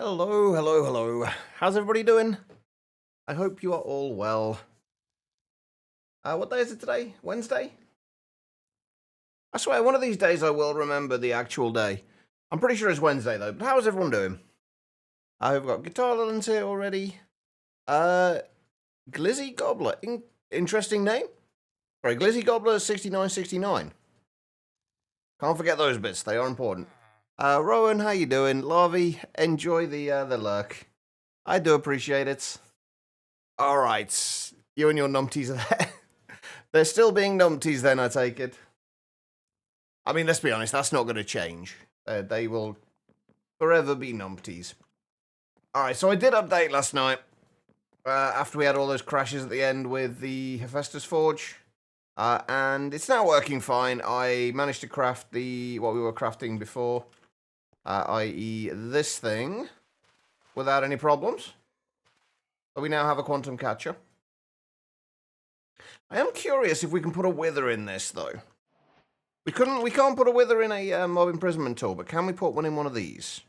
Hello, hello, hello. How's everybody doing? I hope you are all well. What day is it today? Wednesday? I swear, one of these days I will remember the actual day. I'm pretty sure it's Wednesday though, but how's everyone doing? I've got Guitar Lillans here already. Uh, Glizzy Gobbler. Interesting name. Sorry, Glizzy Gobbler 6969. Can't forget those bits, they are important. Rowan, how you doing? Larvy, enjoy the lurk. I do appreciate it. Alright, you and your numpties are there. They're still being numpties then, I take it. I mean, let's be honest, that's not going to change. They will forever be numpties. Alright, so I did update last night. After we had all those crashes at the end with the Hephaestus Forge. And it's now working fine. I managed to craft what we were crafting before. I.e. this thing. Without any problems. So we now have a quantum catcher. I am curious if we can put a wither in this, though. We can't put a wither in a mob imprisonment tool, but can we put one in one of these?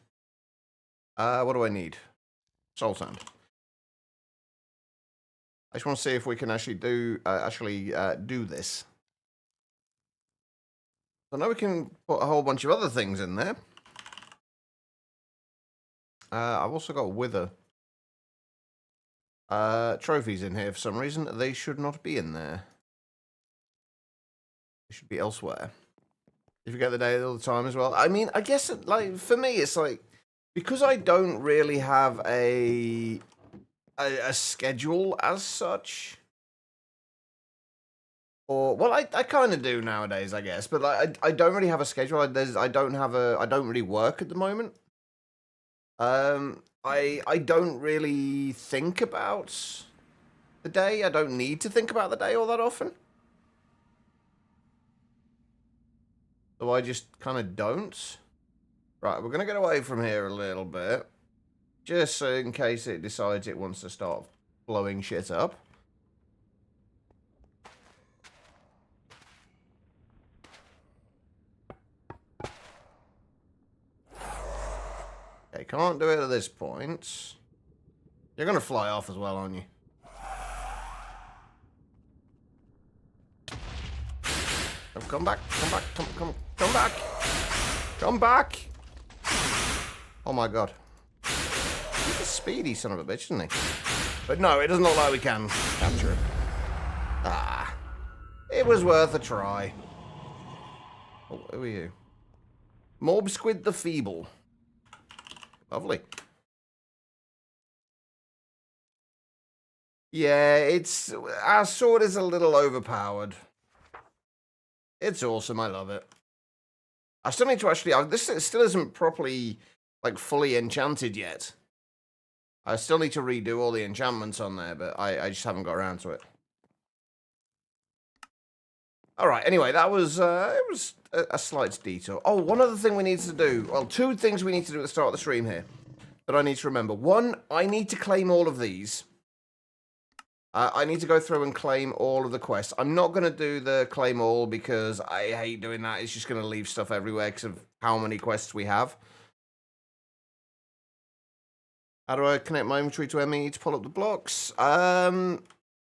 What do I need? Soul sand. I just want to see if we can actually do this. I know we can put a whole bunch of other things in there. I've also got wither trophies in here for some reason. They should not be in there. They should be elsewhere. You forget the day all the time as well. I mean, I guess like for me, it's like because I don't really have a schedule as such. Or well, I kind of do nowadays, I guess, but like I don't really have a schedule. I don't really work at the moment. I don't really think about the day. I don't need to think about the day all that often. So I just kind of don't. Right, we're going to get away from here a little bit. Just in case it decides it wants to start blowing shit up. Okay, can't do it at this point. You're going to fly off as well, aren't you? Oh, come back, come back, come back. Come back. Oh my god. He's a speedy son of a bitch, isn't he? But no, it doesn't look like we can capture it. Ah. It was worth a try. Oh, who are you? Morb Squid the Feeble. Lovely. Yeah, our sword is a little overpowered. It's awesome, I love it. I still need to actually, this still isn't properly, like, fully enchanted yet. I still need to redo all the enchantments on there, but I just haven't got around to it. Alright, anyway, that was, it was a slight detour. Oh, one other thing we need to do. Well, two things we need to do at the start of the stream here that I need to remember. One, I need to claim all of these. I need to go through and claim all of the quests. I'm not going to do the claim all because I hate doing that. It's just going to leave stuff everywhere because of how many quests we have. How do I connect my inventory to ME to pull up the blocks? Oh,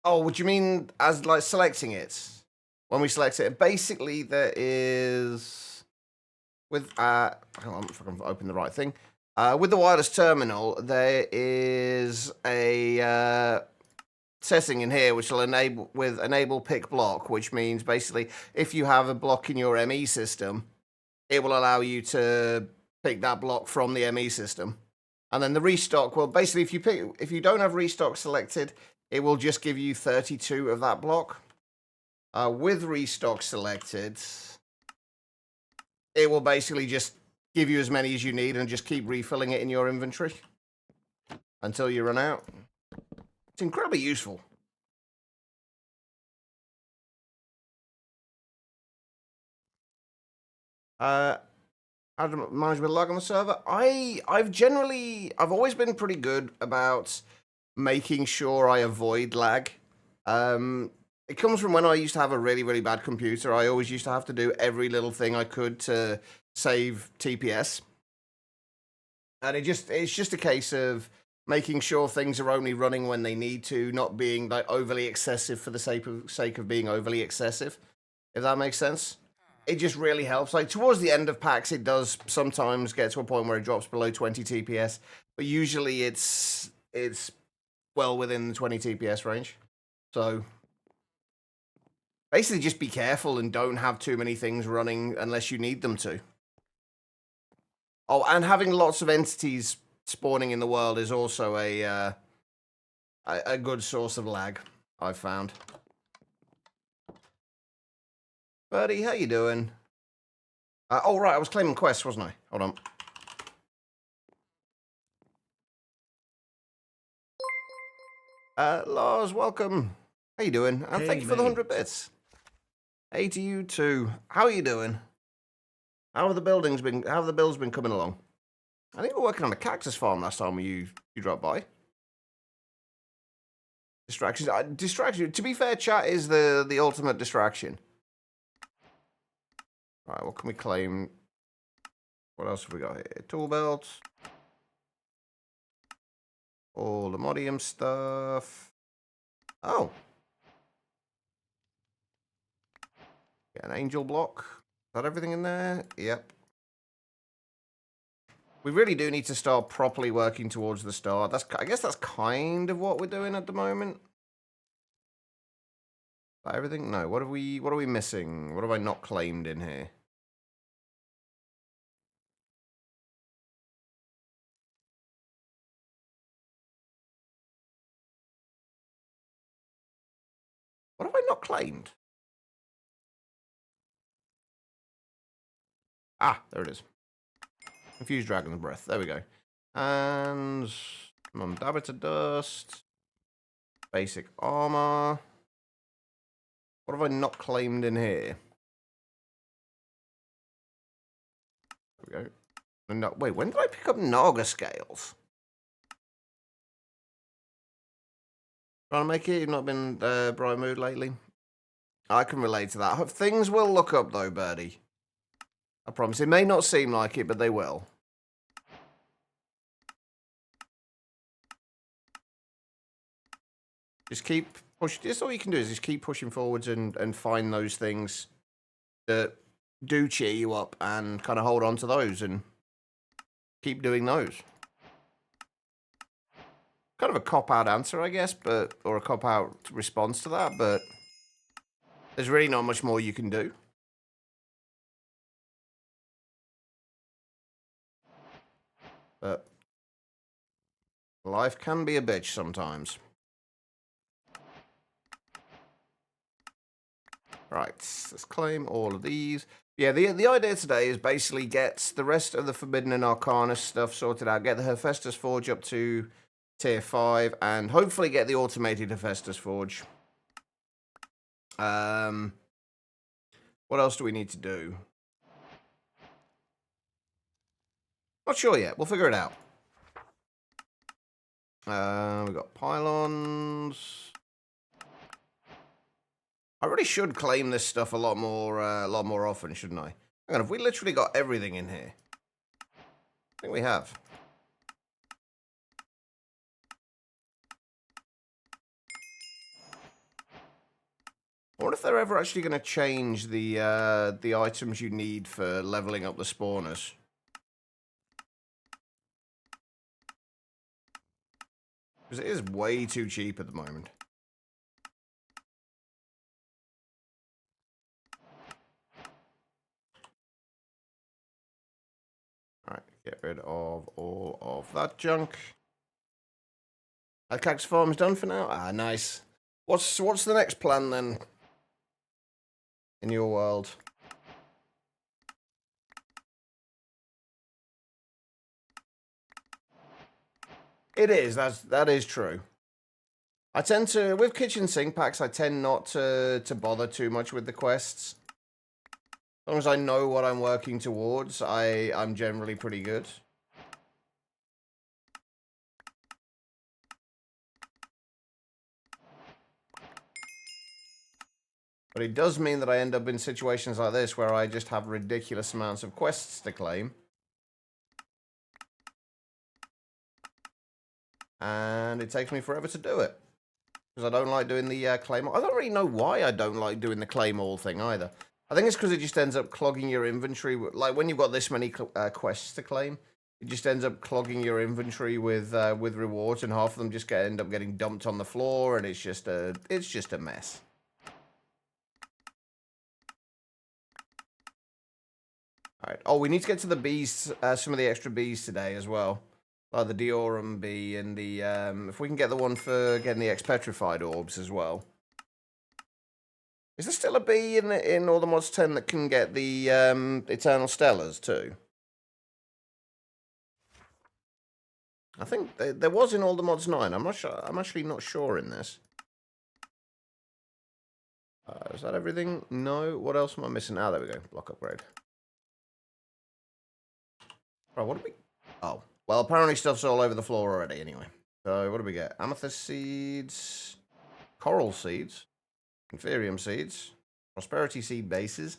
what do you mean as like selecting it? When we select it, basically there is with hang on if I can open the right thing. With the wireless terminal, there is a setting in here which will enable pick block, which means basically if you have a block in your ME system, it will allow you to pick that block from the ME system. And then the restock, well, basically if you don't have restock selected, it will just give you 32 of that block. With restock selected, it will basically just give you as many as you need and just keep refilling it in your inventory until you run out. It's incredibly useful. How to manage with lag on the server? I've always been pretty good about making sure I avoid lag. It comes from when I used to have a really, really bad computer. I always used to have to do every little thing I could to save TPS. And it's just a case of making sure things are only running when they need to, not being like overly excessive for the sake of being overly excessive, if that makes sense. It just really helps. Like towards the end of packs, it does sometimes get to a point where it drops below 20 TPS, but usually it's well within the 20 TPS range. So basically just be careful and don't have too many things running unless you need them to. Oh, and having lots of entities spawning in the world is also a good source of lag, I've found. Buddy, how you doing? Oh, right, I was claiming quests, wasn't I? Hold on. Lars, welcome. How you doing? And thank you for the 100 bits. Hey to you too. How are you doing? How have the builds been coming along? I think we were working on a cactus farm last time you dropped by. Distractions. Distraction. To be fair, chat is the ultimate distraction. Right, what can we claim? What else have we got here? Tool belts. All the modium stuff. Oh. An angel block. Is that everything in there? Yep. We really do need to start properly working towards the start. I guess that's kind of what we're doing at the moment. Everything? No. What are we missing? What have I not claimed in here? What have I not claimed? Ah, there it is. Confused Dragon's Breath. There we go. And Dabber to Dust. Basic armor. What have I not claimed in here? There we go. No, wait, when did I pick up Naga scales? Trying to make it? You've not been bright mood lately? I can relate to that. Things will look up though, Birdie. I promise. It may not seem like it, but they will. Just keep pushing. Just all you can do is just keep pushing forwards and find those things that do cheer you up and kind of hold on to those and keep doing those. Kind of a cop-out answer, I guess, or a cop-out response to that, but there's really not much more you can do. But life can be a bitch sometimes. Right, let's claim all of these. Yeah, the idea today is basically get the rest of the Forbidden and Arcanus stuff sorted out. Get the Hephaestus Forge up to tier 5, and hopefully get the automated Hephaestus Forge. What else do we need to do? Not sure yet. We'll figure it out. We've got pylons. I really should claim this stuff a lot more often, shouldn't I? Hang on, have we literally got everything in here? I think we have. I wonder if they're ever actually going to change the items you need for leveling up the spawners. Because it is way too cheap at the moment. Alright, get rid of all of that junk. That cactus farm's done for now? Ah, nice. What's the next plan then? In your world? It is, that is true. I tend to, with kitchen sink packs, I tend not to bother too much with the quests. As long as I know what I'm working towards, I'm generally pretty good. But it does mean that I end up in situations like this where I just have ridiculous amounts of quests to claim. and it takes me forever to do it. Because I don't like doing the claymore. I don't really know why I don't like doing the claymore thing either. I think it's because it just ends up clogging your inventory. Like, when you've got this many quests to claim, it just ends up clogging your inventory with rewards, and half of them just end up getting dumped on the floor, and it's just a mess. Alright. Oh, we need to get to the bees, some of the extra bees today as well. Like the Diorum bee and the, if we can get the one for getting the X-Petrified orbs as well. Is there still a bee in all the mods 10 that can get the, Eternal Stellars too? I think there was in all the mods 9. I'm not sure. I'm actually not sure in this. Is that everything? No. What else am I missing? Ah, there we go. Block upgrade. Right, what do we... Oh. Well, apparently stuff's all over the floor already anyway. So, what do we get? Amethyst seeds, coral seeds, Inferium seeds, prosperity seed bases,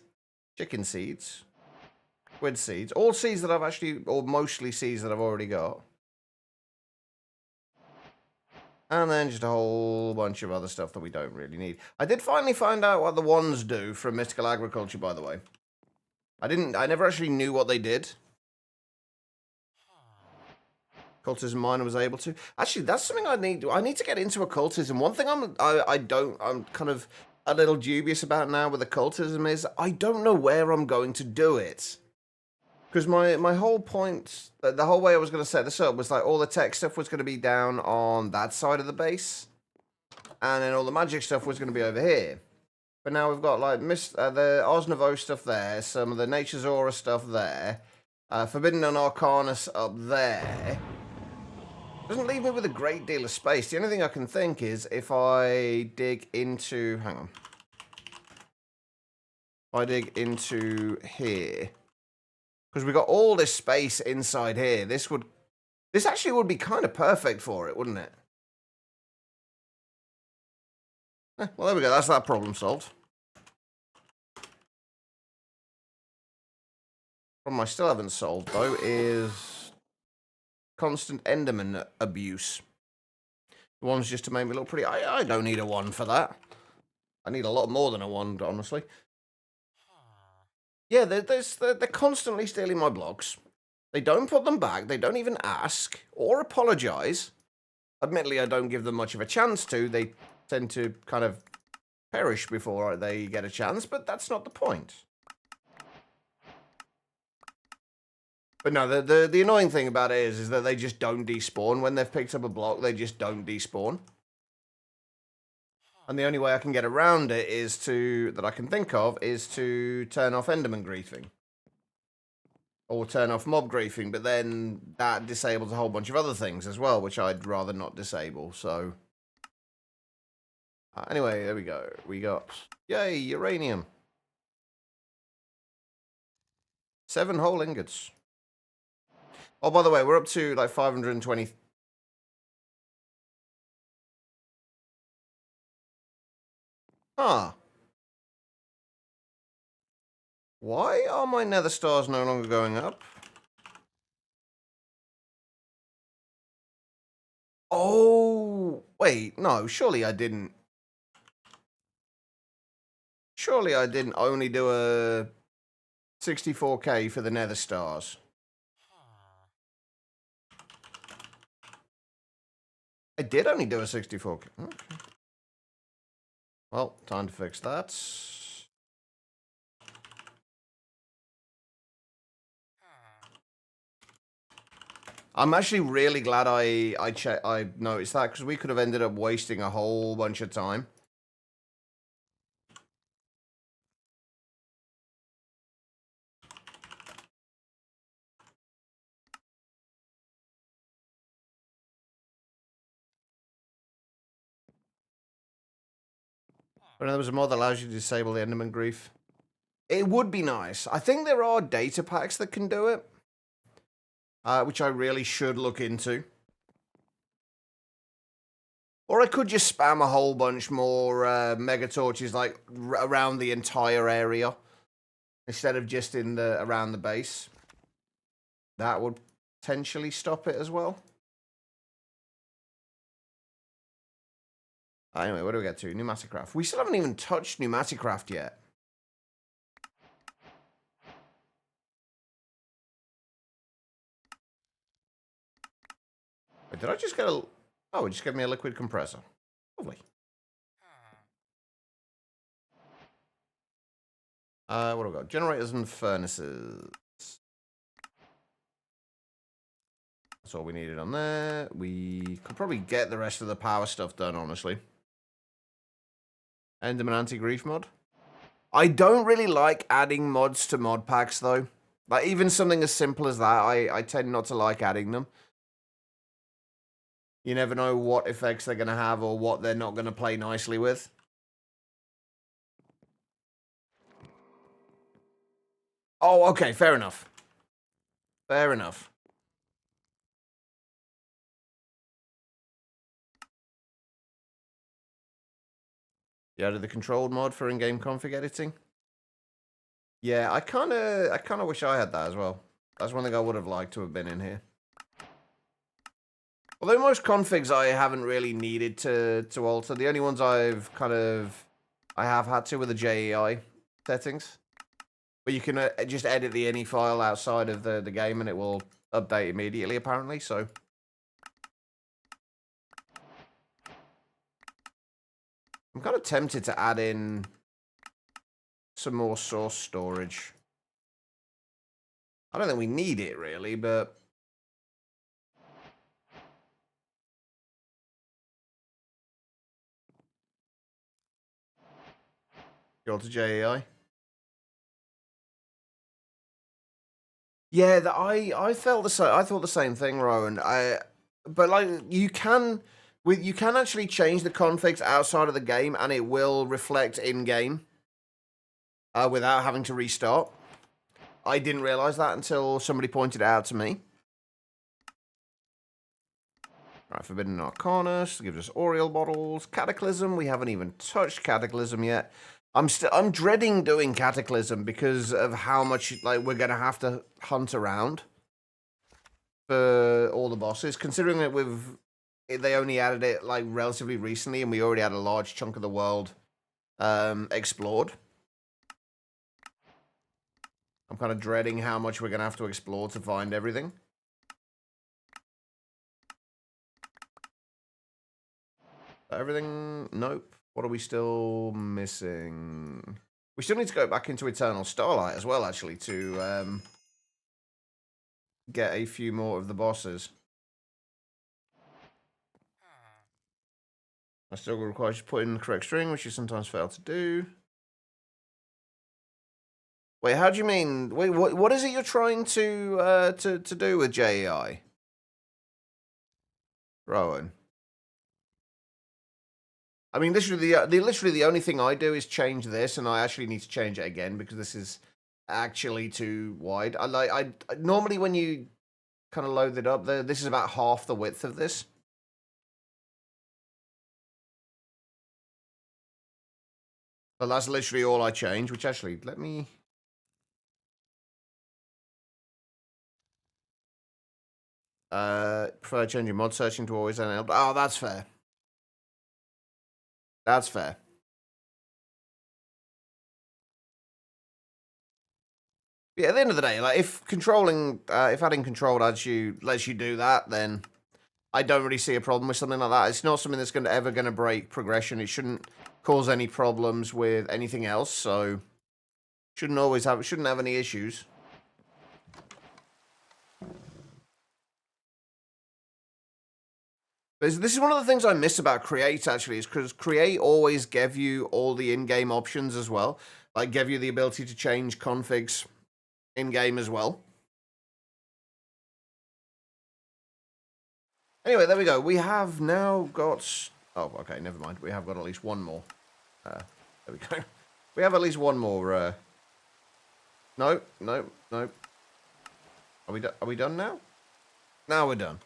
chicken seeds, squid seeds. All seeds that I've actually, or mostly seeds that I've already got. And then just a whole bunch of other stuff that we don't really need. I did finally find out what the wands do from Mystical Agriculture, by the way. I never actually knew what they did. Occultism Miner was able to. Actually, that's something I need to get into occultism. One thing I'm kind of a little dubious about now with occultism is I don't know where I'm going to do it. Because my whole point, the whole way I was going to set this up was like all the tech stuff was going to be down on that side of the base. And then all the magic stuff was going to be over here. But now we've got like the Osnovo stuff there, some of the Nature's Aura stuff there, Forbidden and Arcanus up there. Doesn't leave me with a great deal of space. The only thing I can think is if I dig into... Hang on. If I dig into here... Because we got all this space inside here. This actually would be kind of perfect for it, wouldn't it? Well, there we go. That's that problem solved. Problem I still haven't solved, though, is constant Enderman abuse. The one's just to make me look pretty. I don't need a one for that. I need a lot more than a one, honestly. Yeah, they're constantly stealing my blocks. They don't put them back. They don't even ask or apologize. Admittedly, I don't give them much of a chance to. They tend to kind of perish before they get a chance, but that's not the point. But no, the annoying thing about it is that they just don't despawn. When they've picked up a block, they just don't despawn. And the only way I can get around it that I can think of, is to turn off Enderman griefing. Or turn off mob griefing, but then that disables a whole bunch of other things as well, which I'd rather not disable, so... anyway, there we go. We got... Yay, uranium. 7 whole ingots. Oh, by the way, we're up to, like, 520... Huh. Why are my nether stars no longer going up? Oh, wait, no, surely I didn't. Surely I didn't only do a 64k for the nether stars. I did only do a 64k. Okay. Well, time to fix that. I'm actually really glad I noticed that, because we could have ended up wasting a whole bunch of time. But there was a mod that allows you to disable the Enderman grief. It would be nice. I think there are data packs that can do it, which I really should look into. Or I could just spam a whole bunch more mega torches, like around the entire area, instead of just around the base. That would potentially stop it as well. Anyway, where do we get to? Pneumatic craft. We still haven't even touched pneumatic craft yet. Wait, did I just get a... Oh, it just gave me a liquid compressor. Lovely. What do we got? Generators and furnaces. That's all we needed on there. We could probably get the rest of the power stuff done, honestly. Enderman anti-grief mod. I don't really like adding mods to mod packs, though. Like, even something as simple as that, I tend not to like adding them. You never know what effects they're going to have or what they're not going to play nicely with. Oh, okay, fair enough. Fair enough. You added the controlled mod for in-game config editing? Yeah, I kind of wish I had that as well. That's one thing I would have liked to have been in here. Although most configs I haven't really needed to alter. The only ones I have had to with the JEI settings. But you can just edit the any file outside of the game and it will update immediately, apparently, so. I'm kind of tempted to add in some more source storage. I don't think we need it, really, but... Go to JEI. Yeah, I felt the same. I thought the same thing, Rowan. But like you can actually change the configs outside of the game, and it will reflect in game without having to restart. I didn't realize that until somebody pointed it out to me. Right, Forbidden Arcanus gives us Oriel bottles. Cataclysm, we haven't even touched Cataclysm yet. I'm dreading doing Cataclysm because of how much like we're gonna have to hunt around for all the bosses. Considering that they only added it like relatively recently, and we already had a large chunk of the world explored. I'm kind of dreading how much we're gonna have to explore to find everything. Everything? Nope. What are we still missing? We still need to go back into Eternal Starlight as well, actually, to get a few more of the bosses. I still require you to put in the correct string, which you sometimes fail to do. Wait, how do you mean? Wait, what is it you're trying to do with JEI? Rowan. I mean, literally the only thing I do is change this, and I actually need to change it again because this is actually too wide. I normally when you kind of load it up, this is about half the width of this. But that's literally all I change. Which actually, let me. Prefer changing mod searching to always enabled. Oh, that's fair. That's fair. Yeah, at the end of the day, like if adding control lets you do that, then I don't really see a problem with something like that. It's not something that's ever going to break progression. It shouldn't cause any problems with anything else, so shouldn't have any issues. This is one of the things I miss about Create, actually, is because Create always gave you all the in-game options as well. Like, gave you the ability to change configs in-game as well. Anyway, there we go. We have now got... Oh, okay, never mind. We have got at least one more. There we go. We have at least one more... No. Are we done now? Now we're done.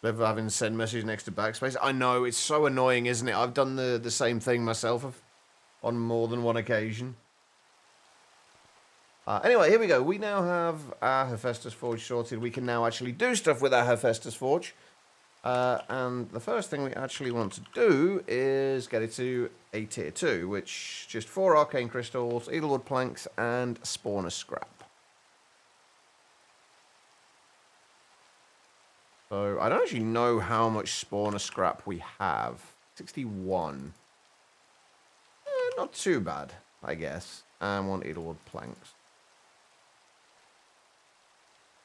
Never having send message next to backspace. I know, it's so annoying, isn't it? I've done the same thing myself on more than one occasion. Anyway, here we go. We now have our Hephaestus Forge sorted. We can now actually do stuff with our Hephaestus Forge. And the first thing we actually want to do is get it to a tier 2, which just 4 arcane crystals, edelwood planks, and spawner scrap. So I don't actually know how much spawner scrap we have. 61. Not too bad, I guess. And 1 edelwood planks.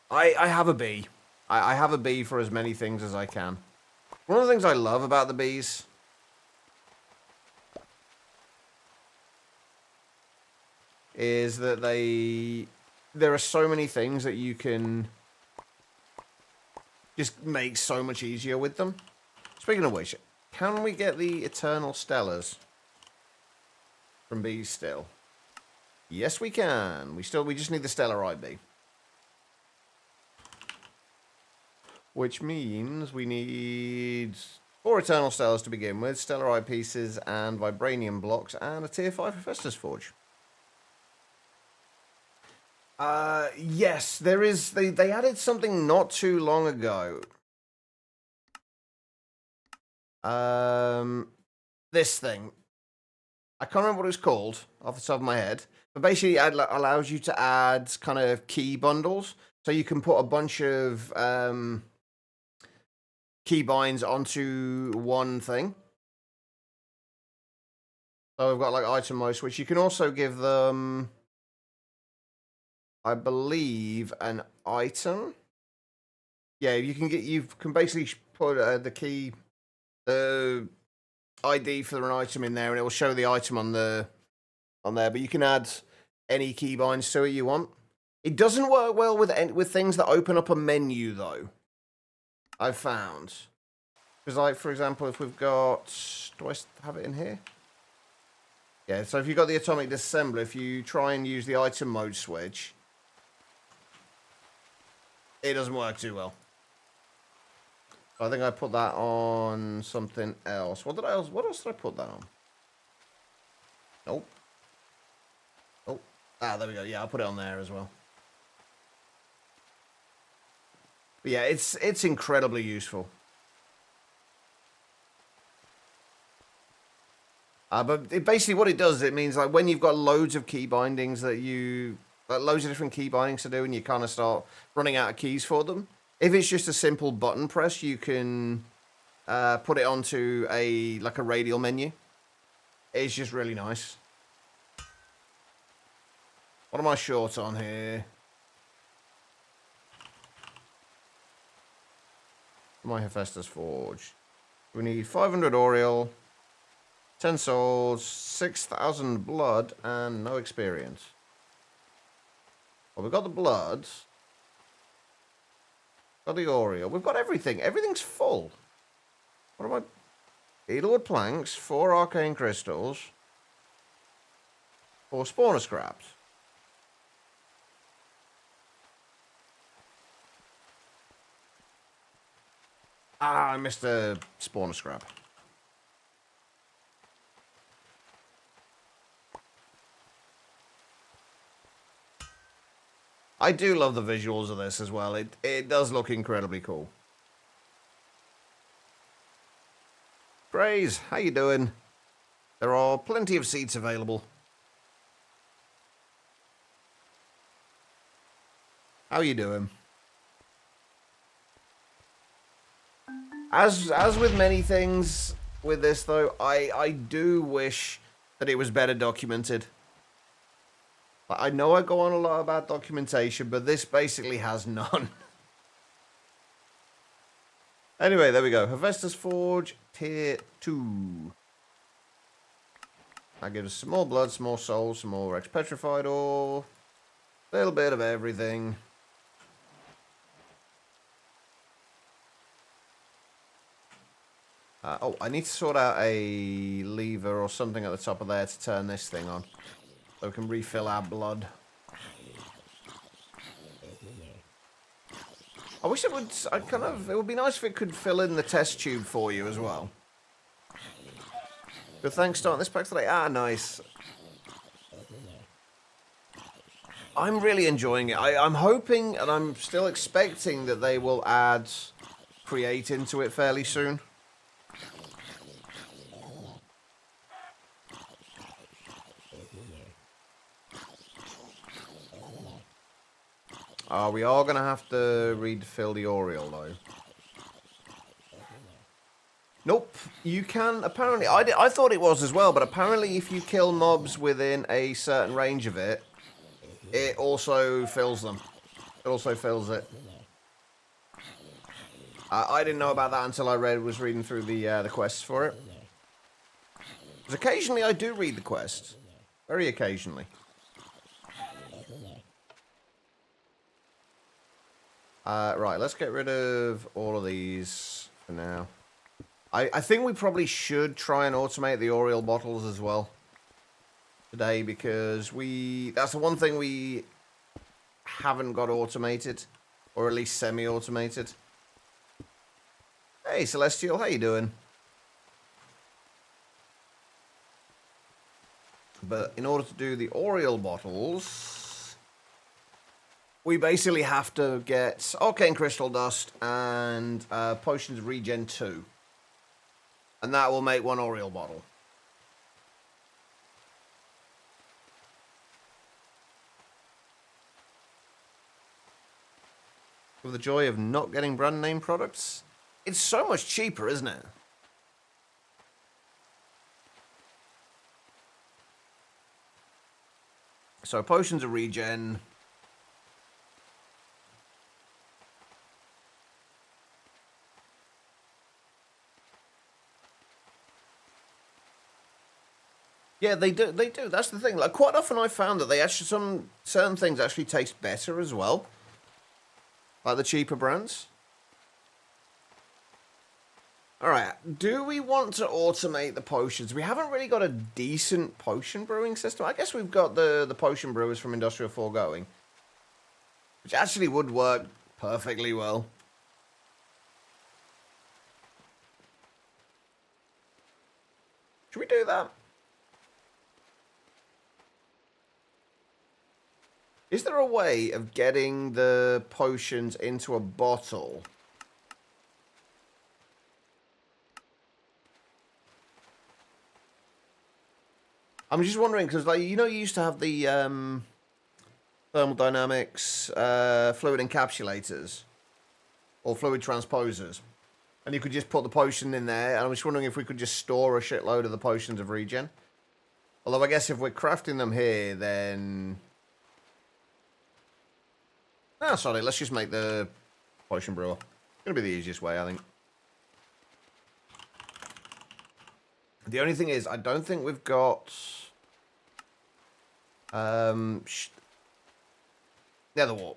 I have a bee. I have a bee for as many things as I can. One of the things I love about the bees is that there are so many things that you can just make so much easier with them. Speaking of which, can we get the Eternal Stellars from bees still? Yes, we can. We just need the Stellarite bee. Which means we need 4 Eternal Stellars to begin with, Stellarite pieces and Vibranium blocks, and a tier 5 Hephaestus Forge. Yes, there is. They added something not too long ago. This thing. I can't remember what it's called off the top of my head, but basically it allows you to add kind of key bundles, so you can put a bunch of key binds onto one thing. So we've got like item most, which you can also give them, I believe, an item. Yeah, you can basically put the key, the ID for an item in there, and it will show the item on there. But you can add any key binds to it you want. It doesn't work well with things that open up a menu, though. I've found, because like for example, if we've got, do I have it in here? Yeah. So if you've got the atomic disassembler, if you try and use the item mode switch, it doesn't work too well. I think I put that on something else. What else did I put that on? Nope. Oh. Ah, there we go. Yeah, I'll put it on there as well. But yeah, it's incredibly useful. But basically what it does, it means like when you've got loads of key bindings loads of different key bindings to do, and you kind of start running out of keys for them. If it's just a simple button press, you can put it onto a radial menu. It's just really nice. What am I short on here? My Hephaestus Forge. We need 500 Oriel, 10 souls, 6,000 blood, and no experience. Well, we've got the blood. Got the Oriel. We've got everything. Everything's full. What am I? Edelwood planks, 4 arcane crystals, 4 spawner scraps. Ah, I missed a spawner scrap. I do love the visuals of this as well. It does look incredibly cool. Grays, how you doing? There are plenty of seats available. How you doing? As with many things with this, though, I do wish that it was better documented. I know I go on a lot about documentation, but this basically has none. Anyway, there we go. Hephaestus Forge, Tier 2. That gives us some more blood, some more souls, some more ex-petrified ore. A little bit of everything. Oh, I need to sort out a lever or something at the top of there to turn this thing on, so we can refill our blood. I wish it would. It would be nice if it could fill in the test tube for you as well. Good, thanks. Starting this pack today. Ah, nice. I'm really enjoying it. I'm hoping and I'm still expecting that they will add Create into it fairly soon. We are going to have to refill the Oriole, though. Nope, you can, apparently, I thought it was as well, but apparently if you kill mobs within a certain range of it, it also fills them. It also fills it. I didn't know about that until I was reading through the quests for it. Because occasionally I do read the quests. Very occasionally. Right, let's get rid of all of these for now. I think we probably should try and automate the Oriole bottles as well today, because that's the one thing we haven't got automated, or at least semi-automated. Hey, Celestial, how you doing? But in order to do the Oriole bottles, we basically have to get Arcane Crystal Dust and Potions of Regen 2. And that will make one Oriole bottle. With the joy of not getting brand name products, it's so much cheaper, isn't it? So Potions of Regen. Yeah, they do. They do. That's the thing. Like, quite often I found that they actually, some certain things actually taste better as well. Like the cheaper brands. Alright, do we want to automate the potions? We haven't really got a decent potion brewing system. I guess we've got the potion brewers from Industrial 4 going. Which actually would work perfectly well. Should we do that? Is there a way of getting the potions into a bottle? I'm just wondering, because, like, you know, you used to have the thermodynamics fluid encapsulators or fluid transposers, and you could just put the potion in there, and I was wondering if we could just store a shitload of the potions of regen. Although I guess if we're crafting them here, then... Ah, sorry, let's just make the potion brewer. It's going to be the easiest way, I think. The only thing is, I don't think we've got... Netherwart,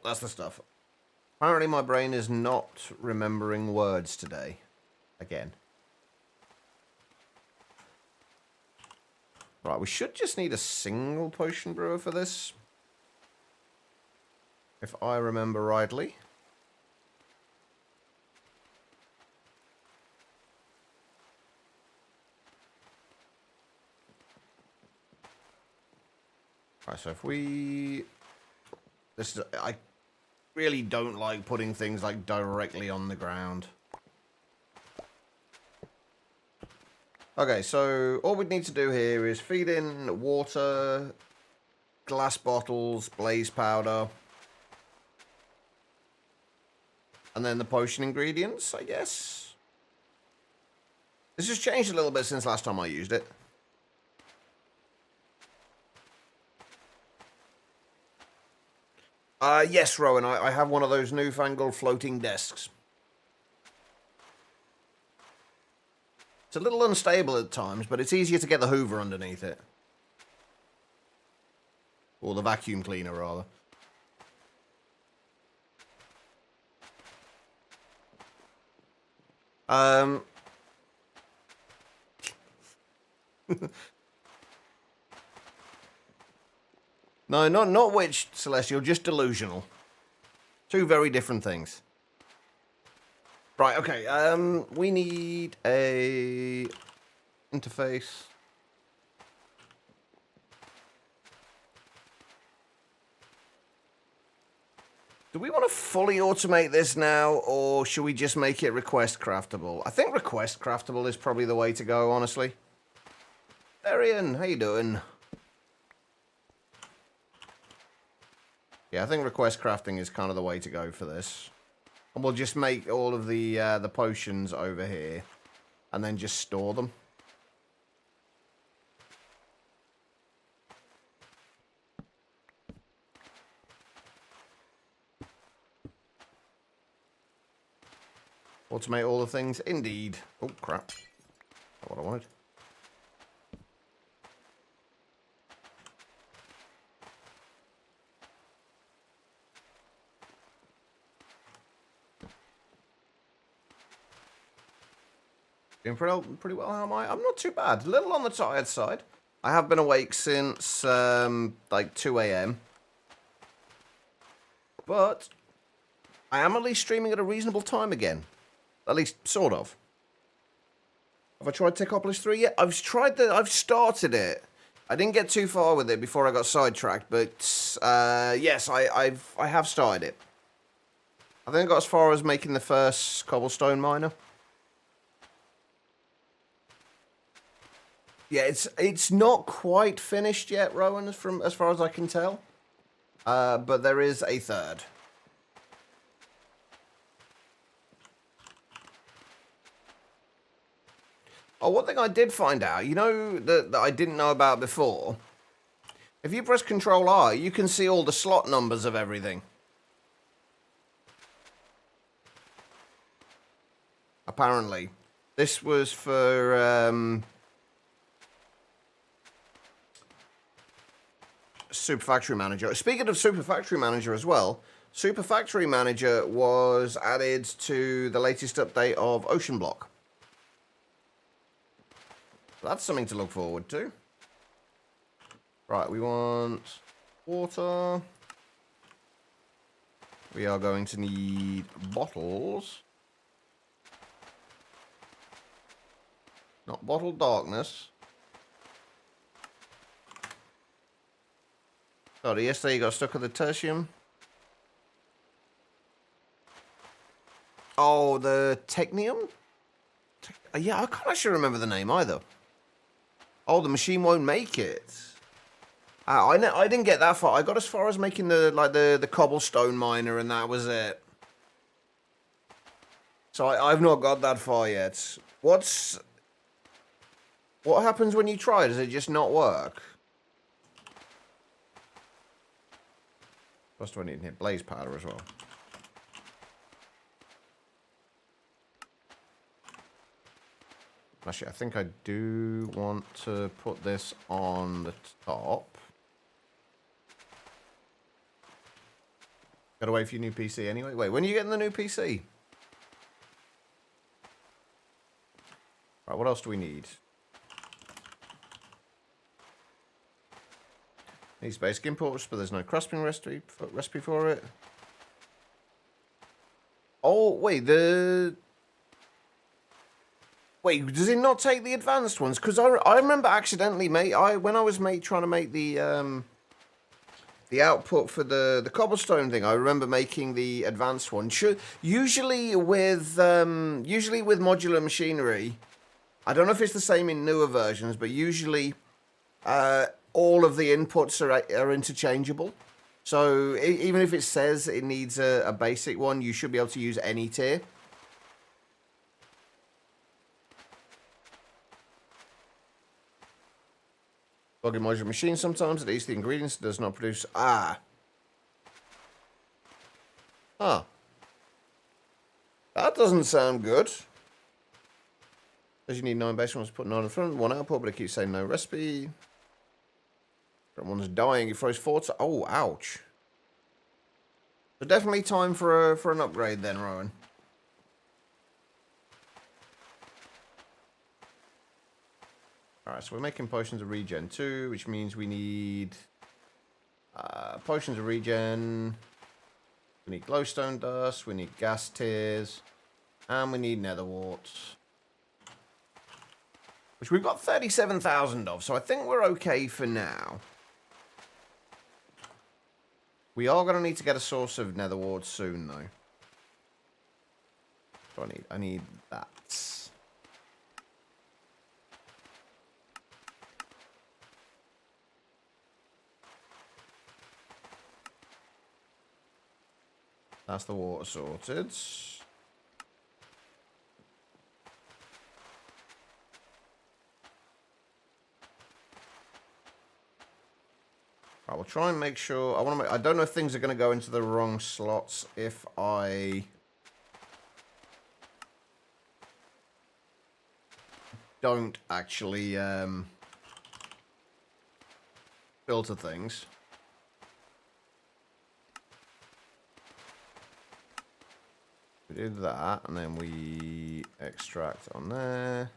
that's the stuff. Apparently my brain is not remembering words today. Again. Right, we should just need a single potion brewer for this. If I remember rightly. Right, so if we... This is... I really don't like putting things, like, directly on the ground. Okay, so all we need to do here is feed in water, glass bottles, blaze powder, and then the potion ingredients, I guess. This has changed a little bit since last time I used it. Yes, Rowan, I have one of those newfangled floating desks. It's a little unstable at times, but it's easier to get the hoover underneath it. Or the vacuum cleaner, rather. No, not witch, Celestial, just delusional. Two very different things. Right, okay, we need a interface. Do we want to fully automate this now, or should we just make it request craftable? I think request craftable is probably the way to go, honestly. Darian, how you doing? Yeah, I think request crafting is kind of the way to go for this. And we'll just make all of the potions over here, and then just store them. Automate all the things, indeed. Oh crap! Not what I wanted. Doing pretty well, how am I? I'm not too bad. A little on the tired side. I have been awake since, like 2 a.m. But I am at least streaming at a reasonable time again. At least, sort of. Have I tried Techopolis 3 yet? I've started it. I didn't get too far with it before I got sidetracked, but, yes, I have started it. I think I got as far as making the first cobblestone miner. Yeah, it's not quite finished yet, Rowan, as far as I can tell. But there is a third. Oh, one thing I did find out, you know, that I didn't know about before. If you press Control-I, you can see all the slot numbers of everything. Apparently. This was for, Super Factory Manager. Speaking of Super Factory Manager as well, Super Factory Manager was added to the latest update of Ocean Block. That's something to look forward to. Right, we want water. We are going to need bottles. Not bottled darkness. Sorry, yesterday you got stuck at the tertium. Oh, the Technium? Yeah, I can't actually remember the name either. Oh, the machine won't make it. I didn't get that far. I got as far as making the cobblestone miner, and that was it. So I've not got that far yet. What happens when you try? Does it just not work? What do I need in here? Blaze powder as well. Actually, I think I do want to put this on the top. Gotta wait for your new PC anyway. Wait, when are you getting the new PC? Right, what else do we need? Needs basic imports, but there's no crafting recipe for it. Oh, wait, Wait, does it not take the advanced ones? Because I remember accidentally, when I was trying to make the output for the cobblestone thing, I remember making the advanced one. Usually with modular machinery, I don't know if it's the same in newer versions, but usually all of the inputs are interchangeable. So even if it says it needs a basic one, you should be able to use any tier. Bugging modular machine sometimes, it eats the ingredients, it does not produce. Ah. Huh. That doesn't sound good. As you need 9 base ones to put 9 in front, 1 output, but it keeps saying no recipe. One's dying, it throws 4 to. Oh, ouch. So definitely time for an upgrade then, Rowan. Alright, so we're making potions of regen 2, which means we need potions of regen. We need glowstone dust, we need gas tears, and we need nether warts. Which we've got 37,000 of, so I think we're okay for now. We are going to need to get a source of nether wart soon, though. So I need that. That's the water sorted. Right, we'll try and make sure. I don't know if things are going to go into the wrong slots if I don't actually filter things. We do that, and then we extract on there.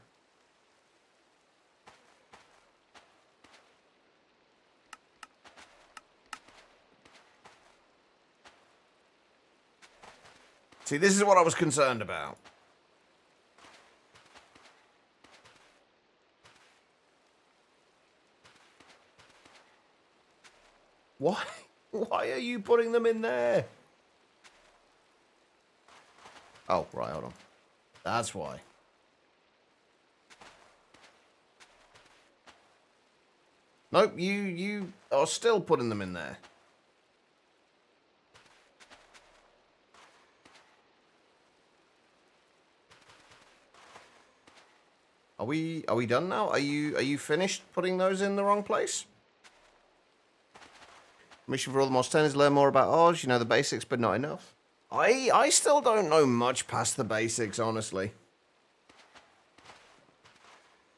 See, this is what I was concerned about. Why? Why are you putting them in there? Oh, right, hold on. That's why. Nope, you are still putting them in there. Are we done now? Are you finished putting those in the wrong place? Mission for all the Mods 10 is learn more about Oz. You know the basics, but not enough. I still don't know much past the basics, honestly.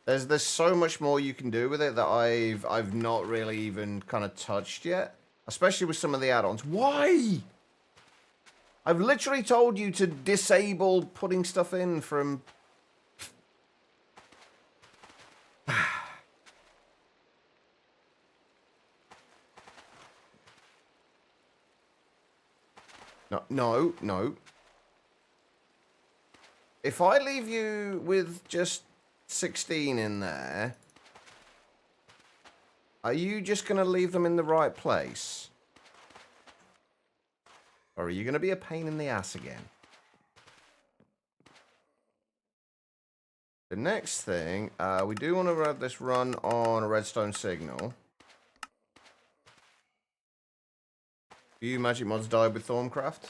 There's so much more you can do with it that I've not really even kind of touched yet, especially with some of the add-ons. Why? I've literally told you to disable putting stuff in from. No. If I leave you with just 16 in there, are you just going to leave them in the right place? Or are you going to be a pain in the ass again? The next thing, we do want to have this run on a redstone signal. Few magic mods died with Thorncraft.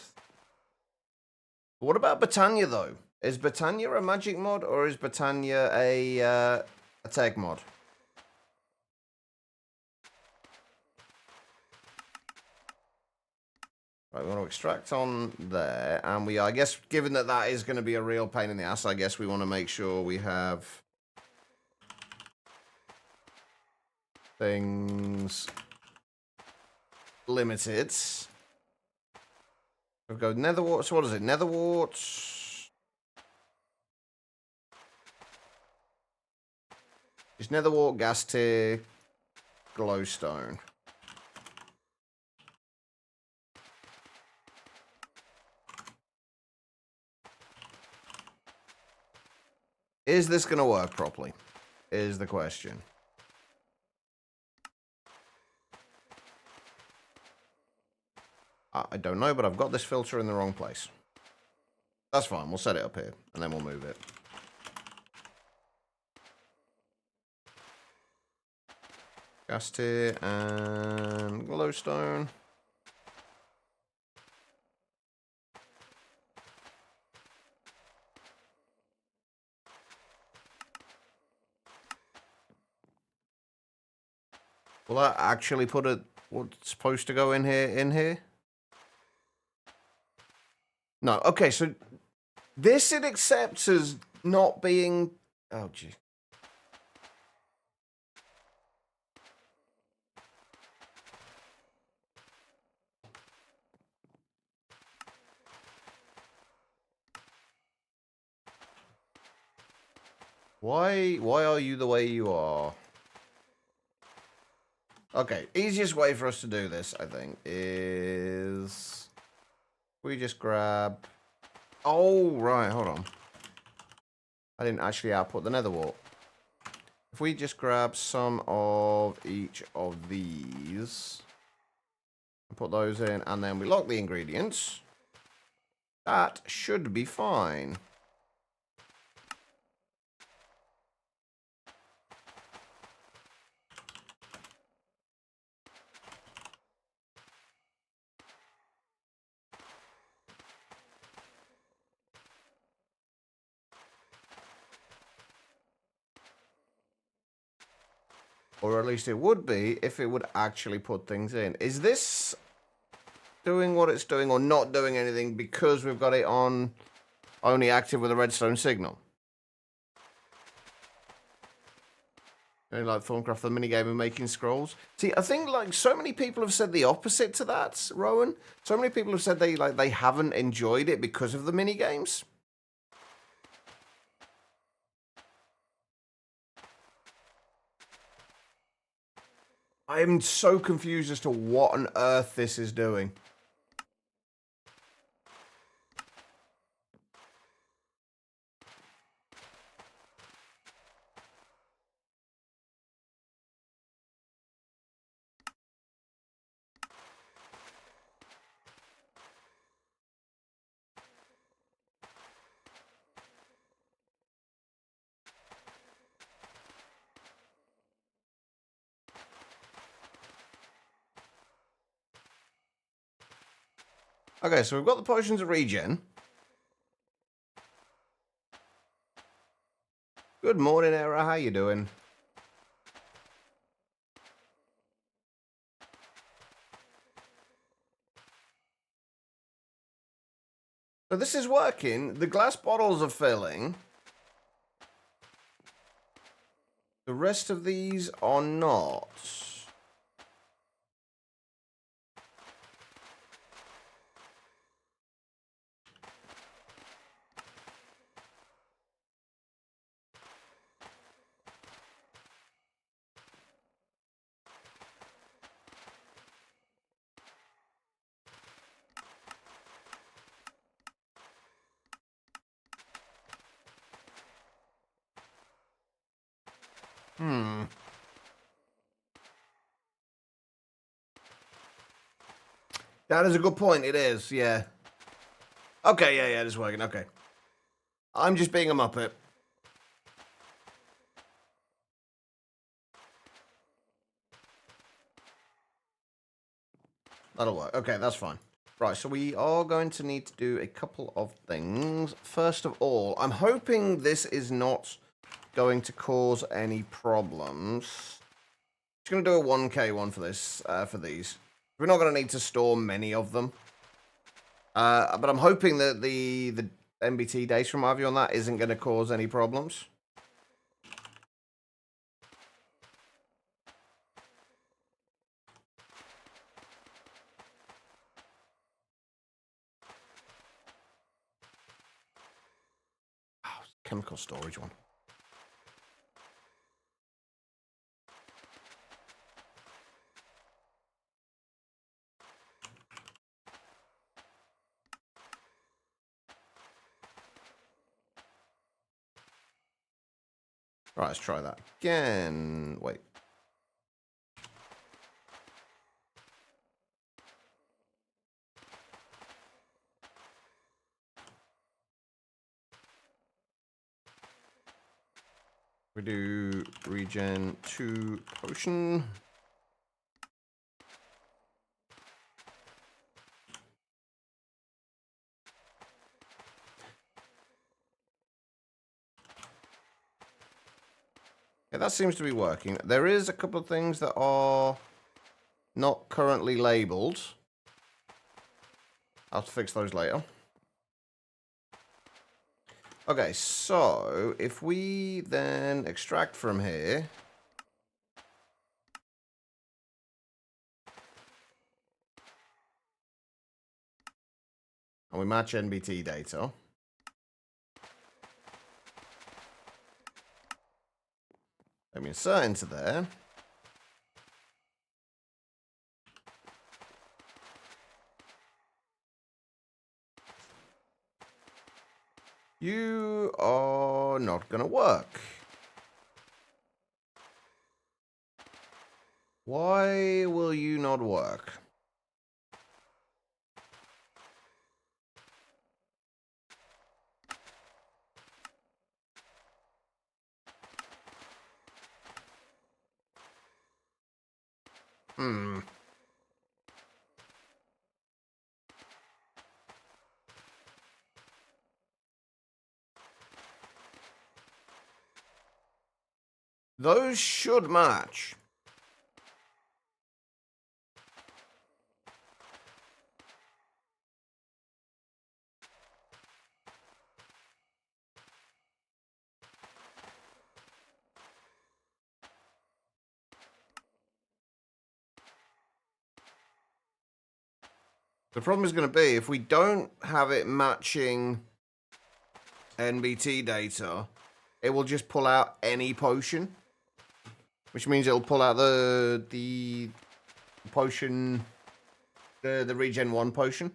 What about Botania, though? Is Botania a magic mod, or is Botania a tech mod? Right, we want to extract on there, and I guess, given that that is going to be a real pain in the ass, I guess we want to make sure we have things limited. We've got nether wart. So what is it? Nether wart. It's nether wart, gas tier, glowstone. Is this going to work properly? Is the question. I don't know, but I've got this filter in the wrong place. That's fine. We'll set it up here, and then we'll move it. Gas tier and glowstone. Will that actually put what's supposed to go in here? No. Okay, so this it accepts as not being. Oh, gee. Why are you the way you are? Okay, easiest way for us to do this, I think, is we just grab. Oh, right, hold on. I didn't actually output the nether wart. If we just grab some of each of these put those in, and then we lock the ingredients. That should be fine. Or at least it would be if it would actually put things in. Is this doing what it's doing or not doing anything because we've got it on only active with a redstone signal? Like Thorncraft, the minigame of making scrolls. See, I think like so many people have said the opposite to that, Rowan. So many people have said they haven't enjoyed it because of the minigames. I'm so confused as to what on earth this is doing. Okay, so we've got the potions of regen. Good morning, Era. How you doing? So this is working. The glass bottles are filling. The rest of these are not. That is a good point. It is, yeah. Okay, yeah, it is working. Okay. I'm just being a muppet. That'll work. Okay, that's fine. Right, so we are going to need to do a couple of things. First of all, I'm hoping this is not going to cause any problems. Just going to do a 1K one for this, for these. We're not going to need to store many of them. But I'm hoping that the MBT data from my view on that isn't going to cause any problems. Oh, chemical storage one. Right, let's try that again. Wait. We do regen 2 potion. Yeah, that seems to be working. There is a couple of things that are not currently labeled. I'll have to fix those later. Okay, so if we then extract from here. And we match NBT data. Let me insert into there. You are not going to work. Why will you not work? Hmm. Those should match. The problem is going to be if we don't have it matching NBT data, it will just pull out any potion, which means it'll pull out the potion, the regen 1 potion.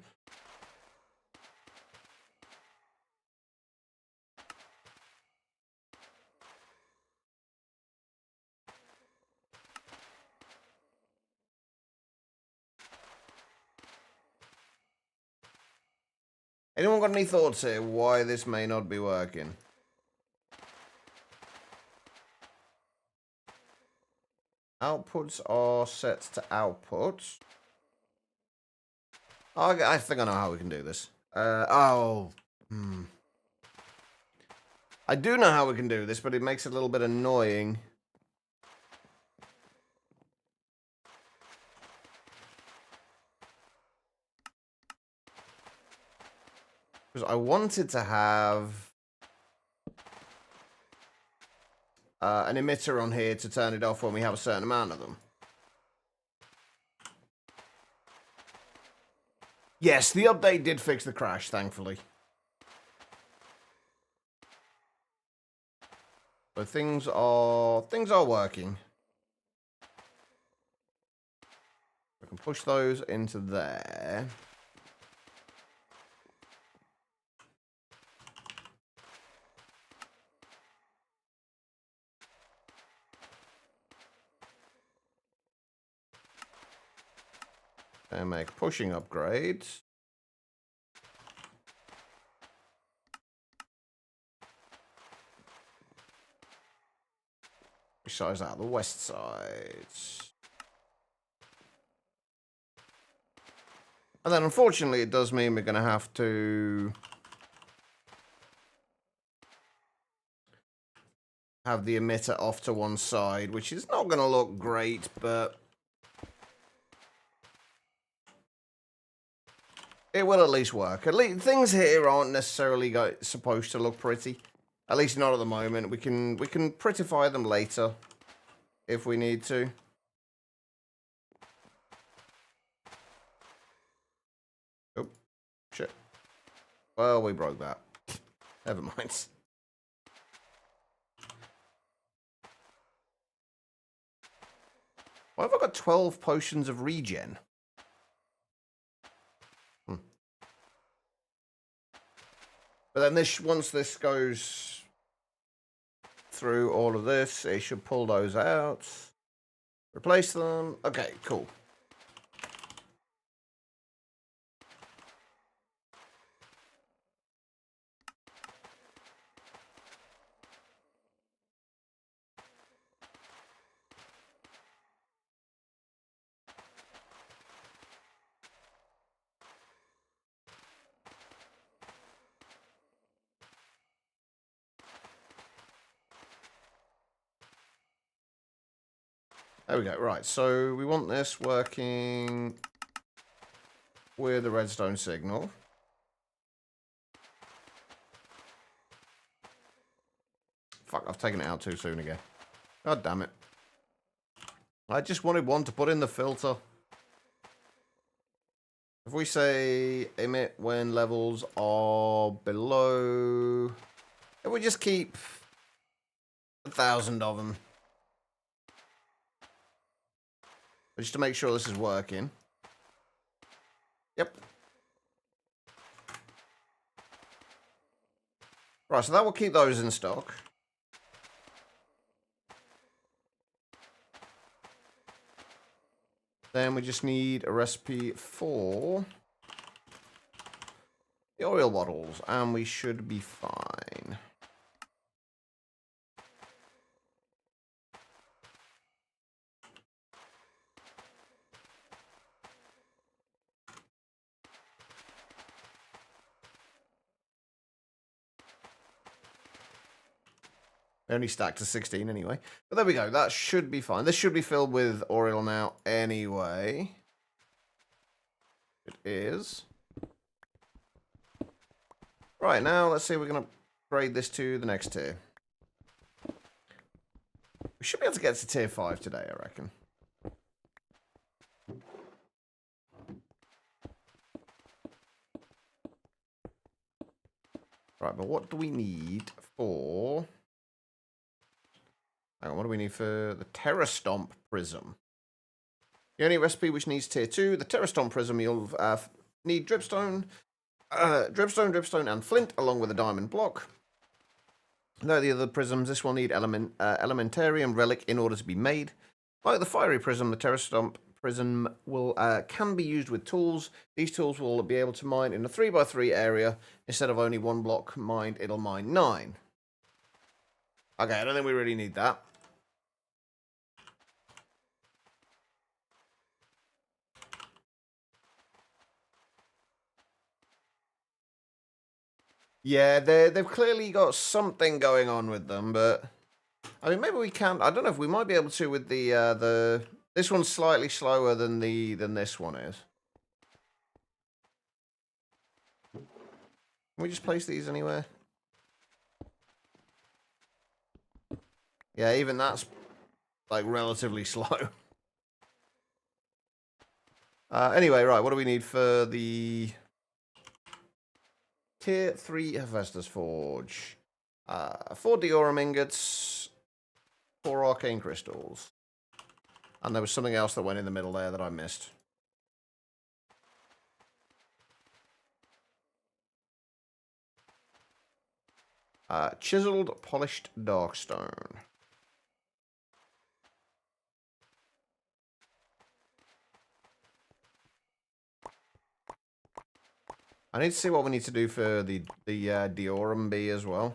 Anyone got any thoughts here why this may not be working? Outputs are set to outputs. Oh, I think I know how we can do this. I do know how we can do this, but it makes it a little bit annoying. Because I wanted to have an emitter on here to turn it off when we have a certain amount of them. Yes, the update did fix the crash, thankfully. So things are working. I can push those into there. And make pushing upgrades. Which side's that? The west side. And then unfortunately it does mean we're going to have to have the emitter off to one side, which is not going to look great, but it will at least work. At least things here aren't necessarily supposed to look pretty. At least not at the moment. We can prettify them later if we need to. Oh, shit. Well, we broke that. Never mind. Why have I got 12 potions of regen? But then once this goes through all of this, it should pull those out. Replace them. Okay, cool. There we go. Right, so we want this working with the redstone signal. Fuck, I've taken it out too soon again. God damn it. I just wanted one to put in the filter. If we say emit when levels are below... If we just keep 1,000 of them. Just to make sure this is working. Yep. Right, so that will keep those in stock. Then we just need a recipe for the oil bottles, and we should be fine. We only stacked to 16 anyway. But there we go. That should be fine. This should be filled with Oriel now anyway. It is. Right, now let's see if we can upgrade this to the next tier. We should be able to get to tier 5 today, I reckon. Right, but what do we need for... Hang on, what do we need for the Terra Stomp Prism? The only recipe which needs tier 2, the Terra Stomp Prism, you'll need dripstone, dripstone, and flint, along with a diamond block. No, the other prisms, this will need elementarium relic in order to be made. Like the fiery prism, the Terra Stomp Prism can be used with tools. These tools will be able to mine in a 3x3 area. Instead of only 1 block mined, it'll mine 9. Okay, I don't think we really need that. Yeah, they've clearly got something going on with them, but... I mean, maybe we can... I don't know if we might be able to with the... This one's slightly slower than this one is. Can we just place these anywhere? Yeah, even that's, like, relatively slow. Anyway, right, what do we need for the... Tier 3 Hephaestus Forge. 4 Diorum ingots, 4 arcane crystals. And there was something else that went in the middle there that I missed. Chiseled polished darkstone. I need to see what we need to do for the Diorum bee as well.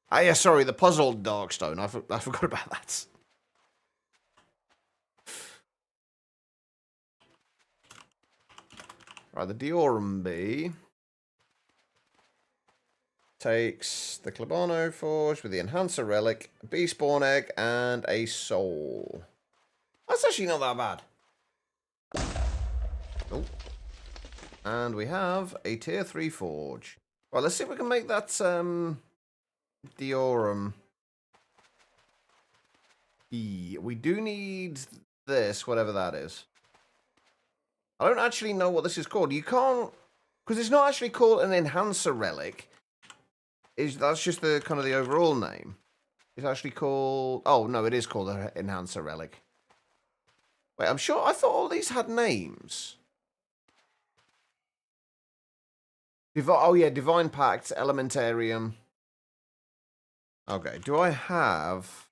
Ah, yeah, sorry, the puzzled darkstone. I forgot about that. Right, the Diorum bee takes the Clabano Forge with the Enhancer Relic, a bee spawn egg, and a soul. That's actually not that bad. Oh. And we have a tier 3 forge. Right, let's see if we can make that Diorum E. We do need this, whatever that is. I don't actually know what this is called. You can't... Because it's not actually called an Enhancer Relic. That's just the kind of the overall name. It's actually called... Oh, no, it is called an Enhancer Relic. Wait, I'm sure... I thought all these had names. Oh, yeah, Divine Pact, Elementarium. Okay, do I have...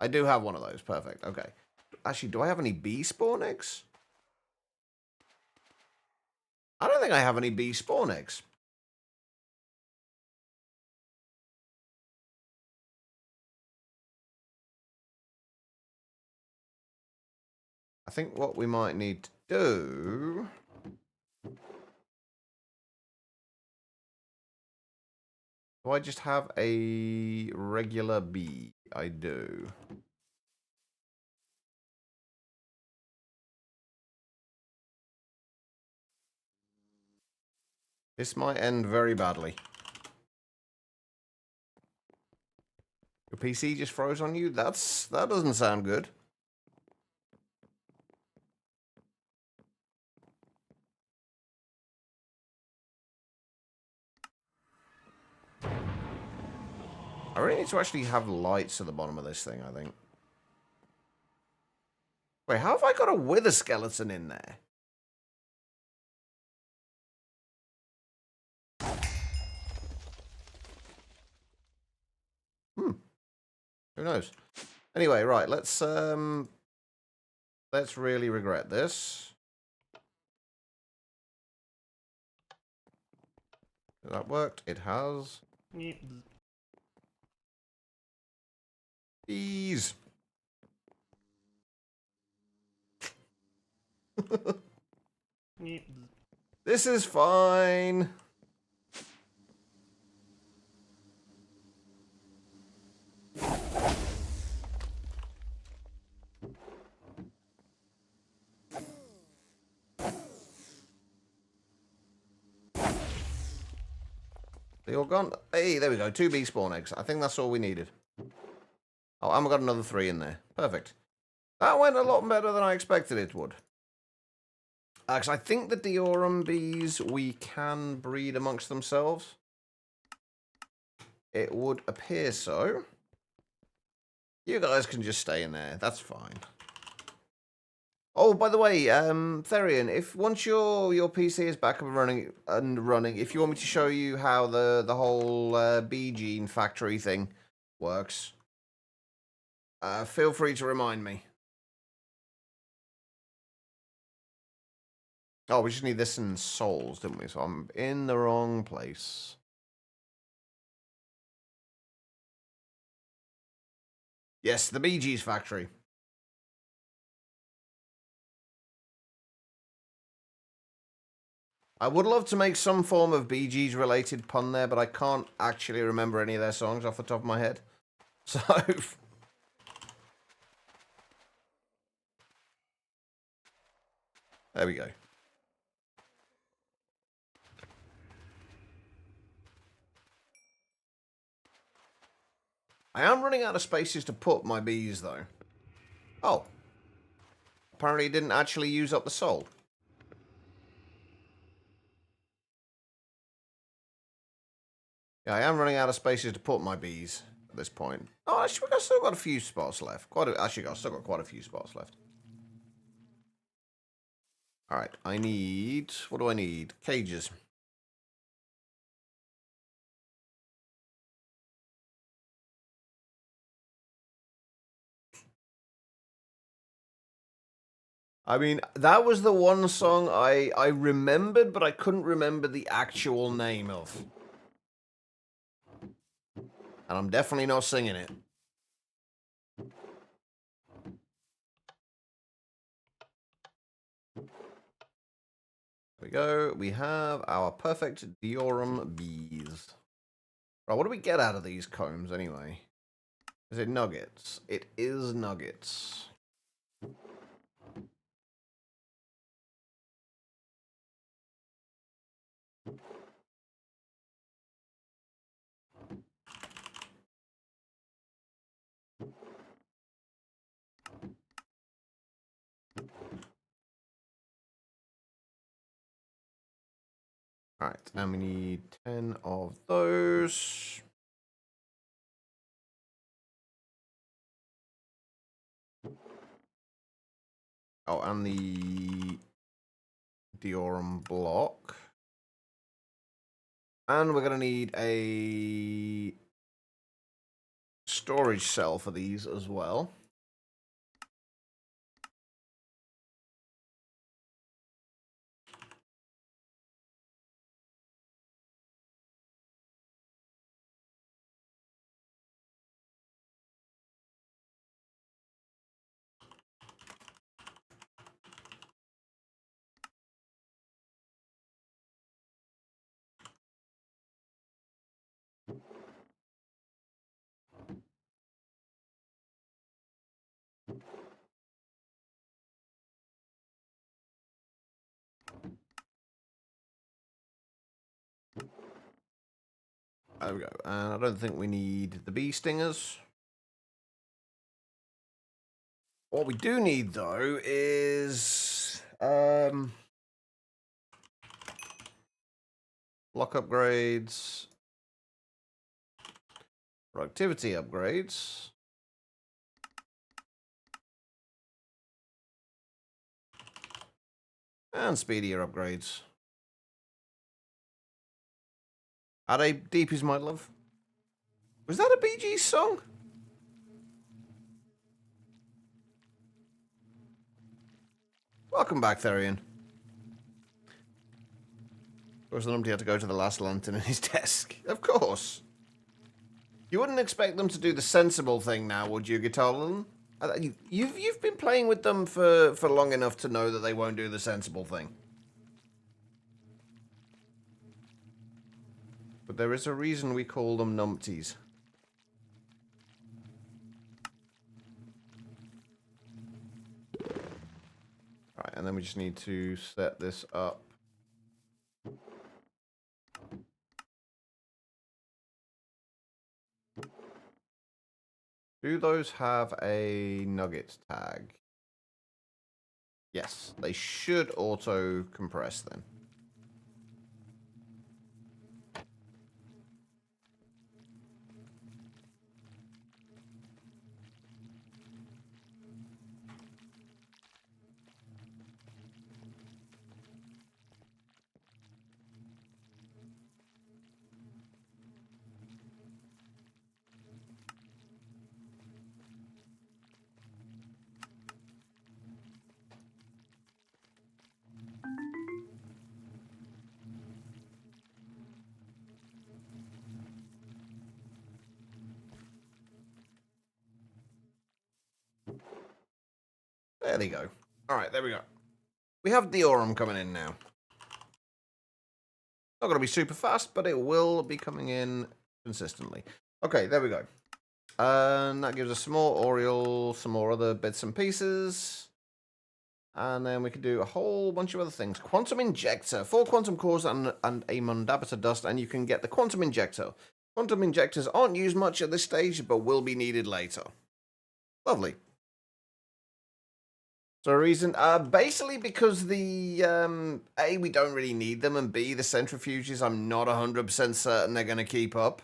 I do have one of those, perfect, okay. Actually, do I have any bee spawn eggs? I don't think I have any bee spawn eggs. I think what we might need to do... Do I just have a regular bee? I do. This might end very badly. Your PC just froze on you? That doesn't sound good. I really need to actually have lights at the bottom of this thing, I think. Wait, how have I got a wither skeleton in there? Who knows? Anyway, right, let's really regret this. That worked. It has. Bees. This is fine. They all gone? Hey, there we go. 2 bee spawn eggs. I think that's all we needed. Oh, and we got another 3 in there. Perfect. That went a lot better than I expected it would. Because I think the Diorum bees we can breed amongst themselves. It would appear so. You guys can just stay in there. That's fine. Oh, by the way, Therian, if once your PC is back up and running, if you want me to show you how the whole bee gene factory thing works, feel free to remind me. Oh, we just need this in souls, didn't we? So I'm in the wrong place. Yes, the Bee Gees factory. I would love to make some form of Bee Gees related pun there, but I can't actually remember any of their songs off the top of my head. So... there we go. I am running out of spaces to put my bees, though. Oh. Apparently it didn't actually use up the soul. Yeah, I am running out of spaces to put my bees at this point. Oh, actually, I've still got a few spots left. Actually, I've still got quite a few spots left. Alright, I need... what do I need? Cages. I mean, that was the one song I remembered, but I couldn't remember the actual name of. And I'm definitely not singing it. There we go. We have our perfect Diorum bees. Right, what do we get out of these combs, anyway? Is it nuggets? It is nuggets. Alright, and we need 10 of those. Oh, and the Diorum block. And we're going to need a storage cell for these as well. There we go. And I don't think we need the bee stingers. What we do need, though, is block upgrades, productivity upgrades, and speedier upgrades. How deep is my love? Was that a Bee Gees song? Welcome back, Therian. Of course, the numpty had to go to the last lantern in his desk. Of course. You wouldn't expect them to do the sensible thing now, would you, Guitarlin? You've been playing with them for long enough to know that they won't do the sensible thing. But there is a reason we call them numpties. Right, and then we just need to set this up. Do those have a nugget tag? Yes, they should auto compress then. There they go. All right, there we go. We have Diorum coming in now. Not going to be super fast, but it will be coming in consistently. Okay, there we go. And that gives us some more Oriole, some more other bits and pieces. And then we can do a whole bunch of other things. Quantum Injector. 4 quantum cores and a Mundabita dust, and you can get the Quantum Injector. Quantum Injectors aren't used much at this stage, but will be needed later. Lovely. So reason, basically because the, A, we don't really need them, and B, the centrifuges, I'm not 100% certain they're going to keep up.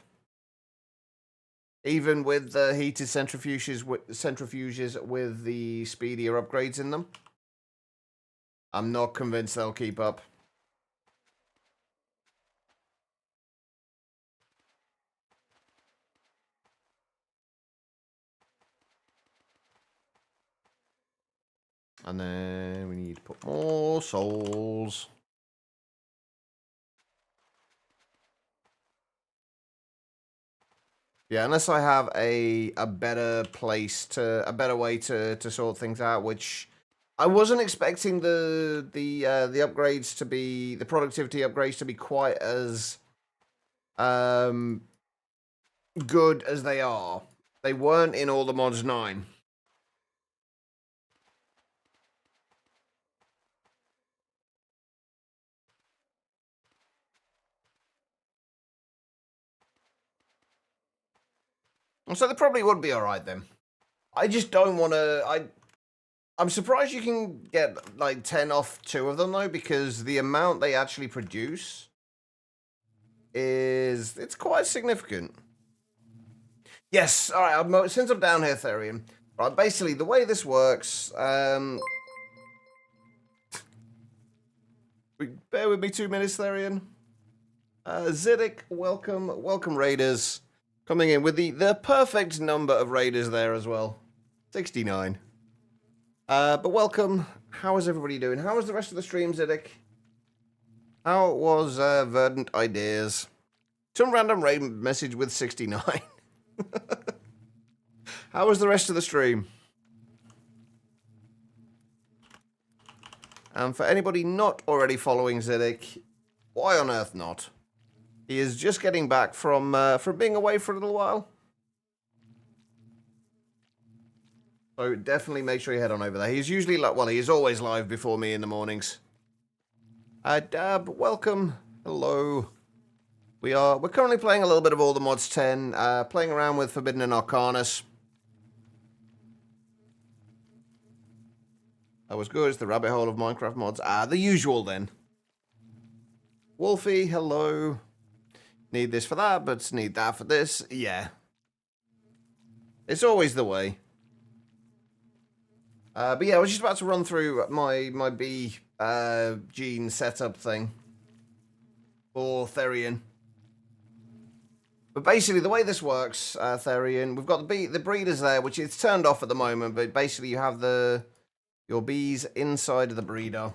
Even with the heated centrifuges with the speedier upgrades in them. I'm not convinced they'll keep up. And then we need to put more souls. Yeah, unless I have a better way to sort things out, which I wasn't expecting the upgrades to be, the productivity upgrades to be quite as good as they are. They weren't in all the mods 9. So they probably would be alright then. I just don't want to... I'm surprised you can get like 10 off 2 of them though, because the amount they actually produce it's quite significant. Yes, alright, since I'm down here, Therian. Right, basically the way this works, bear with me 2 minutes, Therian. Ziddick, welcome raiders. Coming in with the perfect number of raiders there as well. 69. But welcome. How is everybody doing? How was the rest of the stream, Ziddick? How was Verdant Ideas? Some random raid message with 69. How was the rest of the stream? And for anybody not already following Ziddick, why on earth not? He is just getting back from being away for a little while. So definitely make sure you head on over there. He's usually like, well, he is always live before me in the mornings. Dab, welcome. Hello. We're currently playing a little bit of all the mods 10, playing around with Forbidden and Arcanus. That was good. It's the rabbit hole of Minecraft mods. The usual then. Wolfie, hello. Need this for that, but need that for this. Yeah. It's always the way. But yeah, I was just about to run through my B gene setup thing for Therian. But basically, the way this works, Therian, we've got the breeders there, which is turned off at the moment. But basically, you have your bees inside of the breeder.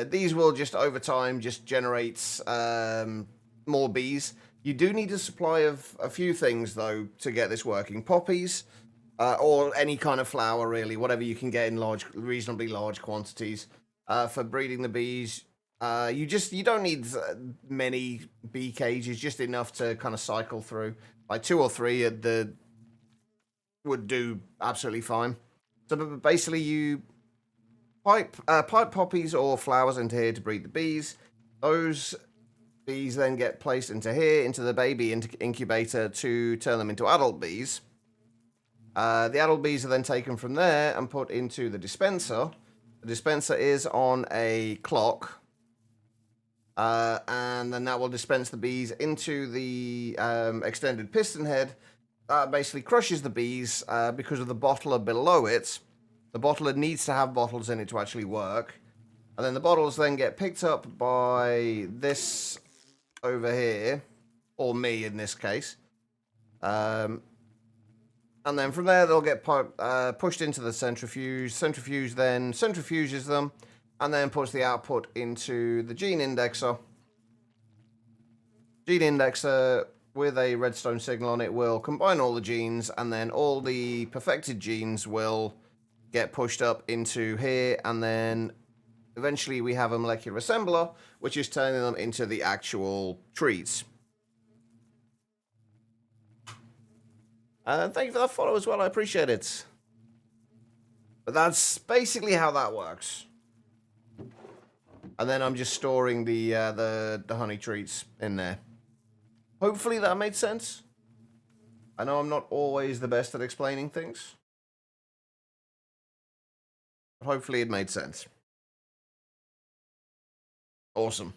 These will just over time just generate more bees. You do need a supply of a few things though to get this working. Poppies. Or any kind of flower, really, whatever you can get in reasonably large quantities. For breeding the bees, you don't need many bee cages, just enough to kind of cycle through. Like 2 or 3 would do absolutely fine. So basically, you pipe poppies or flowers into here to breed the bees. Those bees then get placed into here, into the baby incubator to turn them into adult bees. The adult bees are then taken from there and put into the dispenser. The dispenser is on a clock. And then that will dispense the bees into the extended piston head. That basically crushes the bees because of the bottler below it. The bottler needs to have bottles in it to actually work. And then the bottles then get picked up by this over here, or me in this case. And then from there they'll get pushed into the centrifuge. Centrifuge then centrifuges them and then puts the output into the gene indexer. Gene indexer with a redstone signal on it will combine all the genes, and then all the perfected genes will get pushed up into here, and then eventually we have a molecular assembler, which is turning them into the actual treats. Thank you for that follow as well, I appreciate it. But that's basically how that works. And then I'm just storing the honey treats in there. Hopefully that made sense. I know I'm not always the best at explaining things. But hopefully it made sense. Awesome.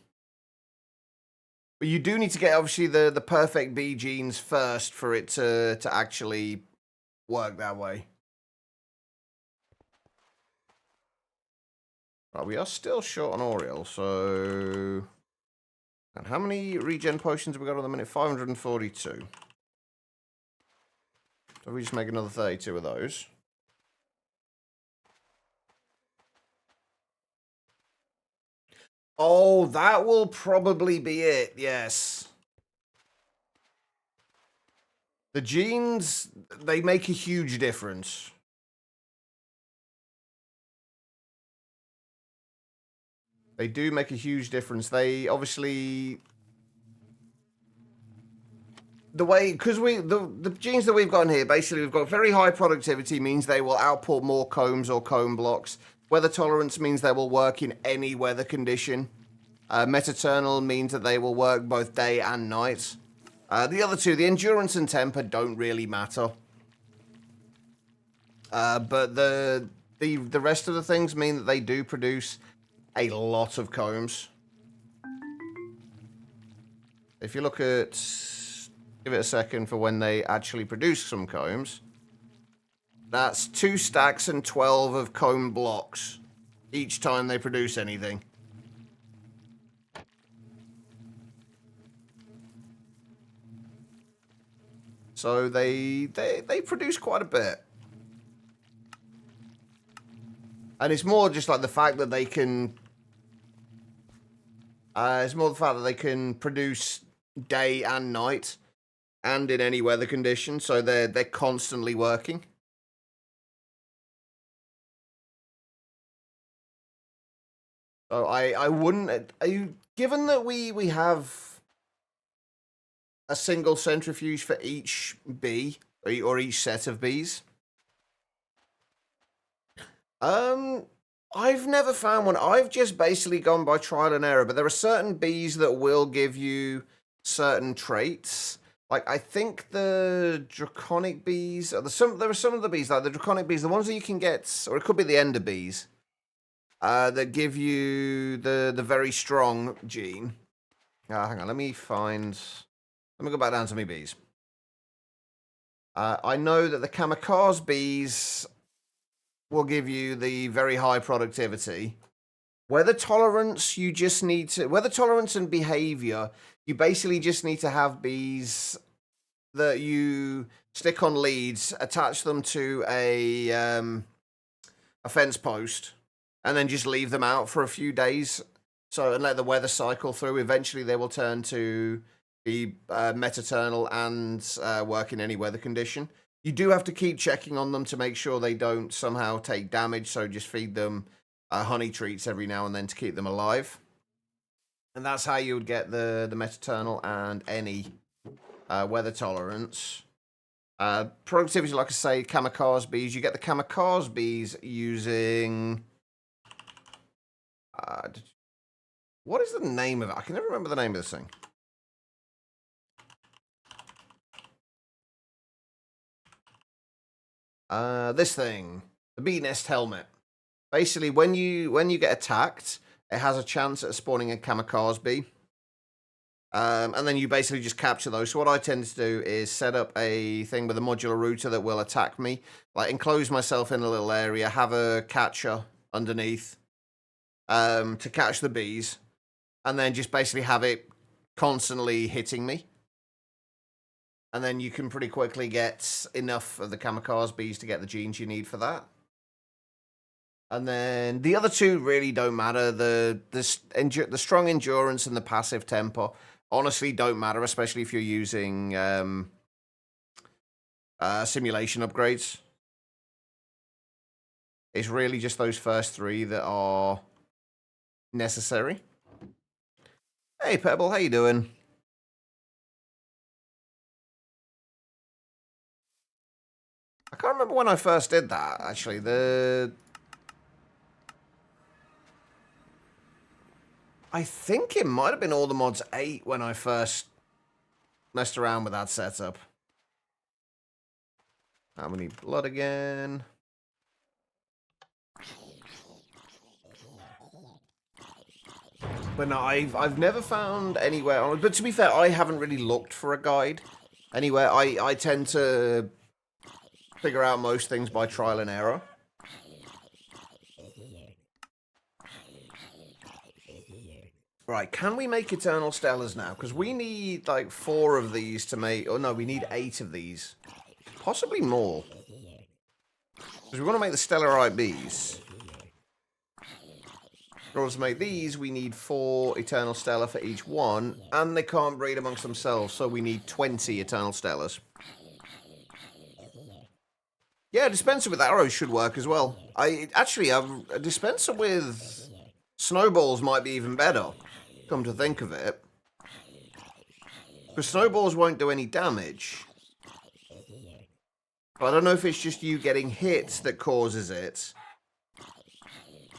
But you do need to get, obviously, the perfect bee genes first for it to actually work that way. Right, we are still short on Oriel, so... And how many regen potions have we got on the minute? 542. So we just make another 32 of those. Oh, that will probably be it, yes. The genes, they make a huge difference. They do make a huge difference. They obviously... The way, because the genes that we've got in here, basically we've got very high productivity, means they will output more combs or comb blocks. Weather tolerance means they will work in any weather condition. Metaternal means that they will work both day and night. The other two, the endurance and temper, don't really matter. But the rest of the things mean that they do produce a lot of combs. If you look at... Give it a second for when they actually produce some combs. That's 2 stacks and 12 of comb blocks each time they produce anything. So they produce quite a bit. And it's more just like the fact that they can... it's more the fact that they can produce day and night. And in any weather condition, so they're constantly working. So I wouldn't... given that we have a single centrifuge for each bee, or each set of bees... I've never found one. I've just basically gone by trial and error, but there are certain bees that will give you certain traits. Like, I think the draconic bees, there are some of the bees, like the draconic bees, the ones that you can get, or it could be the ender bees, that give you the very strong gene. Hang on, let me go back down to my bees. I know that the kamikaze bees will give you the very high productivity. Weather tolerance, weather tolerance and behavior, you basically just need to have bees that you stick on leads, attach them to a fence post, and then just leave them out for a few days. So, and let the weather cycle through. Eventually, they will turn to be metaternal and work in any weather condition. You do have to keep checking on them to make sure they don't somehow take damage. So just feed them honey treats every now and then to keep them alive. And that's how you would get the metaternal and any weather tolerance. Productivity, like I say, kamikaze bees. You get the kamikaze bees using... What is the name of it? I can never remember the name of this thing. This thing. The bee nest helmet. Basically, when you get attacked, it has a chance at spawning a kamikaze bee. And then you basically just capture those. So what I tend to do is set up a thing with a modular router that will attack me. Like, enclose myself in a little area, have a catcher underneath to catch the bees. And then just basically have it constantly hitting me. And then you can pretty quickly get enough of the kamikaze bees to get the genes you need for that. And then the other two really don't matter. The strong endurance and the passive tempo honestly don't matter, especially if you're using simulation upgrades. It's really just those first three that are necessary. Hey, Pebble, how you doing? I can't remember when I first did that, actually. I think it might have been All the Mods 8 when I first messed around with that setup. How many blood again? But no, I've never found anywhere. But to be fair, I haven't really looked for a guide anywhere. I tend to figure out most things by trial and error. Right, can we make Eternal Stellars now? Because we need, like, 4 of these to make... Oh, no, we need 8 of these. Possibly more. Because we want to make the Stellarite bees. In order to make these, we need 4 Eternal Stellar for each one. And they can't breed amongst themselves, so we need 20 Eternal Stellars. Yeah, a dispenser with arrows should work as well. Actually, a dispenser with snowballs might be even better. Come to think of it. Because snowballs won't do any damage. But I don't know if it's just you getting hit that causes it.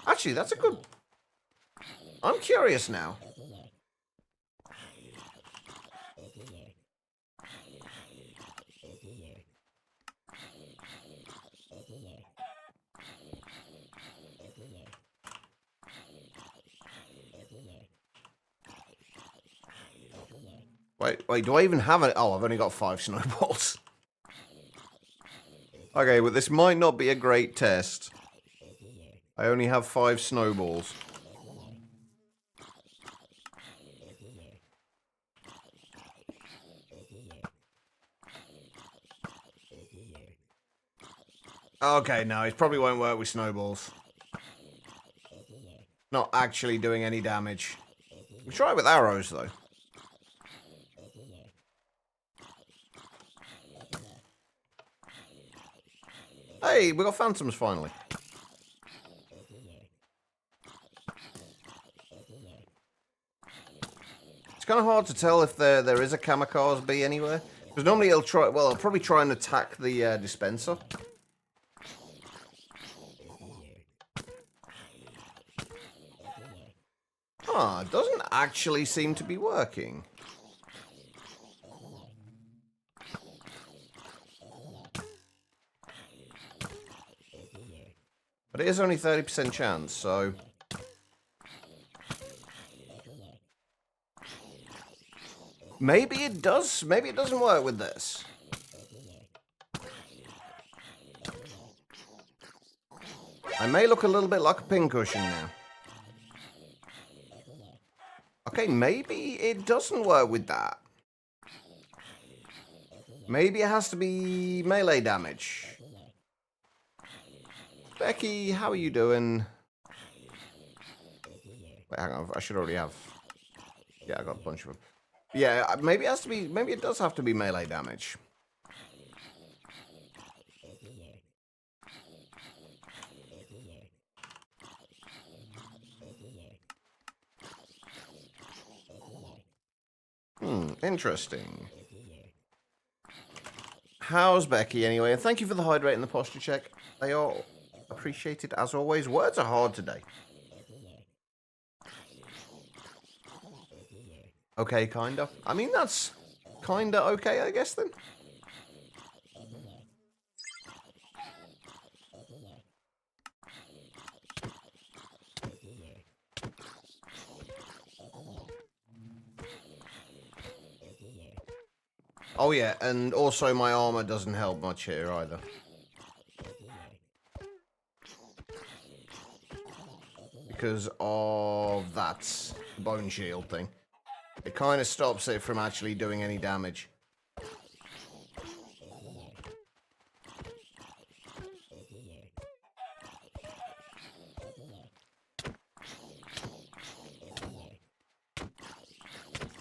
Actually, that's a good... I'm curious now. Wait, do I even have it? Oh, I've only got 5 snowballs. Okay, but this might not be a great test. I only have 5 snowballs. Okay, no, it probably won't work with snowballs. Not actually doing any damage. We'll try it with arrows, though. Hey, we got phantoms finally. It's kind of hard to tell if there is a kamikaze bee anywhere. Because normally it'll try... Well, it'll probably try and attack the dispenser. Ah, it doesn't actually seem to be working. But it is only 30% chance, so... Maybe it does. Maybe it doesn't work with this. I may look a little bit like a pincushion now. Okay, maybe it doesn't work with that. Maybe it has to be melee damage. Becky, how are you doing? Wait, hang on. I should already have... Yeah, I got a bunch of them. Yeah, maybe it has to be... Maybe it does have to be melee damage. Interesting. How's Becky anyway? And thank you for the hydrate and the posture check. They are appreciated as always. Words are hard today. Okay, kinda. I mean, that's kinda okay, I guess, then. Oh, yeah, and also my armor doesn't help much here, either. Because of that bone shield thing. It kind of stops it from actually doing any damage.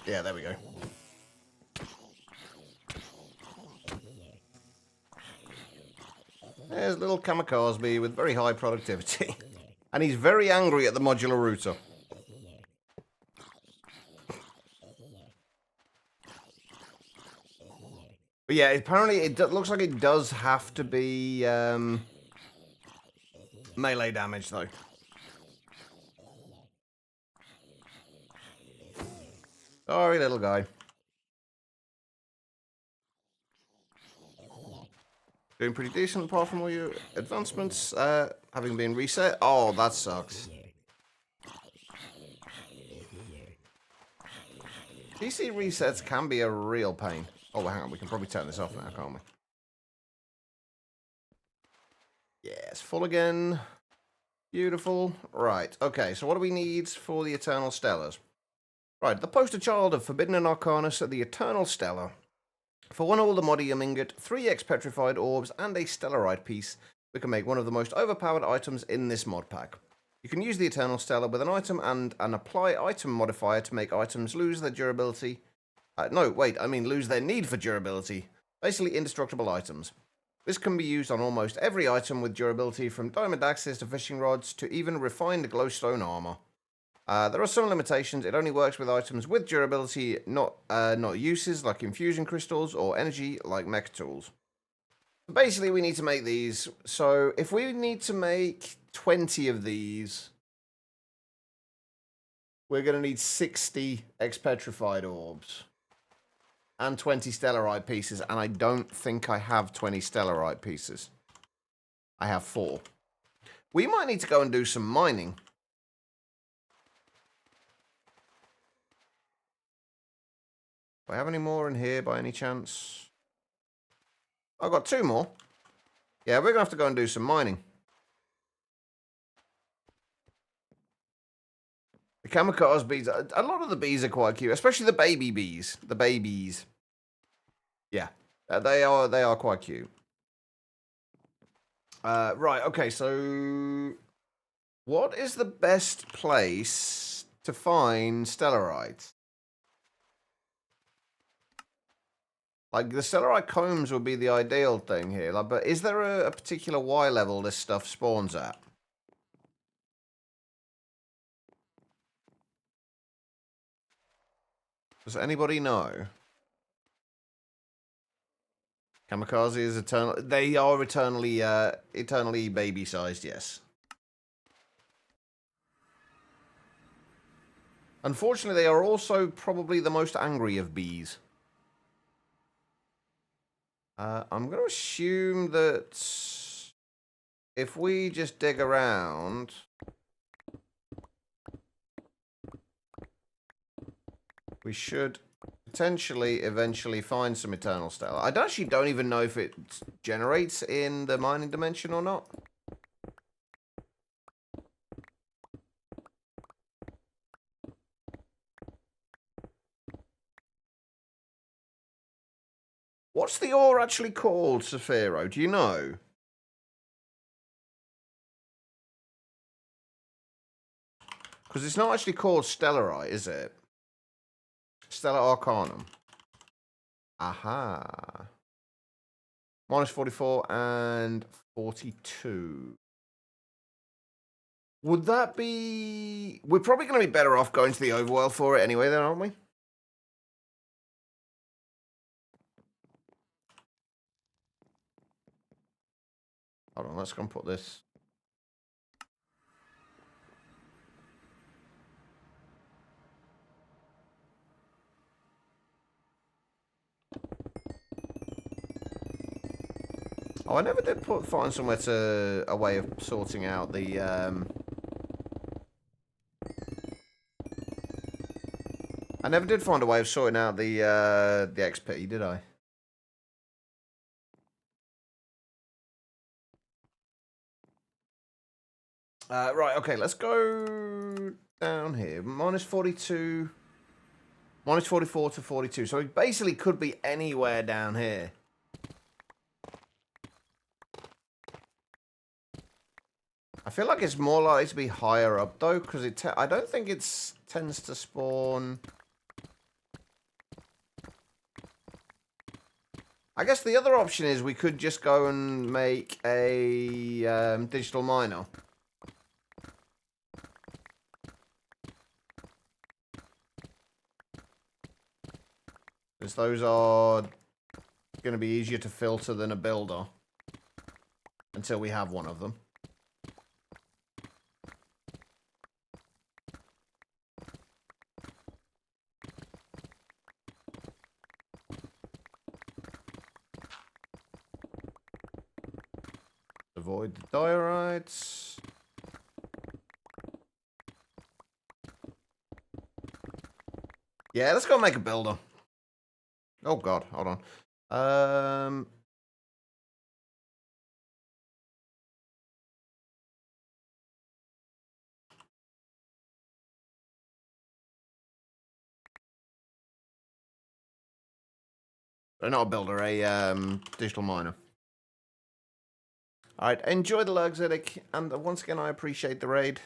Yeah, there we go. There's little kamikaze with very high productivity. And he's very angry at the modular router. But yeah, apparently it looks like it does have to be melee damage, though. Sorry, little guy. Doing pretty decent apart from all your advancements having been reset. Oh, that sucks. PC resets can be a real pain. Oh, hang on. We can probably turn this off now, can't we? Yes, full again. Beautiful. Right. Okay, so what do we need for the Eternal Stellars? Right, the poster child of Forbidden and Arcanus are the Eternal Stellar. For 1 Oldemodium ingot, 3x petrified orbs, and a stellarite piece, we can make one of the most overpowered items in this mod pack. You can use the Eternal Stellar with an item and an apply item modifier to make items lose their durability. Lose their need for durability. Basically indestructible items. This can be used on almost every item with durability, from diamond axes to fishing rods to even refined glowstone armor. There are some limitations. It only works with items with durability, not uses like infusion crystals or energy like mech tools. Basically, we need to make these. So if we need to make 20 of these, we're going to need 60 X-Petrified orbs and 20 Stellarite pieces, and I don't think I have 20 Stellarite pieces. I have 4. We might need to go and do some mining. Do I have any more in here by any chance? I've got 2 more. Yeah, we're going to have to go and do some mining. The kamikaze bees, a lot of the bees are quite cute, especially the baby bees. The babies. Yeah, they are quite cute. Right, okay, so what is the best place to find stellarites? Like, the stellarite combs would be the ideal thing here, like, but is there a particular Y level this stuff spawns at? Does anybody know? Kamikaze is eternal. They are eternally baby-sized, yes. Unfortunately, they are also probably the most angry of bees. I'm going to assume that if we just dig around, we should potentially eventually find some Eternal Stellar. I actually don't even know if it generates in the mining dimension or not. What's the ore actually called, Saphiro? Do you know? Because it's not actually called Stellarite, is it? Stellar Arcanum. Aha. Minus 44 and 42. Would that be... We're probably going to be better off going to the overworld for it anyway, then, aren't we? Hold on, let's go and put this. Oh, I never did find somewhere to a way of sorting out the I never did find a way of sorting out the XP, did I? Right, okay, let's go down here. Minus 42, minus 44 to 42. So it basically could be anywhere down here. I feel like it's more likely to be higher up, though, because I don't think it tends to spawn... I guess the other option is we could just go and make a digital miner. Because those are going to be easier to filter than a builder. Until we have one of them. Avoid the diorites. Yeah, let's go make a builder. Oh god, hold on. Not a builder, a digital miner. Alright, enjoy the lurks, Edic, and once again I appreciate the raid.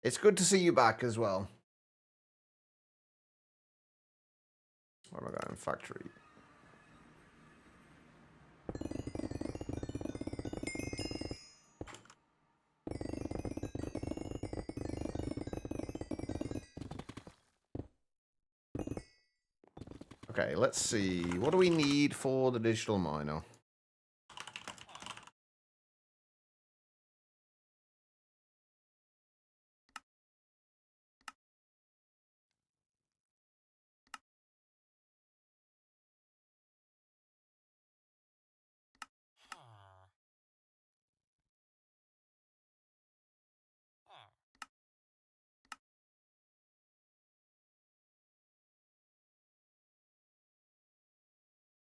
It's good to see you back as well. Where am I going? Factory. Okay, let's see. What do we need for the digital miner?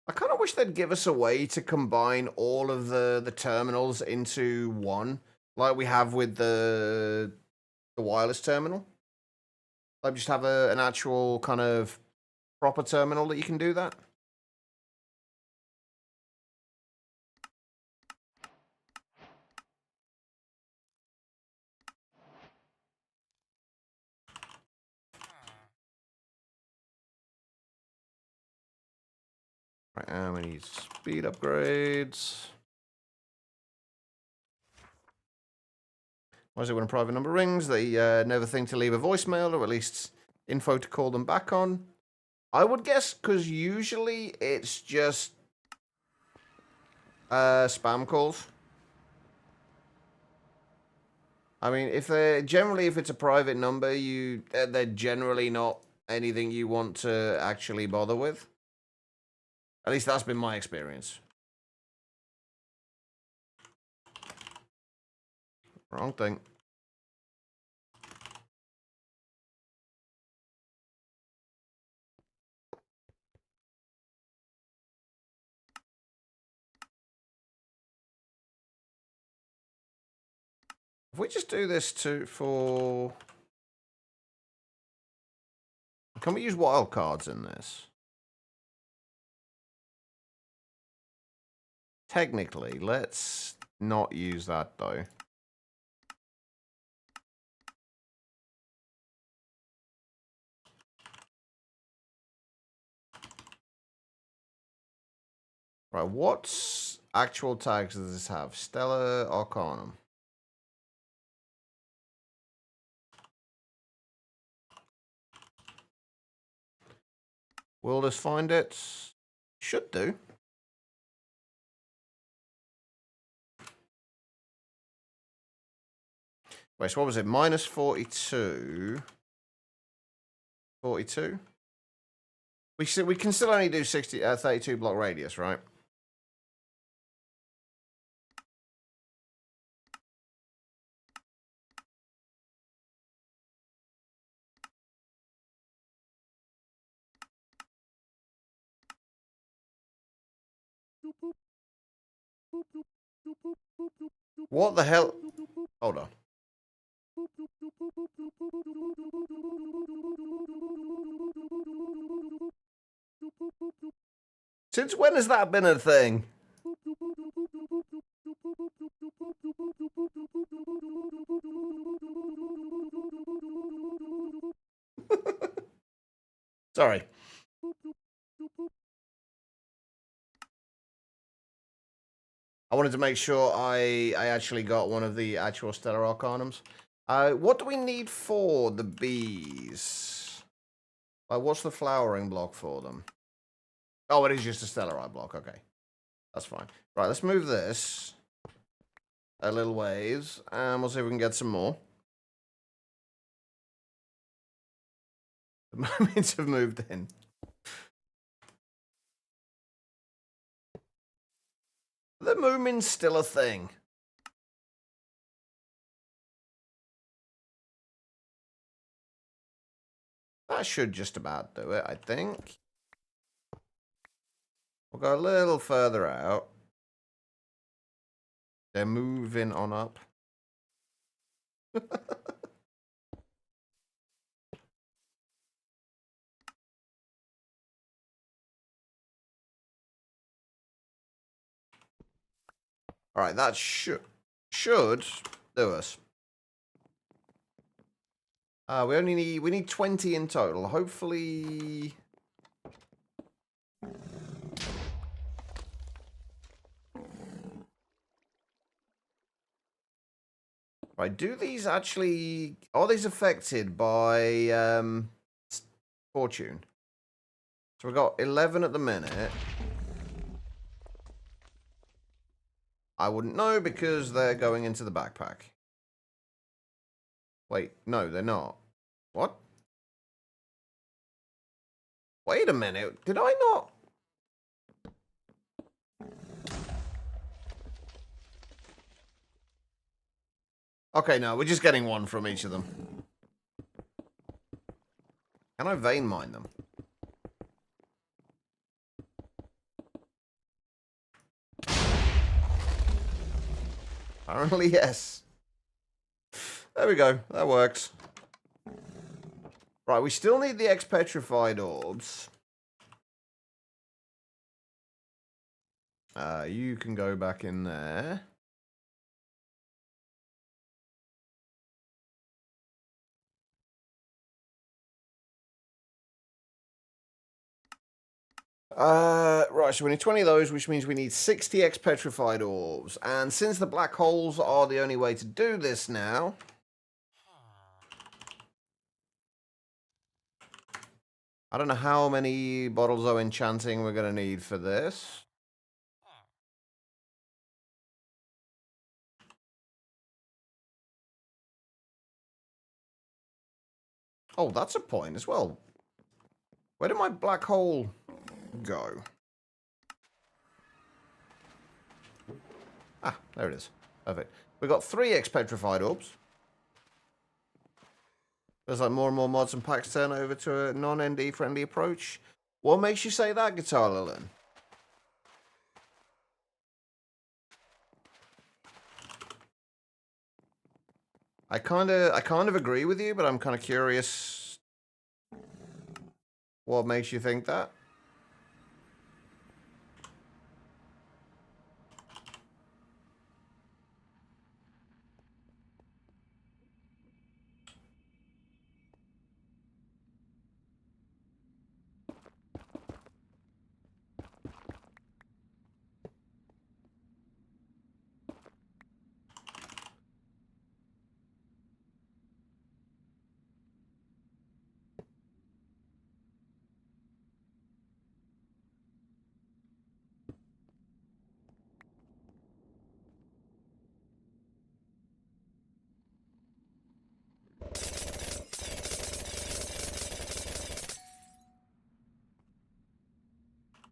I kind of wish they'd give us a way to combine all of the terminals into one, like we have with the wireless terminal. Like just have an actual kind of proper terminal that you can do that. Right, and we need speed upgrades. Why is it when a private number rings, they never think to leave a voicemail, or at least info to call them back on? I would guess because usually it's just spam calls. I mean, if it's a private number, they're generally not anything you want to actually bother with. At least that's been my experience. Wrong thing. If we just do this for... Can we use wildcards in this? Technically, let's not use that though. Right, what actual tags does this have? Stellar Arcanum. Will this find it? Should do. Wait, so what was it? Minus 42. 42? We can still only do 32 block radius, right? What the hell? Hold on. Since when has that been a thing? Sorry. I wanted to make sure I actually got one of the actual Stellar Arcanums. What do we need for the bees? What's the flowering block for them? Oh, it is just a Stellar Eye block. Okay. That's fine. Right, let's move this a little ways, and we'll see if we can get some more. The moments have moved in. The Moomin's still a thing. That should just about do it, I think. We'll go a little further out. They're moving on up. All right, that should do us. We need 20 in total. Hopefully. Right, do these actually... Are these affected by fortune? So we've got 11 at the minute. I wouldn't know because they're going into the backpack. Wait, no, they're not. What? Wait a minute. Did I not? Okay, no, we're just getting one from each of them. Can I vein mine them? Apparently, yes. There we go. That works. Right, we still need the X-Petrified Orbs. You can go back in there. Right, so we need 20 of those, which means we need 60 X-Petrified Orbs. And since the black holes are the only way to do this now... I don't know how many bottles of enchanting we're going to need for this. Oh, that's a point as well. Where did my black hole go? Ah, there it is. Perfect. We've got 3 X-Petrified Orbs. There's like more and more mods and packs turn over to a non-ND friendly approach. What makes you say that, Guitar Lilin? I kind of agree with you, but I'm kind of curious what makes you think that.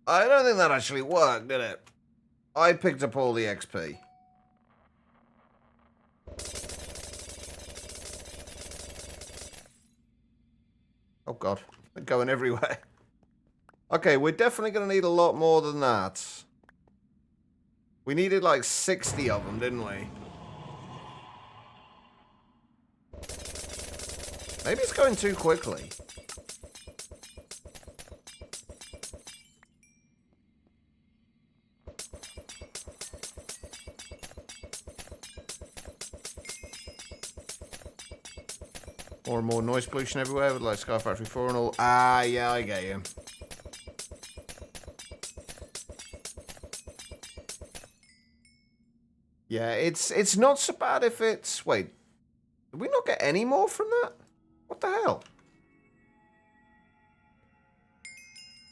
I don't think that actually worked, did it? I picked up all the XP. Oh god, they're going everywhere. Okay, we're definitely going to need a lot more than that. We needed like 60 of them, didn't we? Maybe it's going too quickly. More and more noise pollution everywhere with like Sky Factory 4 and all. Ah, yeah, I get you. Yeah, it's not so bad if it's... Wait, did we not get any more from that? What the hell?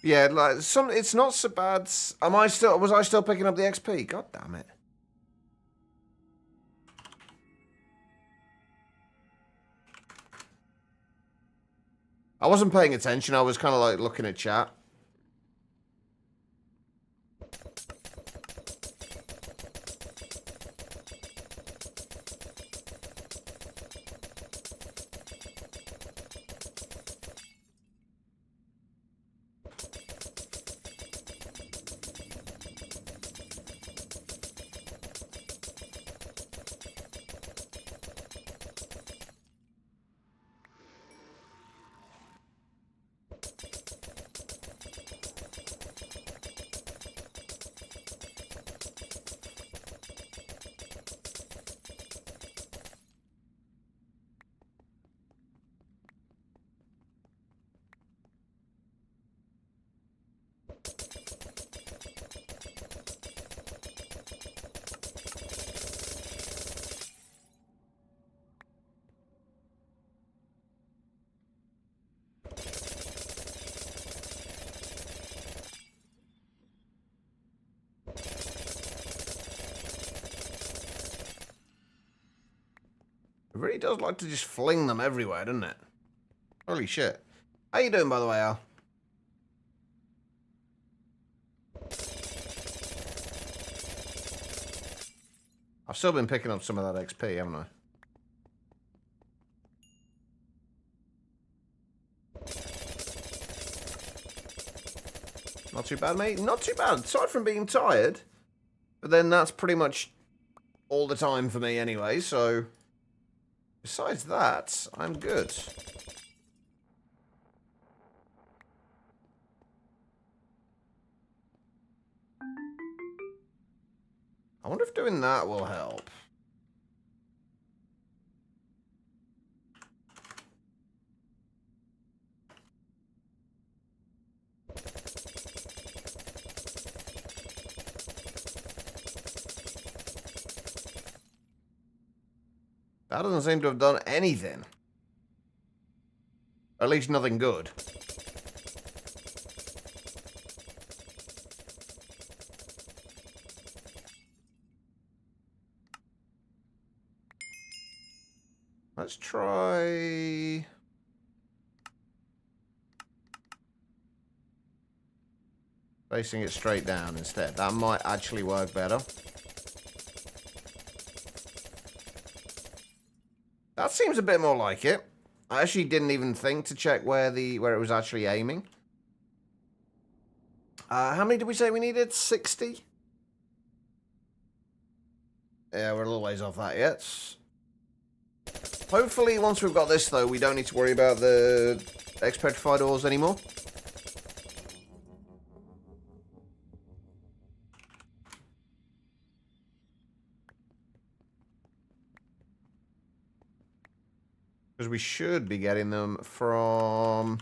Yeah, like it's not so bad. Was I still picking up the XP? God damn it. I wasn't paying attention. I was kind of like looking at chat. It really does like to just fling them everywhere, doesn't it? Holy shit. How you doing, by the way, Al? I've still been picking up some of that XP, haven't I? Not too bad, mate. Not too bad. Aside from being tired. But then that's pretty much all the time for me anyway, so... Besides that, I'm good. I wonder if doing that will help. That doesn't seem to have done anything. At least nothing good. Let's try... Facing it straight down instead. That might actually work better. That seems a bit more like it. I actually didn't even think to check where it was actually aiming. How many did we say we needed? 60? Yeah, we're a little ways off that yet. Hopefully, once we've got this, though, we don't need to worry about the X-Petrified ores anymore. Because we should be getting them from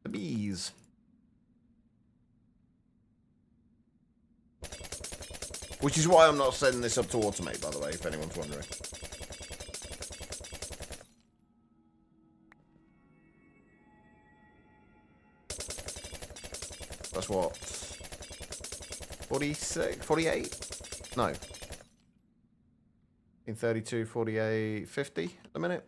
the bees. Which is why I'm not setting this up to automate, by the way, if anyone's wondering. That's what? 46? 48? No. In 32, 48, 50 at the minute.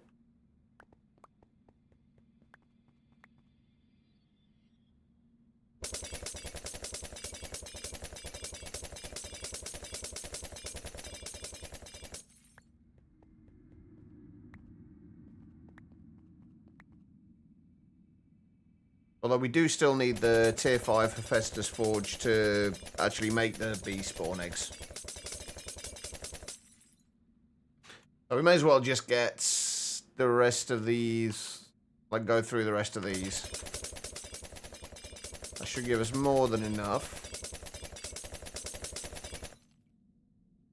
Although we do still need the tier 5 Hephaestus Forge to actually make the bee spawn eggs. So we may as well just get the rest of these, like go through the rest of these. That should give us more than enough.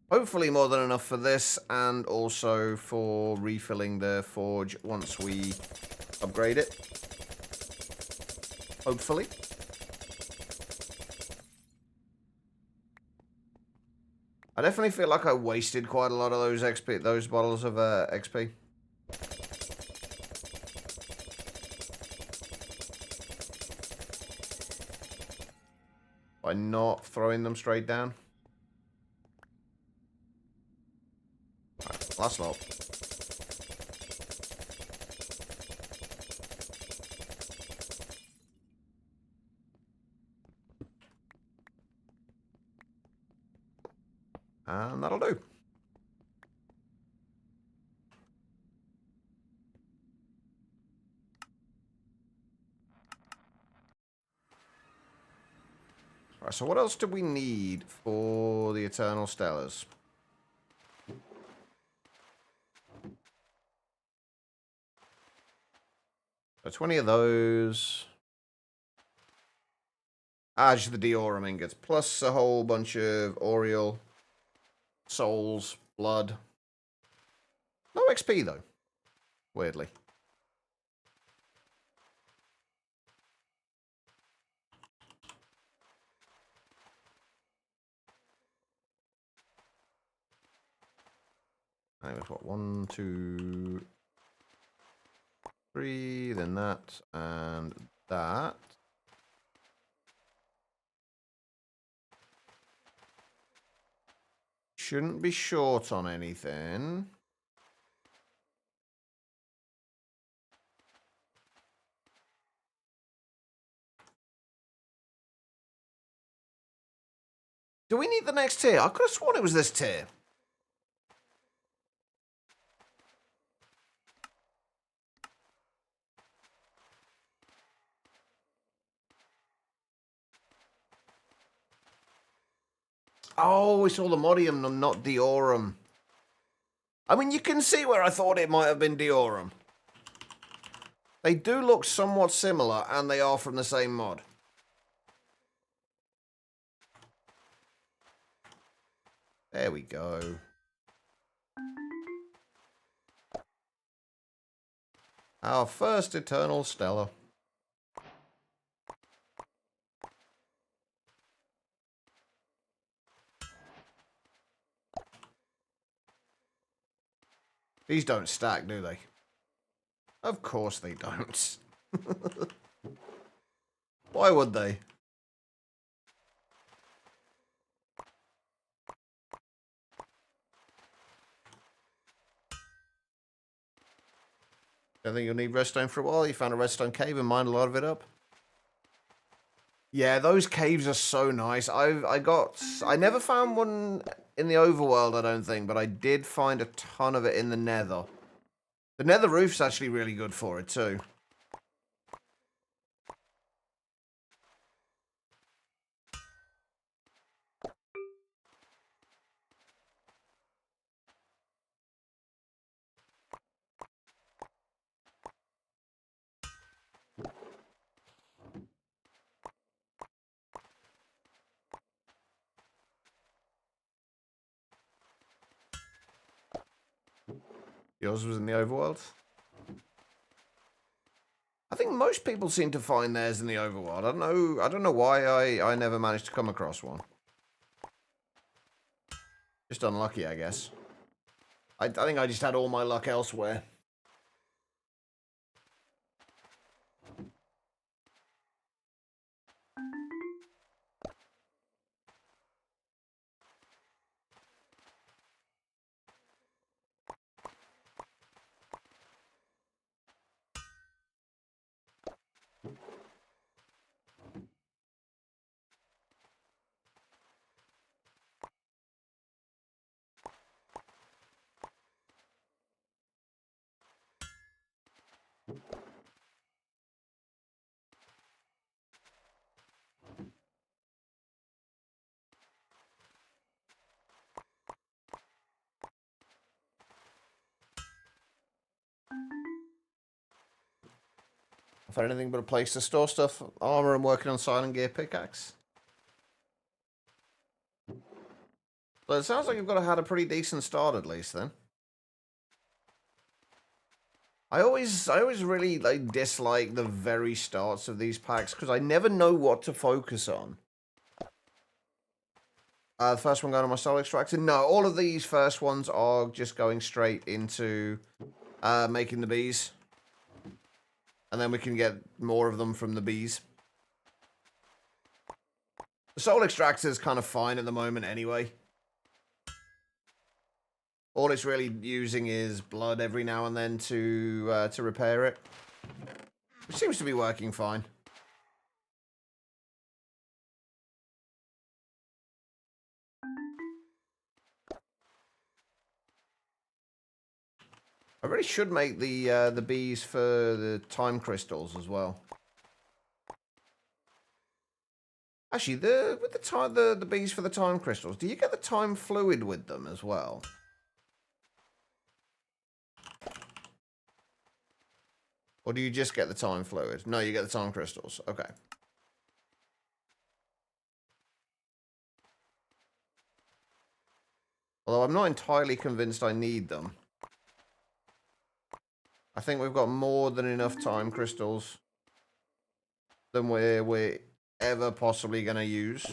Hopefully more than enough for this, and also for refilling the forge once we upgrade it. Hopefully. I definitely feel like I wasted quite a lot of those XP, those bottles of XP. By not throwing them straight down. Right, last lot. And that'll do. Alright, so what else do we need for the Eternal Stellars? So 20 of those. Ah, just the Diorum ingots. Plus a whole bunch of Oriole, souls, blood. No XP, though. Weirdly. Anyways, what? 1, 2, 3, then that, and that. Shouldn't be short on anything. Do we need the next tier? I could have sworn it was this tier. Oh, it's all the Modium, not Diorum. I mean, you can see where I thought it might have been Diorum. They do look somewhat similar, and they are from the same mod. There we go. Our first Eternal Stellar. These don't stack, do they? Of course they don't. Why would they? Don't think you'll need redstone for a while. You found a redstone cave and mined a lot of it up. Yeah, those caves are so nice. I never found one in the overworld, I don't think, but I did find a ton of it in the nether. The nether roof's actually really good for it too. Yours was in the overworld? I think most people seem to find theirs in the overworld. I don't know why I never managed to come across one. Just unlucky, I guess. I think I just had all my luck elsewhere. for anything but a place to store stuff. Armor, I'm working on Silent Gear pickaxe. But it sounds like you've got to had a pretty decent start at least then. I always really dislike the very starts of these packs because I never know what to focus on. The first one going on my soul extractor. No, all of these first ones are just going straight into making the bees. And then we can get more of them from the bees. The soul extractor is kind of fine at the moment anyway. All it's really using is blood every now and then to repair it. Which seems to be working fine. I really should make the bees for the time crystals as well. Actually, with the bees for the time crystals, do you get the time fluid with them as well? Or do you just get the time fluid? No, you get the time crystals. Okay. Although I'm not entirely convinced I need them. I think we've got more than enough time crystals than we're ever possibly going to use.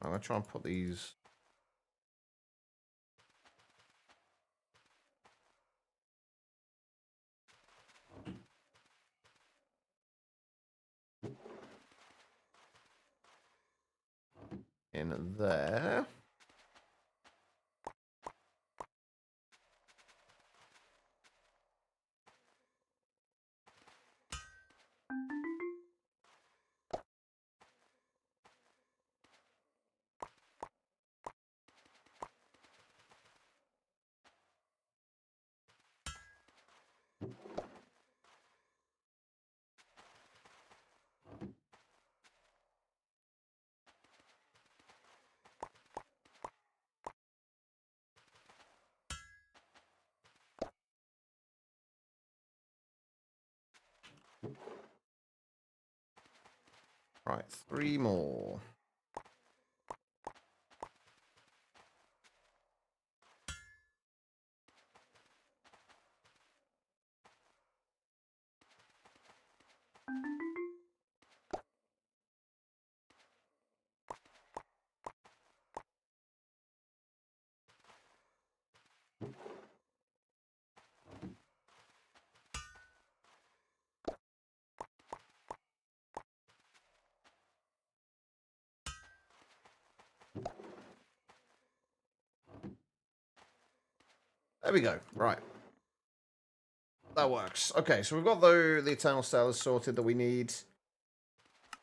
I'm going to try and put these... in there. Right, 3 more. There we go. Right. That works. Okay, so we've got the Eternal Stellars sorted that we need.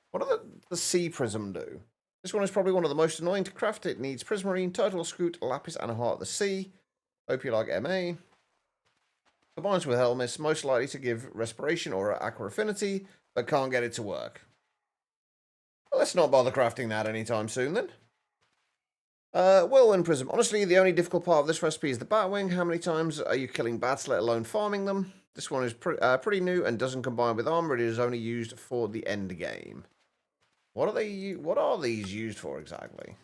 What does the Sea Prism do? This one is probably one of the most annoying to craft. It needs Prismarine, Turtle, Scoot, Lapis, and a Heart of the Sea. Hope you like MA. Combines with Helmis, most likely to give Respiration or Aqua Affinity, but can't get it to work. Well, let's not bother crafting that anytime soon then. Whirlwind Prism. Honestly, the only difficult part of this recipe is the Batwing. How many times are you killing bats, let alone farming them? This one is pretty new and doesn't combine with armor. It is only used for the end game. What are these used for exactly?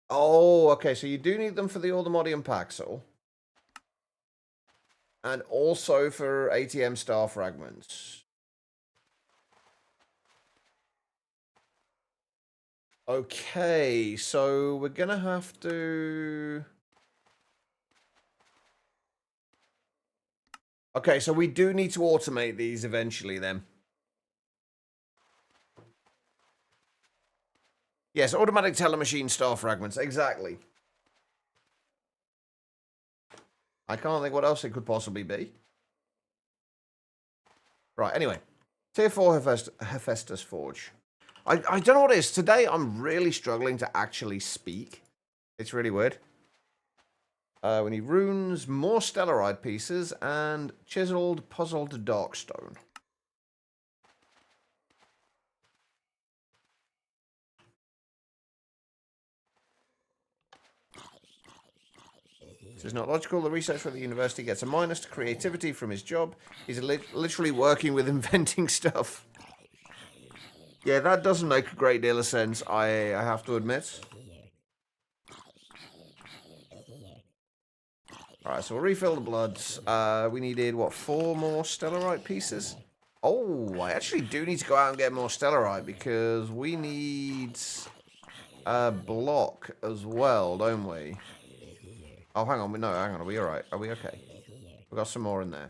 Oh, okay. So you do need them for the Automodium Paxel. And also for ATM star fragments. Okay, so we're gonna have to... Okay, so we do need to automate these eventually then. Yes, automatic telemachine star fragments, exactly. I can't think what else it could possibly be. Right, anyway. Tier 4 Hephaestus Forge. I don't know what it is. Today, I'm really struggling to actually speak. It's really weird. We need runes, more stellaride pieces, and chiseled, puzzled darkstone. It's not logical. The researcher at the university gets a minus to creativity from his job. He's literally working with inventing stuff. Yeah, that doesn't make a great deal of sense, I have to admit. Alright, so we'll refill the bloods. We needed, what, 4 more stellarite pieces? Oh, I actually do need to go out and get more stellarite because we need a block as well, don't we? Oh, hang on. No, hang on. Are we alright? Are we okay? We've got some more in there.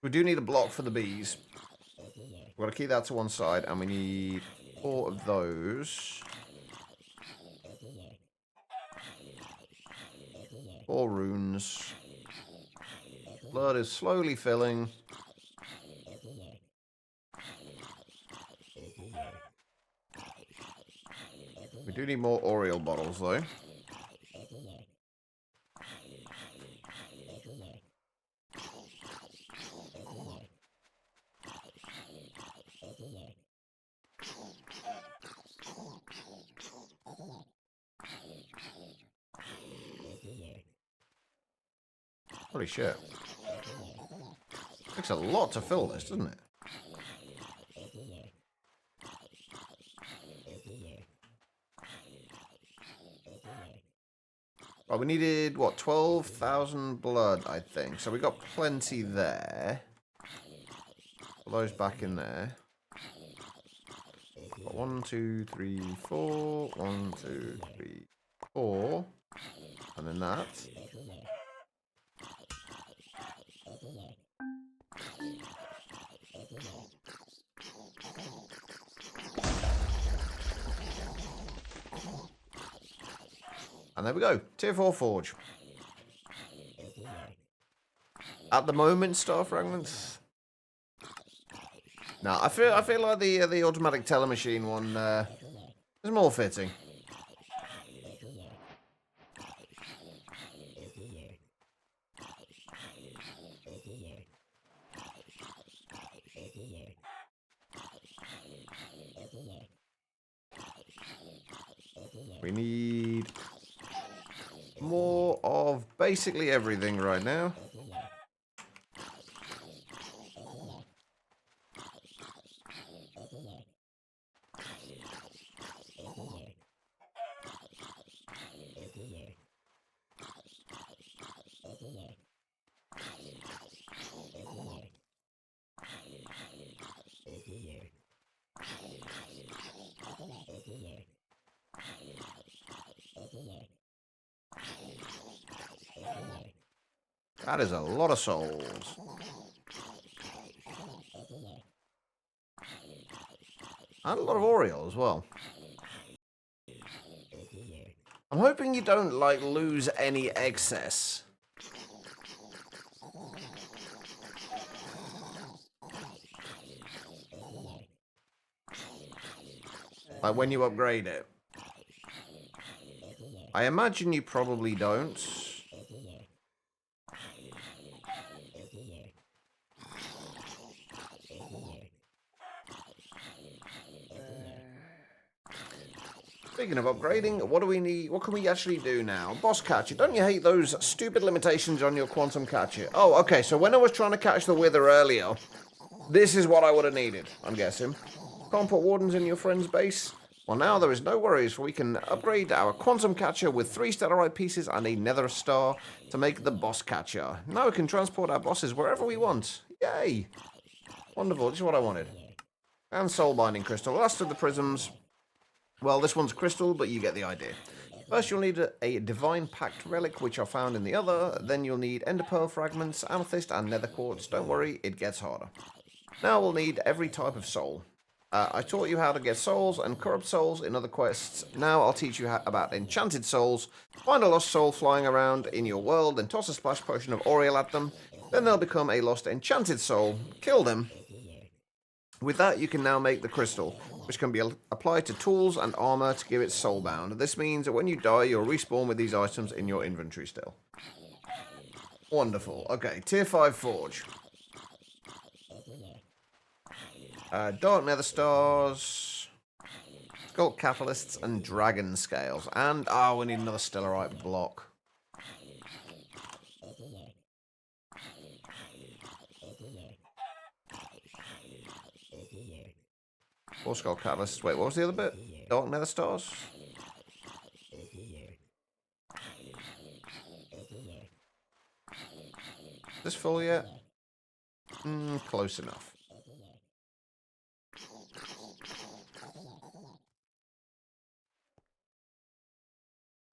We do need a block for the bees. We've got to keep that to one side, and we need 4 of those. 4 runes. Blood is slowly filling. We do need more Oriole bottles, though. Holy shit. Takes a lot to fill this, doesn't it? Well, we needed, what, 12,000 blood, I think. So we got plenty there. Put those back in there. Got 1, 2, 3, 4. 1, 2, 3, 4. And then that. And there we go. Tier 4 forge. At the moment, star fragments. No, I feel like the automatic teller machine one is more fitting. We need more of basically everything right now. That is a lot of souls. And a lot of Oriole as well. I'm hoping you don't, like, lose any excess. Like, when you upgrade it. I imagine you probably don't. Speaking of upgrading, what do we need? What can we actually do now? Boss catcher. Don't you hate those stupid limitations on your quantum catcher? Oh, okay. So when I was trying to catch the wither earlier, this is what I would have needed, I'm guessing. Can't put wardens in your friend's base? Well, now there is no worries, for we can upgrade our quantum catcher with 3 stellarite pieces and a nether star to make the boss catcher. Now we can transport our bosses wherever we want. Yay! Wonderful. This is what I wanted. And soul binding crystal. Last of the prisms. Well, this one's crystal, but you get the idea. First, you'll need a divine pact relic, which are found in the other. Then you'll need ender pearl fragments, amethyst, and nether quartz. Don't worry, it gets harder. Now we'll need every type of soul. I taught you how to get souls and corrupt souls in other quests. Now I'll teach you about enchanted souls. Find a lost soul flying around in your world, and toss a splash potion of Oriole at them. Then they'll become a lost enchanted soul. Kill them. With that, you can now make the crystal, which can be applied to tools and armor to give it soulbound. This means that when you die, you'll respawn with these items in your inventory still. Wonderful. Okay, tier 5 forge. Dark nether stars, sculpt catalysts, and dragon scales. And, we need another stellarite block. Four skull catalysts. Wait, what was the other bit? Dark nether stars? Is this full yet? Close enough.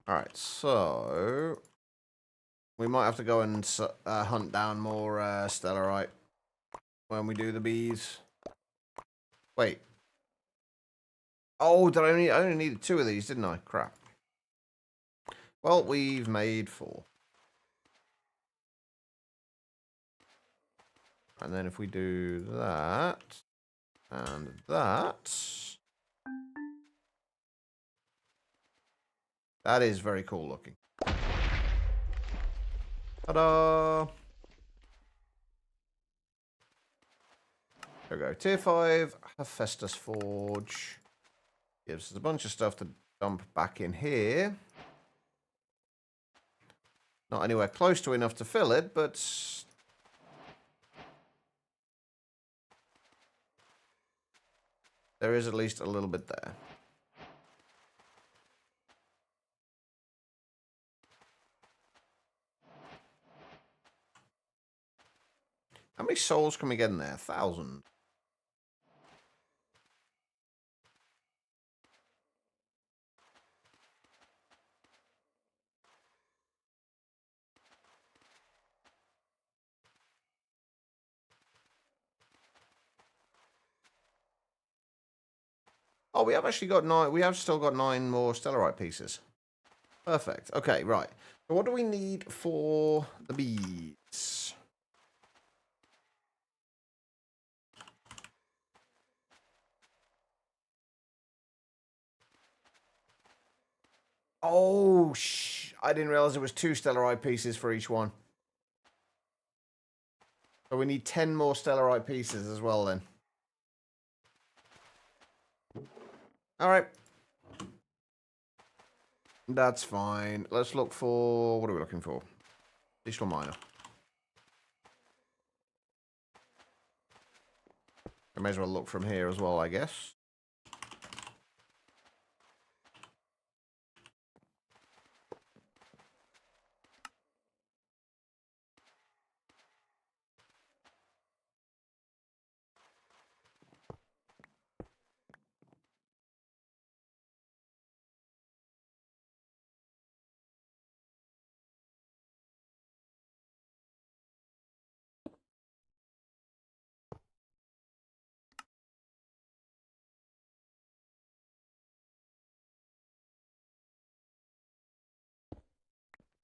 Alright, so... we might have to go and hunt down more stellarite when we do the bees. Wait. Oh, I only needed 2 of these, didn't I? Crap. Well, we've made 4. And then if we do that and that, that is very cool looking. Ta-da! There we go. Tier 5, Hephaestus Forge. Gives us a bunch of stuff to dump back in here. Not anywhere close to enough to fill it, but... there is at least a little bit there. How many souls can we get in there? 1,000. Oh, we have actually got 9. We have still got 9 more stellarite pieces. Perfect. Okay, right. So what do we need for the bees? Oh, I didn't realize it was 2 stellarite pieces for each one. So we need 10 more stellarite pieces as well then. Alright. That's fine. Let's look for... what are we looking for? Additional miner. I may as well look from here as well, I guess.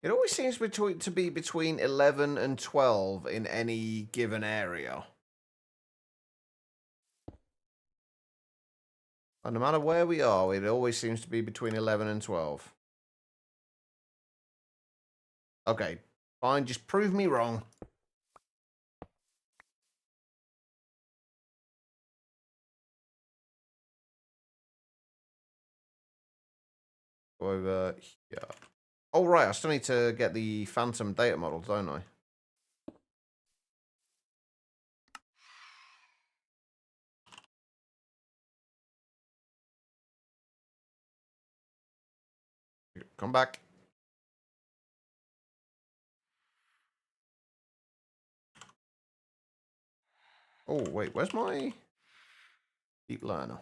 It always seems to be between 11 and 12 in any given area. And no matter where we are, it always seems to be between 11 and 12. Okay, fine, just prove me wrong. Go over here. Oh, right, I still need to get the phantom data models, don't I? Come back. Oh, wait, where's my deep learner?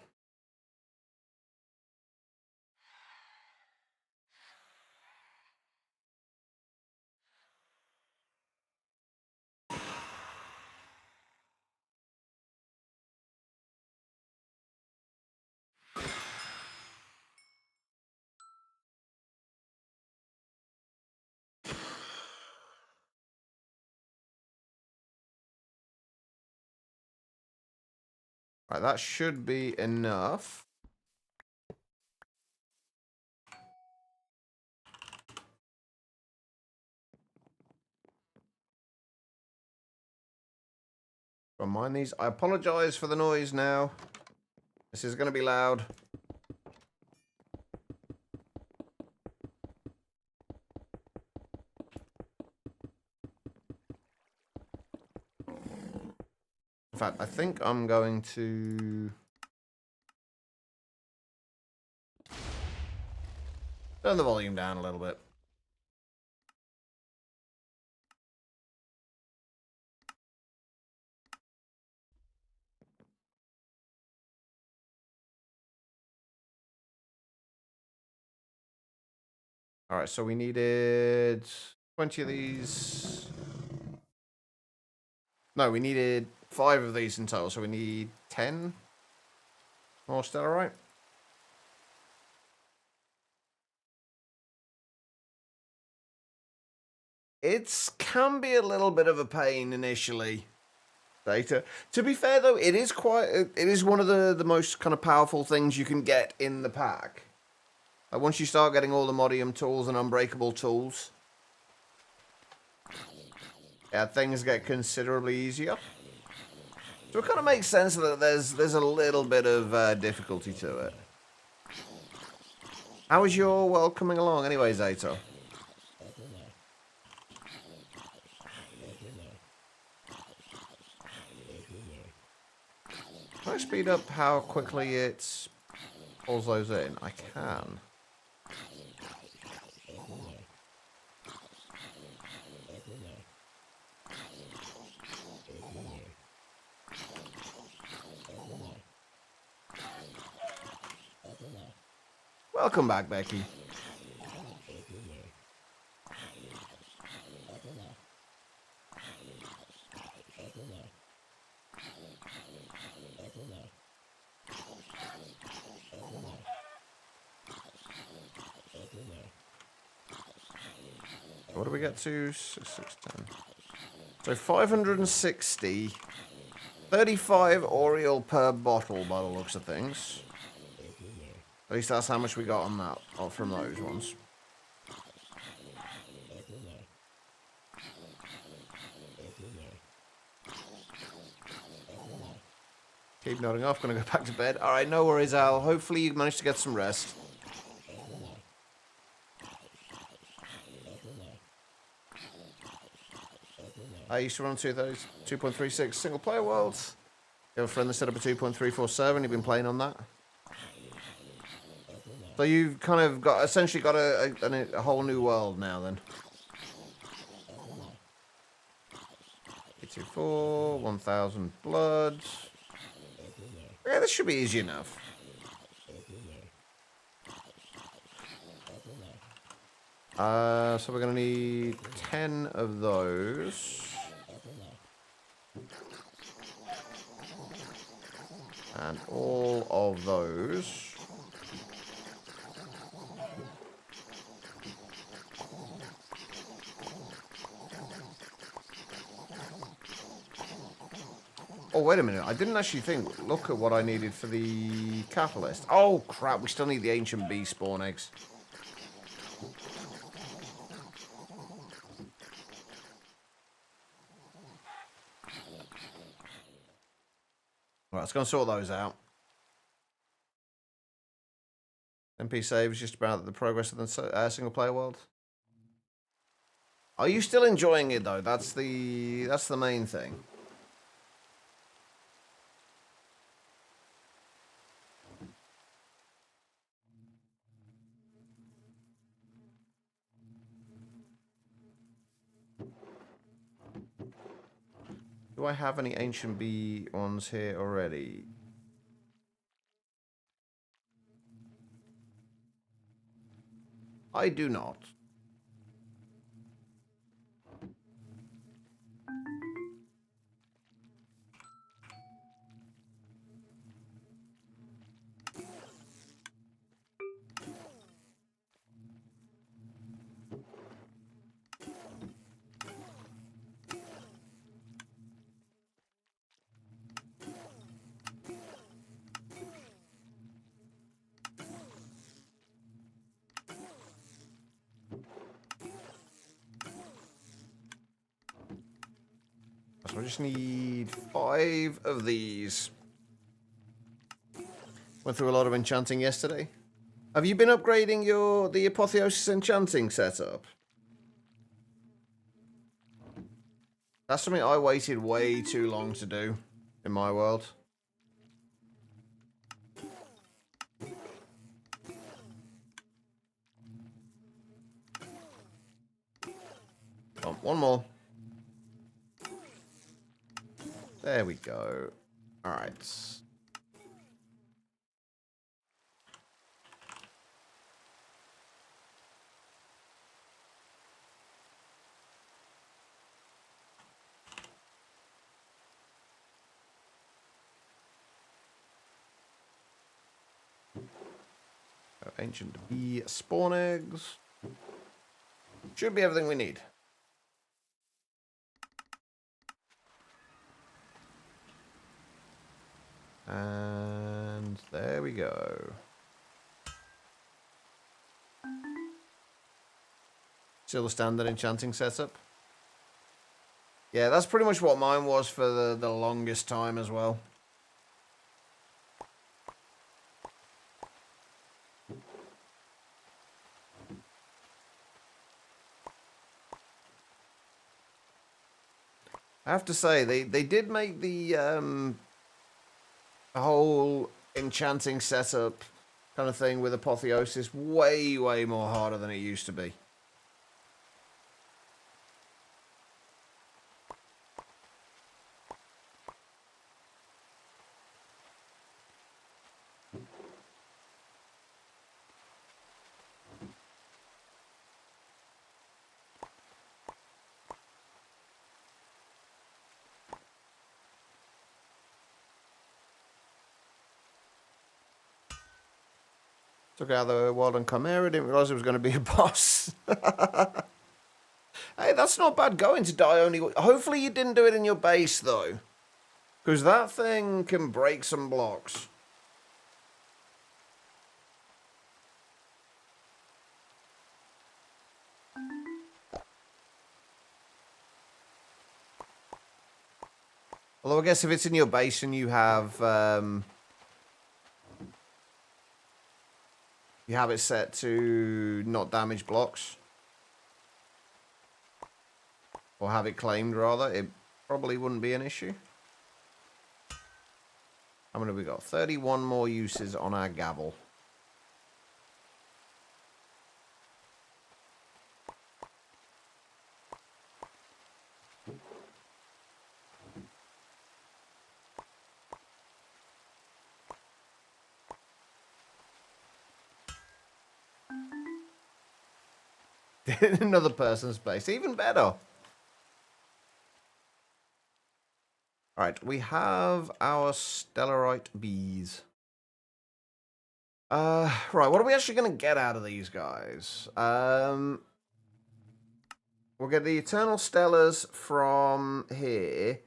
Right, that should be enough. Don't mind these. I apologize for the noise now. This is going to be loud. In fact, I think I'm going to Turn the volume down a little bit. Alright, so we needed 20 of these. No, we needed 5 of these in total, so we need 10 more still, alright? It can be a little bit of a pain initially. Data. To be fair though, it is one of the most kind of powerful things you can get in the pack. Like once you start getting all the Modium tools and Unbreakable tools, yeah, things get considerably easier. So it kind of makes sense that there's a little bit of difficulty to it. How is your world coming along anyway, Zato? Can I speed up how quickly it pulls those in? I can. Welcome back, Becky. What do we get to? 610. So 560. 35 Oriole per bottle by the looks of things. At least that's how much we got on that, or from those ones. Keep nodding off, gonna go back to bed. Alright, no worries, Al. Hopefully you managed to get some rest. I used to run 2.36 single player worlds. You have a friend that set up a 2.347. You've been playing on that. So you've kind of essentially got a whole new world now then. 824, 1,000 blood. Yeah, this should be easy enough. So we're going to need 10 of those. And all of those. Oh, wait a minute. I didn't actually look at what I needed for the catalyst. Oh, crap. We still need the ancient bee spawn eggs. Right, let's go and sort those out. MP save is just about the progress of the single player world. Are you still enjoying it though? That's the main thing. Do I have any ancient bee ones here already? I do not. So I just need 5 of these. Went through a lot of enchanting yesterday. Have you been upgrading the Apotheosis enchanting setup? That's something I waited way too long to do in my world. one more. There we go. All right. Ancient bee spawn eggs. Should be everything we need. And there we go. Still the standard enchanting setup. Yeah, that's pretty much what mine was for the longest time as well. I have to say, they did make the whole enchanting setup kind of thing with Apotheosis way, way more harder than it used to be. Took out the Walden Chimera, didn't realise it was going to be a boss. Hey, that's not bad going to die only. Hopefully you didn't do it in your base, though. Because that thing can break some blocks. Although I guess if it's in your base and you have it set to not damage blocks, or have it claimed rather, it probably wouldn't be an issue. How many have we got? 31 more uses on our gavel. Another person's base. Even better. Alright, we have our Stellarite bees. Right, what are we actually going to get out of these guys? We'll get the Eternal Stellars from here.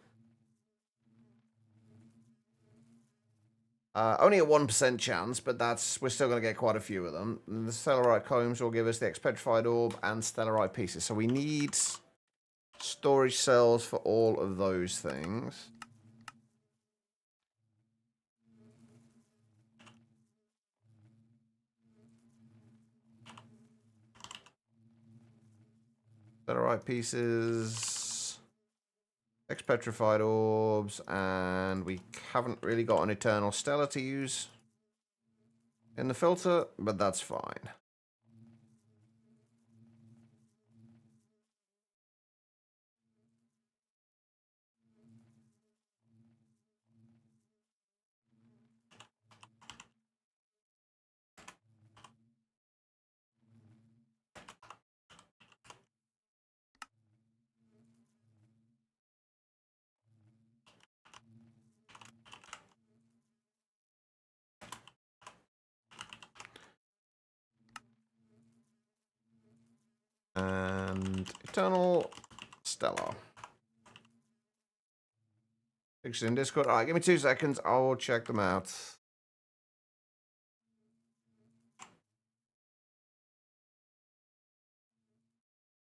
Only a 1% chance, but we're still going to get quite a few of them. And the Stellarite Combs will give us the Expetrified Orb and Stellarite Pieces. So we need storage cells for all of those things. Stellarite Pieces, Expetrified Orbs, and we haven't really got an Eternal Stellar to use in the filter, but that's fine. And Eternal Stellar. Pictures in Discord. Alright, give me 2 seconds. I'll check them out.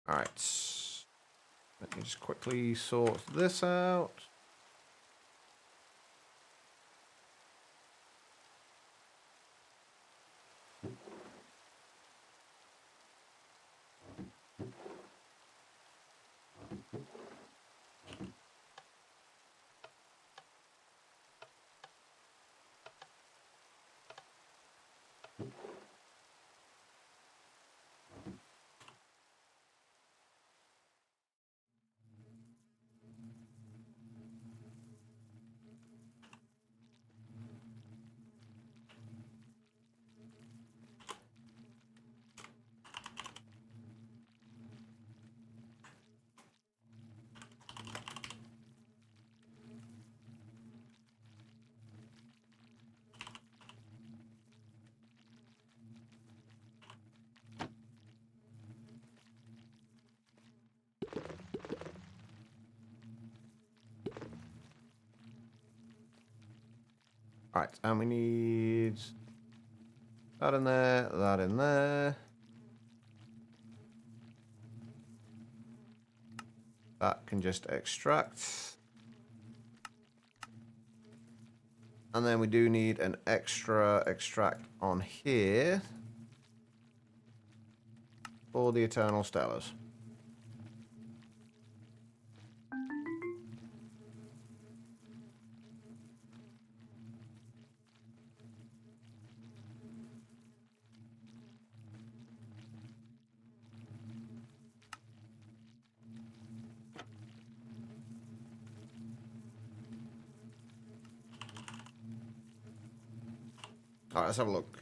Alright. Let me just quickly sort this out. Right, and we need that in there, that in there. That can just extract. And then we do need an extra extract on here for the Eternal Stellars. All right, let's have a look.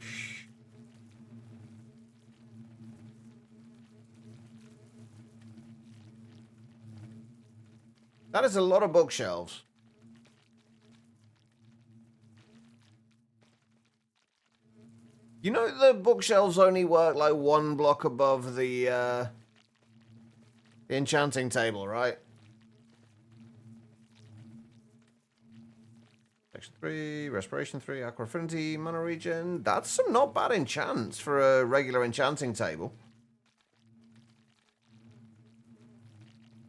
That is a lot of bookshelves. You know the bookshelves only work like one block above the enchanting table, right? Section 3, Respiration 3, Aqua Affinity, Mana Regen. That's some not bad enchants for a regular enchanting table.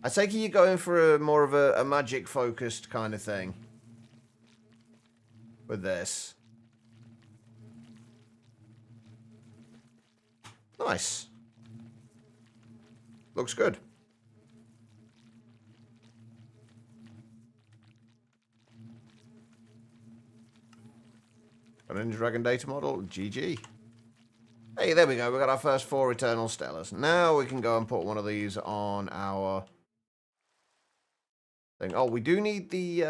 I take it you're going for a more of a magic-focused kind of thing with this. Nice. Looks good. An Ninja Dragon data model. GG. Hey, there we go. We got our first 4 Eternal Stellars. Now we can go and put one of these on our thing. Oh, we do need the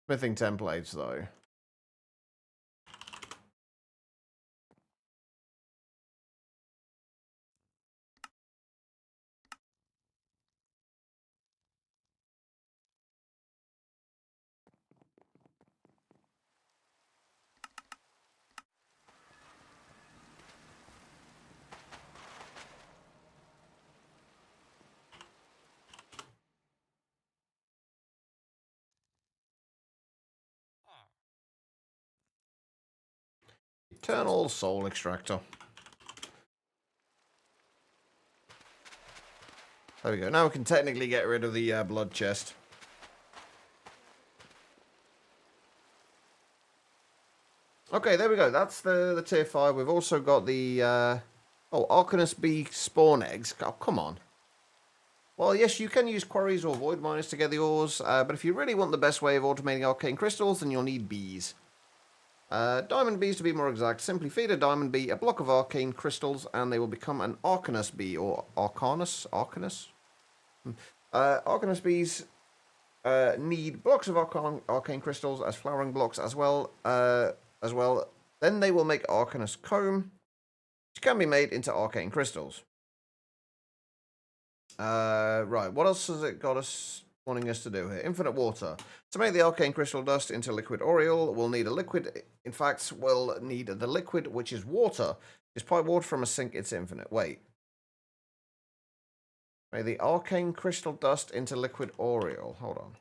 smithing templates, though. Eternal Soul Extractor. There we go. Now we can technically get rid of the blood chest. Okay, there we go. That's the tier 5. We've also got the Arcanus bee spawn eggs. Oh, come on. Well, yes, you can use quarries or void miners to get the ores, but if you really want the best way of automating arcane crystals, then you'll need bees. Diamond bees, to be more exact. Simply feed a diamond bee a block of arcane crystals, and they will become an Arcanus bee, or Arcanus? Arcanus? Arcanus bees need blocks of arcane crystals as flowering blocks as well. Then they will make Arcanus comb, which can be made into arcane crystals. Right, what else has it got us wanting us to do here? Infinite water. To make the arcane crystal dust into liquid aureole, we'll need a liquid. In fact, we'll need the liquid, which is water. Just pipe water from a sink, it's infinite. Wait. Make the arcane crystal dust into liquid aureole. Hold on.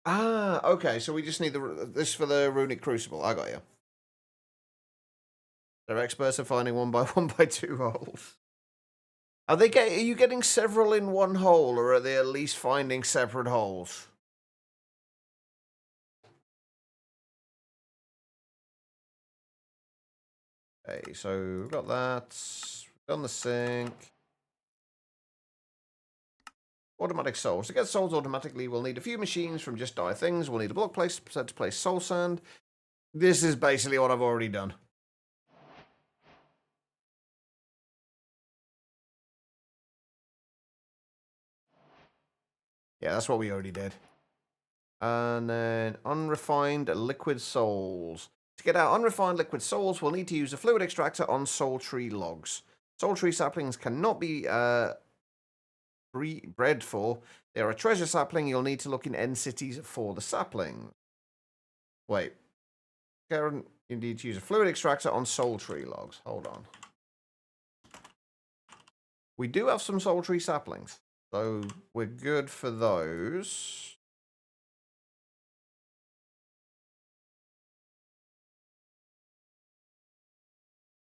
Ah, okay, so we just need this for the runic crucible. I got you. They're experts at finding 1 by 1 by 2 holes. Are you getting several in one hole, or are they at least finding separate holes? Okay, so we've got that. We've done the sink. Automatic souls. To get souls automatically, we'll need a few machines from Just Die Things. We'll need a block place set to place soul sand. This is basically what I've already done. Yeah, that's what we already did. And then unrefined liquid souls. To get our unrefined liquid souls, we'll need to use a fluid extractor on soul tree logs. Soul tree saplings cannot be bred for. They are a treasure sapling. You'll need to look in end cities for the sapling. Wait. Karen, you need to use a fluid extractor on soul tree logs. Hold on. We do have some soul tree saplings, so we're good for those.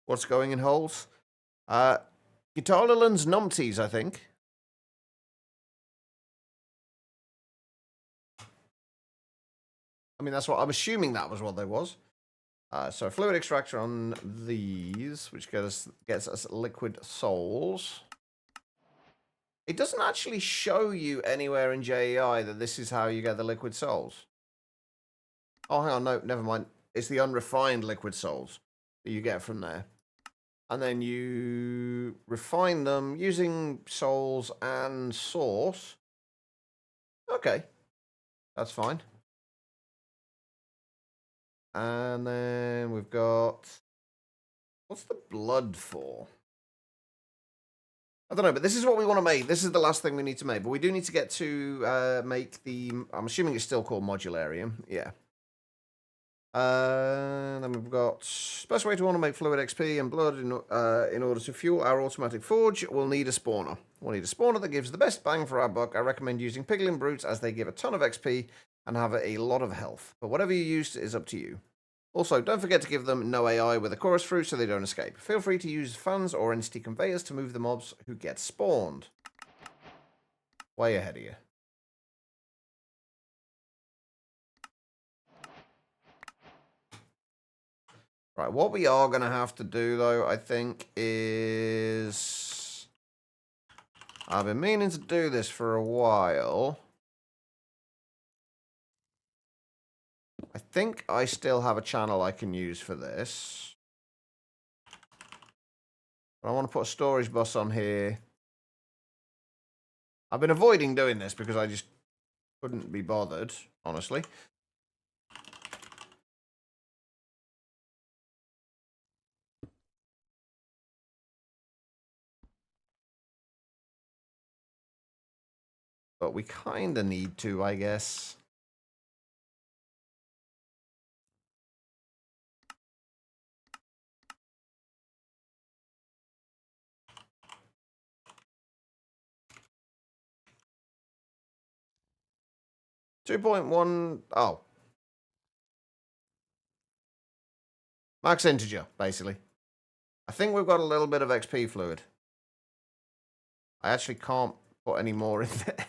What's going in holes? Guitarland's numpties, I think. I mean, that's what I'm assuming that was what there was. So fluid extractor on these, which gets us liquid souls. It doesn't actually show you anywhere in JEI that this is how you get the liquid souls. Oh, hang on, no, never mind. It's the unrefined liquid souls that you get from there. And then you refine them using souls and source. Okay, that's fine. And then we've got... What's the blood for? I don't know, but this is what we want to make. This is the last thing we need to make. But we do need to get to make the... I'm assuming it's still called Modularium. Yeah. And then we've got... Best way to automate fluid XP and blood in order to fuel our automatic forge, we'll need a spawner. We'll need a spawner that gives the best bang for our buck. I recommend using piglin brutes as they give a ton of XP and have a lot of health. But whatever you use is up to you. Also, don't forget to give them no AI with a chorus fruit so they don't escape. Feel free to use fans or entity conveyors to move the mobs who get spawned. Way ahead of you. Right, what we are going to have to do, though, I think, is... I've been meaning to do this for a while. I think I still have a channel I can use for this. But I want to put a storage bus on here. I've been avoiding doing this because I just couldn't be bothered, honestly. But we kind of need to, I guess. .1... Oh. Max integer, basically. I think we've got a little bit of XP fluid. I actually can't put any more in there.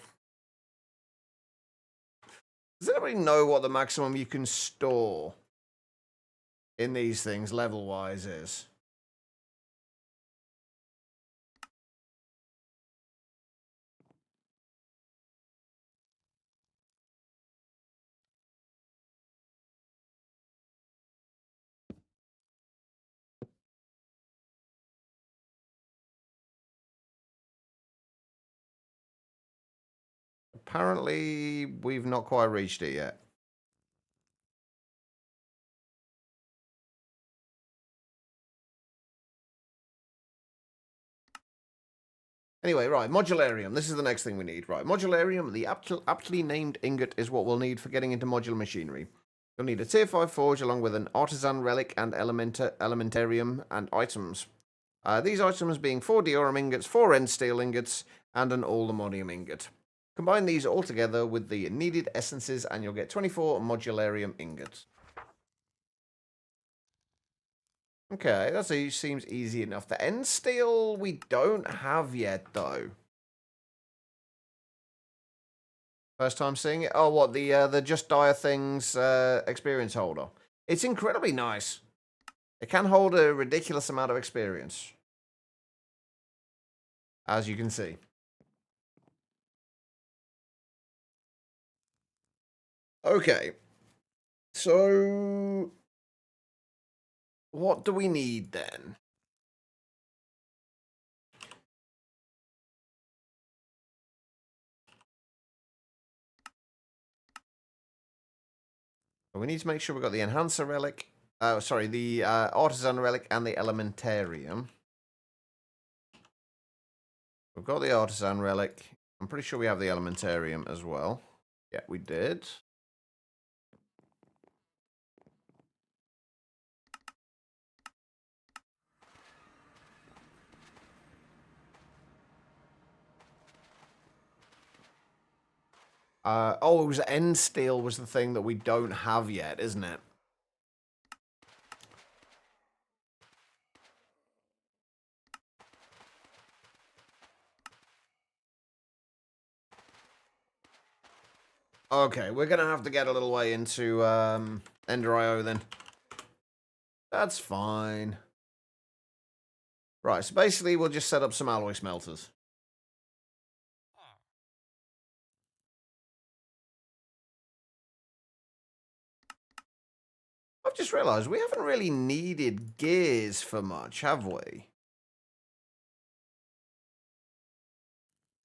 Does anybody know what the maximum you can store in these things level-wise is? Apparently, we've not quite reached it yet. Anyway, right, Modularium. This is the next thing we need. Right, Modularium, the aptly named ingot, is what we'll need for getting into modular machinery. You'll need a tier 5 forge along with an artisan relic and elementarium and items. These items being 4 diorum ingots, 4 end steel ingots, and an all-ammonium ingot. Combine these all together with the needed essences and you'll get 24 modularium ingots. Okay, that seems easy enough. The end steel we don't have yet, though. First time seeing it? Oh, what, the Just Dire Things experience holder. It's incredibly nice. It can hold a ridiculous amount of experience. As you can see. Okay. So... what do we need, then? We need to make sure we've got the Enhancer Relic. Sorry, the Artisan Relic and the Elementarium. We've got the Artisan Relic. I'm pretty sure we have the Elementarium as well. Yeah, we did. Oh, it was end steel was the thing that we don't have yet, isn't it? Okay, we're going to have to get a little way into Ender IO then. That's fine. Right, so basically we'll just set up some alloy smelters. I've just realised we haven't really needed gears for much, have we?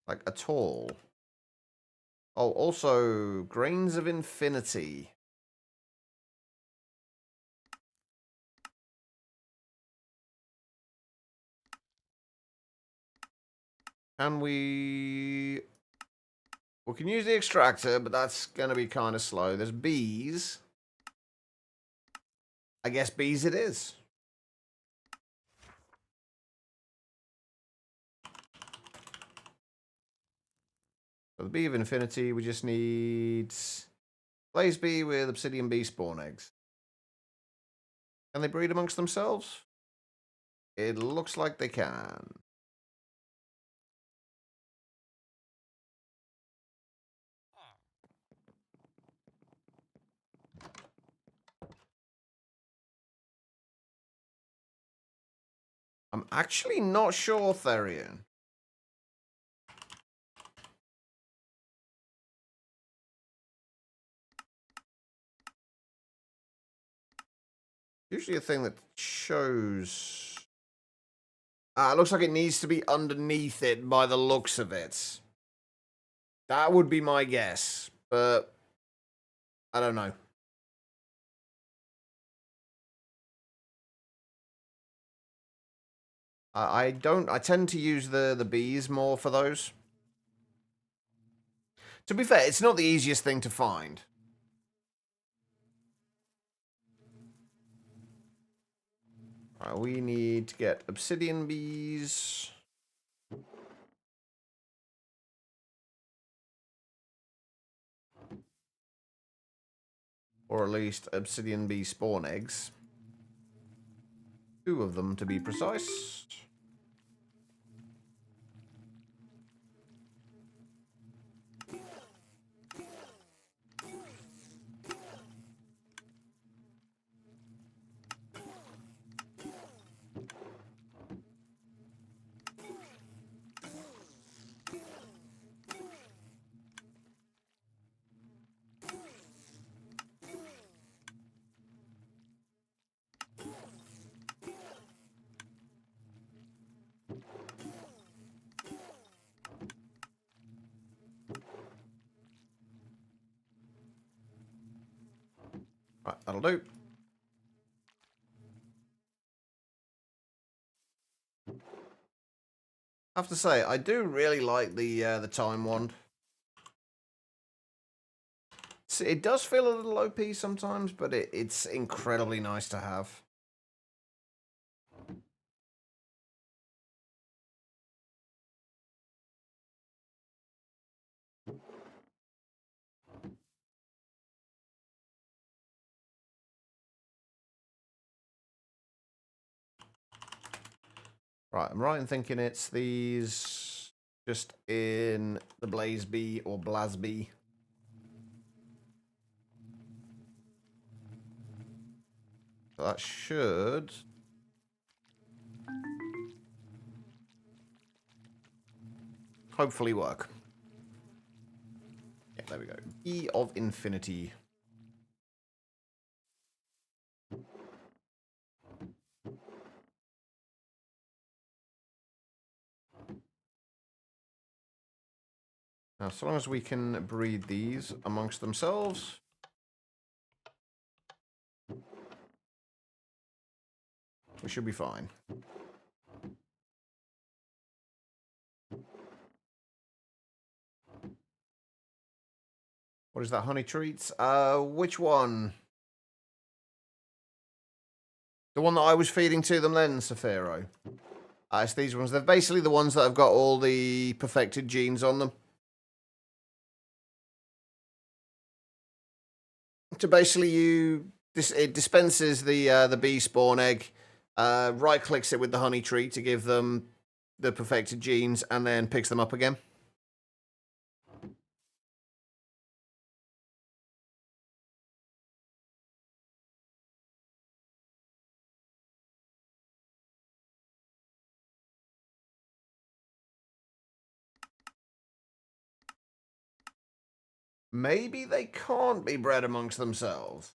Like, at all. Oh, also, Grains of Infinity. Can we... We can use the extractor, but that's going to be kind of slow. There's bees. I guess bees it is. For the Bee of Infinity, we just need Blaze Bee with Obsidian Bee spawn eggs. Can they breed amongst themselves? It looks like they can. I'm actually not sure, Therian. Usually a thing that shows... it looks like it needs to be underneath it by the looks of it. That would be my guess, but I don't know. I tend to use the bees more for those. To be fair, it's not the easiest thing to find. Right, we need to get obsidian bees. Or at least obsidian bee spawn eggs. 2 of them to be precise. Right, that'll do. I have to say, I do really like the time wand. It does feel a little OP sometimes, but it's incredibly nice to have. Right, I'm right in thinking it's these just in the Blaze Bee or Blasbee. So that should... hopefully work. Yeah, there we go. Bee of Infinity. Now, so long as we can breed these amongst themselves... we should be fine. What is that, honey treats? Which one? The one that I was feeding to them then, Saphiro. It's these ones. They're basically the ones that have got all the perfected genes on them. So basically, it dispenses the bee spawn egg, right clicks it with the honey tree to give them the perfected genes, and then picks them up again. Maybe they can't be bred amongst themselves.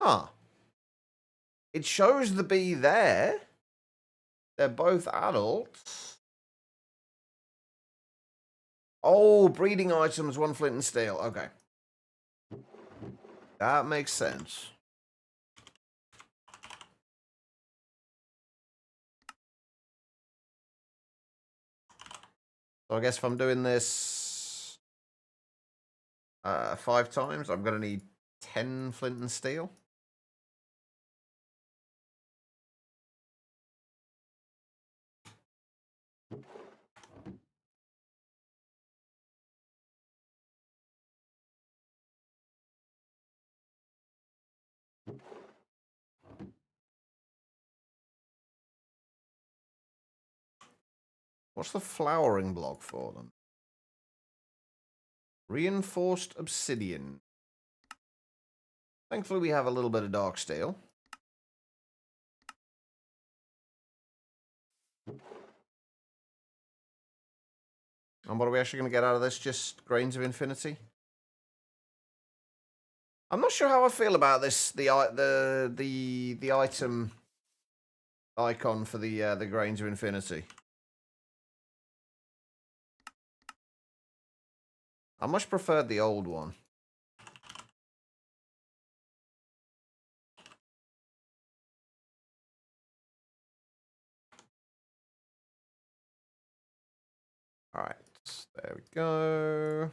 Huh. It shows the bee there. They're both adults. Oh, breeding items, 1 flint and steel. Okay. That makes sense. So I guess if I'm doing this 5 times, I'm going to need 10 flint and steel. What's the flowering block for them? Reinforced obsidian. Thankfully, we have a little bit of dark steel. And what are we actually going to get out of this? Just grains of infinity? I'm not sure how I feel about this. The item icon for the grains of infinity. I much preferred the old one. All right, there we go.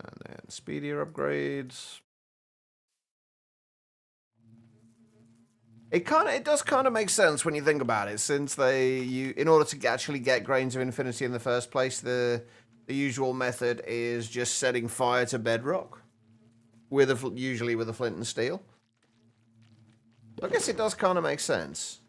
And then speedier upgrades. It does kind of make sense when you think about it, since in order to actually get grains of infinity in the first place, the usual method is just setting fire to bedrock, usually with a flint and steel. I guess it does kind of make sense.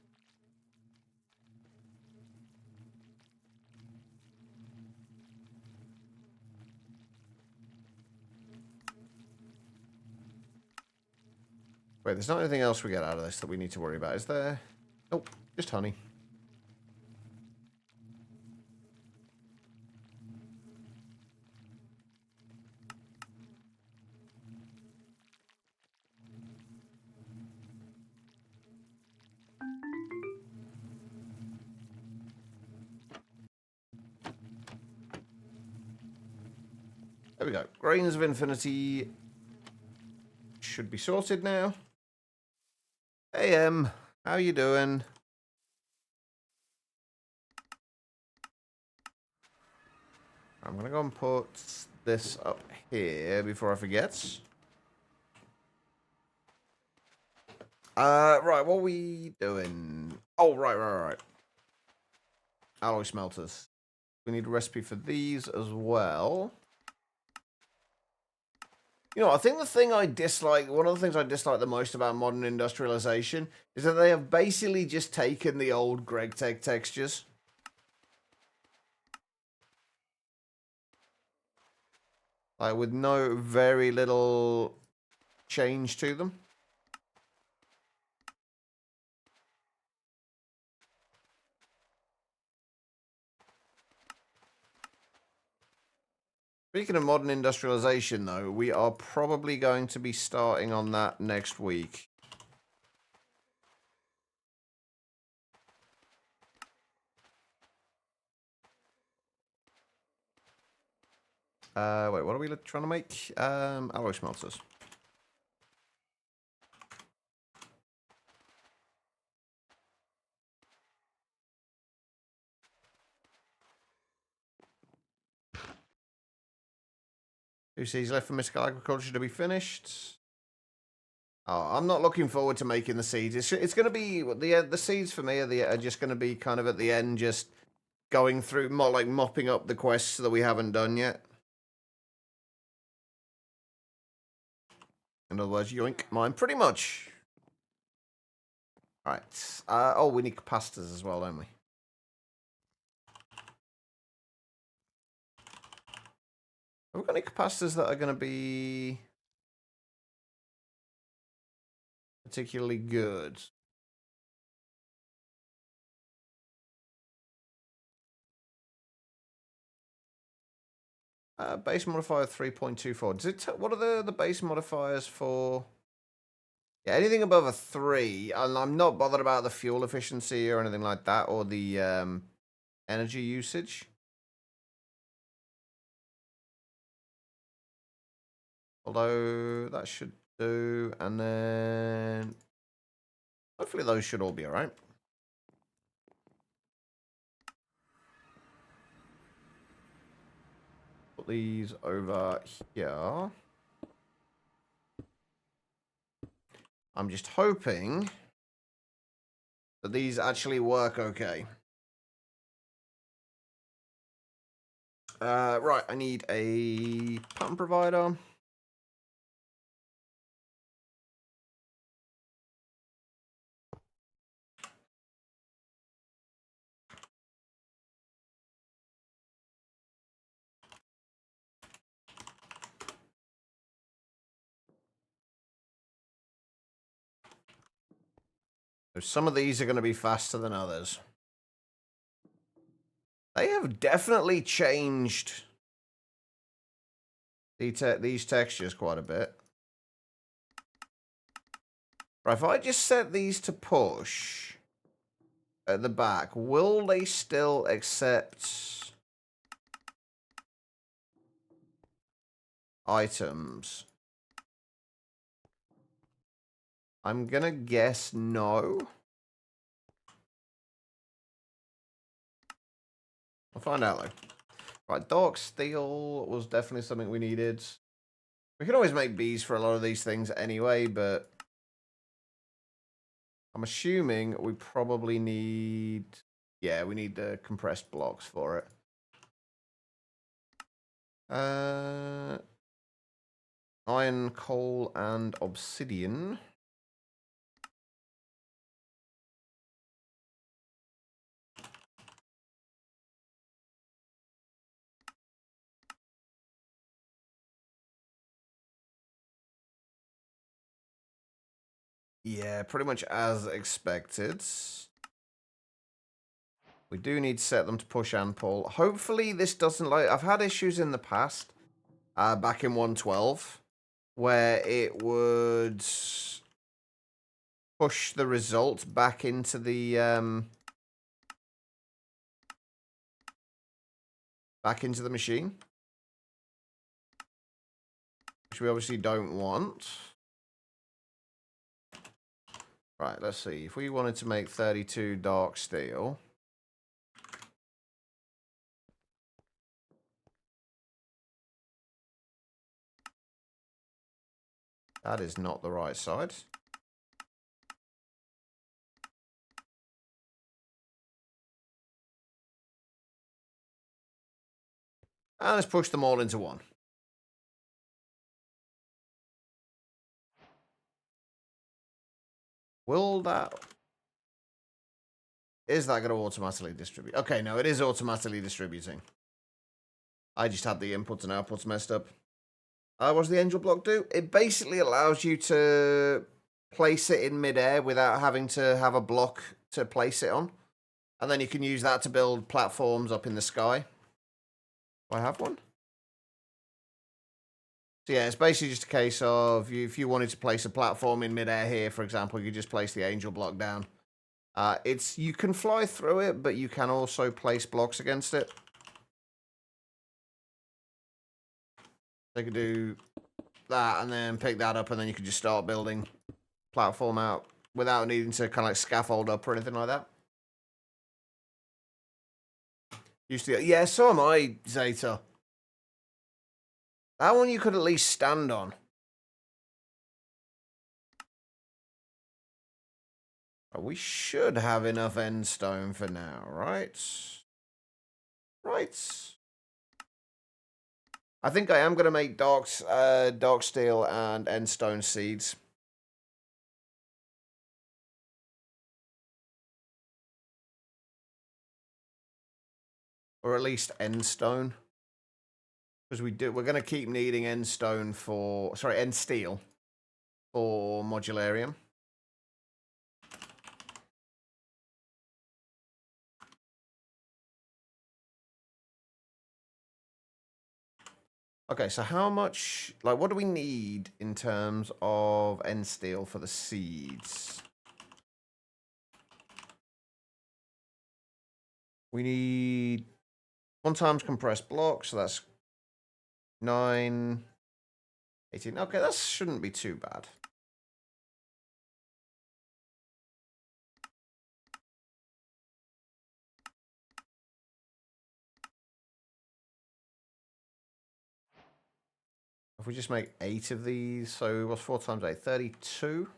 Wait, there's not anything else we get out of this that we need to worry about, is there? Nope, just honey. There we go. Grains of infinity should be sorted now. Hey, how you doing? I'm gonna go and put this up here before I forget. Right, what are we doing? Oh, right. Alloy smelters. We need a recipe for these as well. You know, I think one of the things I dislike the most about modern industrialization is that they have basically just taken the old GregTech textures. Like, with very little change to them. Speaking of modern industrialization, though, we are probably going to be starting on that next week. Wait, what are we trying to make? Alloy smelters. Two seeds left for mystical agriculture to be finished. Oh, I'm not looking forward to making the seeds. It's going to be the seeds for me are just going to be kind of at the end, just going through more like mopping up the quests that we haven't done yet. In other words, yoink mine pretty much. All right. Oh, we need capacitors as well, don't we? Have we got any capacitors that are going to be particularly good? Base modifier 3.24. Does it? What are the base modifiers for? Yeah, anything above a 3, and I'm not bothered about the fuel efficiency or anything like that, or the energy usage. Although that should do, and then hopefully those should all be alright. Put these over here. I'm just hoping that these actually work okay. Right, I need a pattern provider. So some of these are going to be faster than others. They have definitely changed these textures quite a bit. Right, if I just set these to push at the back, will they still accept items? I'm gonna guess no. I'll find out though. Right, dark steel was definitely something we needed. We can always make bees for a lot of these things anyway, but I'm assuming we probably need... Yeah, we need the compressed blocks for it. Iron, coal, and obsidian. Yeah, pretty much as expected. We do need to set them to push and pull. Hopefully this doesn't like... I've had issues in the past, back in 1.12, where it would push the result back into the... back into the machine. Which we obviously don't want. Right, let's see. If we wanted to make 32 dark steel... That is not the right side. And let's push them all into one. Will that... Is that going to automatically distribute? Okay, no, it is automatically distributing. I just had the inputs and outputs messed up. What does the angel block do? It basically allows you to place it in midair without having to have a block to place it on. And then you can use that to build platforms up in the sky. Do I have one? So yeah, it's basically just a case of if you wanted to place a platform in midair here, for example, you could just place the angel block down. You can fly through it, but you can also place blocks against it. They could do that and then pick that up, and then you could just start building platform out without needing to kind of like scaffold up or anything like that. Used to, yeah, so am I, Zeta. That one you could at least stand on. We should have enough end stone for now, right? Right. I think I am going to make dark steel and end stone seeds. Or at least end stone. Because we're going to keep needing end stone for, sorry, end steel for modularium. Okay, so how much, like, what do we need in terms of end steel for the seeds? We need 1 times compressed block, so that's 9, 18. Okay, that shouldn't be too bad. If we just make 8 of these, so what's 4 times 8? 32?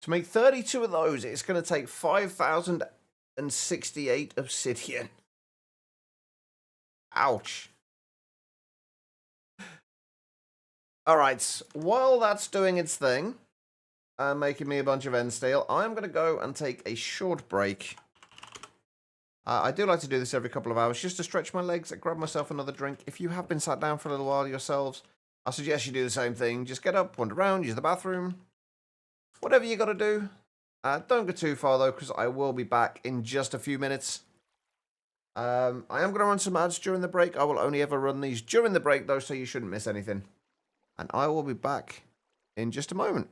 To make 32 of those, it's going to take 5,068 obsidian. Ouch. Alright, while that's doing its thing, and making me a bunch of end steel, I'm going to go and take a short break. I do like to do this every couple of hours, just to stretch my legs and grab myself another drink. If you have been sat down for a little while yourselves, I suggest you do the same thing. Just get up, wander around, use the bathroom. Whatever you got to do. Don't go too far, though, because I will be back in just a few minutes. I am going to run some ads during the break. I will only ever run these during the break, though, so you shouldn't miss anything. And I will be back in just a moment.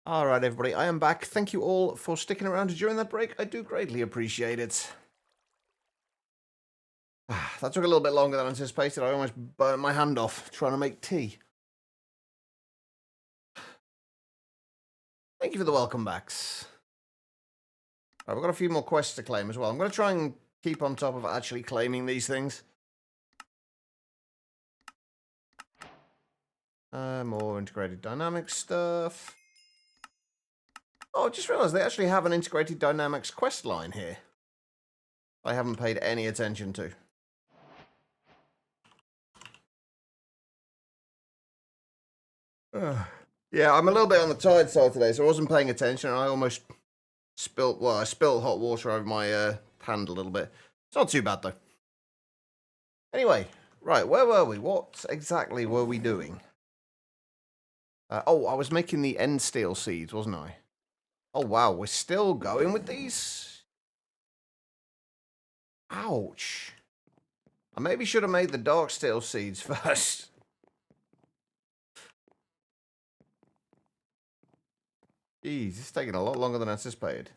Alright, everybody, I am back. Thank you all for sticking around during that break. I do greatly appreciate it. That took a little bit longer than anticipated. I almost burnt my hand off trying to make tea. Thank you for the welcome backs. Right, we've got a few more quests to claim as well. I'm going to try and keep on top of actually claiming these things. More integrated dynamics stuff. Oh, I just realised they actually have an integrated dynamics quest line here. I haven't paid any attention to. Yeah, I'm a little bit on the tired side today, so I wasn't paying attention, and I almost spilled hot water over my hand a little bit. It's not too bad, though. Anyway, right, where were we? What exactly were we doing? Oh, I was making the end steel seeds, wasn't I? Oh, wow, we're still going with these? Ouch. I maybe should have made the dark steel seeds first. Jeez, this is taking a lot longer than anticipated.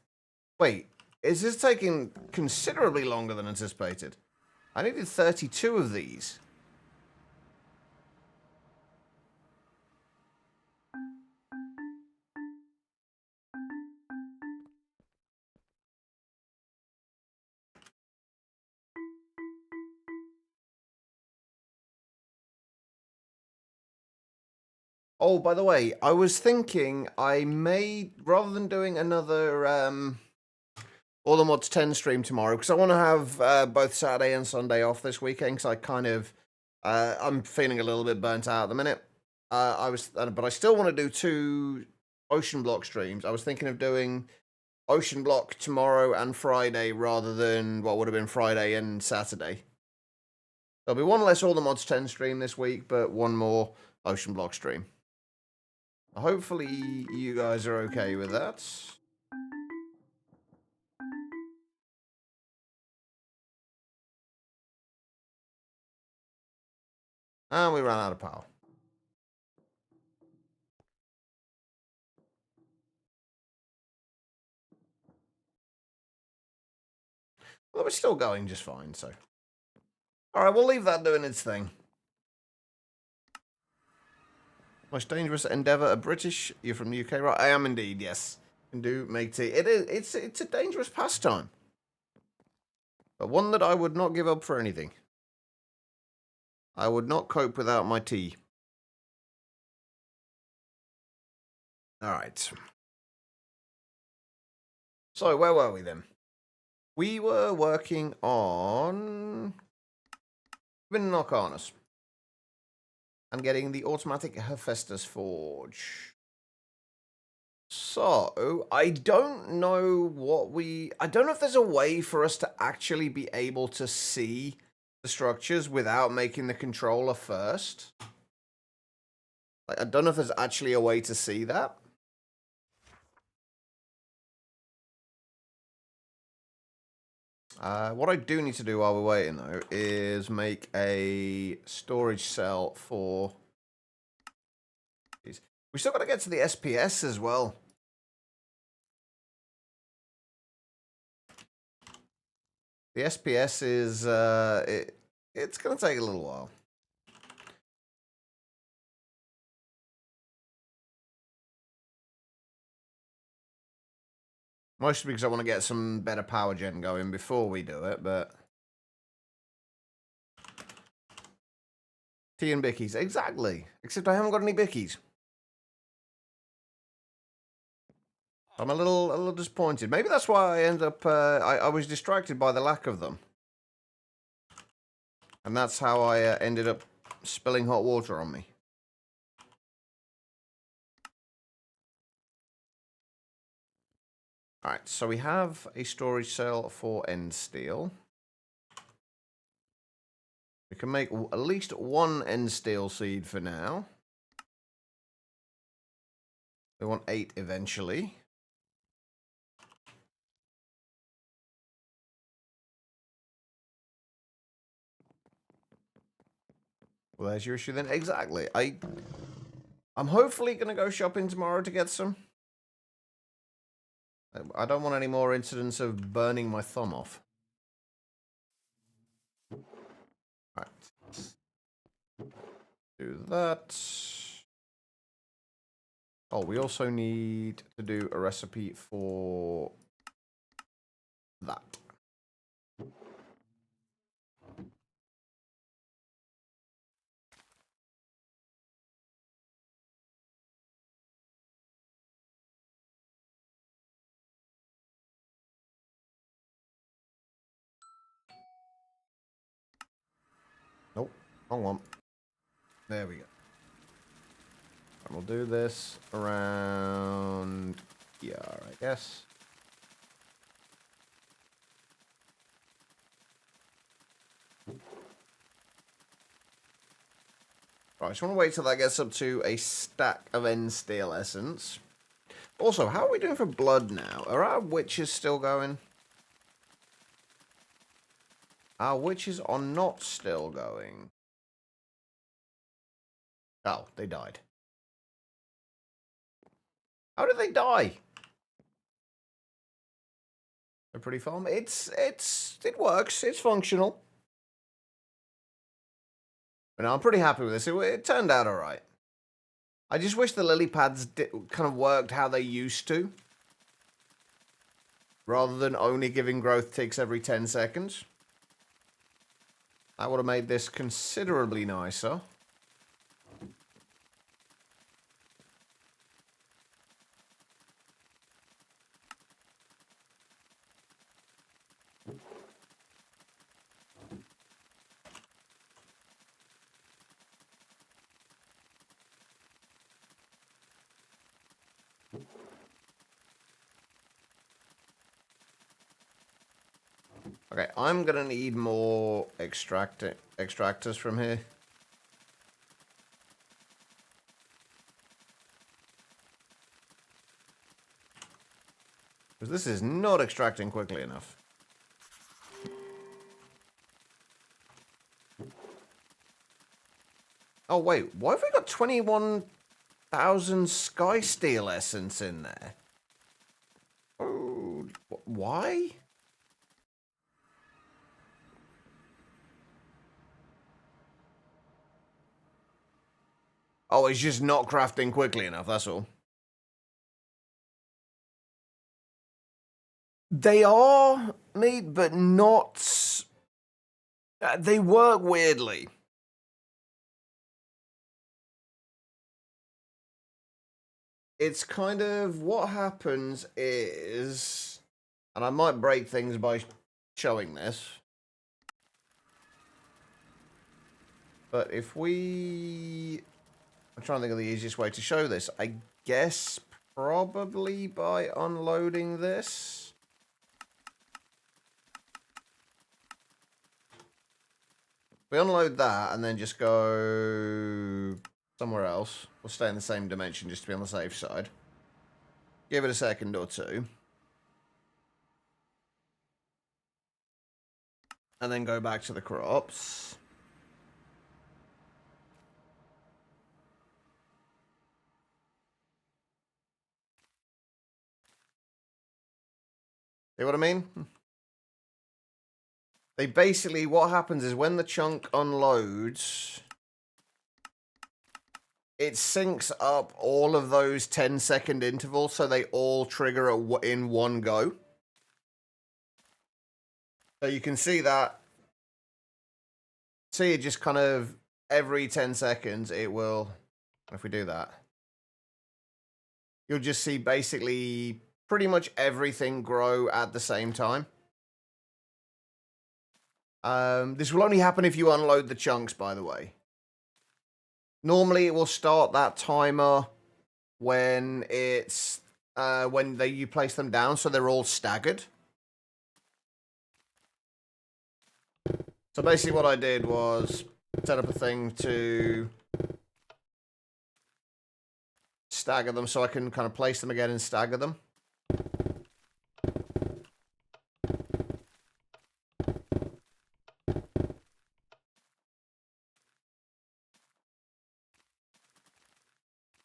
Wait, is this taking considerably longer than anticipated? I needed 32 of these. Oh, by the way, I was thinking I may, rather than doing another All the Mods 10 stream tomorrow, because I want to have both Saturday and Sunday off this weekend, because I kind of, I'm feeling a little bit burnt out at the minute. But I still want to do 2 Ocean Block streams. I was thinking of doing Ocean Block tomorrow and Friday, rather than what would have been Friday and Saturday. There'll be one less All the Mods 10 stream this week, but one more Ocean Block stream. Hopefully you guys are okay with that. And we ran out of power. Well, we're still going just fine, so. Alright, we'll leave that doing its thing. Most dangerous endeavour, a British? You're from the UK, right? I am indeed, yes. Can do make tea. It's a dangerous pastime. But one that I would not give up for anything. I would not cope without my tea. Alright. So, where were we then? We were working on winning Arcanus. And getting the automatic Hephaestus Forge. So, I don't know I don't know if there's a way for us to actually be able to see the structures without making the controller first. Like, I don't know if there's actually a way to see that. What I do need to do while we're waiting, though, is make a storage cell for... We still got to get to the SPS as well. The SPS is... it's going to take a little while. Mostly because I want to get some better power gen going before we do it, but... Tea and bickies, exactly. Except I haven't got any bickies. I'm a little disappointed. Maybe that's why I end up... I was distracted by the lack of them. And that's how I ended up spilling hot water on me. Alright, so we have a storage cell for end steel. We can make at least one end steel seed for now. We want 8 eventually. Well, there's your issue then. Exactly. I'm hopefully going to go shopping tomorrow to get some. I don't want any more incidents of burning my thumb off. Right. Do that. Oh, we also need to do a recipe for that. Nope, wrong one. There we go. And we'll do this around here, I guess. Right, I just want to wait till that gets up to a stack of end steel essence. Also, how are we doing for blood now? Are our witches still going? Our witches are not still going. Oh, they died. How did they die? They're pretty fun. It works. It's functional. But no, I'm pretty happy with this. It turned out alright. I just wish the lily pads kind of worked how they used to. Rather than only giving growth ticks every 10 seconds. That would have made this considerably nicer. Okay, I'm gonna need more extractors from here. Because this is not extracting quickly enough. Oh wait, why have we got 21,000 sky steel essence in there? Oh, why? Oh, it's just not crafting quickly enough, that's all. They are meat, but not... they work weirdly. It's kind of... what happens is... and I might break things by showing this. But if we... I'm trying to think of the easiest way to show this. I guess probably by unloading this. We unload that and then just go somewhere else. We'll stay in the same dimension just to be on the safe side. Give it a second or two. And then go back to the crops. See what I mean? They basically, what happens is when the chunk unloads, it syncs up all of those 10-second intervals so they all trigger in one go. So you can see that. See, it just kind of every 10 seconds it will, if we do that, you'll just see basically pretty much everything grow at the same time. This will only happen if you unload the chunks, by the way. Normally it will start that timer when it's you place them down, so they're all staggered. So basically what I did was set up a thing to stagger them so I can kind of place them again and stagger them.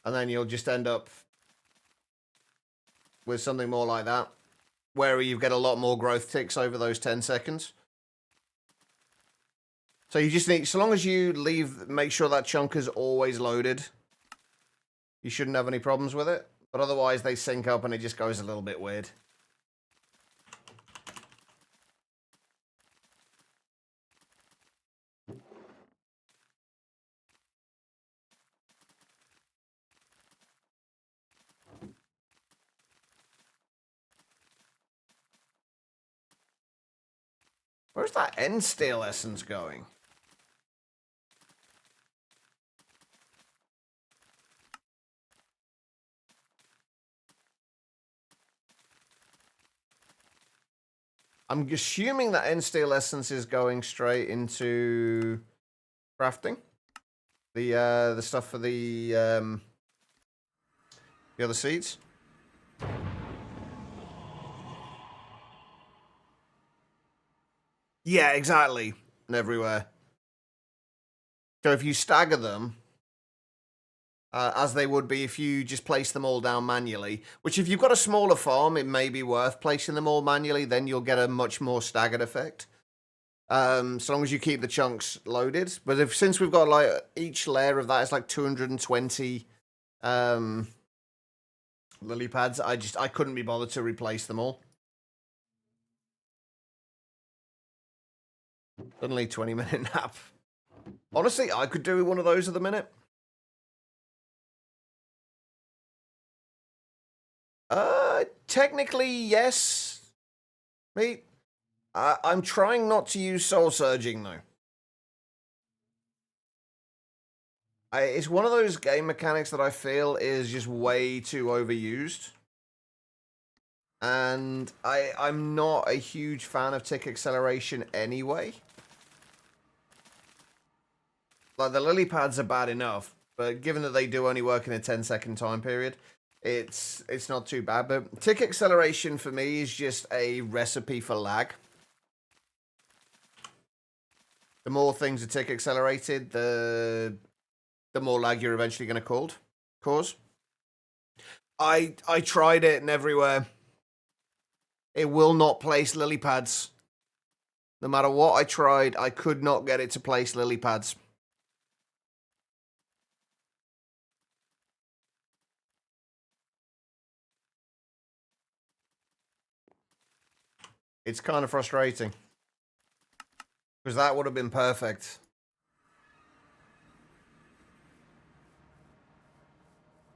And then you'll just end up with something more like that. where you get a lot more growth ticks over those 10 seconds. So you just need, so long as you make sure that chunk is always loaded, you shouldn't have any problems with it. But otherwise they sync up and it just goes a little bit weird. Where's that end steel essence going? I'm assuming that end steel essence is going straight into crafting. The stuff for the other seeds. Yeah, exactly. And everywhere. So if you stagger them, as they would be if you just place them all down manually, which if you've got a smaller farm, it may be worth placing them all manually, then you'll get a much more staggered effect. So long as you keep the chunks loaded. But since we've got like each layer of that is like 220 lily pads, I couldn't be bothered to replace them all. Suddenly 20-minute nap. Honestly, I could do one of those at the minute. Technically, yes. Me, I'm trying not to use soul surging though. It's one of those game mechanics that I feel is just way too overused. And I'm not a huge fan of tick acceleration anyway. Like, the lily pads are bad enough, but given that they do only work in a 10-second time period, it's not too bad. But tick acceleration for me is just a recipe for lag. The more things are tick accelerated, the more lag you're eventually going to cause. I tried it and everywhere. It will not place lily pads. No matter what I tried, I could not get it to place lily pads. It's kind of frustrating. Because that would have been perfect.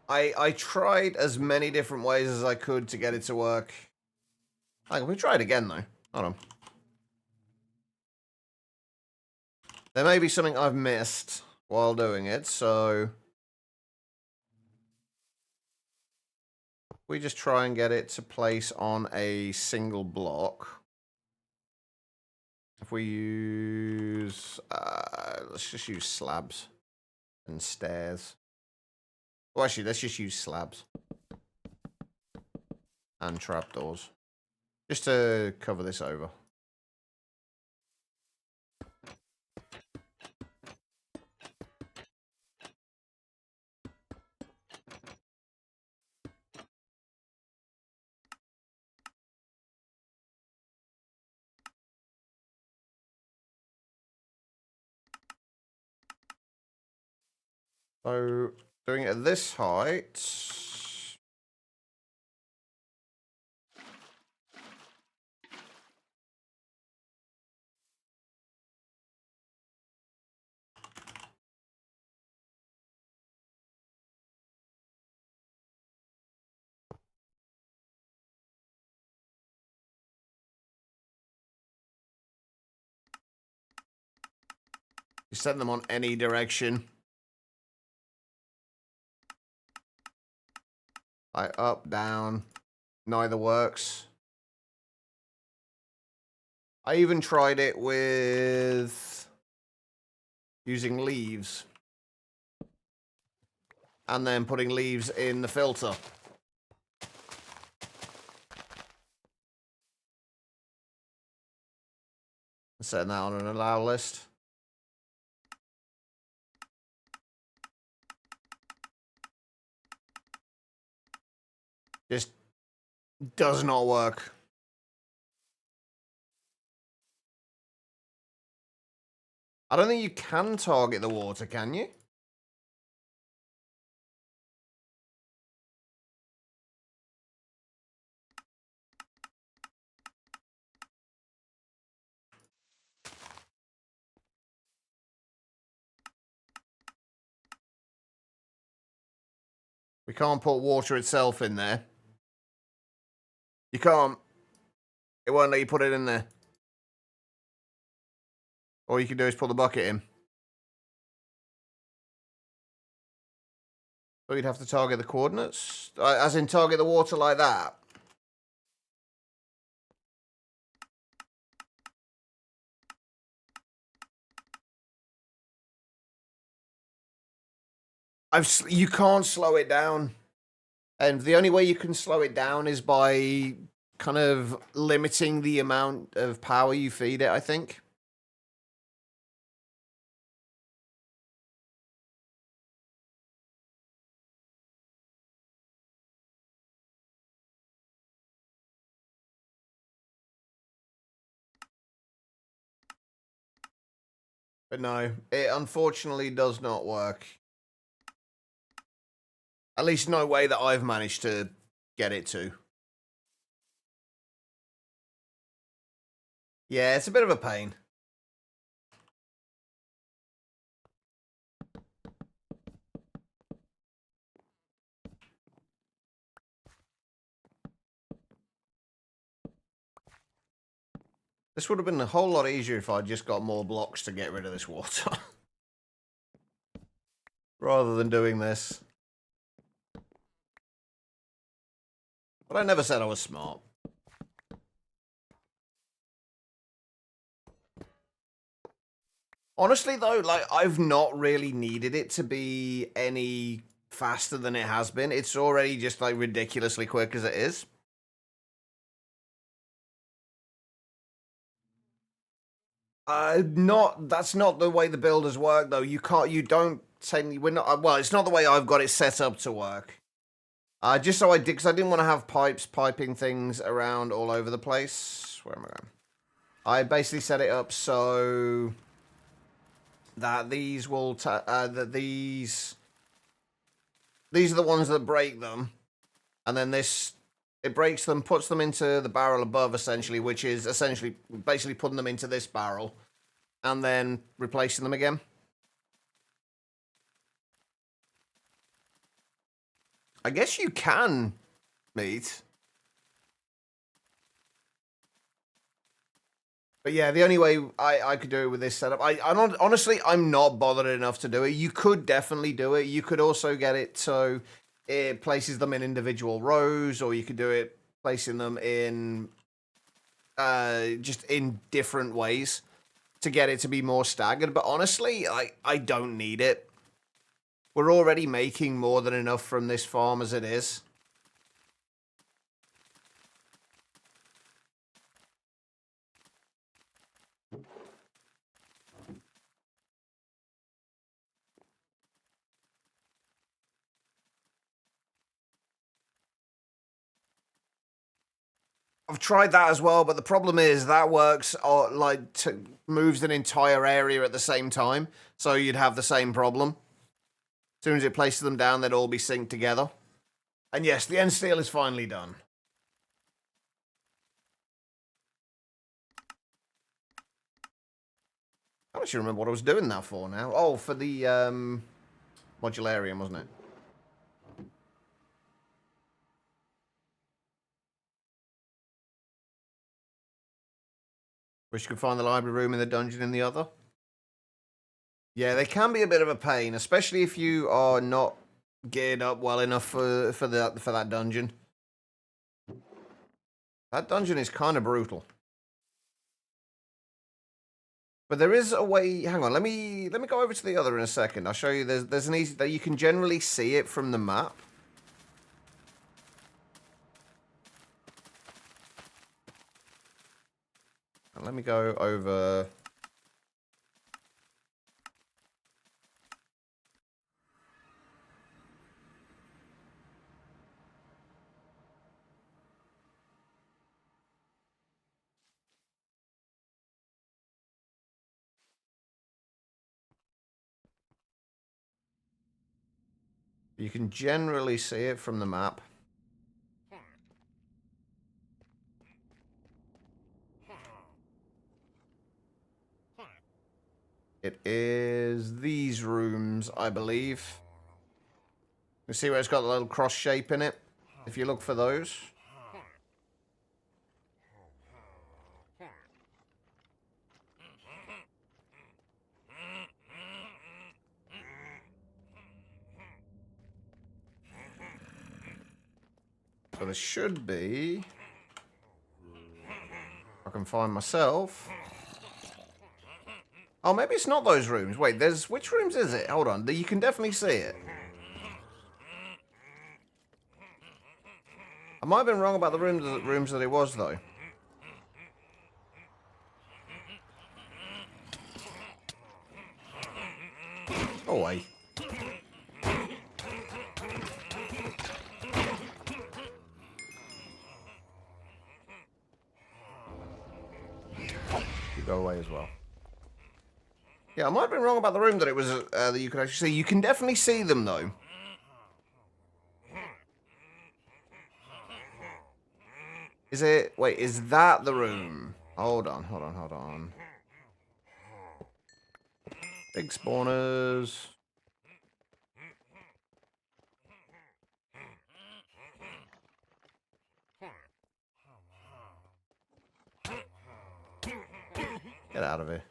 I tried as many different ways as I could to get it to work. Hang on, we try it again though. Hold on. There may be something I've missed while doing it, so we just try and get it to place on a single block. If we use, let's just use slabs and stairs. Well, actually, let's just use slabs and trapdoors, just to cover this over. So, doing it at this height. You set them on any direction. Like up, down, neither works. I even tried it with using leaves. And then putting leaves in the filter. Setting that on an allow list. Just does not work. I don't think you can target the water, can you? We can't put water itself in there. You can't. It won't let you put it in there. All you can do is put the bucket in. So you'd have to target the coordinates? As in target the water like that? You can't slow it down. And the only way you can slow it down is by kind of limiting the amount of power you feed it, I think. But no, it unfortunately does not work. At least no way that I've managed to get it to. Yeah, it's a bit of a pain. This would have been a whole lot easier if I'd just got more blocks to get rid of this water. Rather than doing this. But I never said I was smart. Honestly, though, like, I've not really needed it to be any faster than it has been. It's already just, like, ridiculously quick as it is. That's not the way the builders work, though. You don't say, we're not, well, it's not the way I've got it set up to work. Just so I did, because I didn't want to have piping things around all over the place. Where am I going? I basically set it up so that these will, these are the ones that break them. And then it breaks them, puts them into the barrel above, essentially, which is essentially basically putting them into this barrel. And then replacing them again. I guess you can, mate. But yeah, the only way I could do it with this setup, honestly, I'm not bothered enough to do it. You could definitely do it. You could also get it so it places them in individual rows, or you could do it placing them in just in different ways to get it to be more staggered. But honestly, I don't need it. We're already making more than enough from this farm as it is. I've tried that as well, but the problem is that works moves an entire area at the same time, so you'd have the same problem. As soon as it places them down, they'd all be synced together. And yes, the end steel is finally done. I don't actually remember what I was doing that for now. Oh, for the modularium, wasn't it? Wish you could find the library room in the dungeon in the other. Yeah, they can be a bit of a pain, especially if you are not geared up well enough for that dungeon. That dungeon is kind of brutal. But there is a way. Hang on, let me go over to the other in a second. I'll show you. There's an easy that you can generally see it from the map. And let me go over. You can generally see it from the map. It is these rooms, I believe. You see where it's got the little cross shape in it? If you look for those. So there should be... I can find myself. Oh, maybe it's not those rooms. Wait, there's... Which rooms is it? Hold on. You can definitely see it. I might have been wrong about the rooms that it was, though. Oh, wait. You go away as well. Yeah, I might have been wrong about the room that it was that you could actually see. You can definitely see them, though. Is it... Wait, is that the room? Hold on, hold on, hold on. Big spawners. Get out of here.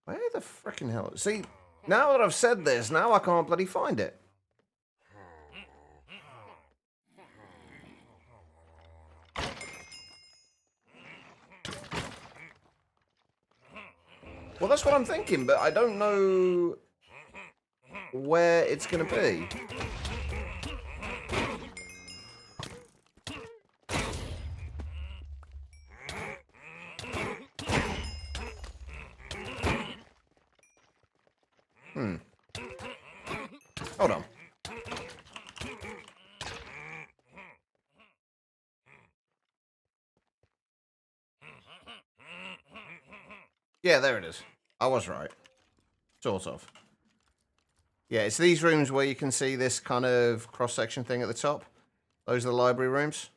Where the frickin' hell? See, now that I've said this, now I can't bloody find it. Well, that's what I'm thinking, but I don't know where it's going to be. Hold on. Yeah, there it is. I was right. Sort of. Yeah, it's these rooms where you can see this kind of cross-section thing at the top. Those are the library rooms.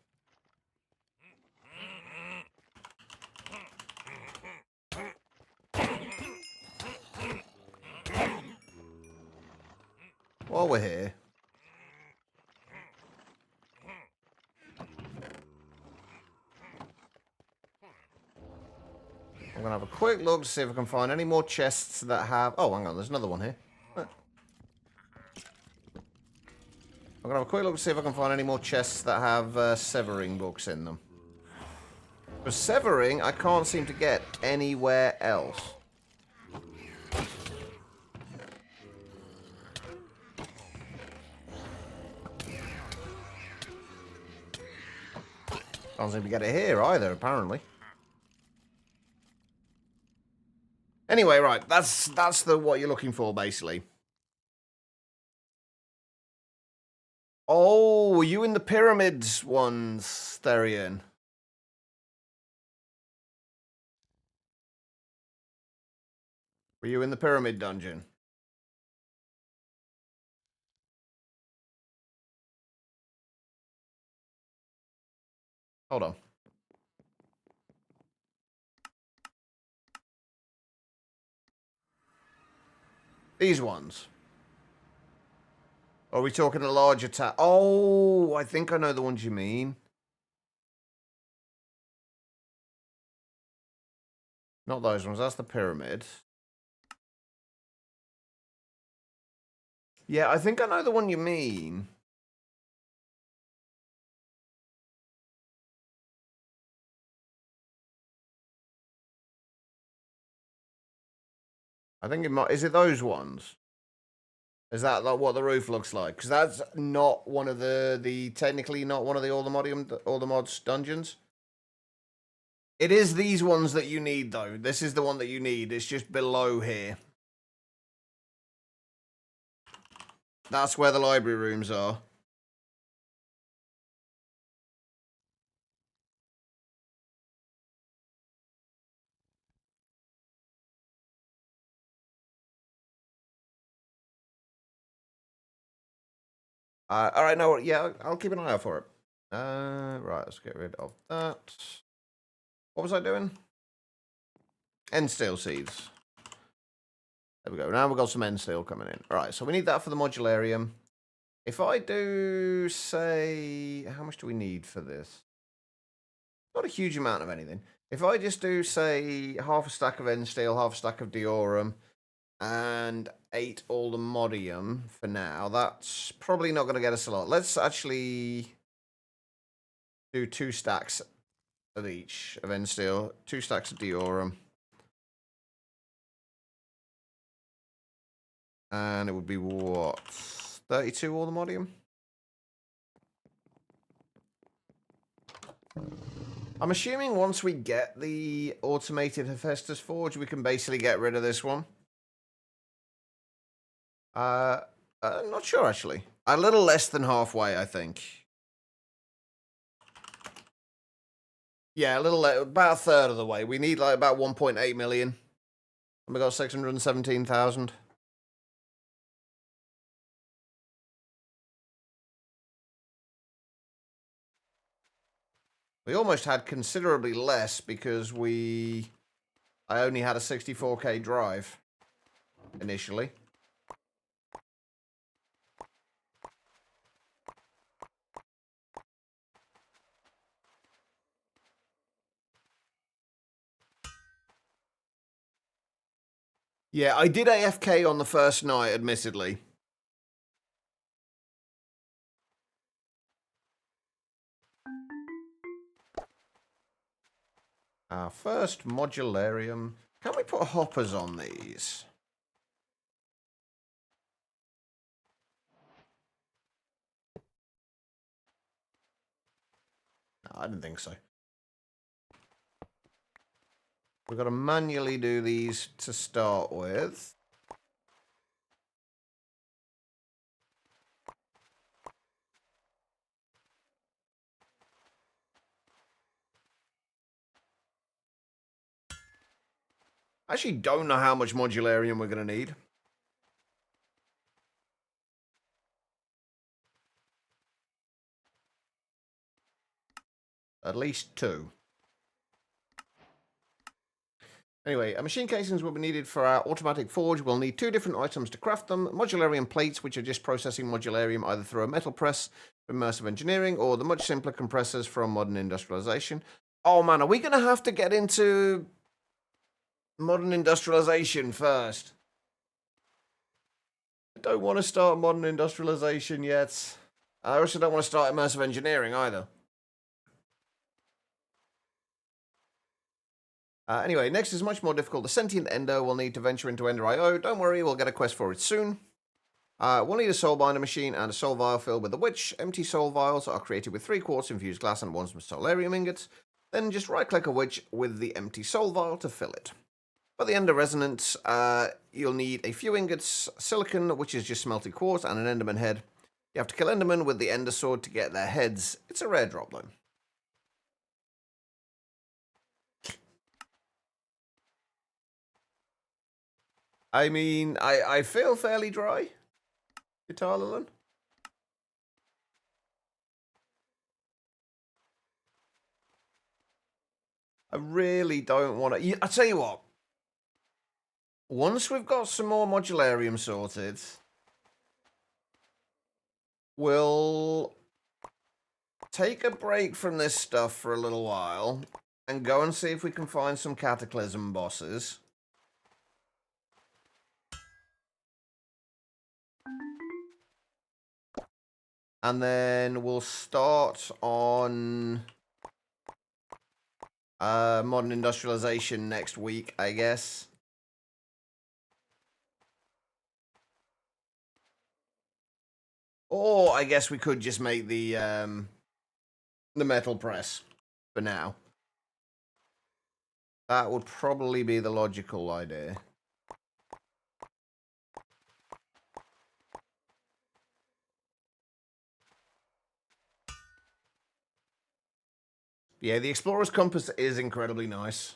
While we're here... I'm going to have a quick look to see if I can find any more chests that have... Oh, hang on, there's another one here. I'm going to have a quick look to see if I can find any more chests that have severing books in them. For severing, I can't seem to get anywhere else. Can't seem to get it here either, apparently. Anyway, right, that's what you're looking for, basically. Oh, were you in the pyramids ones, Therian? Were you in the pyramid dungeon? Hold on. These ones. Or are we talking a larger tab? Oh, I think I know the ones you mean. Not those ones, that's the pyramid. Yeah, I think I know the one you mean. I think it might... Is it those ones? Is that like what the roof looks like? Because that's not one of the technically not one of the all the mods dungeons. It is these ones that you need though. This is the one that you need. It's just below here. That's where the library rooms are. All right, no, yeah, I'll keep an eye out for it. Right, let's get rid of that. What was I doing? End steel seeds. There we go. Now we've got some end steel coming in. All right, so we need that for the modularium. If I do, say, how much do we need for this? Not a huge amount of anything. If I just do, say, half a stack of end steel, half a stack of diorum, and 8 aldemodium for now, that's probably not going to get us a lot. Let's actually do 2 stacks of each of end steel, 2 stacks of diorum. And it would be what? 32 aldemodium? I'm assuming once we get the automated Hephaestus Forge, we can basically get rid of this one. I'm not sure, actually. A little less than halfway, I think. Yeah, a little, about a third of the way. We need like about 1.8 million. And we got 617,000. We almost had considerably less because I only had a 64k drive initially. Yeah, I did AFK on the first night, admittedly. Our first modularium. Can we put hoppers on these? No, I didn't think so. We've got to manually do these to start with. I actually don't know how much modularium we're going to need. At least 2. Anyway, machine casings will be needed for our automatic forge. We'll need 2 different items to craft them. Modularium plates, which are just processing modularium either through a metal press from immersive engineering or the much simpler compressors from modern industrialization. Oh man, are we going to have to get into modern industrialization first? I don't want to start modern industrialization yet. I also don't want to start immersive engineering either. Anyway, next is much more difficult. The Sentient Ender will need to venture into Ender IO. Don't worry, we'll get a quest for it soon. We'll need a soul binder machine and a soul vial filled with the witch. Empty soul vials are created with 3 quartz infused glass and 1 solarium ingots. Then just right-click a witch with the empty soul vial to fill it. For the Ender Resonance, you'll need a few ingots, silicon, which is just smelted quartz, and an Enderman head. You have to kill Enderman with the Ender Sword to get their heads. It's a rare drop, though. I mean, I feel fairly dry. Guitar. I really don't want to. I tell you what. Once we've got some more modularium sorted, we'll take a break from this stuff for a little while and go and see if we can find some Cataclysm bosses. And then we'll start on modern industrialization next week, I guess. Or I guess we could just make the metal press for now. That would probably be the logical idea. Yeah, the Explorer's Compass is incredibly nice.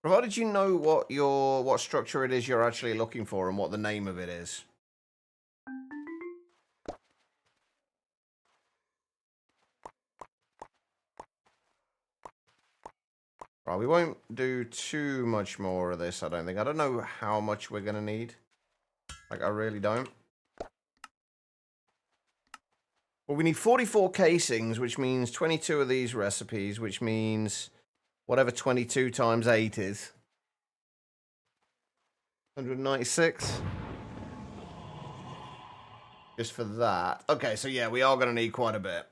Provided you know what structure it is you're actually looking for and what the name of it is. Right, we won't do too much more of this, I don't think. I don't know how much we're going to need. Like, I really don't. Well, we need 44 casings, which means 22 of these recipes, which means whatever 22 times 8 is. 196. Just for that. Okay, so yeah, we are going to need quite a bit.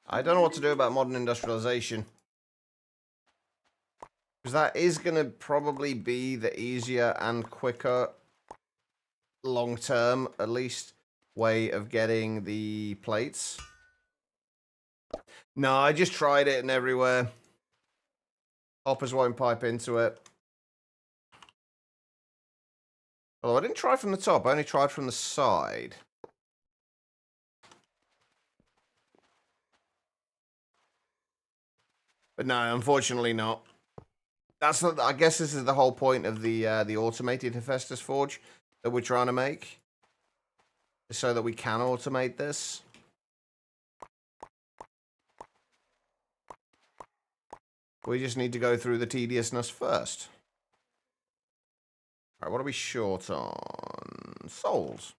I don't know what to do about modern industrialization. Because that is going to probably be the easier and quicker, long-term, at least, way of getting the plates. No, I just tried it and everywhere. Hoppers won't pipe into it. Although I didn't try from the top, I only tried from the side. But no, unfortunately not. That's not, I guess this is the whole point of the automated Hephaestus Forge that we're trying to make. So that we can automate this. We just need to go through the tediousness first. Alright, what are we short on? Souls.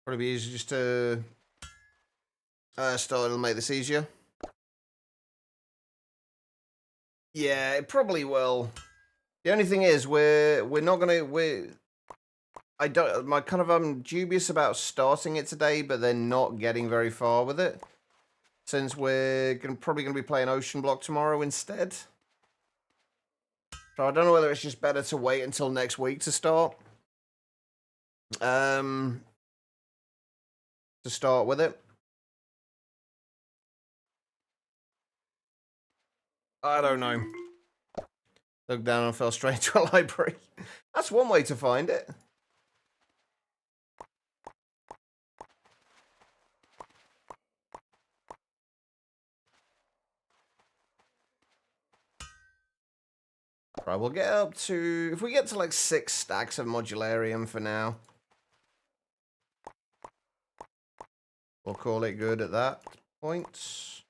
Probably be easier just to start. It'll make this easier. Yeah, it probably will. The only thing is, we're not gonna I don't. I'm dubious about starting it today, but then not getting very far with it, since we're probably gonna be playing Ocean Block tomorrow instead. So I don't know whether it's just better to wait until next week to start. To start with it. I don't know. Looked down and fell straight to a library. That's one way to find it. Right, we'll get up to... If we get to like 6 stacks of modularium for now, we'll call it good at that point.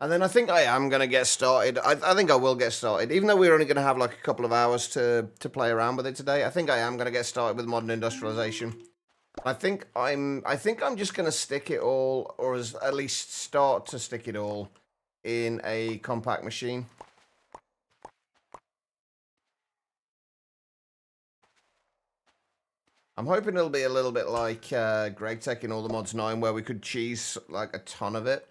And then I think I am going to get started. I think I will get started. Even though we're only going to have like a couple of hours to play around with it today, I think I am going to get started with modern industrialization. I think I'm just going to stick it all, or at least start to stick it all, in a compact machine. I'm hoping it'll be a little bit like Greg Tech in All the Mods 9, where we could cheese like a ton of it.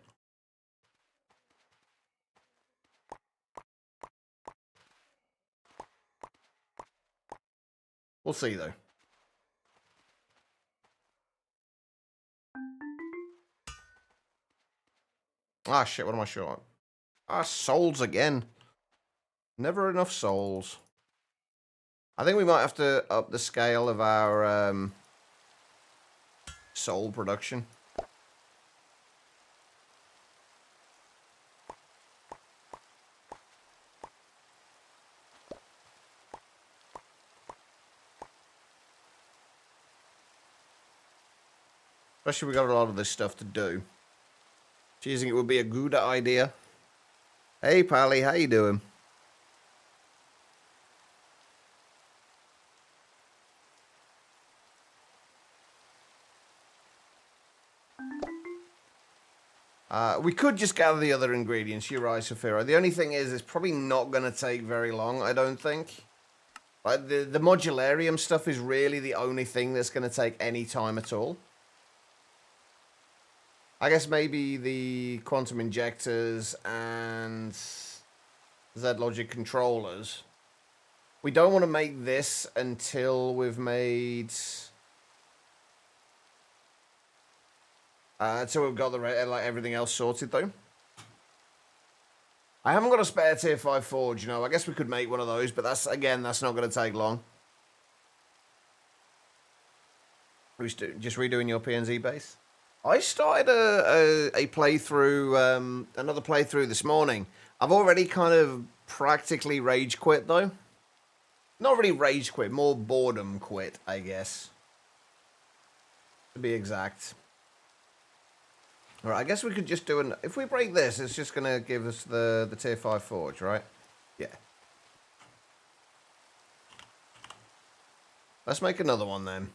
We'll see, though. Ah, shit, what am I short? Ah, souls again. Never enough souls. I think we might have to up the scale of our soul production. Especially we got a lot of this stuff to do. Cheesing it would be a good idea. Hey, Pally, how you doing? We could just gather the other ingredients. You're right, Saphira. The only thing is, it's probably not going to take very long, I don't think. Like, the modularium stuff is really the only thing that's going to take any time at all. I guess maybe the quantum injectors and Z-Logic controllers. We don't want to make this until we've made... until we've got the like everything else sorted, though. I haven't got a spare tier 5 forge, you know. I guess we could make one of those, but that's not going to take long. Just redoing your PNZ base? I started a playthrough, another playthrough this morning. I've already kind of practically rage quit, though. Not really rage quit, more boredom quit, I guess. To be exact. Alright, I guess we could just do if we break this, it's just going to give us the tier 5 forge, right? Yeah. Let's make another one then.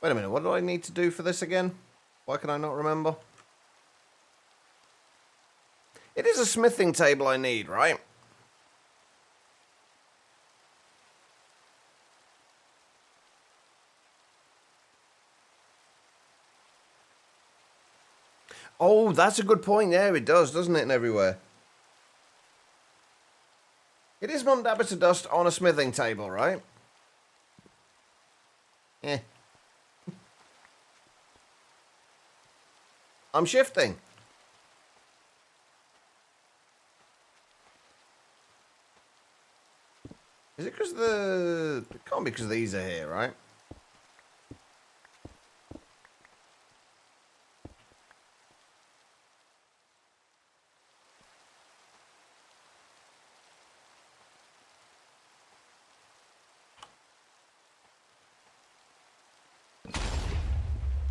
Wait a minute, what do I need to do for this again? Why can I not remember? It is a smithing table I need, right? Oh, that's a good point. Yeah, it does, doesn't it, and everywhere? It is Mundabita dust on a smithing table, right? Eh. I'm shifting. Is it because it can't be because these are here, right?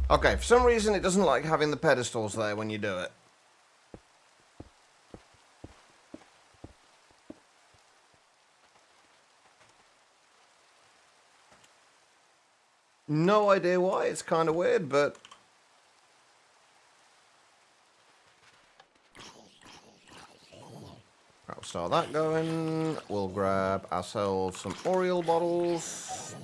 Okay, for some reason it doesn't like having the pedestals there when you do it. No idea why, it's kind of weird, but... Right, we'll start that going. We'll grab ourselves some Oriole bottles.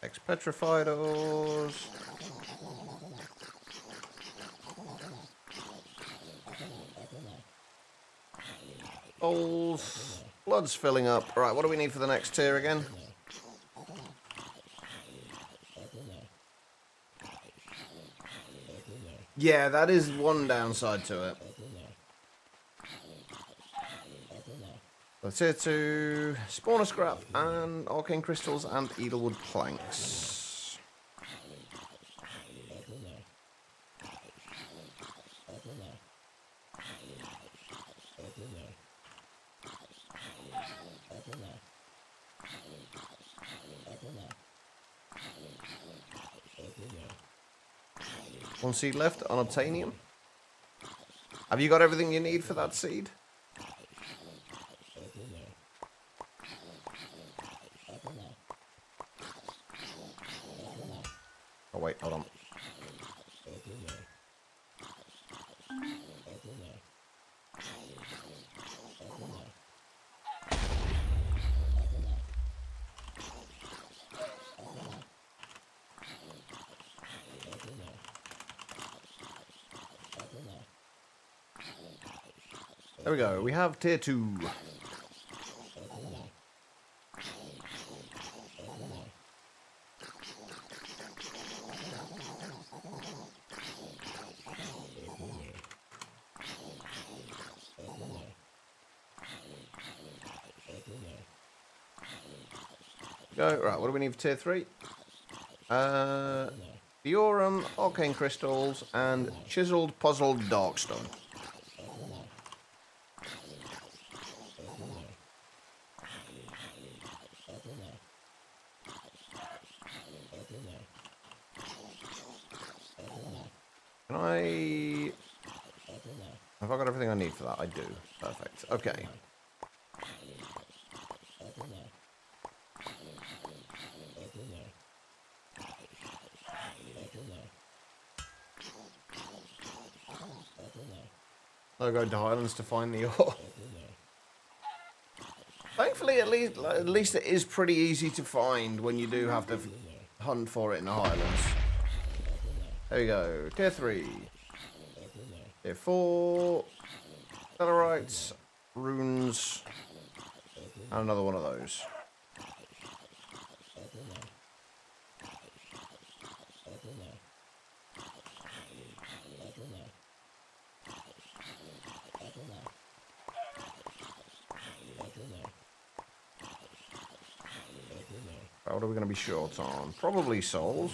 Ex-petrified ores. Bowls. Blood's filling up. Right, what do we need for the next tier again? Yeah, that is one downside to it. Let's tier 2, spawner scrap, and arcane crystals and edelwood planks. One seed left on obtainium. Have you got everything you need for that seed? Oh wait, hold on. There we go, we have tier 2. Go, right, what do we need for tier 3? Diorum, arcane crystals, and chiseled puzzled darkstone. Can I... Have I got everything I need for that? I do. Perfect. Okay. I'll go to Highlands to find the ore. Thankfully, at least it is pretty easy to find when you do have to hunt for it in the Highlands. There we go. Tier 3. Tier 4. Tellarites. Runes. And another one of those. What are we going to be short on? Probably souls.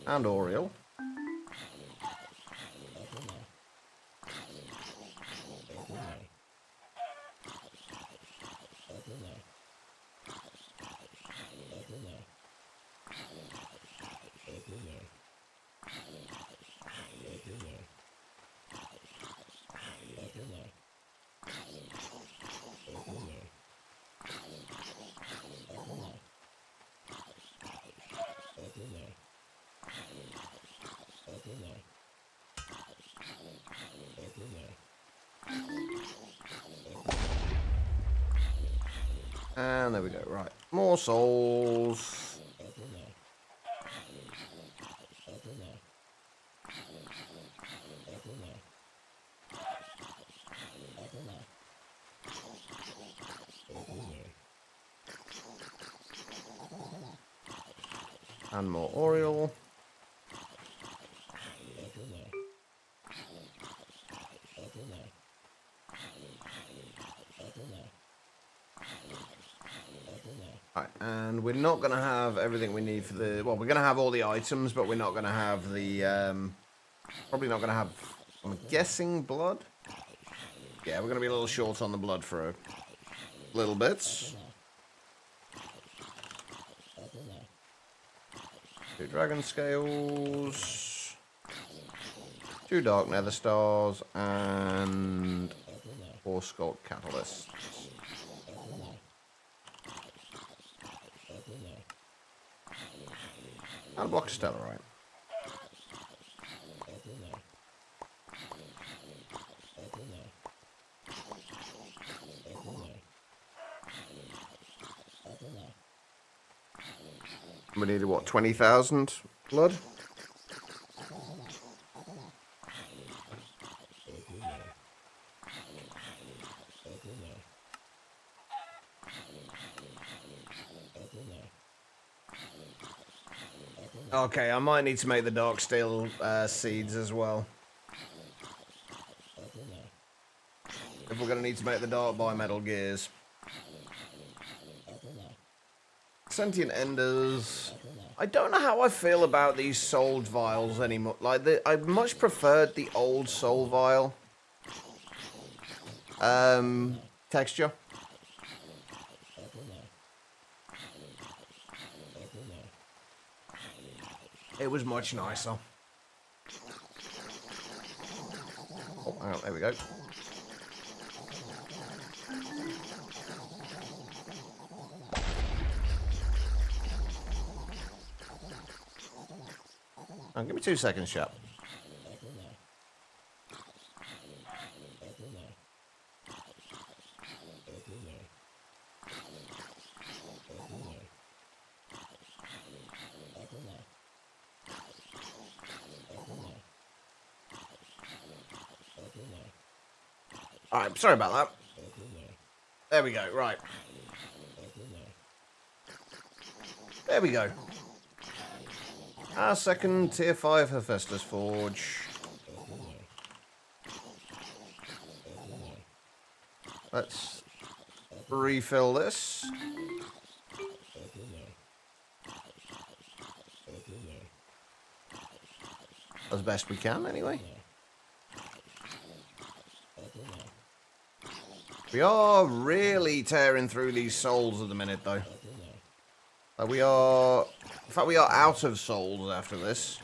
And Oriel. And there we go, right. More souls. And more Oriel. Right, and we're not going to have everything we need for the... Well, we're going to have all the items, but we're not going to have the... probably not going to have, I'm guessing, blood? Yeah, we're going to be a little short on the blood for a little bit. 2 dragon scales. 2 dark nether stars. And 4 sculpt catalysts. And a block of stellarite. We needed, what, 20,000 blood? Okay, I might need to make the dark steel seeds as well. If we're going to need to make the dark bimetal gears. Sentient enders. I don't know how I feel about these souled vials anymore. Like, I much preferred the old soul vial texture. It was much nicer. Oh, hang on, there we go. Oh, give me 2 seconds, chap. Alright, sorry about that. There we go, right. There we go. Our second tier 5 Hephaestus Forge. Let's refill this. As best we can, anyway. We are really tearing through these souls at the minute, though. We are... In fact, we are out of souls after this.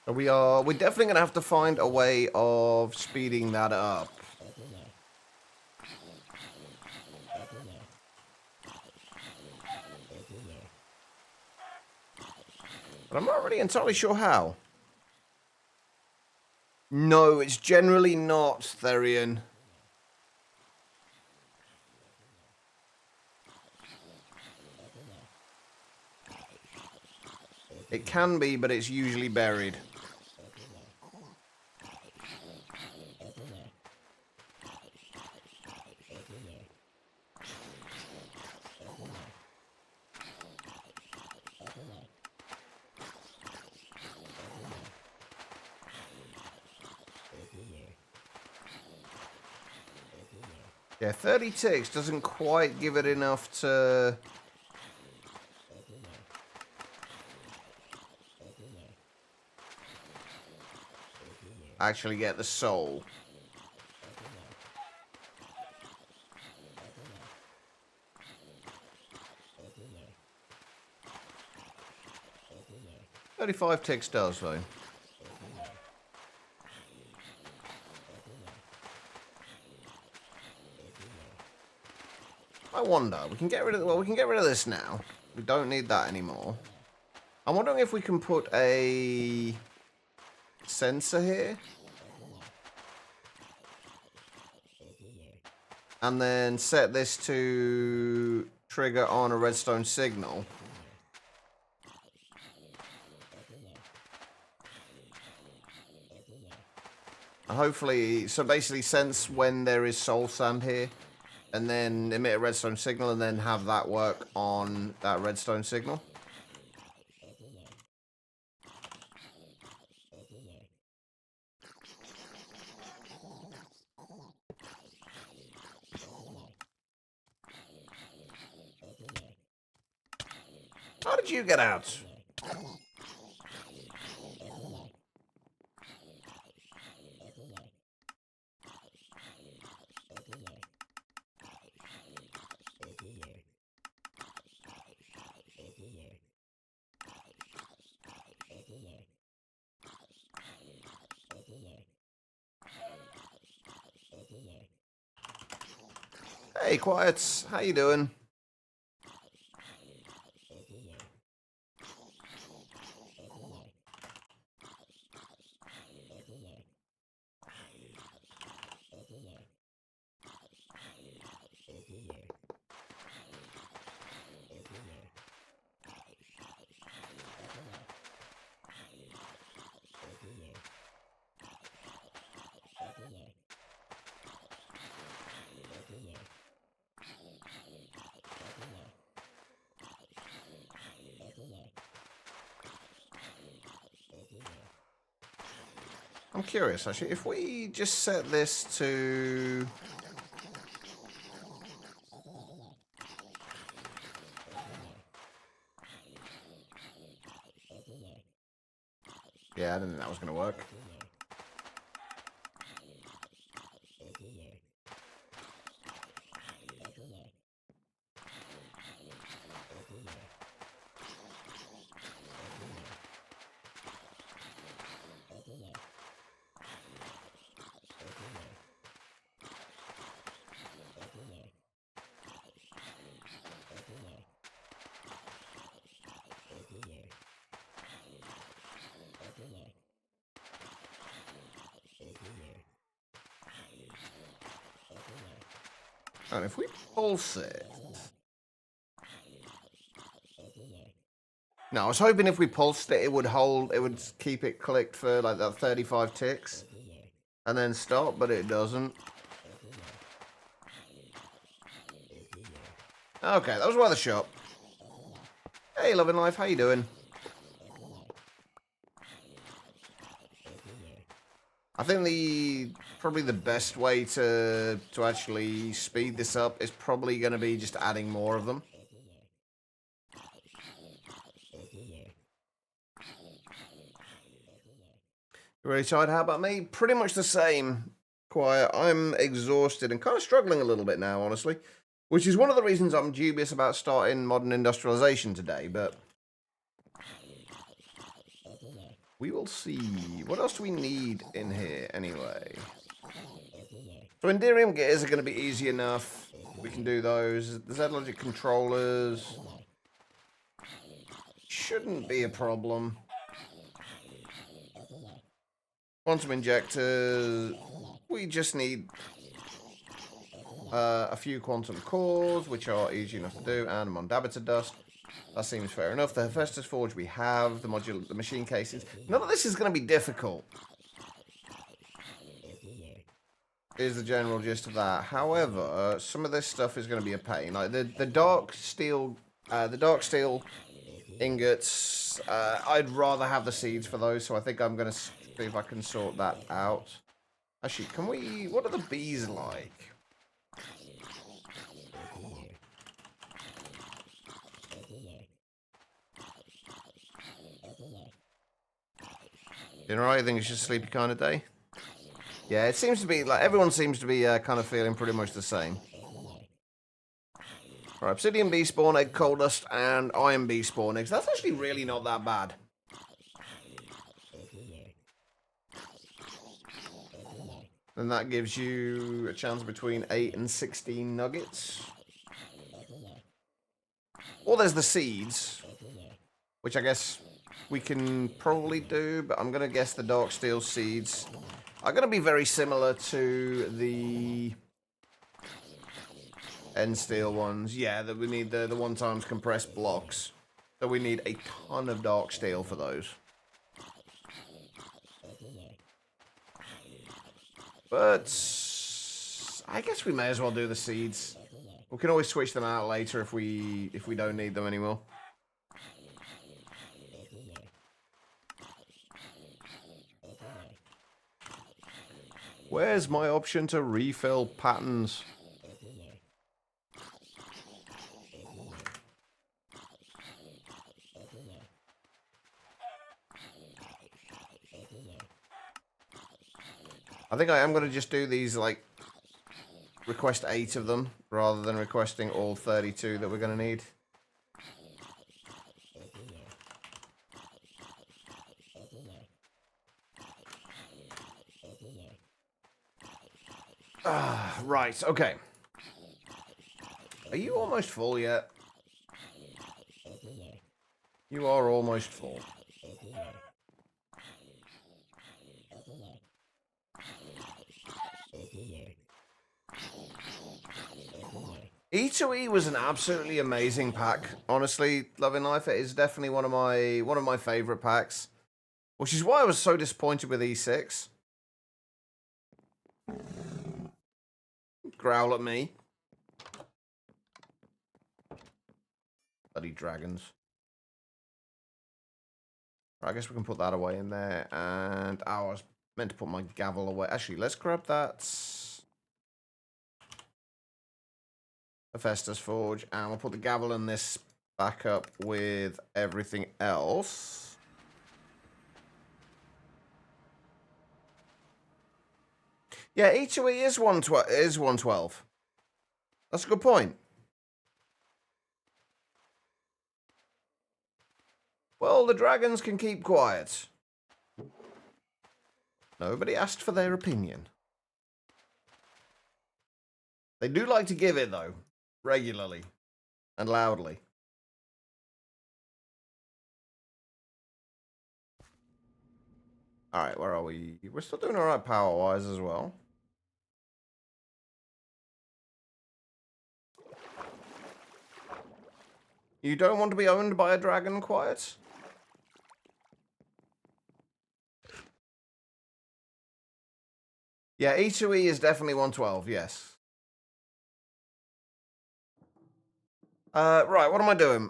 So we're definitely going to have to find a way of speeding that up. But I'm not really entirely sure how. No, it's generally not, Therian. It can be, but it's usually buried. Yeah, 30 ticks doesn't quite give it enough to... actually get the soul. "35 ticks does, though. I wonder, we can get rid of, well, we can get rid of this now. We don't need that anymore. I'm wondering if we can put a sensor here. And then set this to trigger on a redstone signal. And hopefully, so basically sense when there is soul sand here. And then emit a redstone signal and then have that work on that redstone signal. How did you get out? Hey, Quiets. How you doing? I'm curious, actually. If we just set this to... yeah, I didn't think that was going to work. And if we pulse it... no, I was hoping if we pulsed it, it would hold, it would keep it clicked for like that 35 ticks. And then stop, but it doesn't. Okay, that was worth a shot. Hey, Loving Life, how you doing? I think probably the best way to actually speed this up is probably going to be just adding more of them. You really tired? How about me? Pretty much the same. Quiet. I'm exhausted and kind of struggling a little bit now, honestly. Which is one of the reasons I'm dubious about starting modern industrialization today, but... We will see. What else do we need in here anyway? So Enderium gears are going to be easy enough. We can do those. The Z-Logic controllers shouldn't be a problem. Quantum injectors. We just need a few quantum cores, which are easy enough to do, and Mondabita dust. That seems fair enough. The Hephaestus Forge we have, the machine cases. None of this is going to be difficult, is the general gist of that. However, some of this stuff is going to be a pain. Like the dark steel ingots. I'd rather have the seeds for those, so I think I'm going to see if I can sort that out. Actually, can we? What are the bees like? You know, I think it's just a sleepy kind of day. Yeah, it seems to be like everyone seems to be kind of feeling pretty much the same. Right, obsidian bee spawn egg, coal dust, and iron bee spawn eggs. That's actually really not that bad. And that gives you a chance between 8 and 16 nuggets. Or there's the seeds, which I guess we can probably do, but I'm going to guess the dark steel seeds are going to be very similar to the end steel ones. Yeah, that we need the one times compressed blocks. So we need a ton of dark steel for those. But I guess we may as well do the seeds. We can always switch them out later if we don't need them anymore. Where's my option to refill patterns? I think I am going to just do these, like, request 8 of them, rather than requesting all 32 that we're going to need. Right, okay. Are you almost full yet? You are almost full. E2E was an absolutely amazing pack. Honestly, Loving Life, it is definitely one of my favorite packs, which is why I was so disappointed with E6. Growl at me. Bloody dragons. Right, I guess we can put that away in there. And I was meant to put my gavel away. Actually, let's grab that. Hephaestus Forge, and we'll put the gavel in this back up with everything else. Yeah, E2E is 112. That's a good point. Well, the dragons can keep quiet. Nobody asked for their opinion. They do like to give it, though, regularly and loudly. Alright, where are we? We're still doing alright power-wise as well. You don't want to be owned by a dragon, quiet? Yeah, E2E is definitely 112, yes. Right, what am I doing?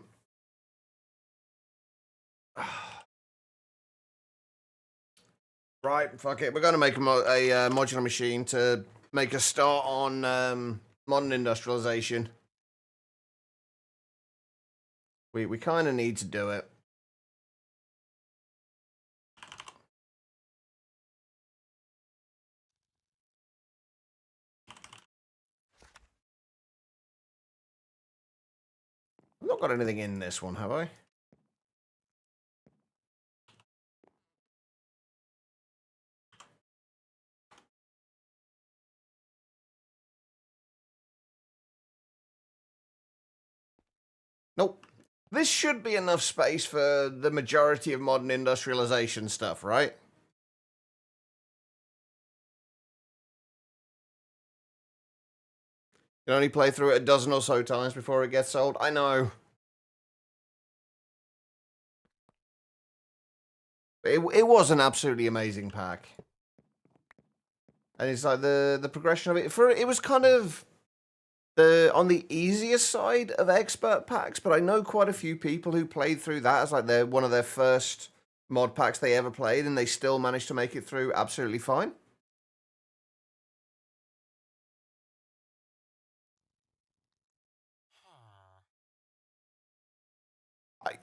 Right, fuck it. We're going to make a modular machine to make a start on modern industrialization. We kind of need to do it. I've not got anything in this one, have I? Nope. This should be enough space for the majority of modern industrialization stuff, right? You can only play through it a dozen or so times before it gets sold. I know. It was an absolutely amazing pack. And it's like the progression of it. It was kind of on the easier side of expert packs, but I know quite a few people who played through that as like one of their first mod packs they ever played, and they still managed to make it through absolutely fine.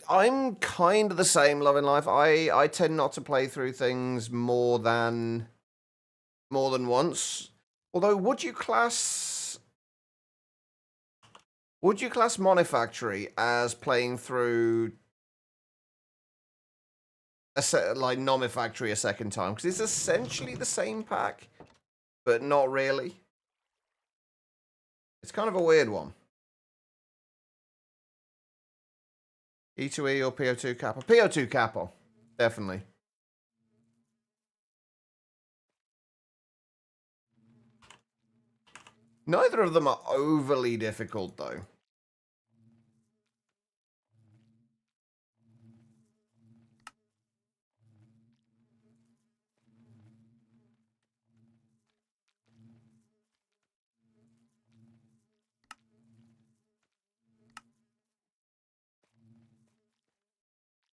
I'm kind of the same, Love in Life. I tend not to play through things more than once. Although, would you class Monofactory as playing through like Nomifactory a second time? Because it's essentially the same pack, but not really. It's kind of a weird one. E2E or PO2 Kappa? PO2 Kappa, definitely. Neither of them are overly difficult, though.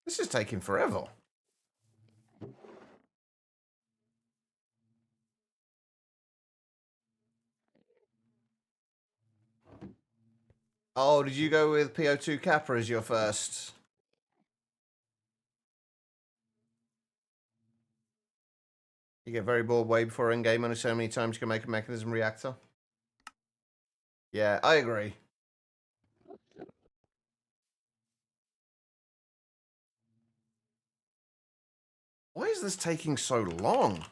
This is taking forever. Oh, did you go with PO2 Kappa as your first? You get very bored way before endgame, only so many times you can make a mechanism reactor. Yeah, I agree. Why is this taking so long?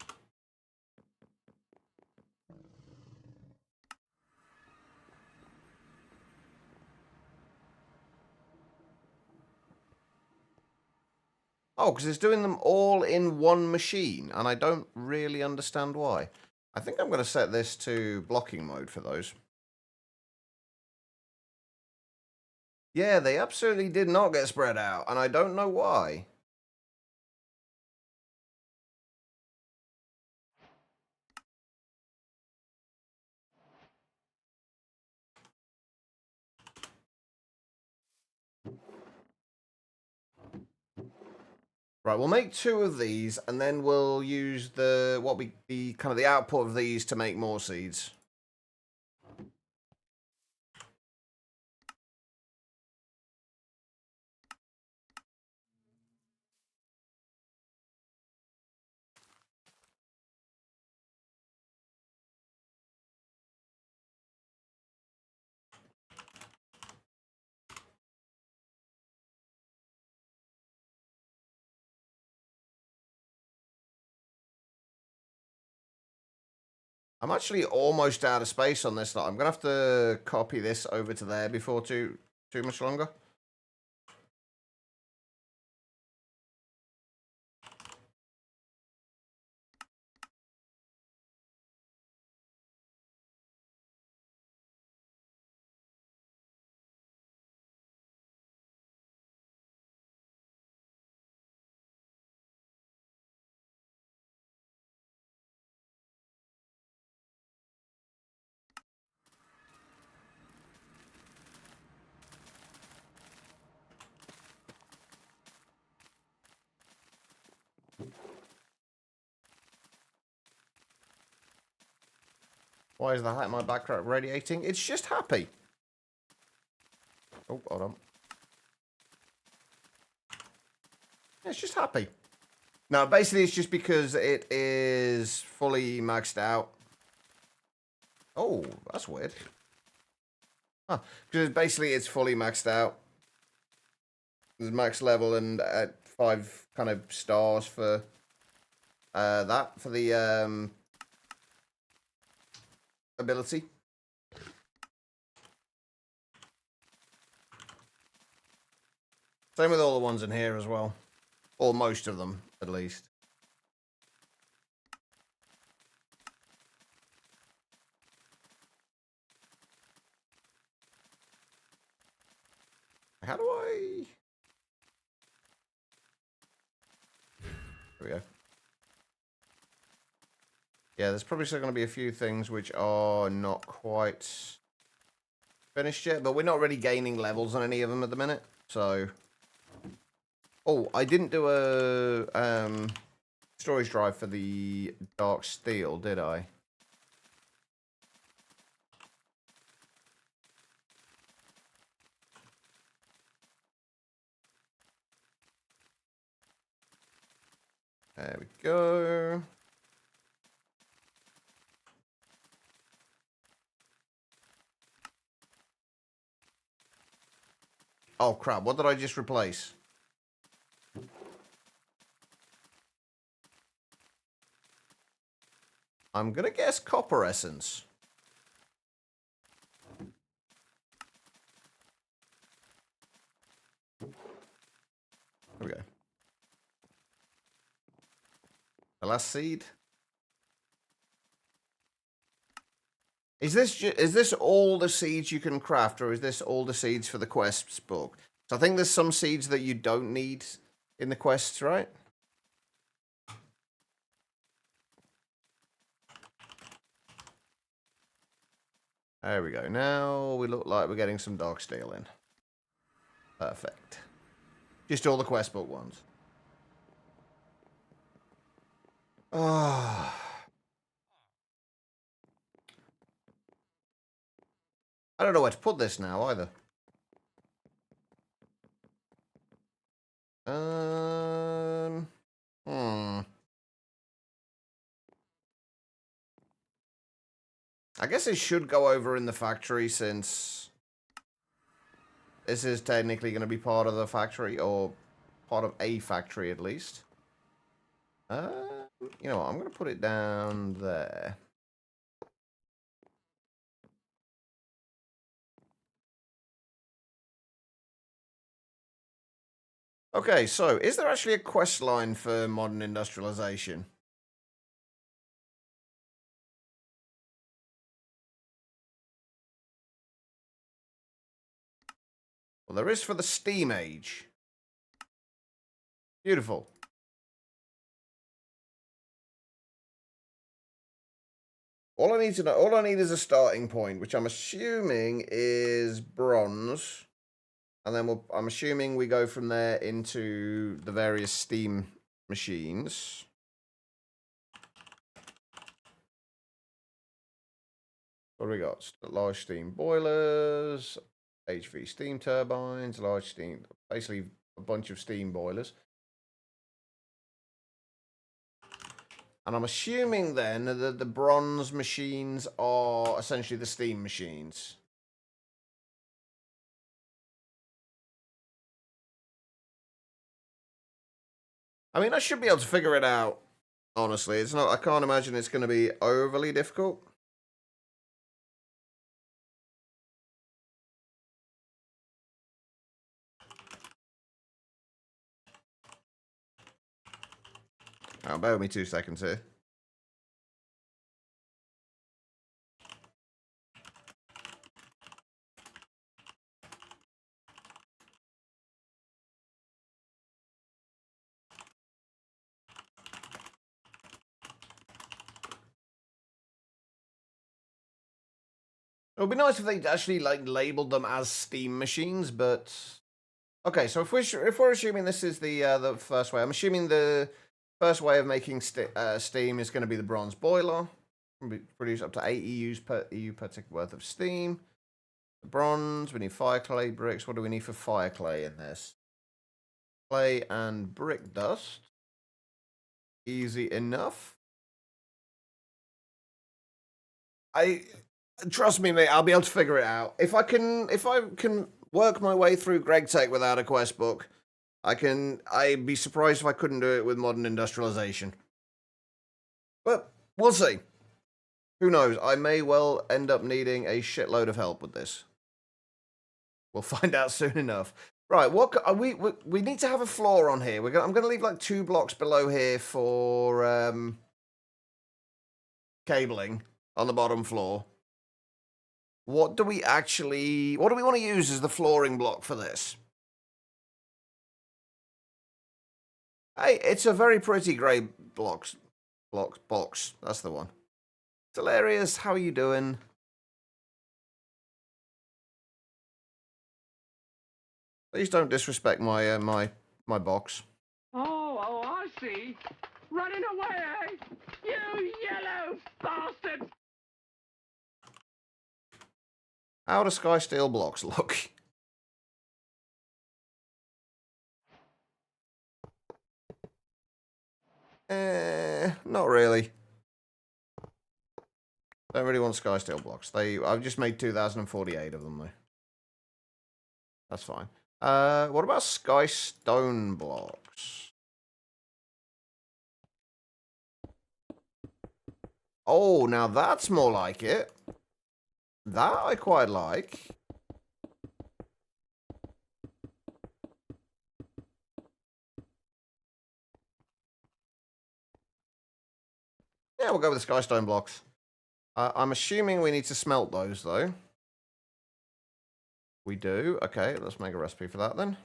Oh, because it's doing them all in one machine, and I don't really understand why. I think I'm going to set this to blocking mode for those. Yeah, they absolutely did not get spread out, and I don't know why. Right, we'll make 2 of these, and then we'll use the kind of the output of these to make more seeds. I'm actually almost out of space on this. I'm going to have to copy this over to there before too much longer. Why is the my background radiating? It's just happy. Oh, hold on. Yeah, it's just happy. No, basically it's just because it is fully maxed out. Oh, that's weird. Huh. Because basically it's fully maxed out. There's max level and 5 kind of stars for that, for the ability. Same with all the ones in here as well. Or most of them, at least. How do I... There we go. Yeah, there's probably still going to be a few things which are not quite finished yet, but we're not really gaining levels on any of them at the minute, so... Oh, I didn't do a storage drive for the dark steel, did I? There we go. Oh crap, what did I just replace? I'm gonna guess copper essence. There we go. The last seed. Is this all the seeds you can craft, or is this all the seeds for the quests book? So I think there's some seeds that you don't need in the quests, right? There we go. Now we look like we're getting some dark steel in. Perfect. Just all the quest book ones. Ah. I don't know where to put this now either. I guess it should go over in the factory since this is technically going to be part of the factory, or part of a factory at least. You know what? I'm going to put it down there. Okay, so is there actually a quest line for modern industrialization? Well, there is for the Steam Age. Beautiful. All I need to know, all I need is a starting point, which I'm assuming is bronze. And then I'm assuming we go from there into the various Steam machines. What do we got? Large steam boilers, HV steam turbines, large steam, basically a bunch of steam boilers. And I'm assuming then that the bronze machines are essentially the steam machines. I mean, I should be able to figure it out, honestly. It's not, I can't imagine it's going to be overly difficult. Oh, bear with me 2 seconds here. It would be nice if they actually like labeled them as steam machines, but okay. So if we're assuming this is the first way, I'm assuming the first way of making steam is going to be the bronze boiler. Produce up to 8 EU per tick worth of steam. The bronze, we need fire clay bricks. What do we need for fire clay in this? Clay and brick dust. Easy enough. Trust me, mate, I'll be able to figure it out. If I can work my way through GregTech without a quest book, I'd be surprised if I couldn't do it with modern industrialization. But we'll see. Who knows? I may well end up needing a shitload of help with this. We'll find out soon enough. Right, what we need to have a floor on here. I'm gonna leave like 2 blocks below here for cabling on the bottom floor. What do we want to use as the flooring block for this? Hey, it's a very pretty grey box. That's the one. Hilarious, how are you doing? Please don't disrespect my my box. Oh, I see. Running away, you yellow bastard! How do sky steel blocks look? Not really. Don't really want sky steel blocks. I've just made 2,048 of them though. That's fine. What about sky stone blocks? Oh, now that's more like it. That I quite like. Yeah, we'll go with the sky stone blocks. I'm assuming we need to smelt those though. We do. Okay, let's make a recipe for that then.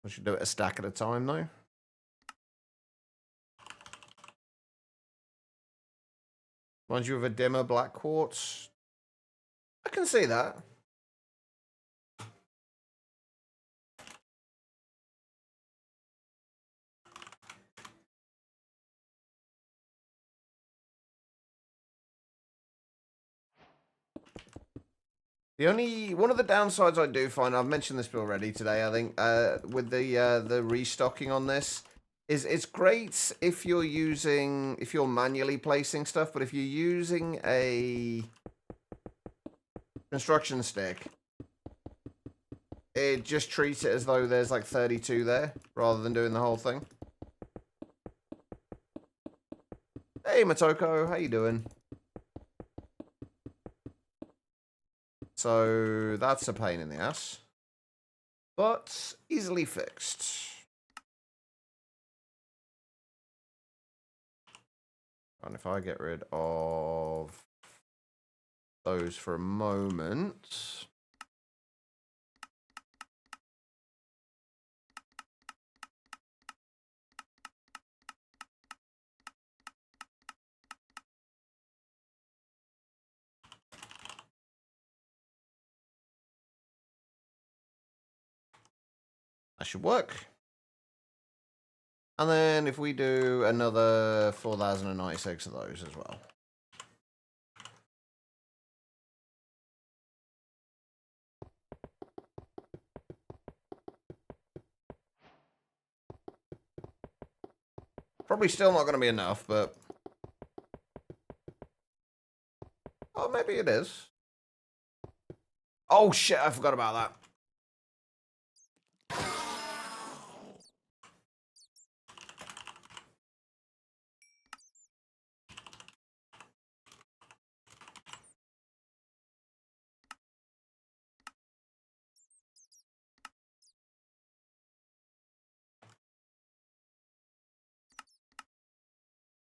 We should do it a stack at a time though. Mind you, with a dimmer black quartz. I can see that. One of the downsides I do find, I've mentioned this already today, I think, with the restocking on this, is it's great if you're manually placing stuff, but if you're using a construction stick, it just treats it as though there's like 32 there, rather than doing the whole thing. Hey, Matoko, how you doing? So that's a pain in the ass, but easily fixed. And if I get rid of those for a moment. That should work. And then if we do another 4,096 of those as well. Probably still not going to be enough, but... Oh, maybe it is. Oh, shit, I forgot about that.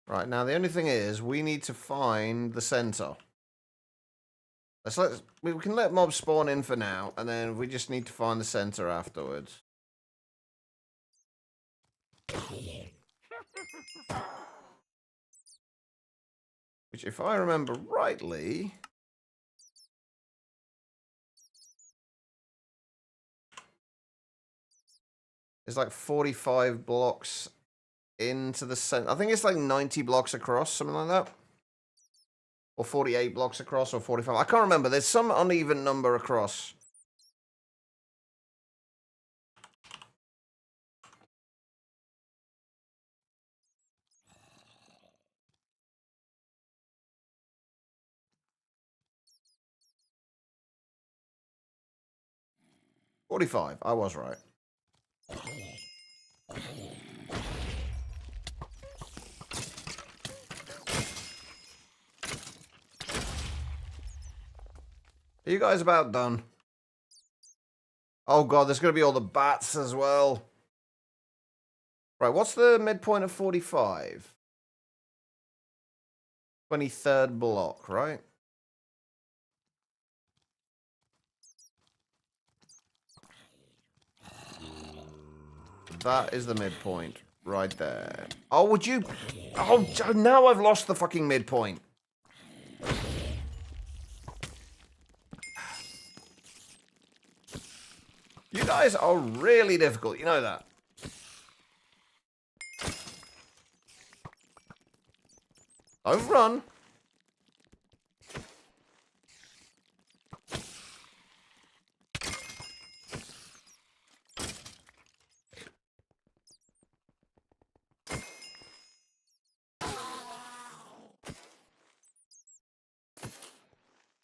Right, now the only thing is, we need to find the center. We can let mobs spawn in for now, and then we just need to find the center afterwards. Which, if I remember rightly... is like 45 blocks into the center. I think it's like 90 blocks across, something like that. Or 48 blocks across, or 45. I can't remember. There's some uneven number across. $45. I was right. Are you guys about done? Oh god, there's going to be all the bats as well. Right, what's the midpoint of 45? 23rd block, right? That is the midpoint right there. Oh, would you... Oh, now I've lost the fucking midpoint. You guys are really difficult, you know that. Don't run.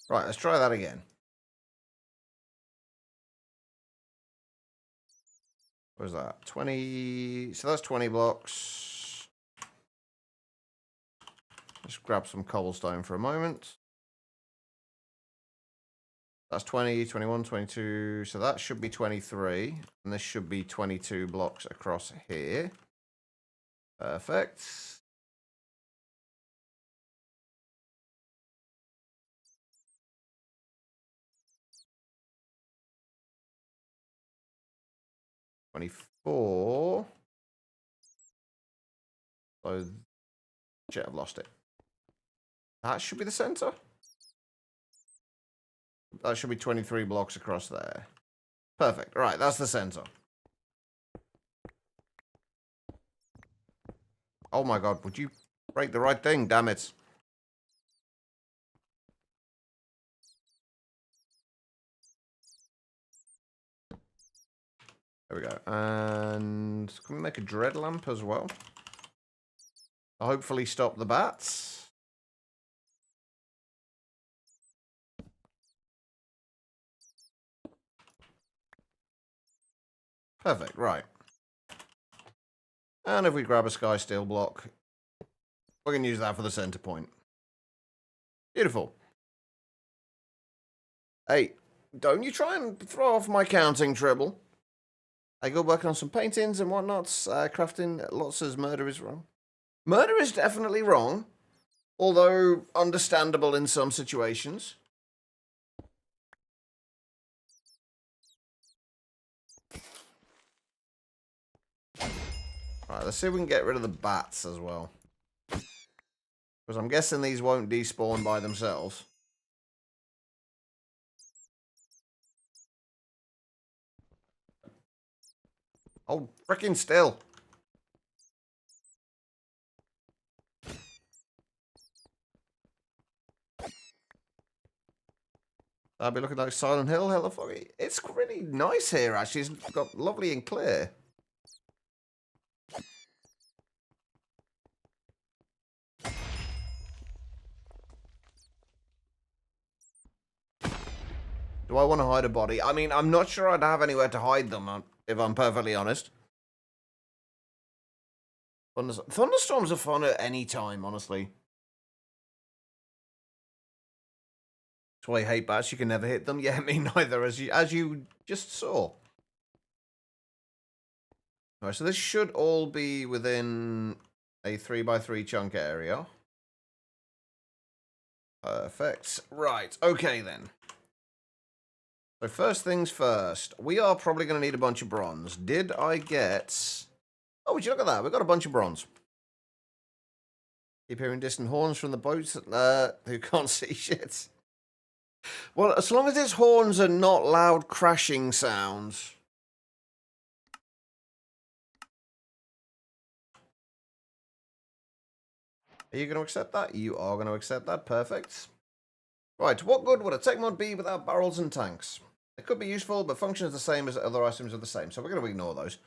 Right, let's try that again. What was that? 20... So that's 20 blocks. Let's grab some cobblestone for a moment. That's 20, 21, 22. So that should be 23. And this should be 22 blocks across here. Perfect. $24. So, shit, I've lost it. That should be the center. That should be 23 blocks across there. Perfect. Right, that's the center. Oh my god, would you break the right thing? Damn it. There we go. And can we make a dread lamp as well? Hopefully stop the bats. Perfect, right. And if we grab a sky steel block, we can use that for the center point. Beautiful. Hey, don't you try and throw off my counting, Treble. I go working on some paintings and whatnot, crafting lots as murder is wrong. Murder is definitely wrong, although understandable in some situations. Right, let's see if we can get rid of the bats as well. Because I'm guessing these won't despawn by themselves. Oh, frickin' still. I'll be looking like Silent Hill, hella foggy. It's really nice here, actually. It's got lovely and clear. Do I want to hide a body? I mean, I'm not sure I'd have anywhere to hide them, if I'm perfectly honest. Thunderstorms are fun at any time, honestly. That's why I hate bats. You can never hit them. Yeah, me neither, as you just saw. Alright, so this should all be within a 3x3 chunk area. Perfect. Right, okay then. So first things first, we are probably going to need a bunch of bronze. Did I get... Oh, would you look at that? We've got a bunch of bronze. Keep hearing distant horns from the boats who can't see shit. Well, as long as its horns are not loud crashing sounds. Are you going to accept that? You are going to accept that. Perfect. Right, what good would a tech mod be without barrels and tanks? It could be useful, but functions the same as other items are the same, so we're going to ignore those.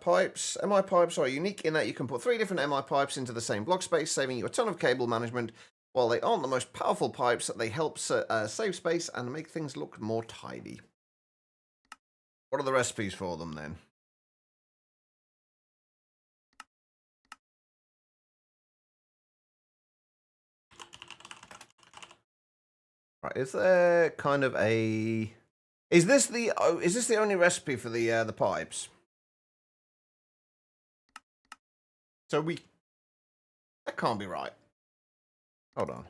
Pipes. MI pipes are unique in that you can put 3 different MI pipes into the same block space, saving you a ton of cable management. While they aren't the most powerful pipes, they help save space and make things look more tidy. What are the recipes for them, then? Right, Right, is there kind of a... Is this the only recipe for the pipes? So we... That can't be right. Hold on.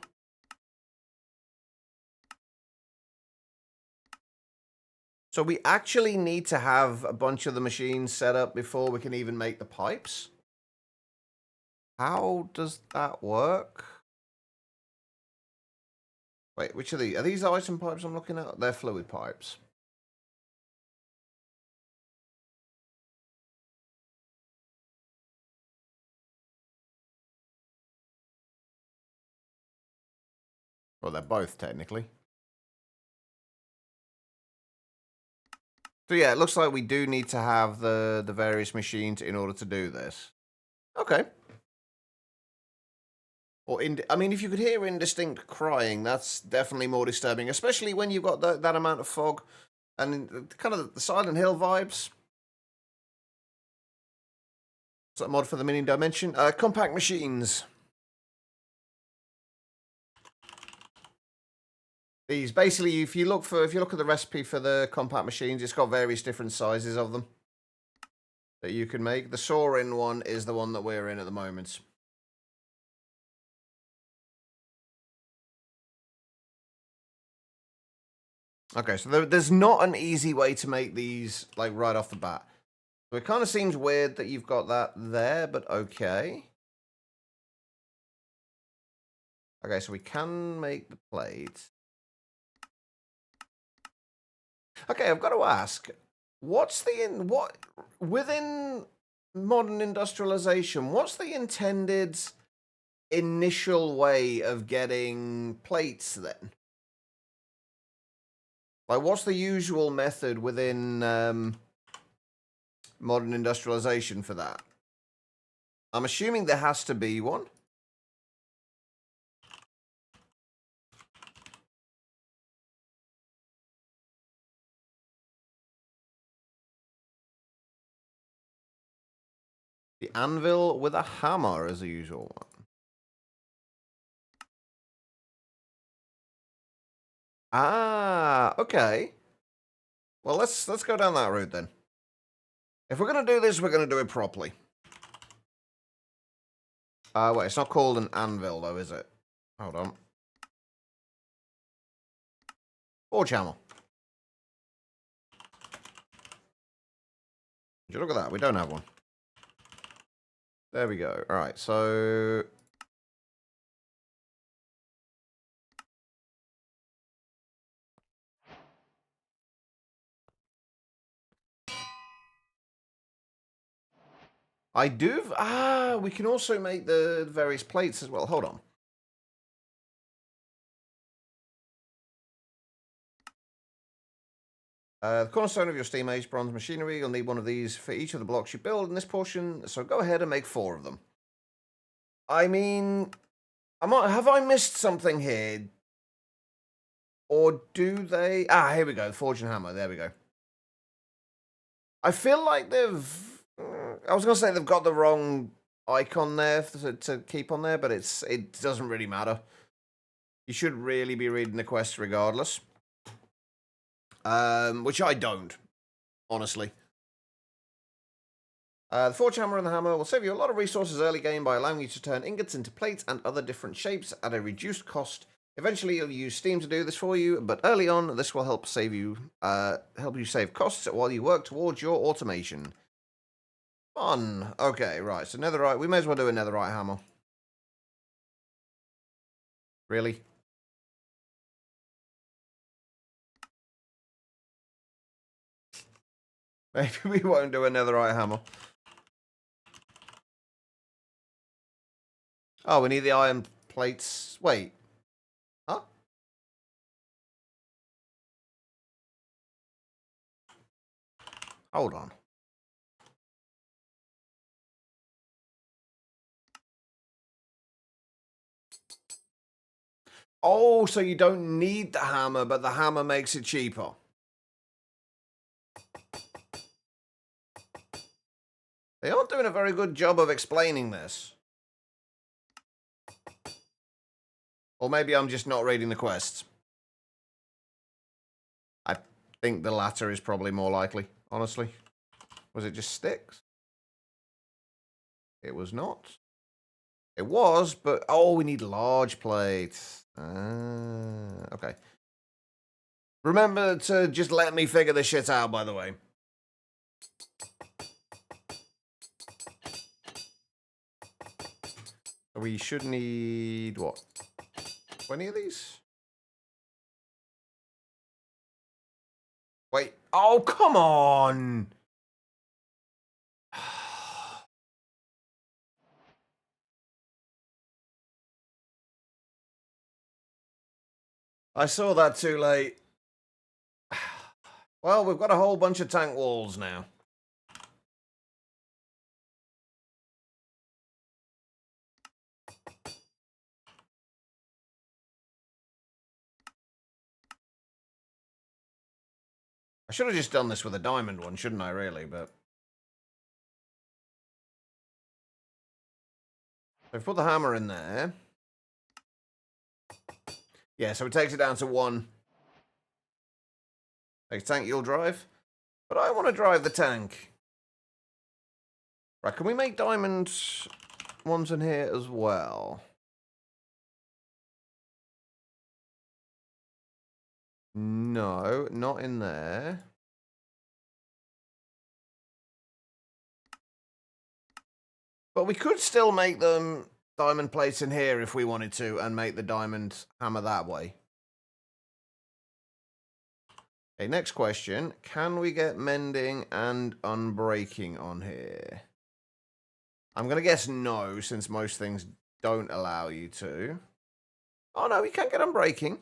So we actually need to have a bunch of the machines set up before we can even make the pipes? How does that work? Wait, which are these? Are these item pipes I'm looking at? They're fluid pipes. Well, they're both, technically. So yeah, it looks like we do need to have the various machines in order to do this. Okay. Or I mean, if you could hear indistinct crying, that's definitely more disturbing, especially when you've got that amount of fog and kind of the Silent Hill vibes. It's like mod for the mini dimension. Compact machines. These basically, if you look at the recipe for the compact machines, it's got various different sizes of them that you can make. The saw-in one is the one that we're in at the moment. Okay, so there's not an easy way to make these, like, right off the bat. So it kind of seems weird that you've got that there, but okay. Okay, so we can make the plate. Okay, I've got to ask, within modern industrialization, what's the intended initial way of getting plates then? Like, what's the usual method within modern industrialization for that? I'm assuming there has to be one. The anvil with a hammer is the usual one. Ah, okay. Well, let's go down that route then. If we're gonna do this, we're gonna do it properly. Wait, it's not called an anvil though, is it? Hold on. Forge hammer. Would you look at that? We don't have one. There we go. All right, so I do. We can also make the various plates as well. Hold on. The cornerstone of your steam age bronze machinery, you'll need one of these for each of the blocks you build in this portion, so go ahead and make 4 of them. I mean, have I missed something here? Or do they... here we go, the forge and hammer, there we go. I feel like they've... I was going to say they've got the wrong icon there to keep on there, but it doesn't really matter. You should really be reading the quest regardless. Which I don't, honestly. The forge hammer and the hammer will save you a lot of resources early game by allowing you to turn ingots into plates and other different shapes at a reduced cost. Eventually, you'll use Steam to do this for you, but early on, this will help you save costs while you work towards your automation. Fun. Okay, right. So netherite. We may as well do a netherite hammer. Really? Maybe we won't do a netherite hammer. Oh, we need the iron plates. Wait. Huh? Hold on. Oh, so you don't need the hammer, but the hammer makes it cheaper. They aren't doing a very good job of explaining this. Or maybe I'm just not reading the quests. think the latter is probably more likely, honestly. Was it just sticks? It was not. It was, but oh, we need large plates. Okay. Remember to just let me figure this shit out, by the way. We should need, what, 20 of these? Wait. Oh, come on. I saw that too late. Well, we've got a whole bunch of tank walls now. I should have just done this with a diamond one, shouldn't I, really? But I've put the hammer in there. Yeah, so it takes it down to 1. Next tank you'll drive. But I want to drive the tank. Right, can we make diamond ones in here as well? No, not in there. But we could still make them diamond plates in here if we wanted to and make the diamond hammer that way. Okay, next question. Can we get mending and unbreaking on here? I'm going to guess no, since most things don't allow you to. Oh, no, we can't get unbreaking.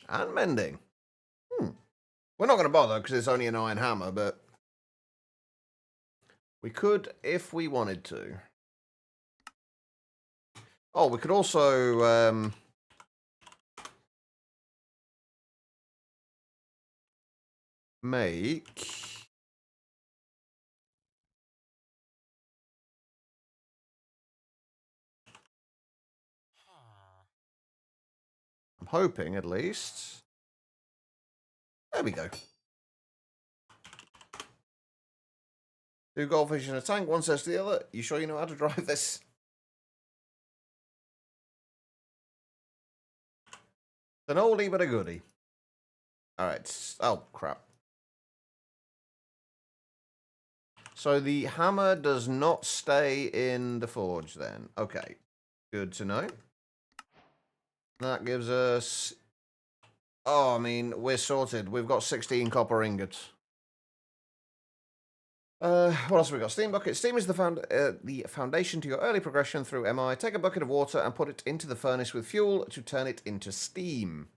And mending. We're not going to bother because it's only an iron hammer, but we could if we wanted to. Oh, we could also make... I'm hoping, at least. There we go. 2 goldfish in a tank, one says to the other, you sure you know how to drive this? It's an oldie but a goodie. Alright, oh crap. So the hammer does not stay in the forge then. Okay, good to know. That gives us... Oh, I mean, we're sorted. We've got 16 copper ingots. What else have we got? Steam bucket. Steam is the foundation to your early progression through MI. Take a bucket of water and put it into the furnace with fuel to turn it into steam.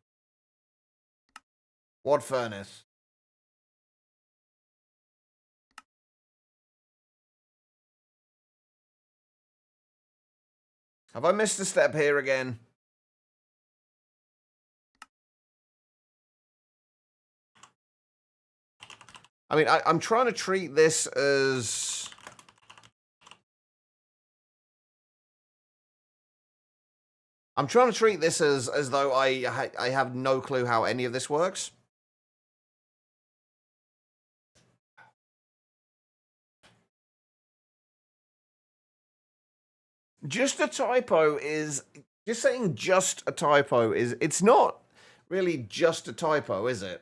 What furnace? Have I missed a step here again? I mean, I'm trying to treat this as... I'm trying to treat this as though I have no clue how any of this works. Just a typo is... Just saying just a typo is... It's not really just a typo, is it?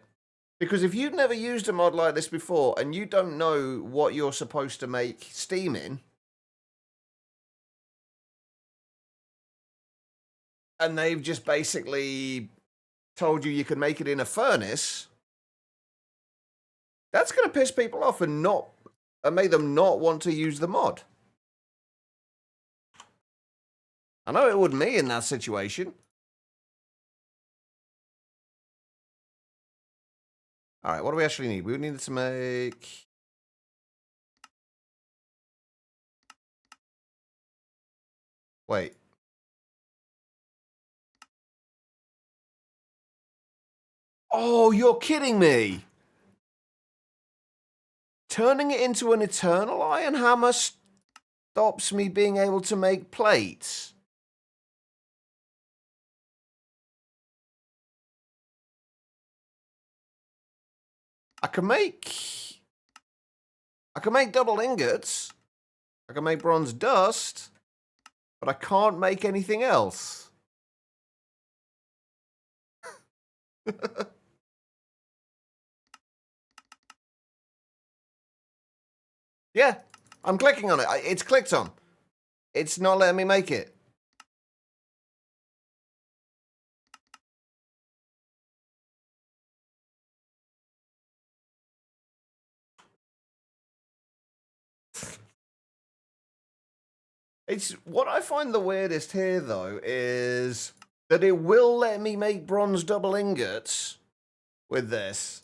Because if you've never used a mod like this before and you don't know what you're supposed to make steam in, and they've just basically told you you can make it in a furnace, that's going to piss people off and make them not want to use the mod. I know it would me in that situation. All right, what do we actually need? We needed to make... Wait. Oh, you're kidding me. Turning it into an eternal iron hammer stops me being able to make plates. I can make double ingots. I can make bronze dust, but I can't make anything else. Yeah, I'm clicking on it. It's clicked on. It's not letting me make it. It's what I find the weirdest here, though, is that it will let me make bronze double ingots with this.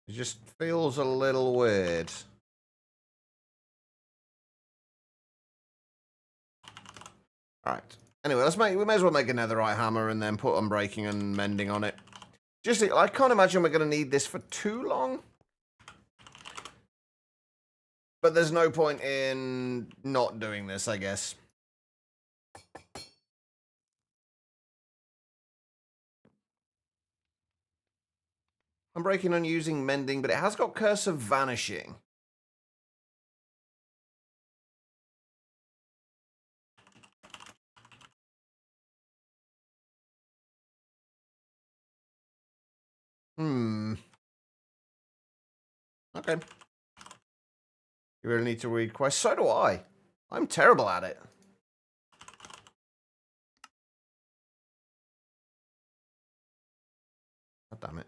It just feels a little weird. Alright. Anyway, we may as well make a netherite hammer and then put unbreaking and mending on it. Just, I can't imagine we're going to need this for too long. But there's no point in not doing this, I guess. I'm breaking on using mending, but it has got Curse of Vanishing. Okay. You really need to read quests. So do I. I'm terrible at it. God damn it.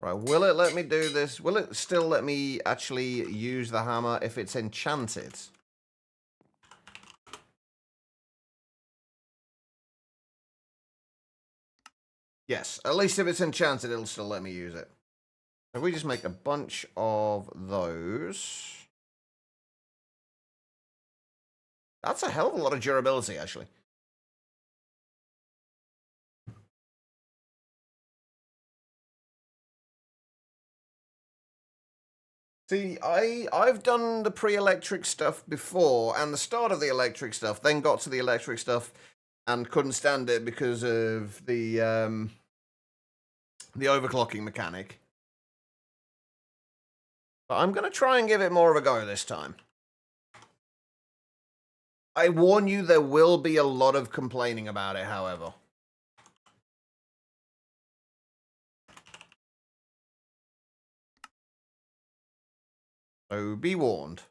Right, will it let me do this? Will it still let me actually use the hammer if it's enchanted? Yes, at least if it's enchanted, it'll still let me use it. If we just make a bunch of those... That's a hell of a lot of durability, actually. See, I've done the pre-electric stuff before, and the start of the electric stuff, then got to the electric stuff and couldn't stand it because of the overclocking mechanic. But I'm going to try and give it more of a go this time. I warn you, there will be a lot of complaining about it, however. So be warned.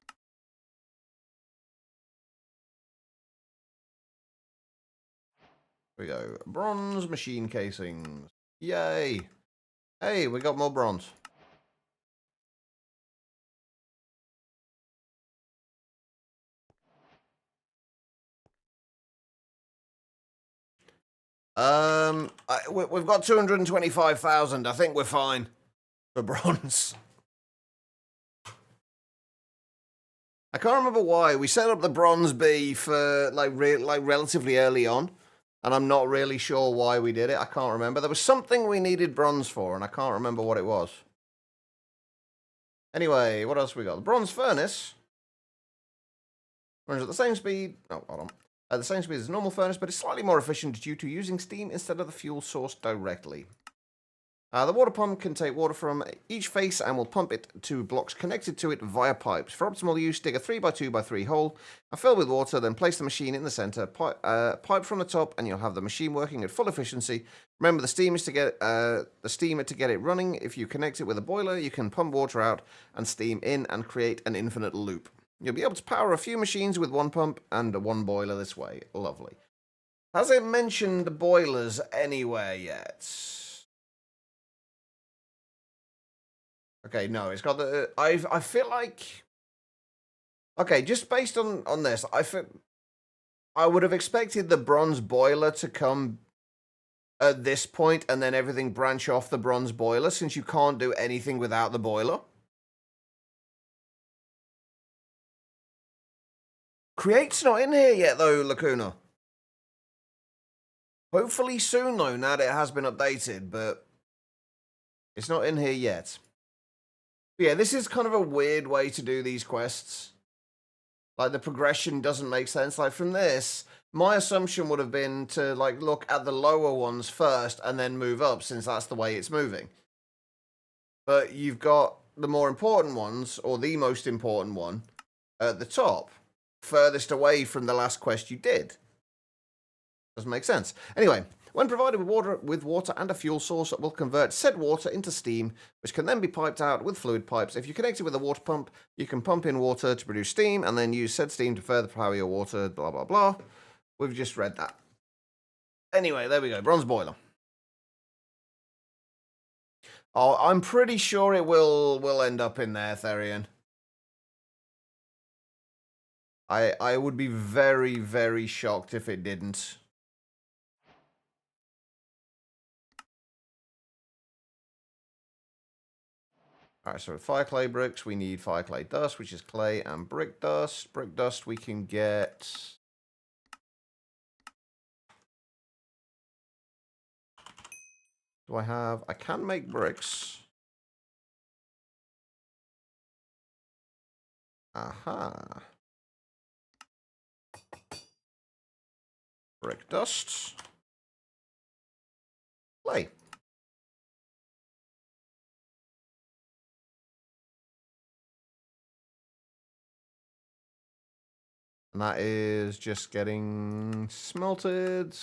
Here we go. Bronze machine casings. Yay. Hey, we got more bronze. We've got 225,000. I think we're fine for bronze. I can't remember why. We set up the bronze bee for like relatively early on, and I'm not really sure why we did it. I can't remember. There was something we needed bronze for, and I can't remember what it was. Anyway, what else we got? The bronze furnace runs at the same speed. Oh, hold on. At the same speed as a normal furnace, but it's slightly more efficient due to using steam instead of the fuel source directly. The water pump can take water from each face and will pump it to blocks connected to it via pipes. For optimal use, dig a 3x2x3 hole and fill with water, then place the machine in the center, pipe from the top, and you'll have the machine working at full efficiency. Remember, the steam is to get the steamer to get it running. If you connect it with a boiler, you can pump water out and steam in and create an infinite loop. You'll be able to power a few machines with one pump and one boiler this way. Lovely. Has it mentioned boilers anywhere yet? Okay, no, it's got the... I feel like... Okay, just based on this, I would have expected the bronze boiler to come at this point and then everything branch off the bronze boiler, since you can't do anything without the boiler. Create's not in here yet, though, Lacuna. Hopefully soon, though, now that it has been updated, but it's not in here yet. But yeah, this is kind of a weird way to do these quests. Like, the progression doesn't make sense. Like, from this, my assumption would have been to, like, look at the lower ones first and then move up, since that's the way it's moving. But you've got the more important ones, or the most important one, at the top, furthest away from the last quest you did. Doesn't make sense. Anyway, when provided with water and a fuel source, it will convert said water into steam, which can then be piped out with fluid pipes. If you connect it with a water pump, you can pump in water to produce steam, and then use said steam to further power your water, blah, blah, blah. We've just read that. Anyway, there we go. Bronze boiler. Oh, I'm pretty sure it will end up in there, Therian. I would be very, very shocked if it didn't. Alright, so fire clay bricks, we need fire clay dust, which is clay and brick dust. Brick dust we can get... Do I have... I can make bricks. Aha. Brick dust. Clay. And that is just getting smelted.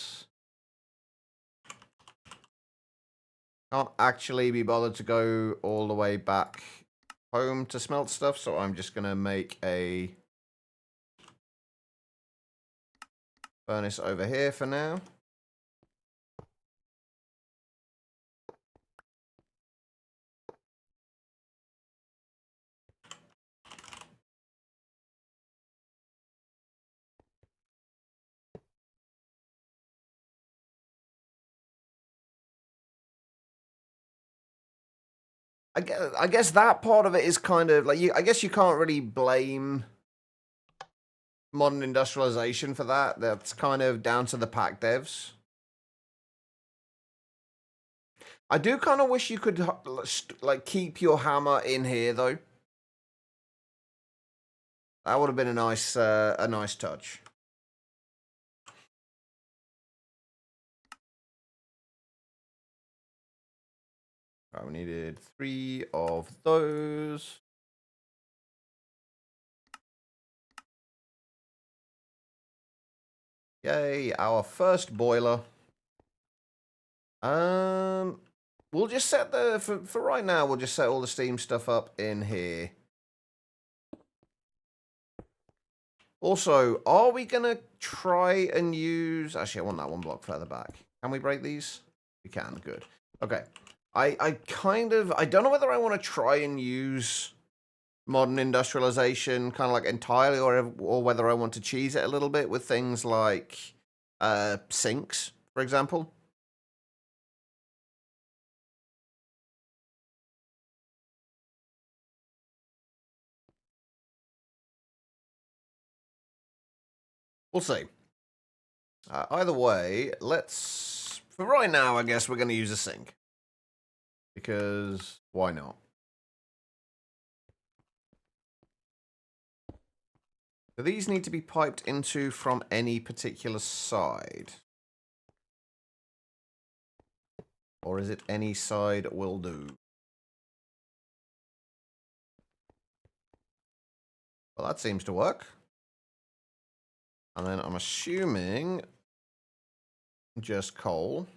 Can't actually be bothered to go all the way back home to smelt stuff, so I'm just going to make a furnace over here for now. I guess that part of it is kind of like I guess you can't really blame modern industrialization for that. That's kind of down to the pack devs. I do kind of wish you could like keep your hammer in here though. That would have been a nice touch. Right, we needed 3 of those. Yay, our first boiler. We'll just set the for right now. We'll just set all the steam stuff up in here. Also, are we gonna try and use? Actually, I want that one block further back. Can we break these? We can. Good. Okay. I don't know whether I want to try and use modern industrialization kind of like entirely, or whether I want to cheese it a little bit with things like sinks, for example. We'll see. Either way, let's... For right now, I guess we're going to use a sink. Because why not? Do these need to be piped into from any particular side? Or is it any side will do? Well, that seems to work. And then I'm assuming just coal.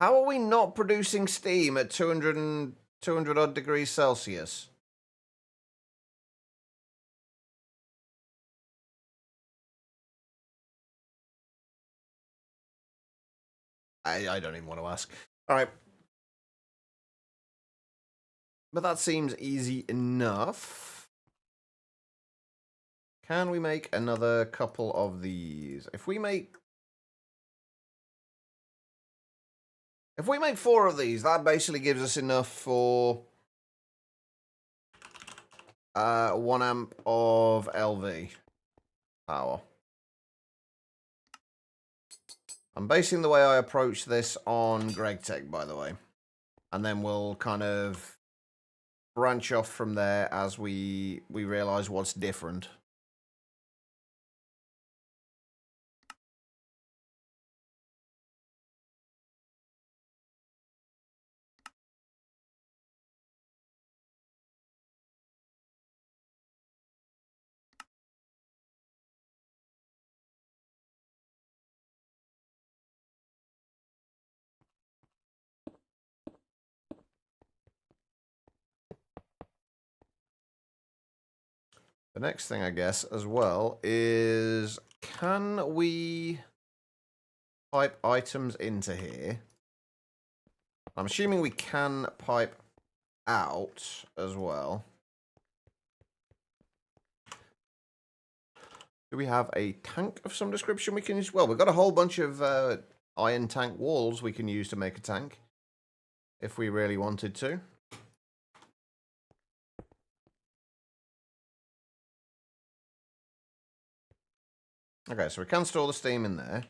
How are we not producing steam at 200 odd degrees Celsius? I don't even want to ask. All right. But that seems easy enough. Can we make another couple of these? If we make If we make 4 of these, that basically gives us enough for 1 amp of LV power. I'm basing the way I approach this on GregTech, by the way. And then we'll kind of branch off from there as we realize what's different. The next thing, I guess, as well, is can we pipe items into here? I'm assuming we can pipe out as well. Do we have a tank of some description we can use? Well, we've got a whole bunch of iron tank walls we can use to make a tank, if we really wanted to. Okay, so we can store the steam in there.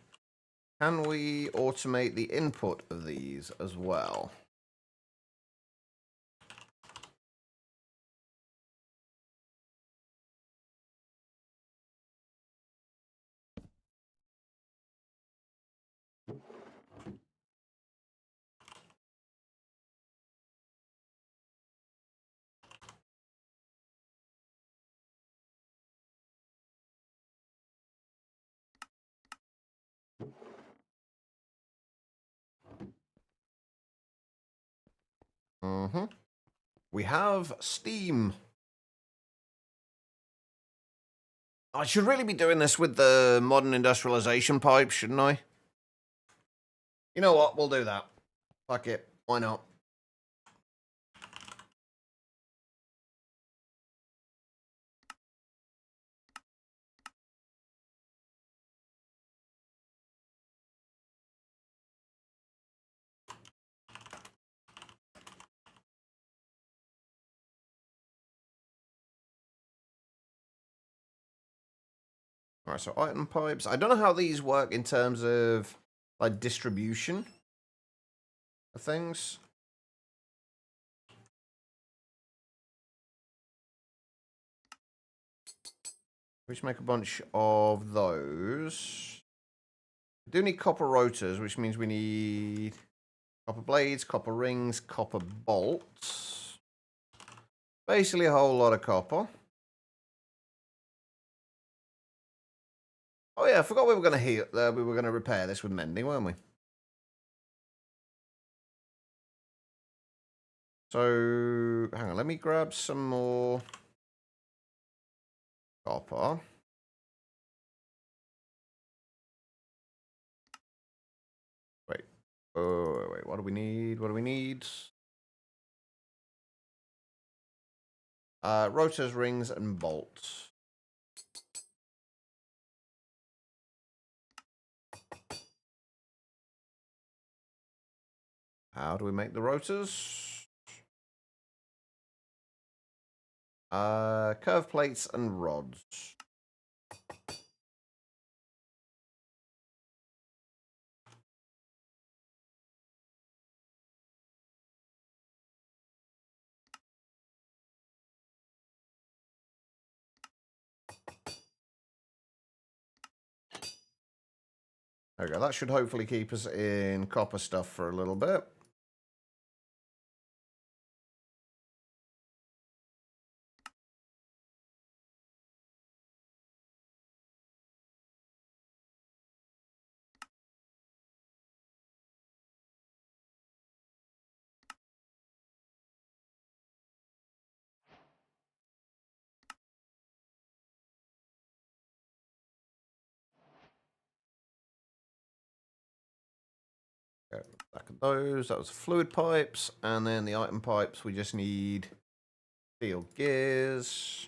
Can we automate the input of these as well? We have steam. I should really be doing this with the modern industrialization pipe, shouldn't I? You know what? We'll do that. Fuck it. Why not? Alright, so item pipes. I don't know how these work in terms of, like, distribution of things. We should make a bunch of those. We do need copper rotors, which means we need copper blades, copper rings, copper bolts. Basically a whole lot of copper. Oh yeah, I forgot we were going to heal. We were going to repair this with mending, weren't we? So, hang on, let me grab some more copper. Wait. Oh, wait, what do we need? What do we need? Rotors, rings, and bolts. How do we make the rotors? Curve plates and rods. There we go. That should hopefully keep us in copper stuff for a little bit. Back of those. That was fluid pipes. And then the item pipes, we just need steel gears.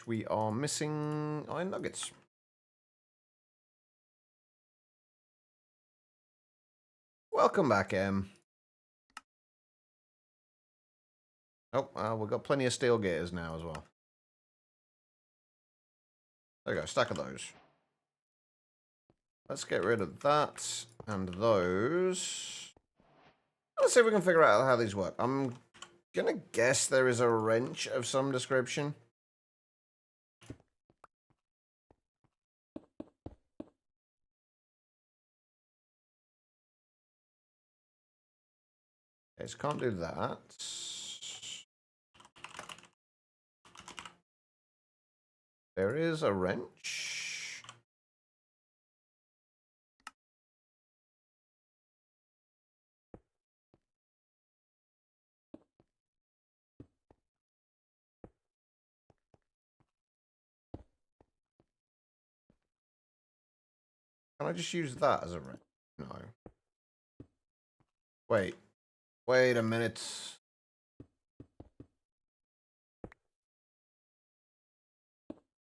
We are missing iron nuggets. Welcome back, Em. Oh, we've got plenty of steel gears now as well. There we go, stack of those. Let's get rid of that and those. Let's see if we can figure out how these work. I'm gonna guess there is a wrench of some description. Okay, so can't do that. There is a wrench. Can I just use that as a wrench? No. Wait a minute.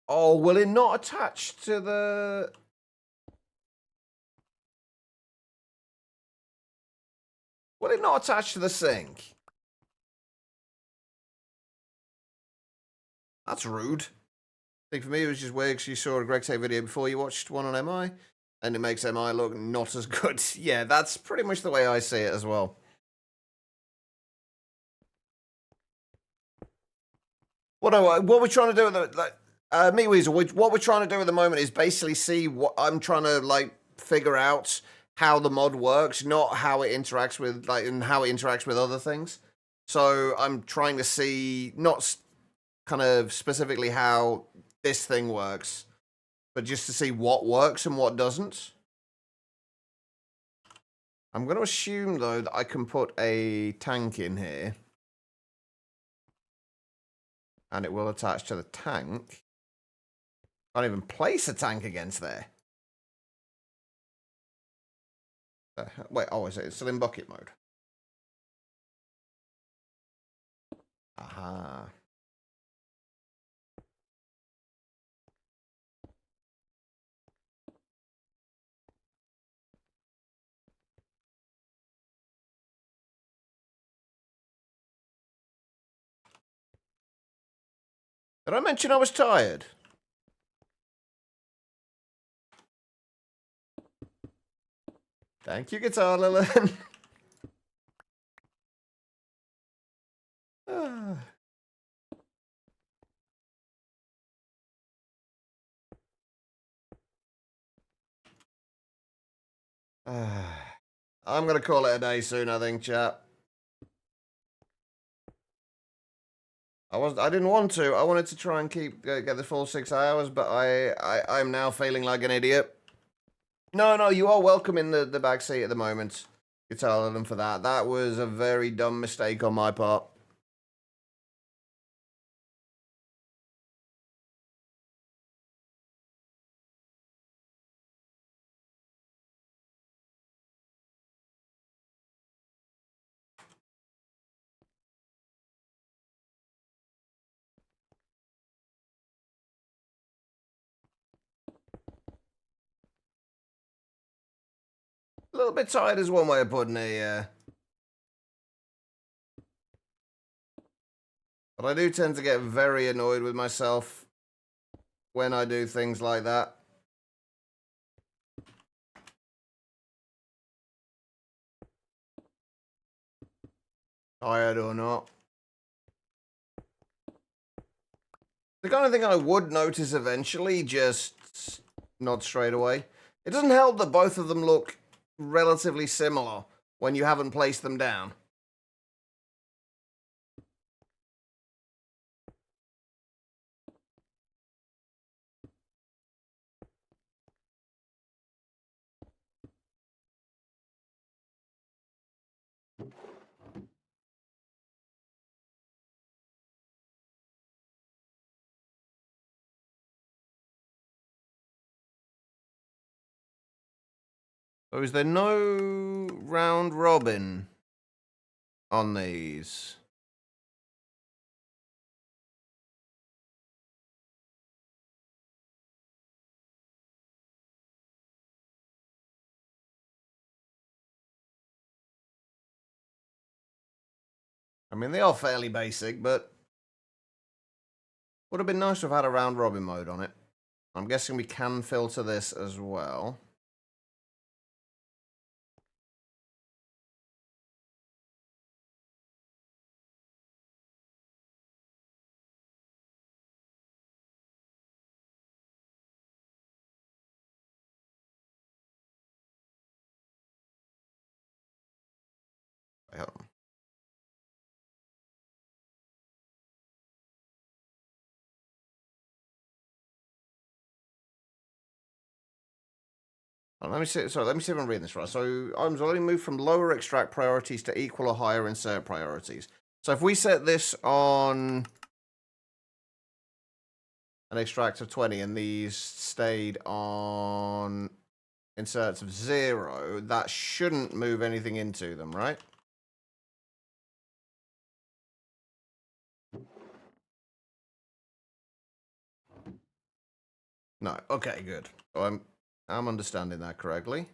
Oh, will it not attach to the... Will it not attach to the sink? That's rude. I think for me it was just weird because you saw a Greg Take video before you watched one on MI, and it makes MI look not as good. Yeah, that's pretty much the way I see it as well. What we're trying to do with the me Weasel, what we're trying to do at the moment is basically see what I'm trying to like figure out how the mod works, not how it interacts with and how it interacts with other things. So I'm trying to see not kind of specifically how this thing works, but just to see what works and what doesn't. I'm going to assume though that I can put a tank in here. And it will attach to the tank. Can't even place a tank against there. Wait, oh, is it still in bucket mode? Aha. Did I mention I was tired? Thank you, Guitar Lilith. I'm going to call it a day soon, I think, chap. I didn't want to. I wanted to try and get the full 6 hours, but I'm now feeling like an idiot. No, you are welcome in the back seat at the moment. Guitar Lilith for that. That was a very dumb mistake on my part. A little bit tired is one way of putting it, yeah. But I do tend to get very annoyed with myself when I do things like that. Tired or not. The kind of thing I would notice eventually, just not straight away. It doesn't help that both of them look relatively similar when you haven't placed them down. So is there no round robin on these? I mean, they are fairly basic, but would have been nice to have had a round robin mode on it. I'm guessing we can filter this as well. Wait, hold on. Let me see. Sorry, let me see if I'm reading this right. So items will only move from lower extract priorities to equal or higher insert priorities. So if we set this on an extract of 20 and these stayed on inserts of 0, that shouldn't move anything into them, right? No. Okay, good. So I'm understanding that correctly.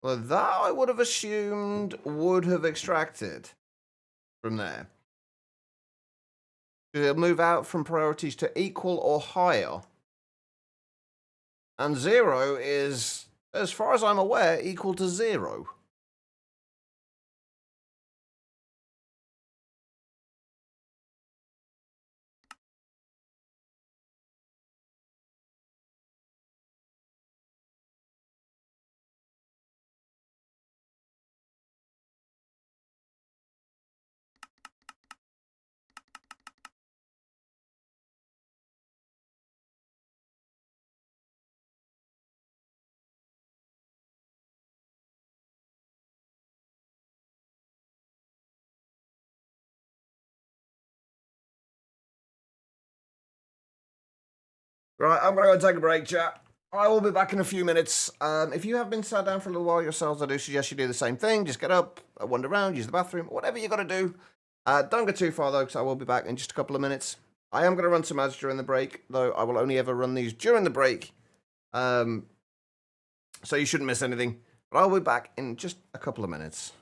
Well, that I would have assumed would have extracted from there. It'll move out from priorities to equal or higher. And 0 is, as far as I'm aware, equal to 0. Right, I'm going to go take a break, chat. I will be back in a few minutes. If you have been sat down for a little while yourselves, I do suggest you do the same thing. Just get up, wander around, use the bathroom, whatever you got to do. Don't go too far, though, because I will be back in just a couple of minutes. I am going to run some ads during the break, though I will only ever run these during the break. So you shouldn't miss anything. But I'll be back in just a couple of minutes.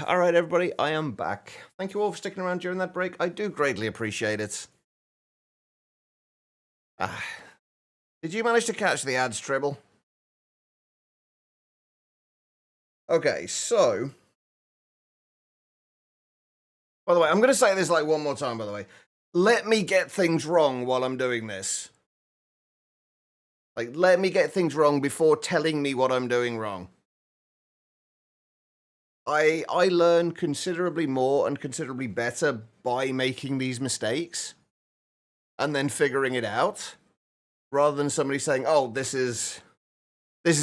All right, everybody, I am back. Thank you all for sticking around during that break. I do greatly appreciate it. Did you manage to catch the ads, Tribble? Okay, so... By the way, I'm going to say this like one more time, by the way. Let me get things wrong while I'm doing this. Like, let me get things wrong before telling me what I'm doing wrong. I learn considerably more and considerably better by making these mistakes and then figuring it out, rather than somebody saying, "Oh, this is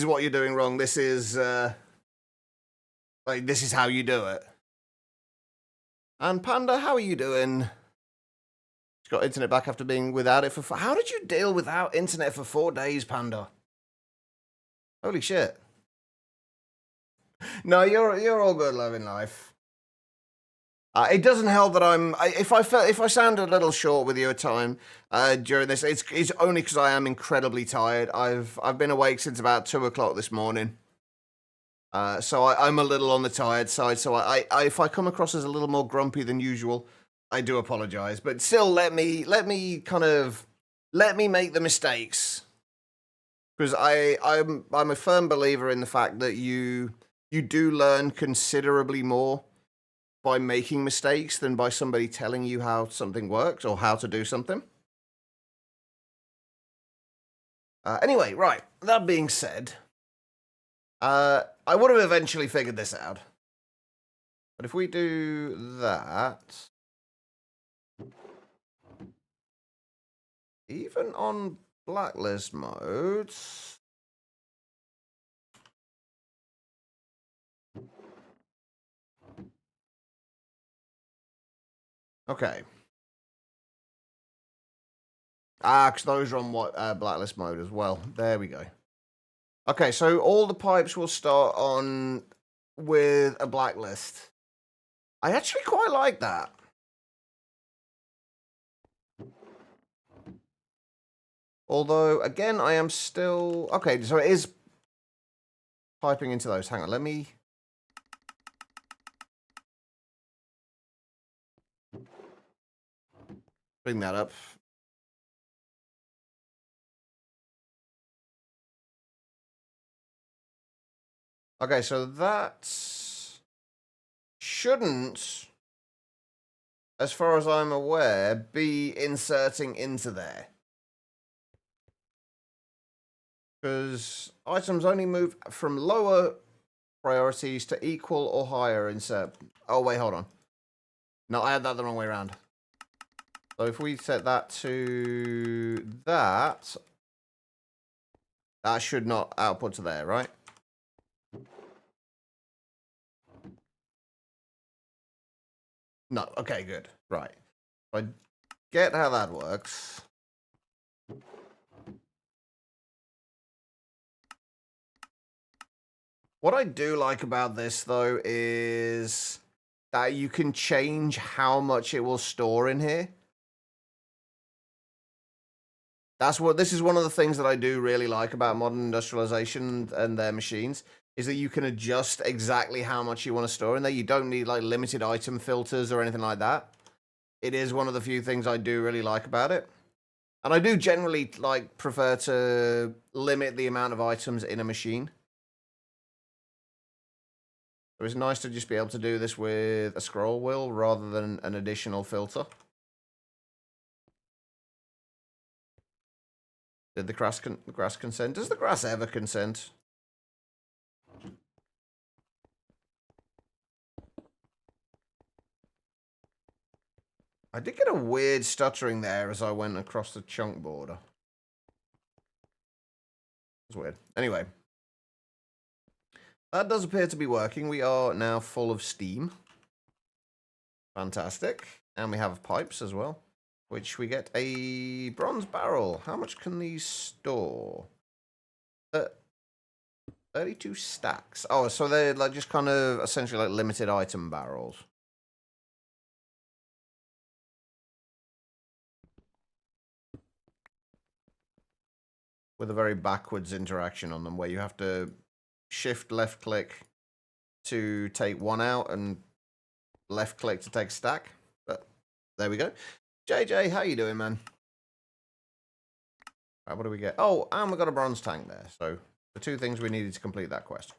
what you're doing wrong. This is this is how you do it." And Panda, how are you doing? She's got internet back after being without it for. How did you deal without internet for 4 days, Panda? Holy shit! No, you're all good, loving life. It doesn't help that if I sound a little short with you at time during this, it's only because I am incredibly tired. I've been awake since about 2 o'clock this morning, so I'm a little on the tired side. So if I come across as a little more grumpy than usual, I do apologize. But still, let me make the mistakes, because I'm a firm believer in the fact that you do learn considerably more by making mistakes than by somebody telling you how something works or how to do something. Anyway, right, that being said, I would have eventually figured this out. But if we do that, even on blacklist modes, okay. Because those are on blacklist mode as well. There we go. Okay, so all the pipes will start on with a blacklist. I actually quite like that. Although, again, I am still... Okay, so it is piping into those. Hang on, let me... bring that up. Okay, so that shouldn't, as far as I'm aware, be inserting into there. Because items only move from lower priorities to equal or higher insert. Oh, wait, hold on. No, I had that the wrong way around. So if we set that to that, that should not output to there, right? No, okay, good. Right. I get how that works. What I do like about this, though, is that you can change how much it will store in here. This is one of the things that I do really like about modern industrialization and their machines, is that you can adjust exactly how much you want to store in there. You don't need like limited item filters or anything like that. It is one of the few things I do really like about it. And I do generally like prefer to limit the amount of items in a machine. So it's nice to just be able to do this with a scroll wheel rather than an additional filter. Did the grass consent? Does the grass ever consent? I did get a weird stuttering there as I went across the chunk border. It's weird. Anyway. That does appear to be working. We are now full of steam. Fantastic. And we have pipes as well, which we get a bronze barrel. How much can these store? 32 stacks. Oh, so they're like just kind of essentially like limited item barrels. With a very backwards interaction on them, where you have to shift left click to take one out and left click to take stack. But there we go. JJ, how you doing, man? All right, what do we get? Oh, and we got a bronze tank there. So the two things we needed to complete that quest.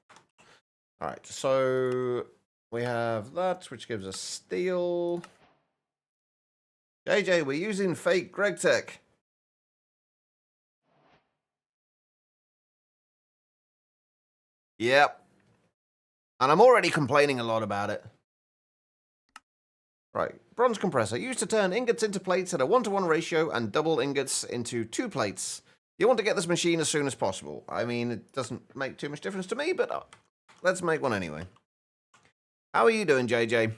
All right, so we have that, which gives us steel. JJ, we're using fake Greg Tech. Yep. And I'm already complaining a lot about it. Right, bronze compressor. Used to turn ingots into plates at a 1-to-1 ratio and double ingots into 2 plates. You want to get this machine as soon as possible. I mean, it doesn't make too much difference to me, but let's make one anyway. How are you doing, JJ?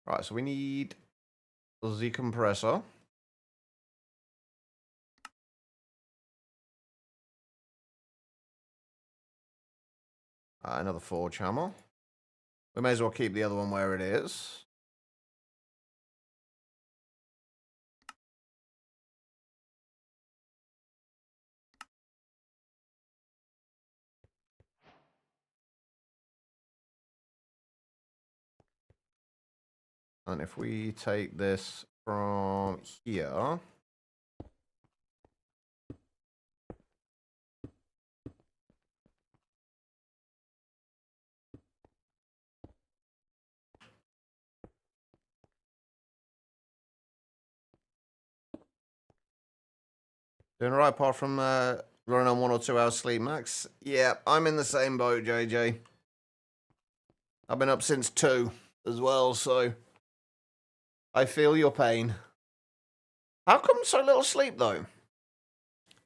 Right, so we need the compressor. Another forge hammer. We may as well keep the other one where it is. And if we take this from here... Doing all right apart from running on 1 or 2 hours sleep max? Yeah, I'm in the same boat, JJ. I've been up since 2 as well, so I feel your pain. How come so little sleep, though?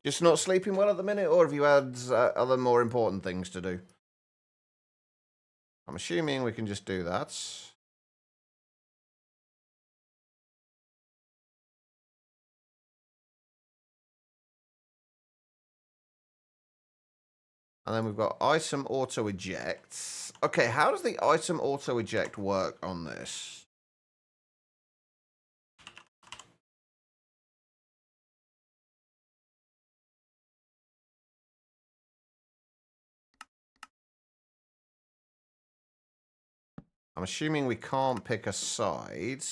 Just not sleeping well at the minute, or have you had other more important things to do? I'm assuming we can just do that. And then we've got item auto eject. Okay, how does the item auto eject work on this? I'm assuming we can't pick a side.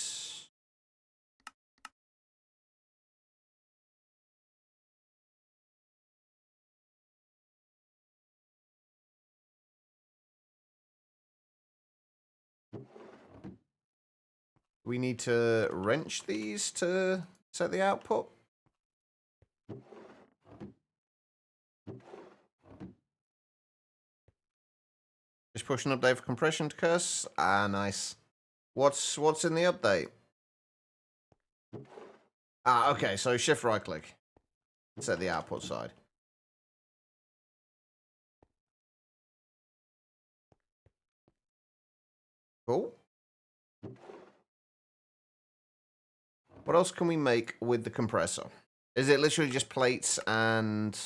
We need to wrench these to set the output. Just push an update for compression to curse. Ah, nice. What's in the update? Ah, okay, so shift right click. Set the output side. Cool. What else can we make with the compressor? Is it literally just plates and...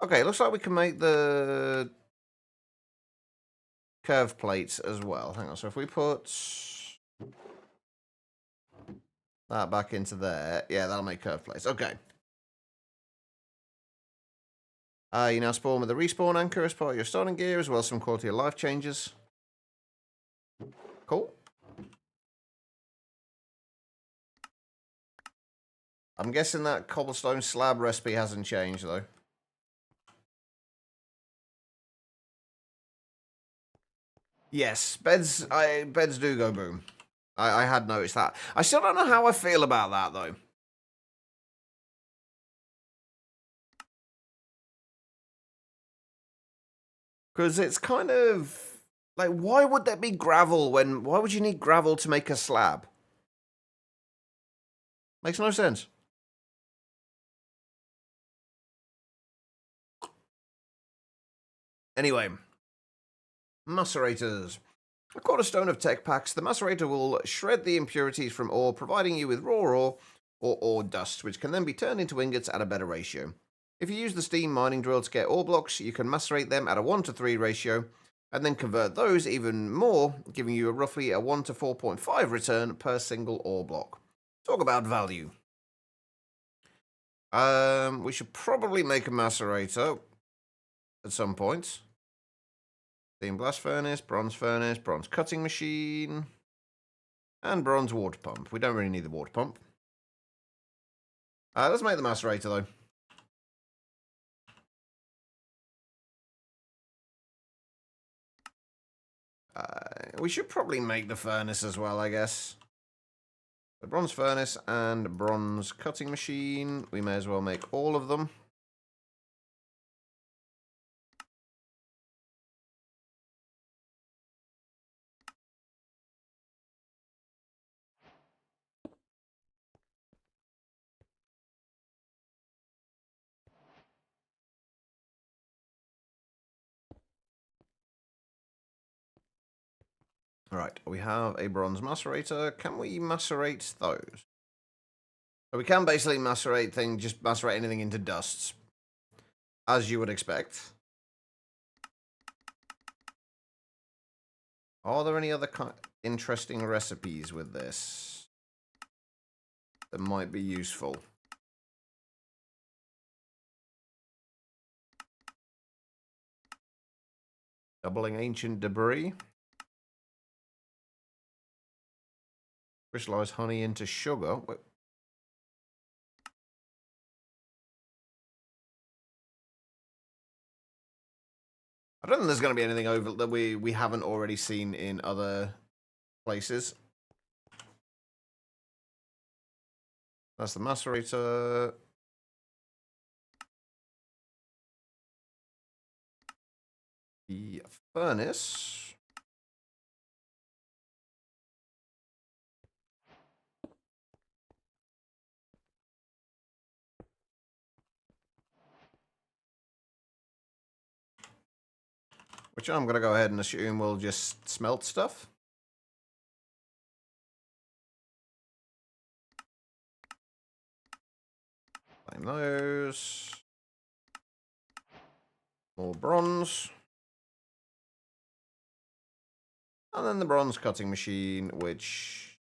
Okay, looks like we can make the curved plates as well. Hang on, so if we put that back into there, yeah, that'll make curved plates. Okay. You now spawn with a respawn anchor as part of your starting gear, as well as some quality of life changes. Cool. I'm guessing that cobblestone slab recipe hasn't changed, though. Yes, beds do go boom. I had noticed that. I still don't know how I feel about that, though. Because it's kind of... Like, why would there be gravel when... Why would you need gravel to make a slab? Makes no sense. Anyway. Macerators. A cornerstone of tech packs, the macerator will shred the impurities from ore, providing you with raw ore or ore dust, which can then be turned into ingots at a better ratio. If you use the steam mining drill to get ore blocks, you can macerate them at a 1-to-3 ratio, and then convert those even more, giving you roughly a 1 to 4.5 return per single ore block. Talk about value. We should probably make a macerator. at some point. Steam blast furnace, bronze cutting machine, and bronze water pump. We don't really need the water pump. Let's make the macerator, though. We should probably make the furnace as well, I guess. The bronze furnace and bronze cutting machine. We may as well make all of them. Alright, we have a bronze macerator. Can we macerate those? So we can basically macerate things, just macerate anything into dusts. As you would expect. Are there any other interesting recipes with this that might be useful? Doubling ancient debris. Crystallize honey into sugar. Wait. I don't think there's going to be anything over that we haven't already seen in other places. That's the macerator. The furnace. Which I'm going to go ahead and assume will just smelt stuff. Flame those. More bronze. And then the bronze cutting machine, which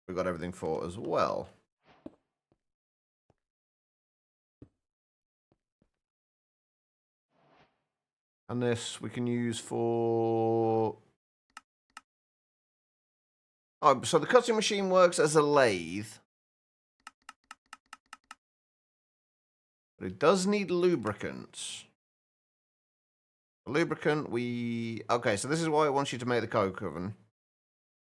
we've got everything for as well. And this we can use for... Oh, so the cutting machine works as a lathe. But it does need lubricants. Lubricant, okay, so this is why it wants you to make the coke oven.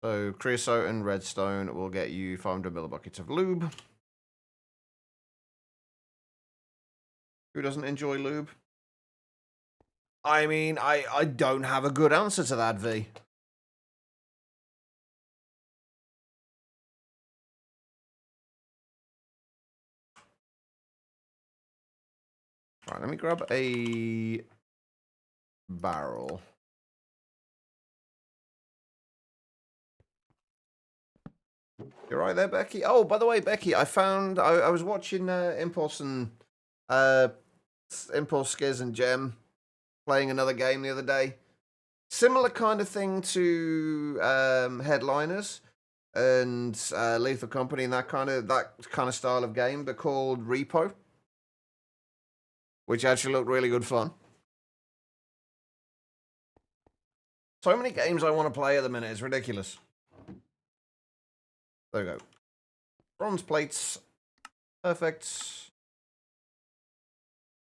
So creosote and redstone will get you 500 millibuckets of lube. Who doesn't enjoy lube? I mean, I don't have a good answer to that, V. Right, let me grab a barrel. You're right there, Becky. Oh, by the way, Becky, I found I was watching Impulse and Impulse Skiz and Gem playing another game the other day. Similar kind of thing to Headliners and Lethal Company and that kind of style of game, but called Repo, which actually looked really good fun. So many games I want to play at the minute, it's ridiculous. There we go. Bronze plates. Perfect.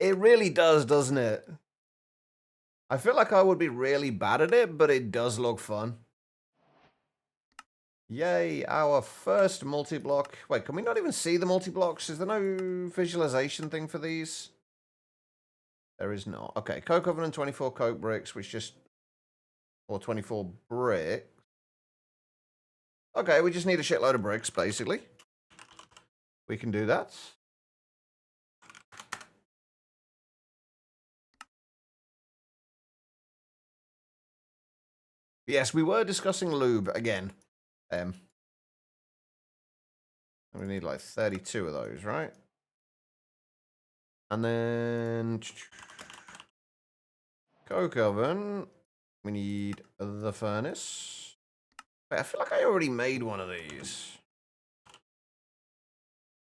It really does, doesn't it? I feel like I would be really bad at it, but it does look fun. Yay, our first multi-block. Wait, can we not even see the multi-blocks? Is there no visualization thing for these? There is not. Okay, coke oven and 24 coke bricks, which just... Or 24 bricks. Okay, we just need a shitload of bricks, basically. We can do that. Yes, we were discussing lube again. We need like 32 of those, right? And then... Coke oven. We need the furnace. Wait, I feel like I already made one of these.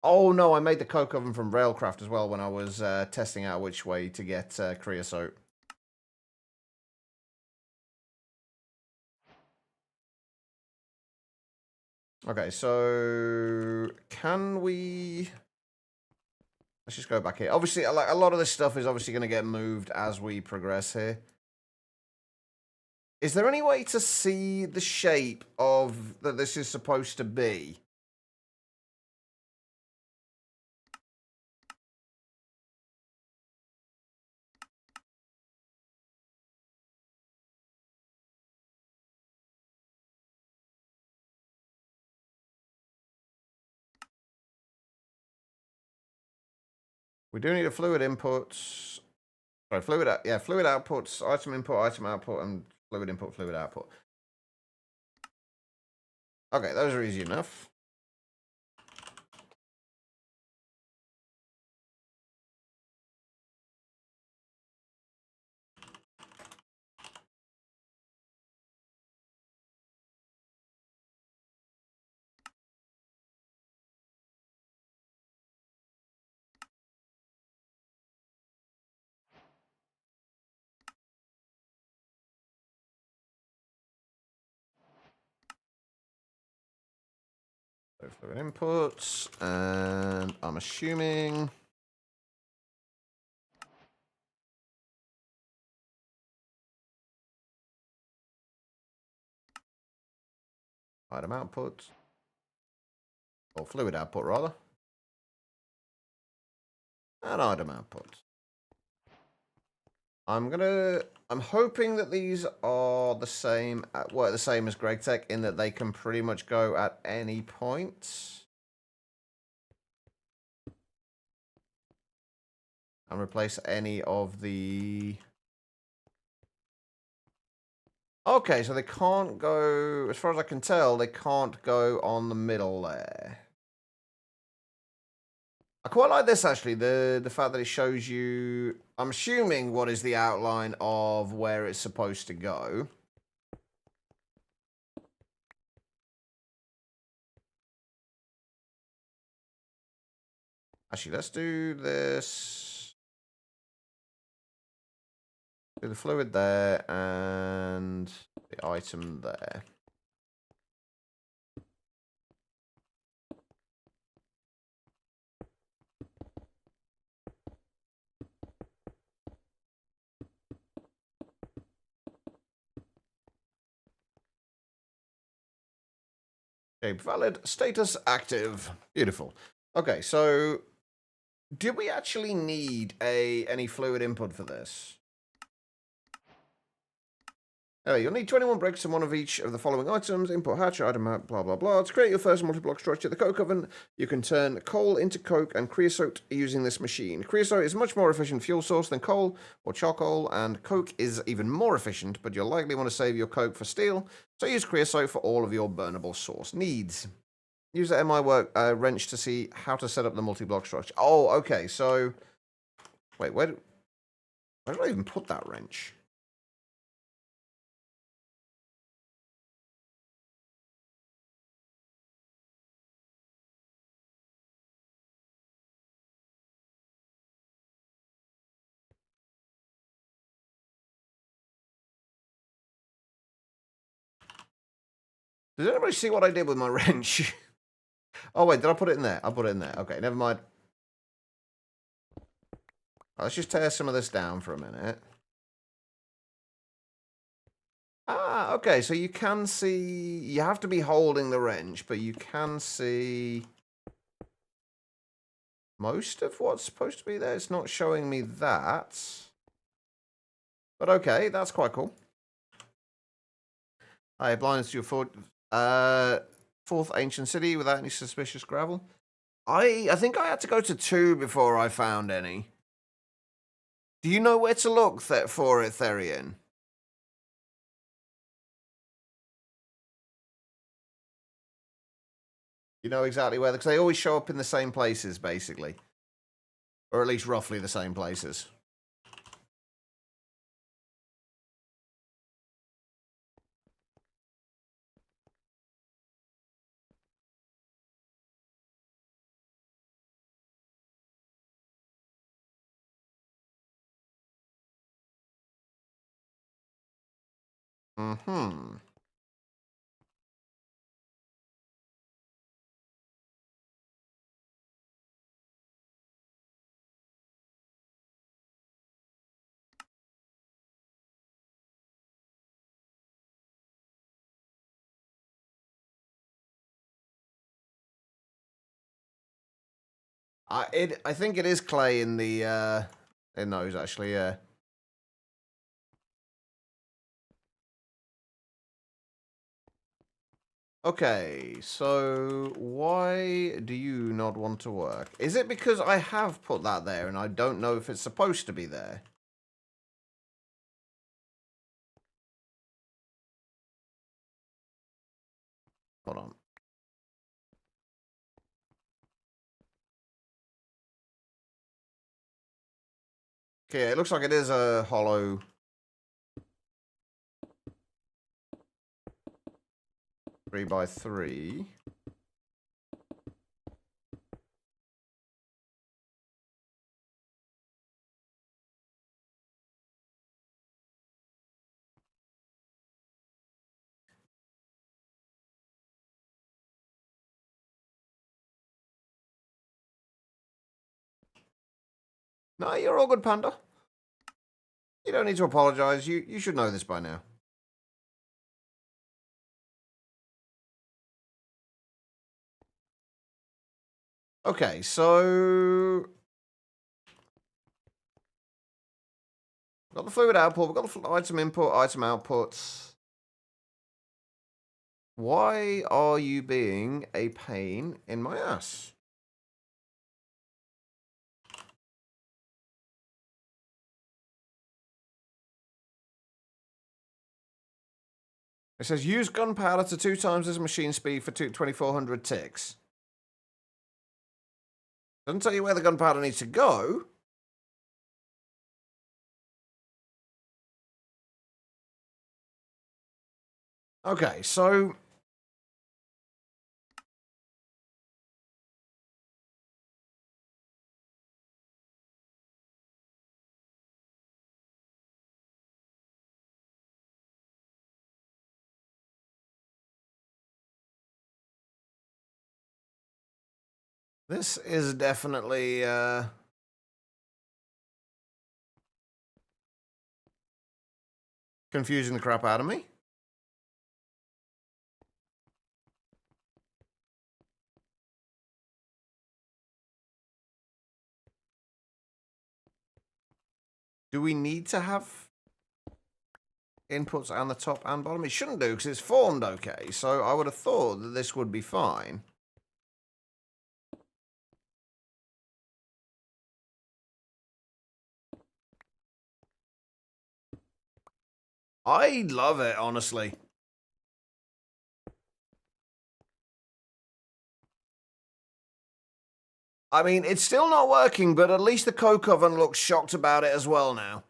Oh, no, I made the coke oven from Railcraft as well when I was testing out which way to get creosote. Okay, so can we... Let's just go back here. Obviously, like a lot of this stuff is obviously going to get moved as we progress here. Is there any way to see the shape of that this is supposed to be? We do need a fluid inputs. Sorry, fluid outputs, item input, item output, and fluid input, fluid output. Okay, those are easy enough. So fluid inputs, and I'm assuming... Item output. Or fluid output, rather. And item output. I'm hoping that these are the same, work the same as GregTech in that they can pretty much go at any point. And replace any of the... Okay, so they can't go, as far as I can tell, they can't go on the middle there. I quite like this, actually, the fact that it shows you, I'm assuming, what is the outline of where it's supposed to go. Actually, let's do this. Do the fluid there and the item there. Shape valid, status active. Beautiful. Okay, so do we actually need any fluid input for this? Anyway, you'll need 21 bricks and one of each of the following items. Input hatch, item out, blah, blah, blah. To create your first multi-block structure, the coke oven, you can turn coal into coke and creosote using this machine. Creosote is a much more efficient fuel source than coal or charcoal, and coke is even more efficient, but you'll likely want to save your coke for steel, so use creosote for all of your burnable source needs. Use the MI work wrench to see how to set up the multi-block structure. Oh, okay, so... Wait, where did I even put that wrench? Does anybody see what I did with my wrench? Oh, wait, did I put it in there? I put it in there. Okay, never mind. Let's just tear some of this down for a minute. Ah, okay, so you can see... You have to be holding the wrench, but you can see... most of what's supposed to be there. It's not showing me that. But okay, that's quite cool. I have blindness to your fourth ancient city without any suspicious gravel. I think I had to go to 2 before I found any. Do you know where to look for it, Therian? You know exactly where, because they always show up in the same places, basically. Or at least roughly the same places. Mm-hmm. I think it is clay in the in those actually, yeah. Okay, so why do you not want to work? Is it because I have put that there and I don't know if it's supposed to be there? Hold on. Okay, it looks like it is a hollow 3x3. No, you're all good, Panda. You don't need to apologize. You should know this by now. Okay, so we've got the fluid output, we've got the item input, item outputs. Why are you being a pain in my ass? It says use gunpowder to 2 times this machine speed for 2400 ticks. Doesn't tell you where the gunpowder needs to go. Okay, so this is definitely confusing the crap out of me. Do we need to have inputs on the top and bottom? It shouldn't do because it's formed okay. So I would have thought that this would be fine. I love it, honestly. I mean, it's still not working, but at least the coke oven looks shocked about it as well now.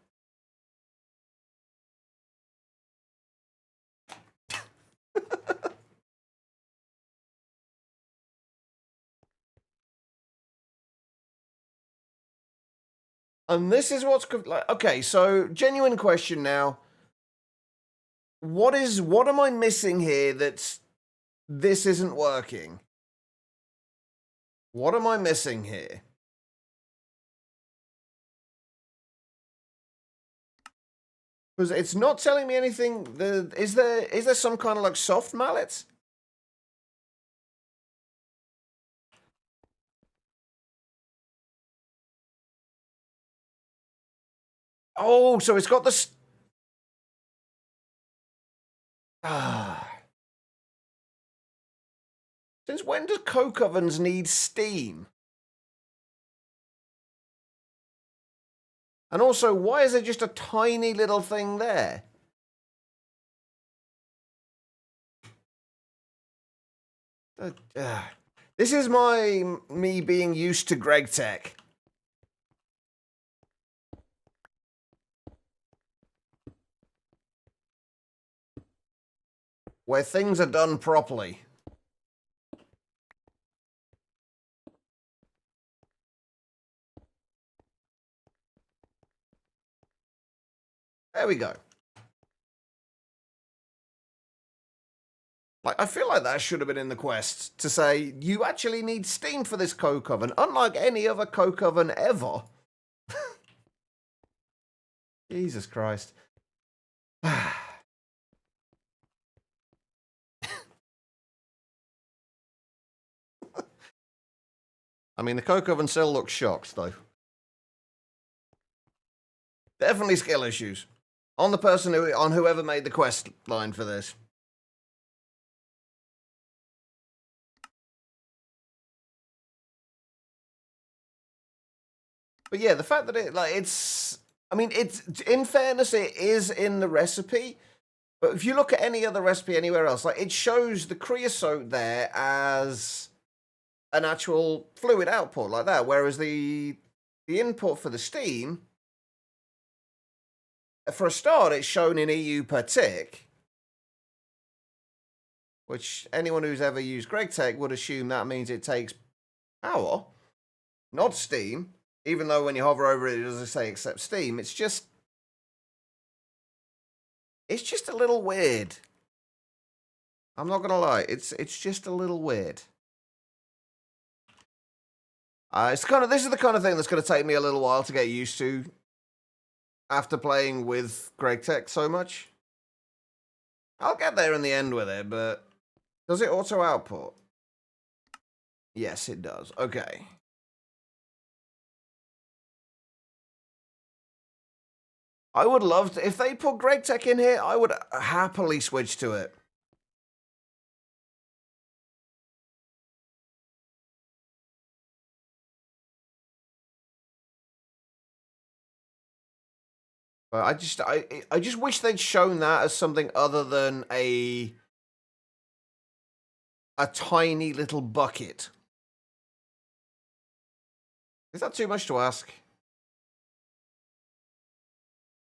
And this is what's like. Okay, so genuine question now. What am I missing here that's this isn't working? What am I missing here? Because it's not telling me anything. Is there some kind of like soft mallet? Oh, so it's got the. Since when does coke ovens need steam? And also, why is there just a tiny little thing there? This is me being used to Greg Tech. Where things are done properly. There we go. Like, I feel like that should have been in the quest to say, you actually need steam for this coke oven, unlike any other coke oven ever. Jesus Christ. I mean, the coke oven still looks shocked, though. Definitely skill issues. On the person on whoever made the quest line for this. But yeah, the fact that it's... I mean, it's... In fairness, it is in the recipe. But if you look at any other recipe anywhere else, like, it shows the creosote there as an actual fluid output like that. Whereas the input for the steam, for a start, it's shown in EU per tick. Which anyone who's ever used GregTech would assume that means it takes power, not steam. Even though when you hover over it, it doesn't say except steam. It's just a little weird. I'm not gonna lie. It's just a little weird. This is the kind of thing that's gonna take me a little while to get used to after playing with GregTech so much. I'll get there in the end with it, but does it auto output? Yes, it does. Okay. I would love to, if they put GregTech in here, I would happily switch to it. But I just wish they'd shown that as something other than a tiny little bucket. Is that too much to ask?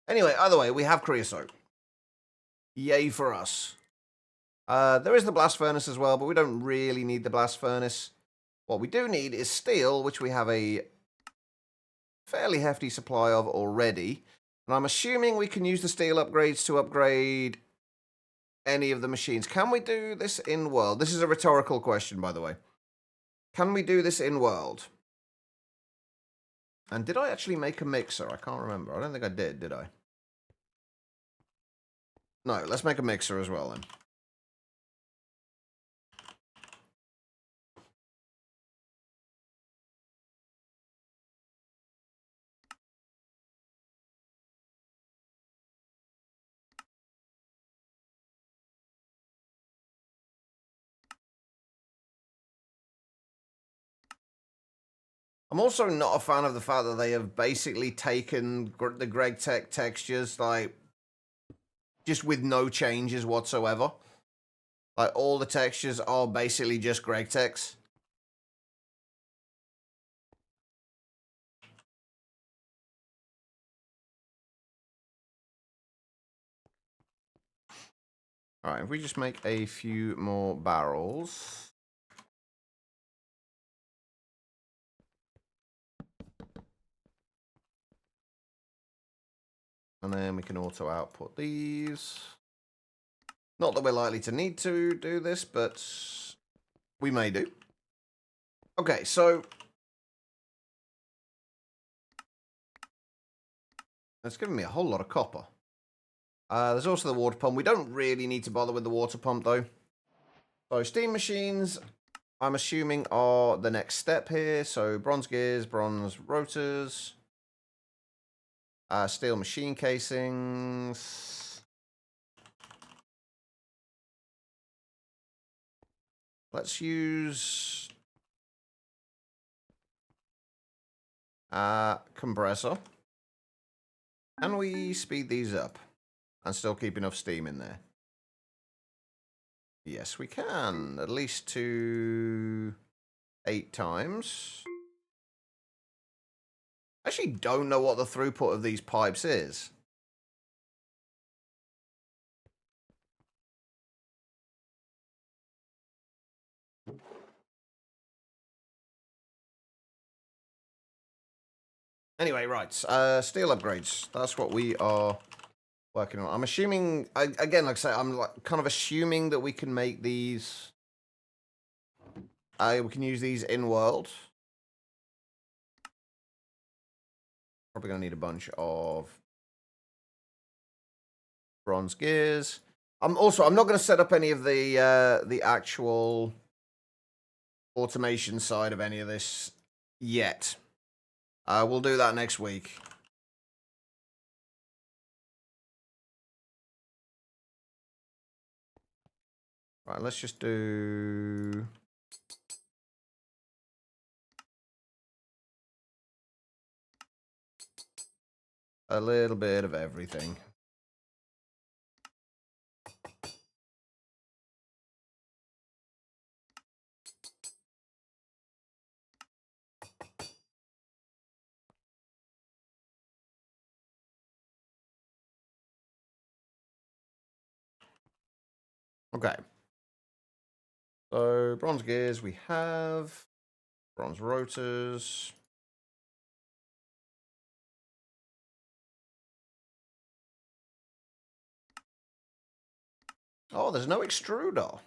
Anyway, either way, we have creosote. Yay for us. There is the blast furnace as well, but we don't really need the blast furnace. What we do need is steel, which we have a fairly hefty supply of already. And I'm assuming we can use the steel upgrades to upgrade any of the machines. Can we do this in world? This is a rhetorical question, by the way. Can we do this in world? And did I actually make a mixer? I can't remember. I don't think I did I? No, let's make a mixer as well then. I'm also not a fan of the fact that they have basically taken the GregTech textures, like, just with no changes whatsoever. Like, all the textures are basically just GregTechs. Alright, if we just make a few more barrels. And then we can auto output these. Not that we're likely to need to do this, but we may do. Okay, so that's giving me a whole lot of copper. There's also the water pump. We don't really need to bother with the water pump, though. So steam machines, I'm assuming, are the next step here. So bronze gears, bronze rotors. Steel machine casings. Let's use compressor. Can we speed these up and still keep enough steam in there? Yes, we can. At least to 8 times. I actually don't know what the throughput of these pipes is. Anyway, right. Steel upgrades. That's what we are working on. I'm assuming, again, like I say, I'm kind of assuming that we can make these. We can use these in world. Probably gonna need a bunch of bronze gears. I'm not gonna set up any of the actual automation side of any of this yet. We'll do that next week. Right, let's just do... a little bit of everything. Okay. So, bronze gears we have. Bronze rotors. Oh, there's no extruder.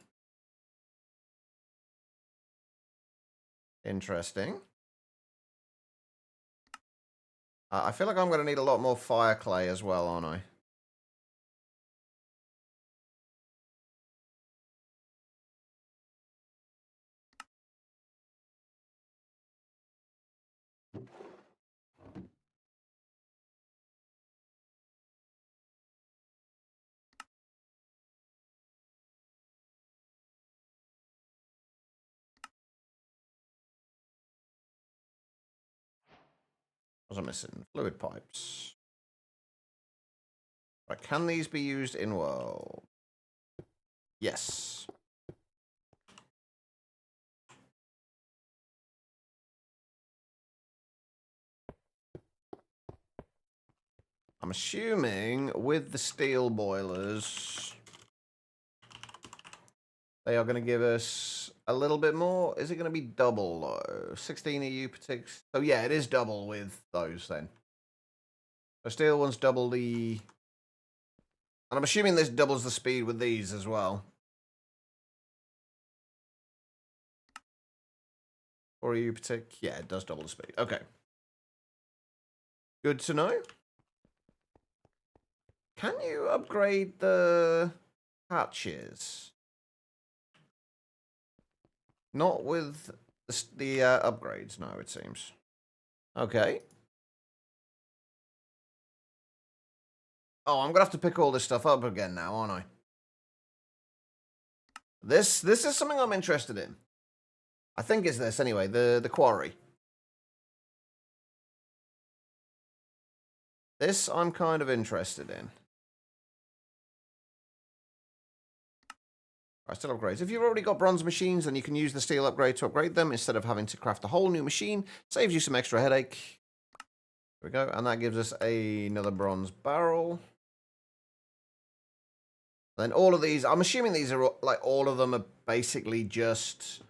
Interesting. I feel like I'm going to need a lot more fire clay as well, aren't I? What was I missing? Fluid pipes. Right, can these be used in world? Yes. I'm assuming with the steel boilers, they are going to give us a little bit more. Is it going to be double though? 16 EU per tick. So yeah, it is double with those then. The steel ones double the... And I'm assuming this doubles the speed with these as well. 4 EU per tick. Yeah, it does double the speed. Okay. Good to know. Can you upgrade the hatches? Not with the upgrades, no, it seems. Okay. Oh, I'm going to have to pick all this stuff up again now, aren't I? This is something I'm interested in. I think it's this, anyway, the quarry. This I'm kind of interested in. I still upgrades. If you've already got bronze machines, then you can use the steel upgrade to upgrade them instead of having to craft a whole new machine. Saves you some extra headache. There we go. And that gives us another bronze barrel. Then all of these, I'm assuming these are like all of them are basically just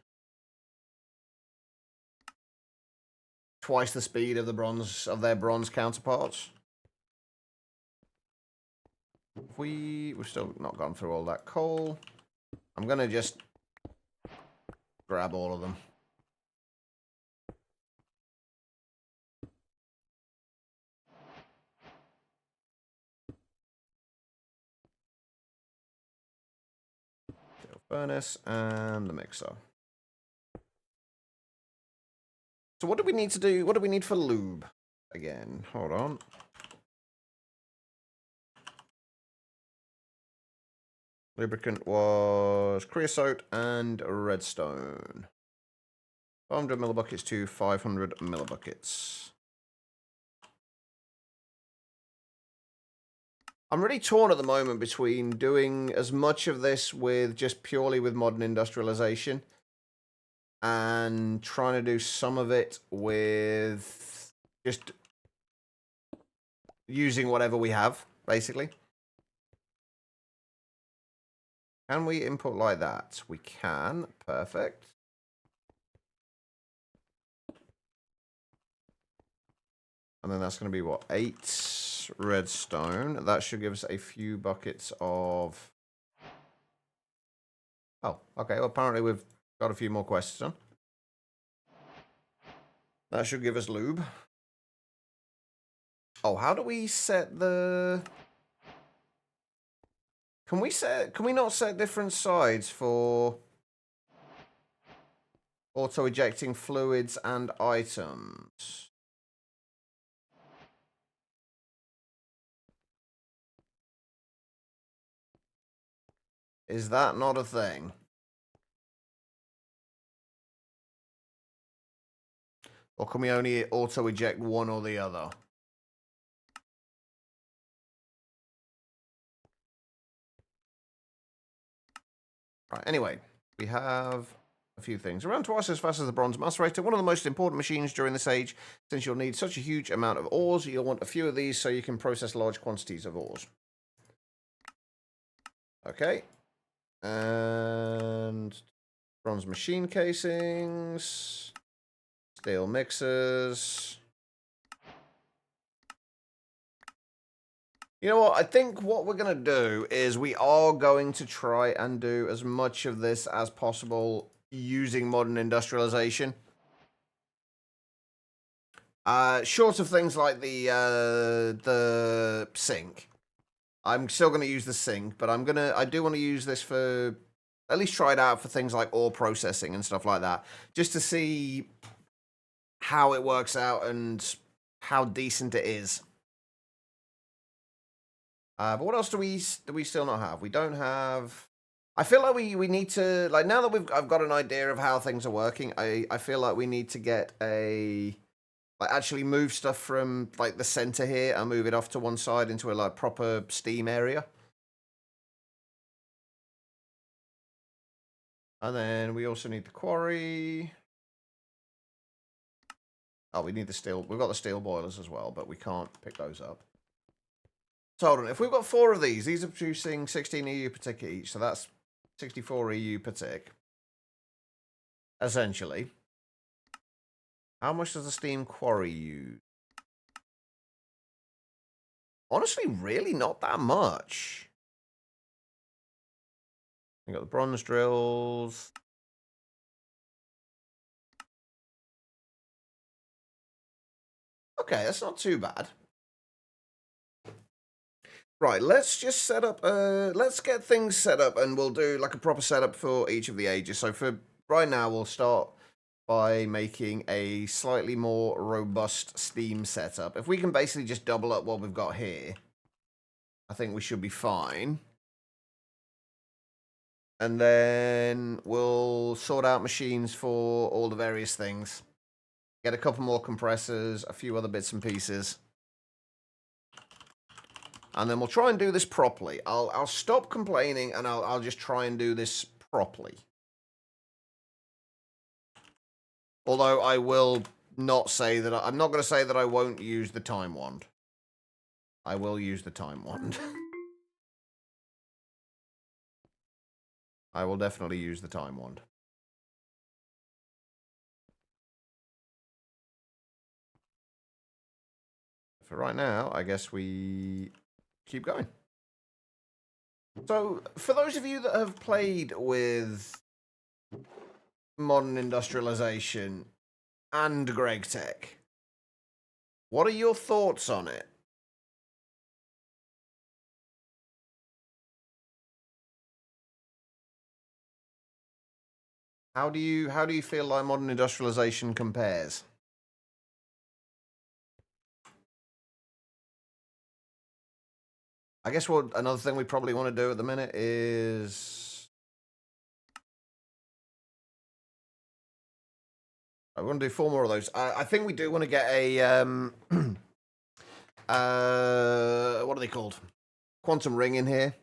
twice the speed of the bronze of their bronze counterparts. We've still not gone through all that coal. I'm gonna just grab all of them. Steel furnace and the mixer. So what do we need to do? What do we need for lube? Again, hold on. Lubricant was creosote and redstone. 500 millibuckets to 500 millibuckets. I'm really torn at the moment between doing as much of this with just purely with modern industrialization and trying to do some of it with just using whatever we have, basically. Can we input like that? We can. Perfect. And then that's going to be, what, 8 redstone. That should give us a few buckets of... Oh, okay. Well, apparently we've got a few more quests done. That should give us lube. Oh, how do we set the... Can we not set different sides for... Auto ejecting fluids and items. Is that not a thing? Or can we only auto eject one or the other? Right, anyway, we have a few things. Around twice as fast as the bronze macerator, one of the most important machines during this age, since you'll need such a huge amount of ores, you'll want a few of these so you can process large quantities of ores. Okay. And bronze machine casings, steel mixers. You know what? I think what we're going to do is we are going to try and do as much of this as possible using modern industrialization. Short of things like the sink. I'm still going to use the sink, but I do want to use this for, at least try it out for things like ore processing and stuff like that, just to see how it works out and how decent it is. But what else do we still not have? We don't have. I feel like we need to, like, now that I've got an idea of how things are working. I feel like we need to get a, like, actually move stuff from like the center here and move it off to one side into a like proper steam area. And then we also need the quarry. Oh, we need the steel. We've got the steel boilers as well, but we can't pick those up. So hold on. If we've got 4 of these are producing 16 EU per tick each, so that's 64 EU per tick. Essentially. How much does the steam quarry use? Honestly, really not that much. We got the bronze drills. Okay, that's not too bad. Right, let's just set up, let's get things set up and we'll do like a proper setup for each of the ages. So for right now, we'll start by making a slightly more robust steam setup. If we can basically just double up what we've got here, I think we should be fine. And then we'll sort out machines for all the various things. Get a couple more compressors, a few other bits and pieces. And then we'll try and do this properly. I'll stop complaining and I'll just try and do this properly. Although I will not say that I'm not going to say that I won't use the time wand. I will use the time wand. I will definitely use the time wand. For right now, I guess we keep going. So, for those of you that have played with modern industrialization and Greg Tech, what are your thoughts on it? How do you feel like modern industrialization compares? I guess what another thing we probably want to do at the minute is I want to do 4 more of those. I think we do want to get a what are they called? Quantum ring in here.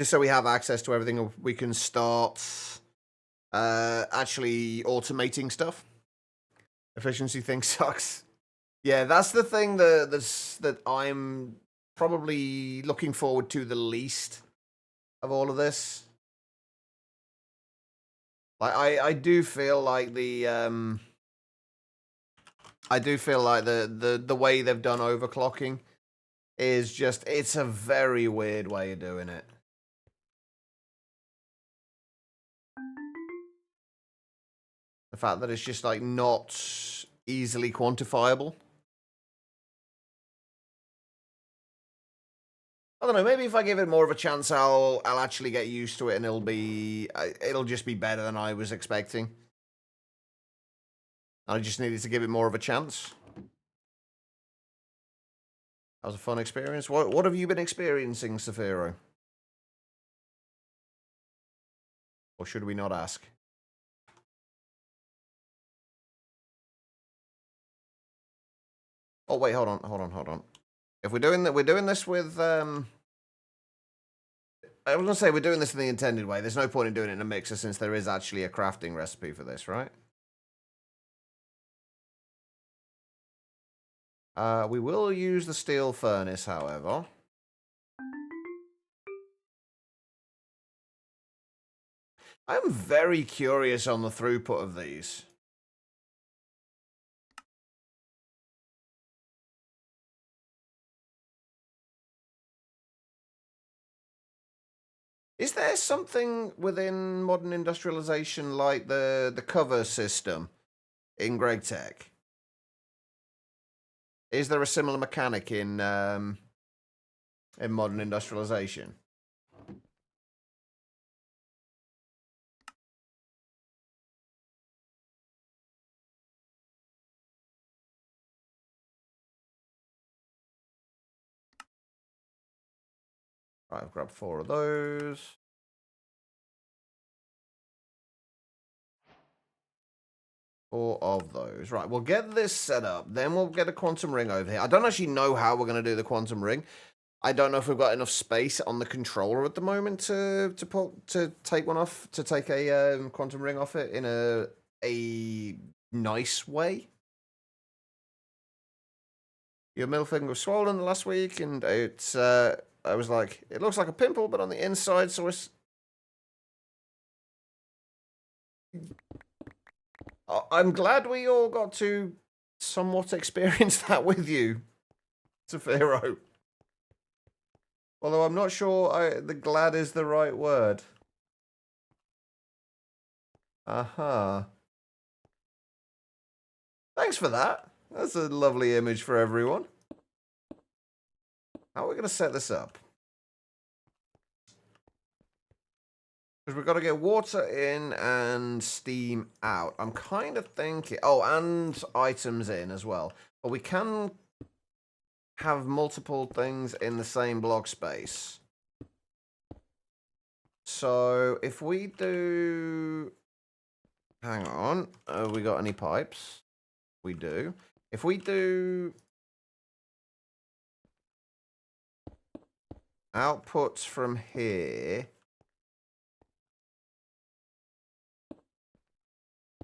Just so we have access to everything, we can start actually automating stuff. Efficiency thing sucks. Yeah, that's the thing that I'm probably looking forward to the least of all of this. Like I do feel like the way they've done overclocking is just, it's a very weird way of doing it. The fact that it's just like not easily quantifiable. I don't know, maybe if I give it more of a chance, I'll actually get used to it and it'll just be better than I was expecting. I just needed to give it more of a chance. That was a fun experience. What have you been experiencing, Saphiro? Or should we not ask? Oh wait, hold on. If we're doing this with I was gonna say we're doing this in the intended way. There's no point in doing it in a mixer since there is actually a crafting recipe for this, right? We will use the steel furnace, however. I'm very curious on the throughput of these. Is there something within modern industrialization like the cover system in GregTech? Is there a similar mechanic in modern industrialization? Right, I've grabbed 4 of those. Four of those. Right, we'll get this set up. Then we'll get a quantum ring over here. I don't actually know how we're going to do the quantum ring. I don't know if we've got enough space on the controller at the moment to take one off, to take a quantum ring off it in a nice way. Your middle finger was swollen last week, and it's I was like, it looks like a pimple, but on the inside, so it's. I'm glad we all got to somewhat experience that with you, Saphiro. Although I'm not sure the glad is the right word. Uh-huh. Thanks for that. That's a lovely image for everyone. How are we going to set this up? Because we've got to get water in and steam out. I'm kind of thinking... Oh, and items in as well. But we can have multiple things in the same block space. So if we do... Hang on. We got any pipes? We do. If we do... outputs from here...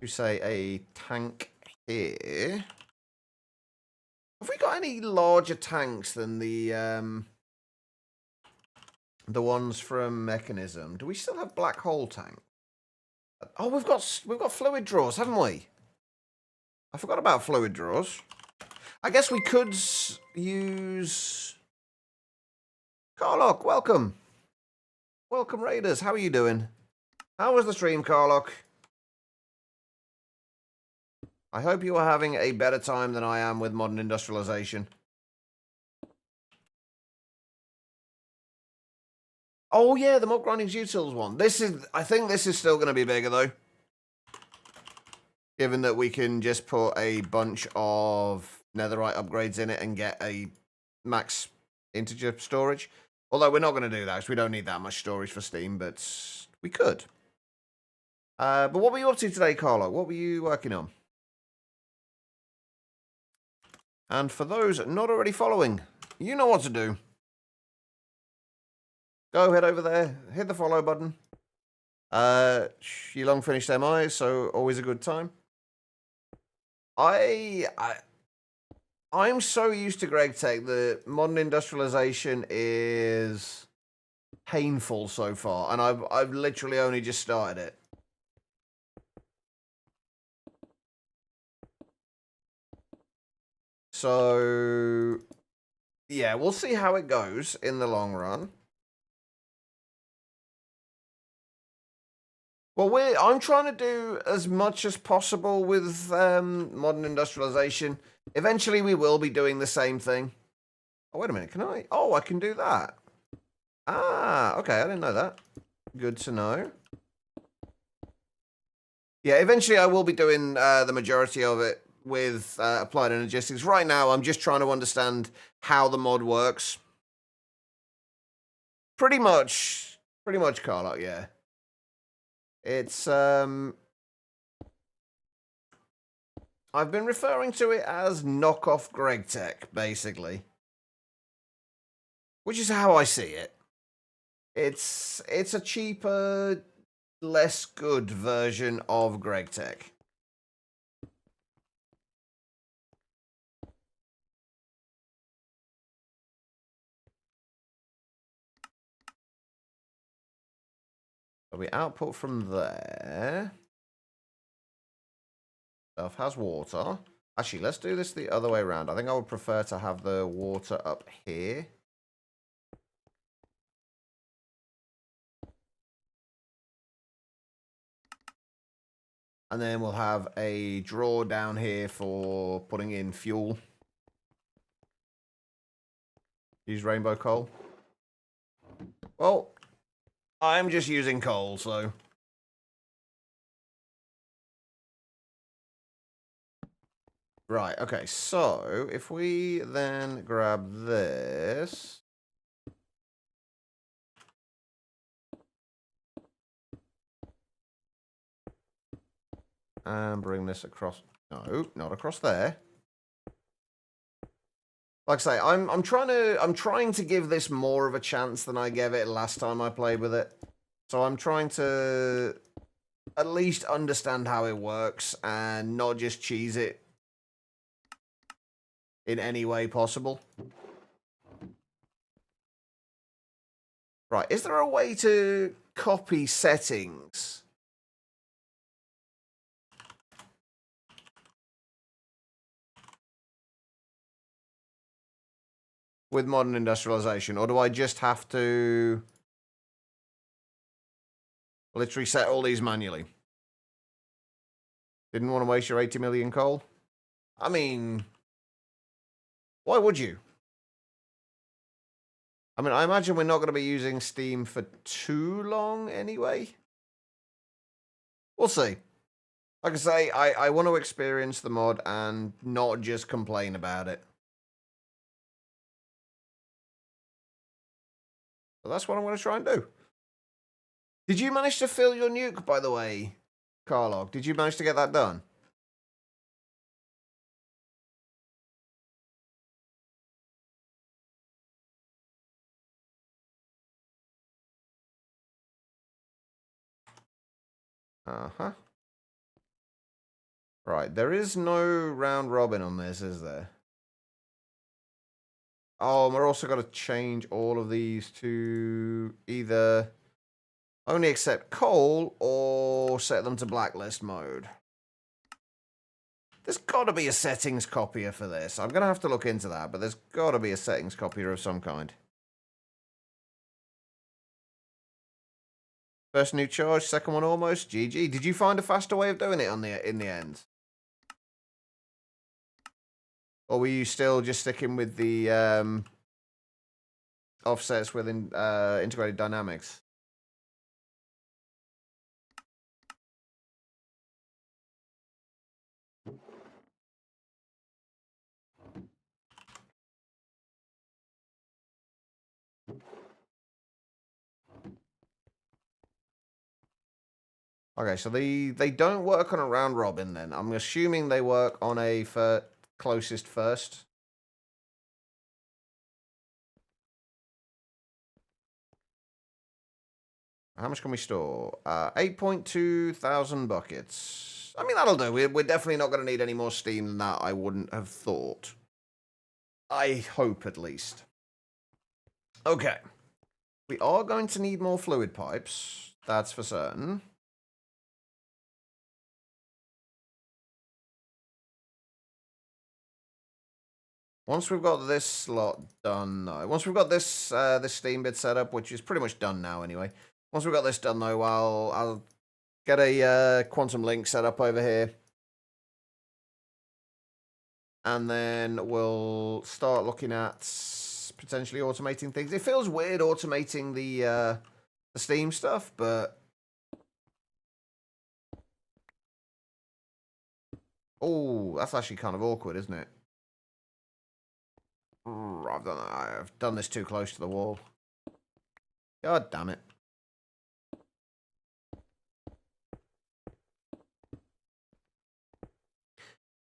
You say a tank here. Have we got any larger tanks than the ones from Mechanism? Do we still have black hole tank? Oh, we've got fluid drawers, haven't we? I forgot about fluid drawers. I guess we could use. Carlock, welcome. Welcome, Raiders. How are you doing? How was the stream, Carlock? I hope you are having a better time than I am with modern industrialization. Oh yeah, the mob grinding utils one. I think this is still going to be bigger though. Given that we can just put a bunch of netherite upgrades in it and get a max integer storage. Although we're not going to do that because we don't need that much storage for Steam, but we could. But what were you up to today, Carlo? What were you working on? And for those not already following, you know what to do. Go head over there, hit the follow button. You long finished MI, so always a good time. I'm so used to GregTech that modern industrialization is painful so far, and I've literally only just started it. So, yeah, we'll see how it goes in the long run. Well, I'm trying to do as much as possible with modern industrialization. Eventually, we will be doing the same thing. Oh, wait a minute. Can I? Oh, I can do that. Ah, okay, I didn't know that. Good to know. Yeah, eventually I will be doing the majority of it with Applied Energistics. Right now, I'm just trying to understand how the mod works. Pretty much, Carlock, yeah. It's, I've been referring to it as knockoff GregTech, basically. Which is how I see it. It's a cheaper, less good version of GregTech. So we output from there. Stuff has water. Actually, let's do this the other way around. I think I would prefer to have the water up here. And then we'll have a drawer down here for putting in fuel. Use rainbow coal. Well, I'm just using coal, so... Right, okay, so if we then grab this... and bring this across... No, not across there. Like I say, I'm trying to give this more of a chance than I gave it last time I played with it. So I'm trying to at least understand how it works and not just cheese it in any way possible. Right, is there a way to copy settings? With modern industrialization, or do I just have to literally set all these manually? Didn't want to waste your 80 million coal? I mean, why would you? I mean, I imagine we're not going to be using Steam for too long anyway. We'll see. Like I say, I want to experience the mod and not just complain about it. So that's what I'm going to try and do. Did you manage to fill your nuke, by the way, Carlog? Did you manage to get that done? Uh-huh. Right, there is no round robin on this, is there? Oh, and we're also got to change all of these to either only accept coal or set them to blacklist mode. There's got to be a settings copier for this. I'm going to have to look into that, but there's got to be a settings copier of some kind. First new charge, second one almost. GG. Did you find a faster way of doing it in the end? Or were you still just sticking with the offsets within integrated dynamics? Okay, so they don't work on a round robin then. I'm assuming they work on a closest first. How much can we store? 8.2 thousand buckets. I mean, that'll do. We're definitely not going to need any more steam than that, I wouldn't have thought. I hope, at least. Okay. We are going to need more fluid pipes. That's for certain. Once we've got this slot done, though. Once we've got this this steam bit set up, which is pretty much done now anyway. Once we've got this done, though, I'll get a quantum link set up over here. And then we'll start looking at potentially automating things. It feels weird automating the Steam stuff, but... Oh, that's actually kind of awkward, isn't it? I've done this too close to the wall. God damn it.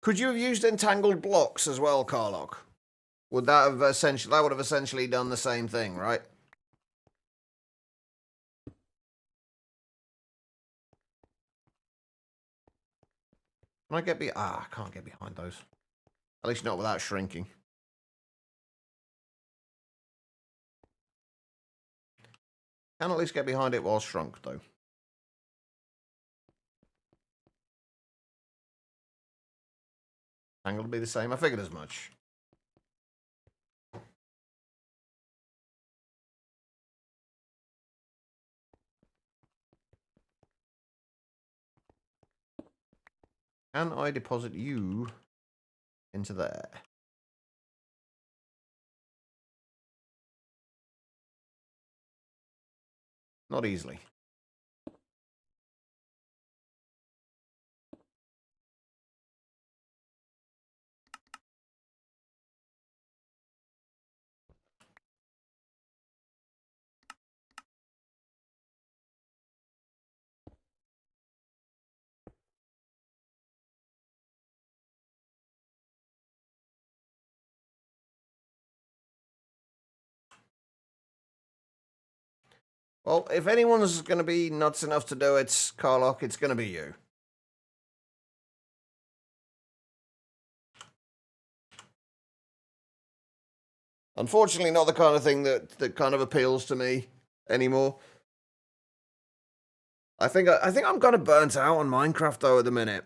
Could you have used entangled blocks as well, Carlock? Would that have essentially done the same thing, right? Can I get I can't get behind those. At least not without shrinking. Can at least get behind it while shrunk, though. Angle will be the same. I figured as much. Can I deposit you into there? Not easily. Well, if anyone's going to be nuts enough to do it, Carlock, it's going to be you. Unfortunately, not the kind of thing that kind of appeals to me anymore. I think I'm kind of burnt out on Minecraft though at the minute.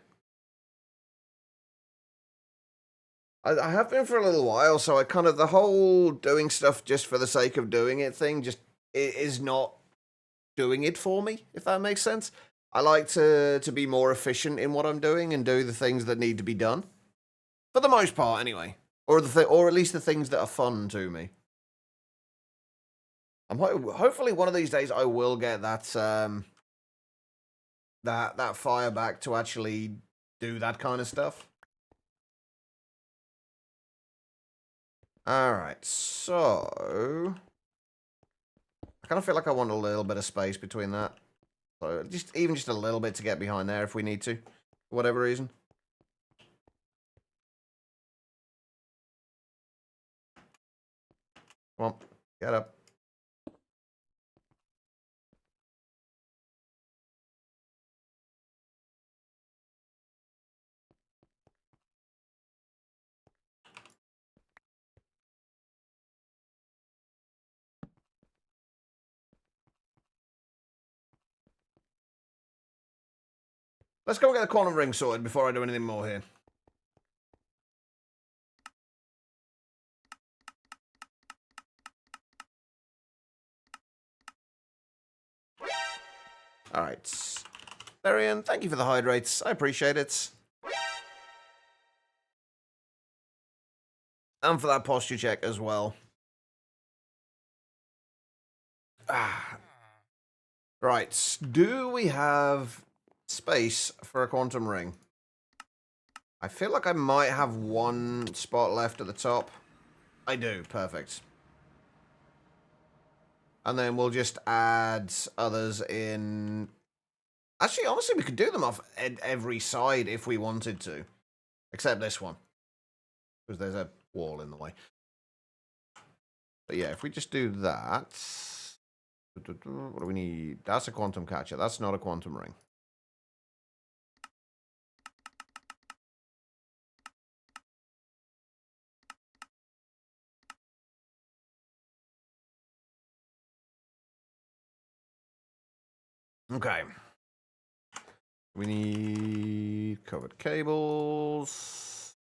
I have been for a little while, so I kind of the whole doing stuff just for the sake of doing it thing just is not doing it for me, if that makes sense. I like to be more efficient in what I'm doing and do the things that need to be done, for the most part, anyway, or or at least the things that are fun to me. Hopefully one of these days I will get that that fire back to actually do that kind of stuff. All right, so I kind of feel like I want a little bit of space between that. So even just a little bit to get behind there if we need to, for whatever reason. Come on, get up. Let's go get the quantum ring sorted before I do anything more here. All right. Darian, thank you for the hydrates. I appreciate it. And for that posture check as well. Right. Do we have space for a quantum ring? I feel like I might have one spot left at the top. I do. Perfect. And then we'll just add others in. Actually, honestly, we could do them off every side if we wanted to. Except this one. Because there's a wall in the way. But yeah, if we just do that. What do we need? That's a quantum catcher. That's not a quantum ring. Okay. We need covered cables.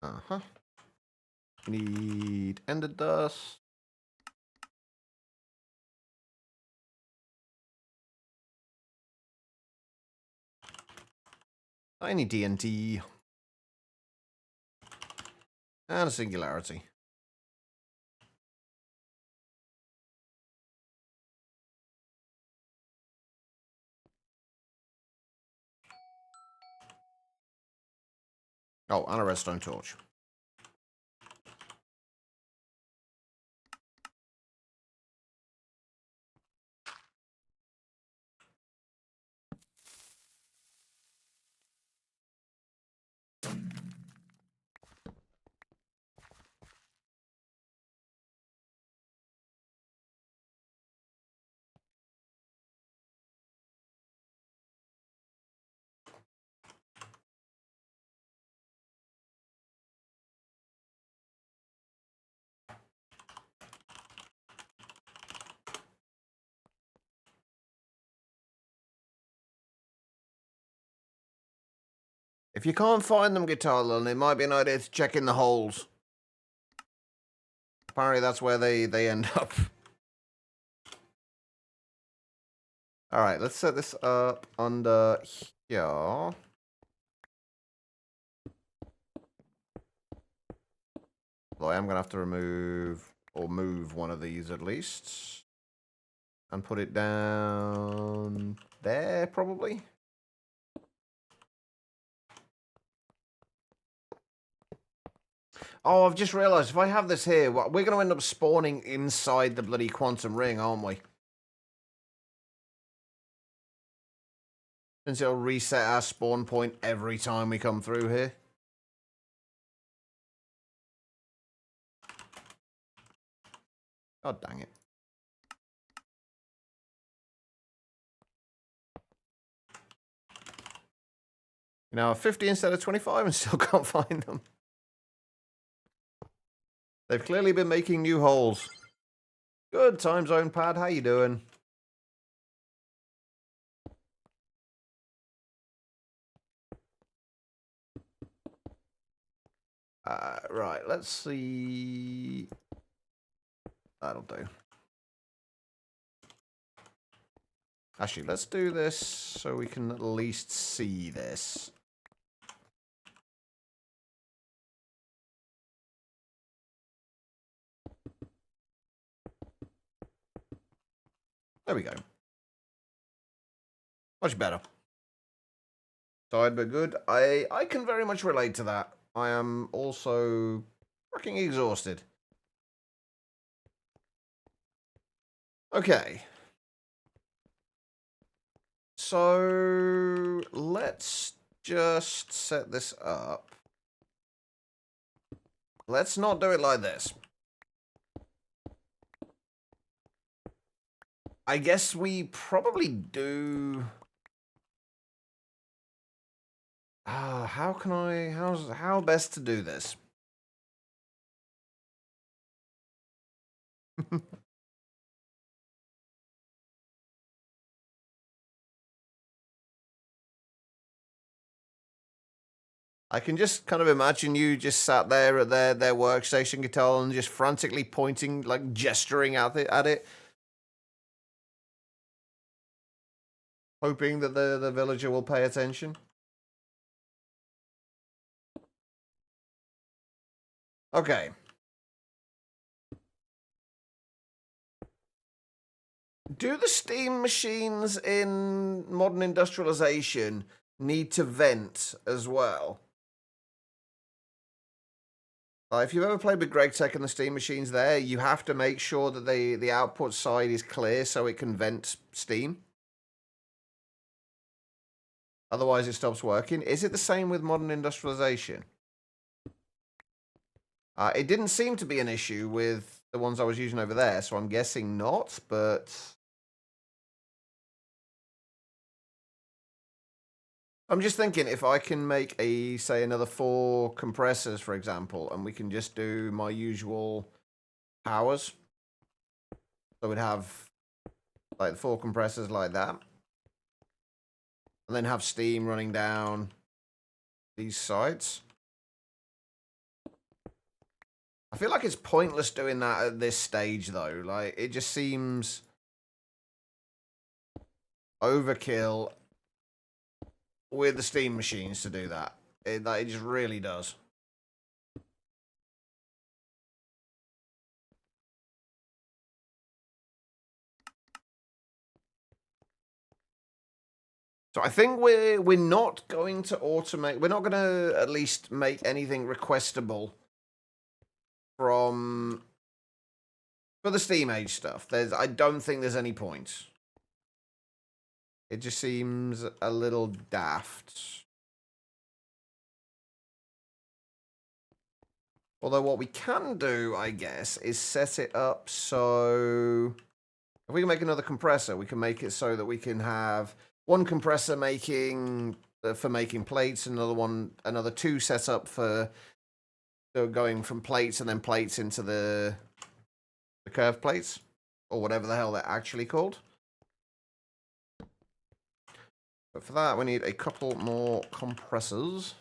Uh-huh. We need ender dust. I need TNT. And a singularity. Oh, and a redstone torch. If you can't find them, Guitar Lil, it might be an idea to check in the holes. Apparently that's where they end up. Alright, let's set this up under here. Well, I am going to have to remove, or move one of these at least. And put it down there, probably. Oh, I've just realised, if I have this here, we're going to end up spawning inside the bloody quantum ring, aren't we? Since it'll reset our spawn point every time we come through here. God dang it. You know, 50 instead of 25 and still can't find them. They've clearly been making new holes. Good, time zone pad, how you doing? Right, let's see. That'll do. Actually, let's do this so we can at least see this. There we go. Much better. Tired but good. I can very much relate to that. I am also fucking exhausted. Okay. So let's just set this up. Let's not do it like this. I guess we probably do. How can I? How best to do this? I can just kind of imagine you just sat there at their workstation, Guitar, and just frantically pointing, like gesturing at it, hoping that the villager will pay attention. Okay. Do the steam machines in modern industrialization need to vent as well? If you've ever played with GregTech and the steam machines there, you have to make sure that the output side is clear so it can vent steam. Otherwise, it stops working. Is it the same with modern industrialization? It didn't seem to be an issue with the ones I was using over there, so I'm guessing not, but I'm just thinking if I can make say another 4 compressors, for example, and we can just do my usual powers. So we'd have like 4 compressors like that. And then have steam running down these sides. I feel like it's pointless doing that at this stage, though. Like, it just seems overkill with the steam machines to do that. It just really does. So I think we're not going to automate. We're not going to at least make anything requestable for the Steam Age stuff. I don't think there's any point. It just seems a little daft. Although what we can do, I guess, is set it up so if we can make another compressor, we can make it so that we can have one compressor making for making plates, another two set up for going from plates and then plates into the curved plates, or whatever the hell they're actually called. But for that, we need a couple more compressors.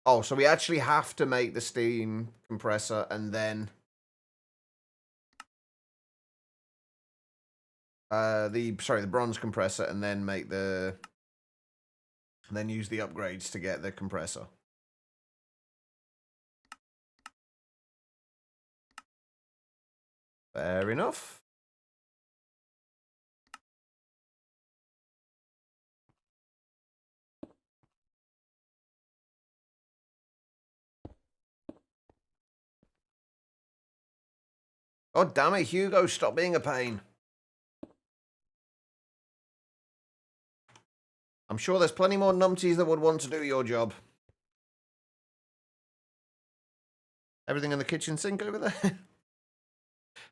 Oh, so we actually have to make the steam compressor and then the bronze compressor and then use the upgrades to get the compressor. Fair enough. Oh, damn it, Hugo, stop being a pain. I'm sure there's plenty more numpties that would want to do your job. Everything in the kitchen sink over there?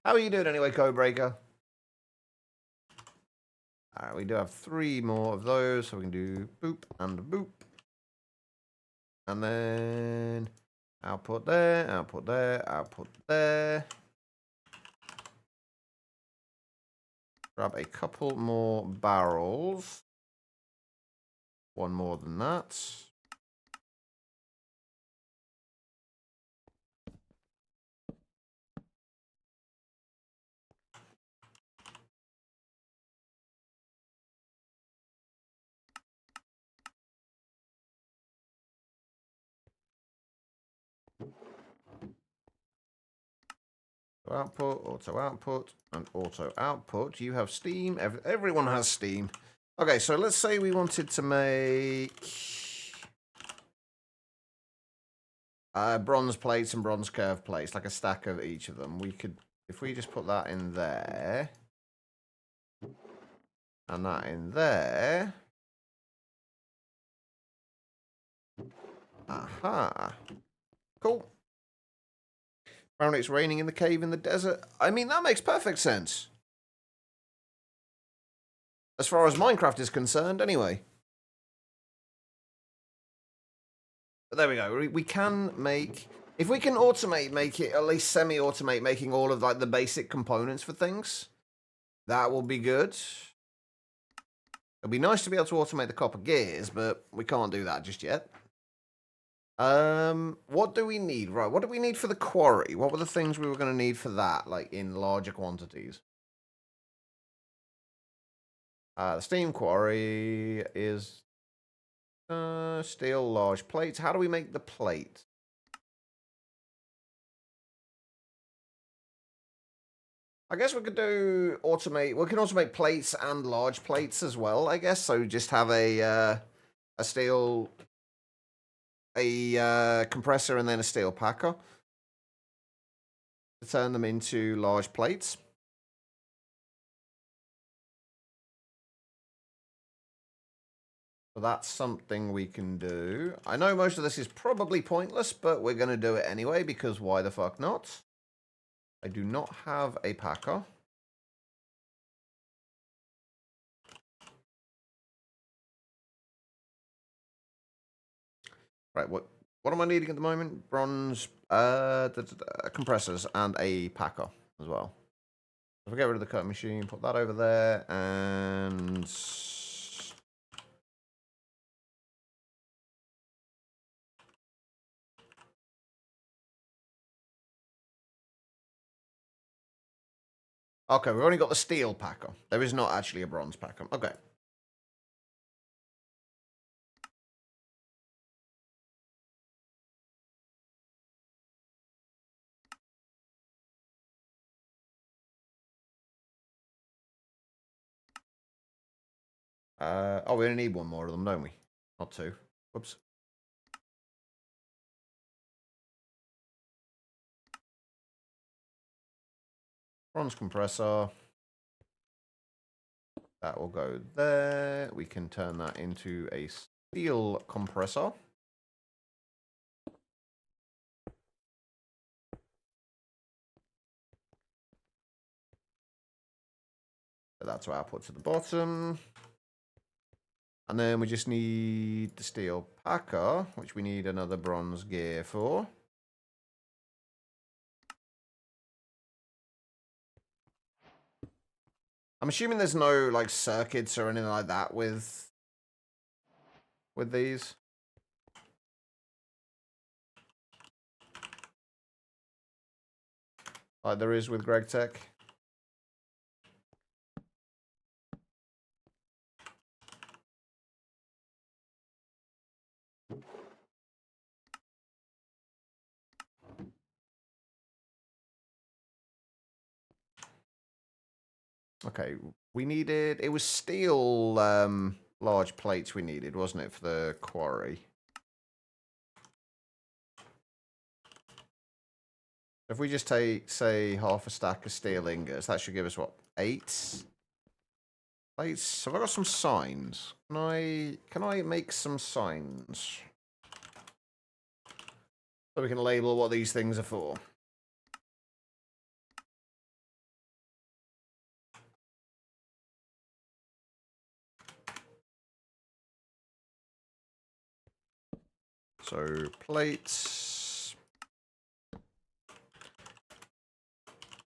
How are you doing anyway, Codebreaker? Alright, we do have 3 more of those, so we can do boop and boop. And then output there, output there, output there. Grab a couple more barrels. One more than that. Auto output, and auto output. You have Steam. Everyone has Steam. Okay, so let's say we wanted to make bronze plates and bronze curved plates, like a stack of each of them. We could, if we just put that in there, and that in there. Aha. Cool. Apparently it's raining in the cave in the desert. I mean, that makes perfect sense. As far as Minecraft is concerned, anyway. But there we go. We can make... If we can make it, at least semi-automate making all of like the basic components for things, that will be good. It'll be nice to be able to automate the copper gears, but we can't do that just yet. What do we need? Right, what do we need for the quarry? What were the things we were going to need for that, like in larger quantities? The steam quarry is steel large plates. How do we make the plate? I guess we could automate. We can automate plates and large plates as well, I guess. So just have a steel, compressor and then a steel packer to turn them into large plates. So that's something we can do. I know most of this is probably pointless, but we're going to do it anyway because why the fuck not? I do not have a packer. Right, what am I needing at the moment? Bronze, compressors and a packer as well. If I get rid of the cut machine, put that over there, and Okay, we've only got the steel packer. There is not actually a bronze packer. Okay. Oh, we only need one more of them, don't we? Not two. Whoops. Bronze compressor. That will go there. We can turn that into a steel compressor. So that's our output to the bottom. And then we just need the steel packer, which we need another bronze gear for. I'm assuming there's no like circuits or anything like that with these. Like there is with Greg Tech. Okay, we needed, it was steel large plates we needed, wasn't it, for the quarry? If we just take, say, half a stack of steel ingots, that should give us, what, 8 plates? Have I got some signs? Can I make some signs? So we can label what these things are for. So, plates.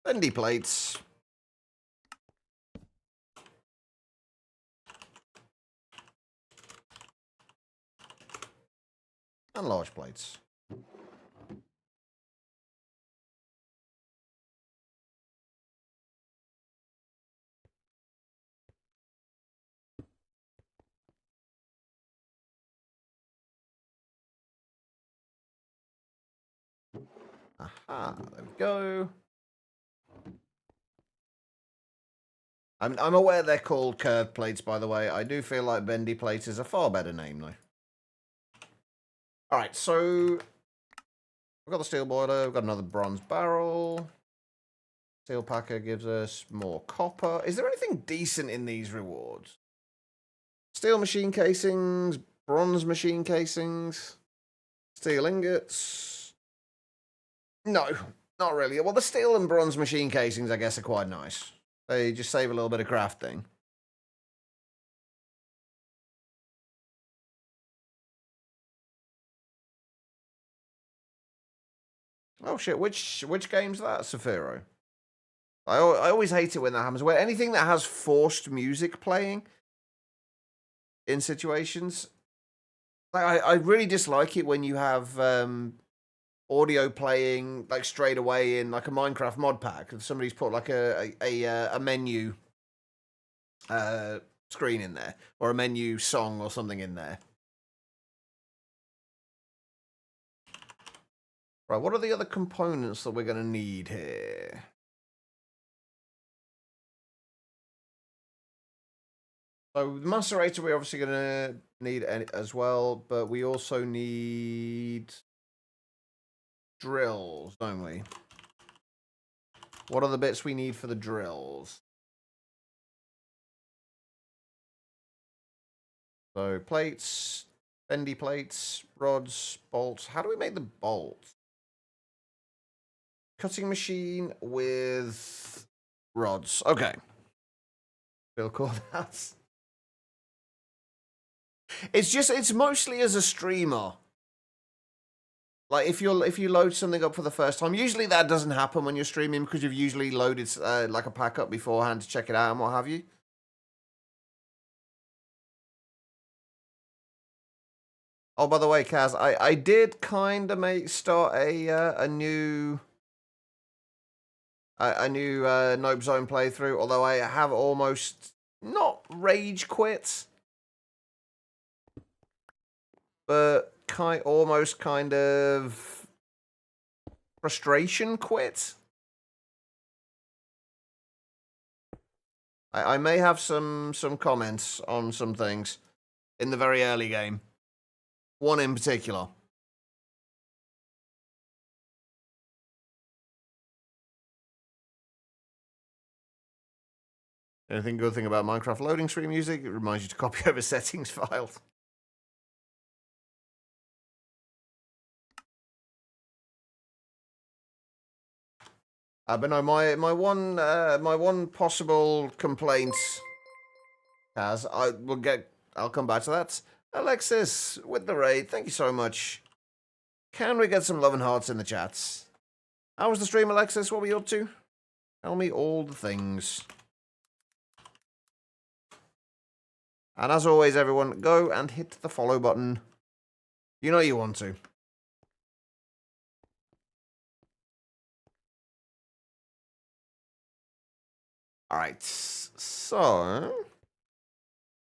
Bendy plates. And large plates. Aha, there we go. I'm aware they're called curved plates, by the way. I do feel like bendy plates is a far better name, though. Alright, so we've got the steel boiler, we've got another bronze barrel. Steel packer gives us more copper. Is there anything decent in these rewards? Steel machine casings, bronze machine casings, steel ingots. No, not really. Well, the steel and bronze machine casings, I guess, are quite nice. They just save a little bit of crafting. Oh shit, which game's that, Saphiro? I always hate it when that happens. Where anything that has forced music playing in situations, like I really dislike it when you have audio playing like straight away in like a Minecraft mod pack. If somebody's put like a menu screen in there or a menu song or something in there. Right, what are the other components that we're going to need here? So the macerator we're obviously going to need as well, but we also need drills, don't we? What are the bits we need for the drills? So plates, bendy plates, rods, bolts. How do we make the bolts? Cutting machine with rods. Okay. We'll call that. It's mostly as a streamer. Like if you load something up for the first time, usually that doesn't happen when you're streaming because you've usually loaded like a pack up beforehand to check it out and what have you. Oh, by the way, Kaz, I did kind of start a new a new Nope Zone playthrough, although I have almost not rage quit, but almost kind of frustration quit. I may have some comments on some things in the very early game. One in particular. Anything good thing about Minecraft loading screen music? It reminds you to copy over settings files. But no, my one possible complaint, Kaz, I'll come back to that. Alexis, with the raid, thank you so much. Can we get some love and hearts in the chats? How was the stream, Alexis? What were you up to? Tell me all the things. And as always, everyone, go and hit the follow button. You know you want to. Alright, so...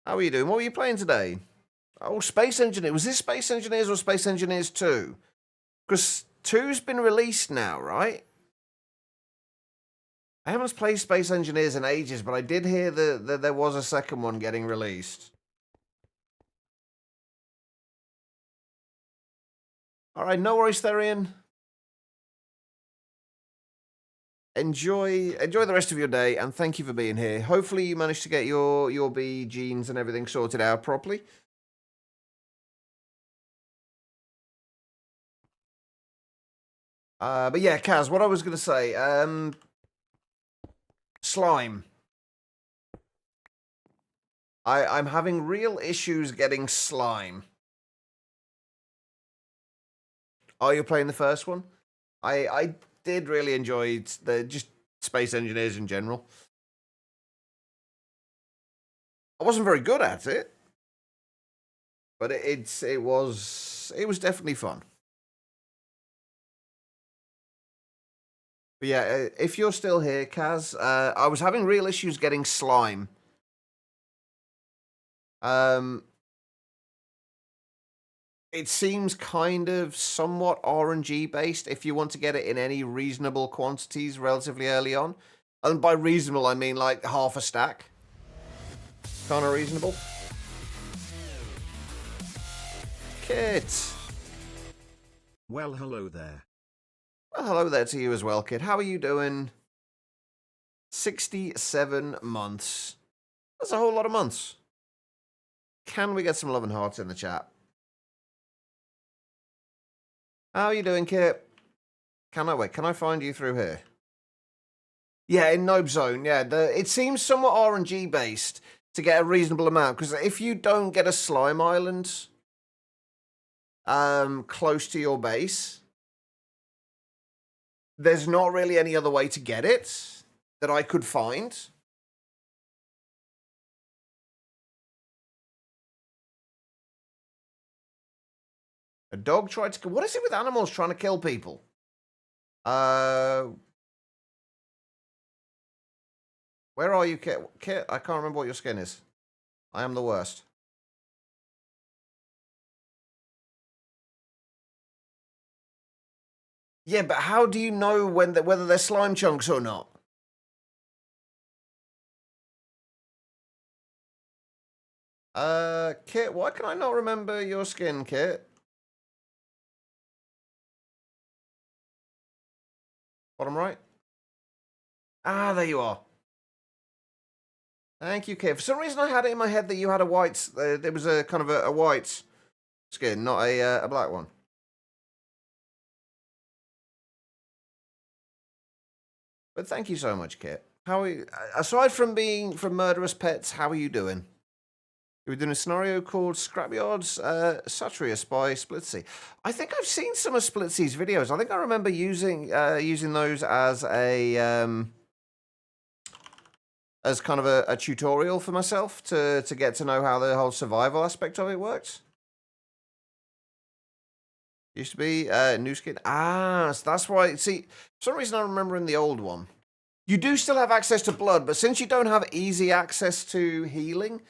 How are you doing? What were you playing today? Oh, Space Engineer. Was this Space Engineers or Space Engineers 2? Because 2's been released now, right? I haven't played Space Engineers in ages, but I did hear that there was a second one getting released. Alright, no worries, Therian. Enjoy the rest of your day, and thank you for being here. Hopefully you managed to get your bee genes and everything sorted out properly. But yeah, Kaz, what I was going to say, slime. I'm having real issues getting slime. Are you playing the first one? I did really enjoy just Space Engineers in general. I wasn't very good at it, but it was definitely fun. But yeah, if you're still here, Kaz, I was having real issues getting slime. It seems kind of somewhat RNG based if you want to get it in any reasonable quantities relatively early on. And by reasonable, I mean like half a stack. Kind of reasonable. Kit. Well, hello there. Well, hello there to you as well, Kit. How are you doing? 67 months. That's a whole lot of months. Can we get some love and hearts in the chat? How are you doing, Kit? Can I find you through here? Yeah, in Nope Zone, yeah. It seems somewhat RNG based to get a reasonable amount, because if you don't get a slime island close to your base, there's not really any other way to get it that I could find. A dog tried to... What is it with animals trying to kill people? Where are you, Kit? Kit, I can't remember what your skin is. I am the worst. Yeah, but how do you know whether they're slime chunks or not? Kit, why can I not remember your skin, Kit? Bottom right? Ah, there you are. Thank you, Kit. For some reason, I had it in my head that you had a white... there was a kind of a white skin, not a black one. But thank you so much, Kit. How are you... Aside from being from Murderous Pets, how are you doing? We're doing a scenario called Scrapyards, Satria by Splitsy. I think I've seen some of Splitsy's videos. I think I remember using those as a as kind of a tutorial for myself to get to know how the whole survival aspect of it works. Used to be new skin. Ah, so that's why. See, for some reason I remember in the old one, You do still have access to blood, but since you don't have easy access to healing,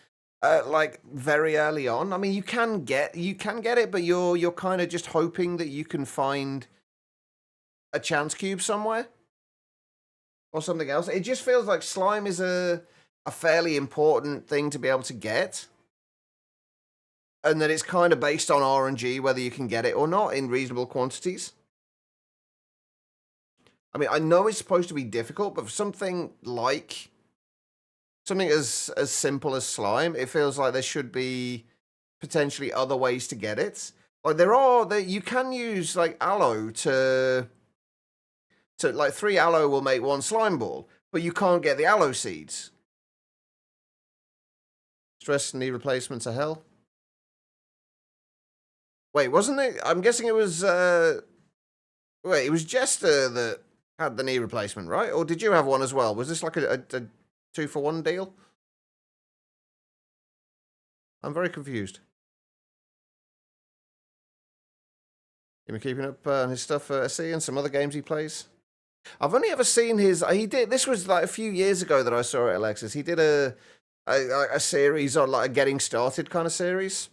like very early on, I mean, you can get it, but you're kind of just hoping that you can find a chance cube somewhere or something else. It just feels like slime is a fairly important thing to be able to get, and that it's kind of based on RNG whether you can get it or not in reasonable quantities. I mean, I know it's supposed to be difficult, but for something as simple as slime, it feels like there should be potentially other ways to get it. Like you can use like aloe to like 3 aloe will make 1 slime ball, but you can't get the aloe seeds. Stress and knee replacements are hell. Wait, wasn't it? I'm guessing it was it was Jester that had the knee replacement, right? Or did you have one as well? Was this like a 2-for-1 deal? I'm very confused. You been keeping up on his stuff for SE and some other games he plays? I've only ever seen his. This was like a few years ago that I saw it, Alexis. He did a series on like a getting started kind of series.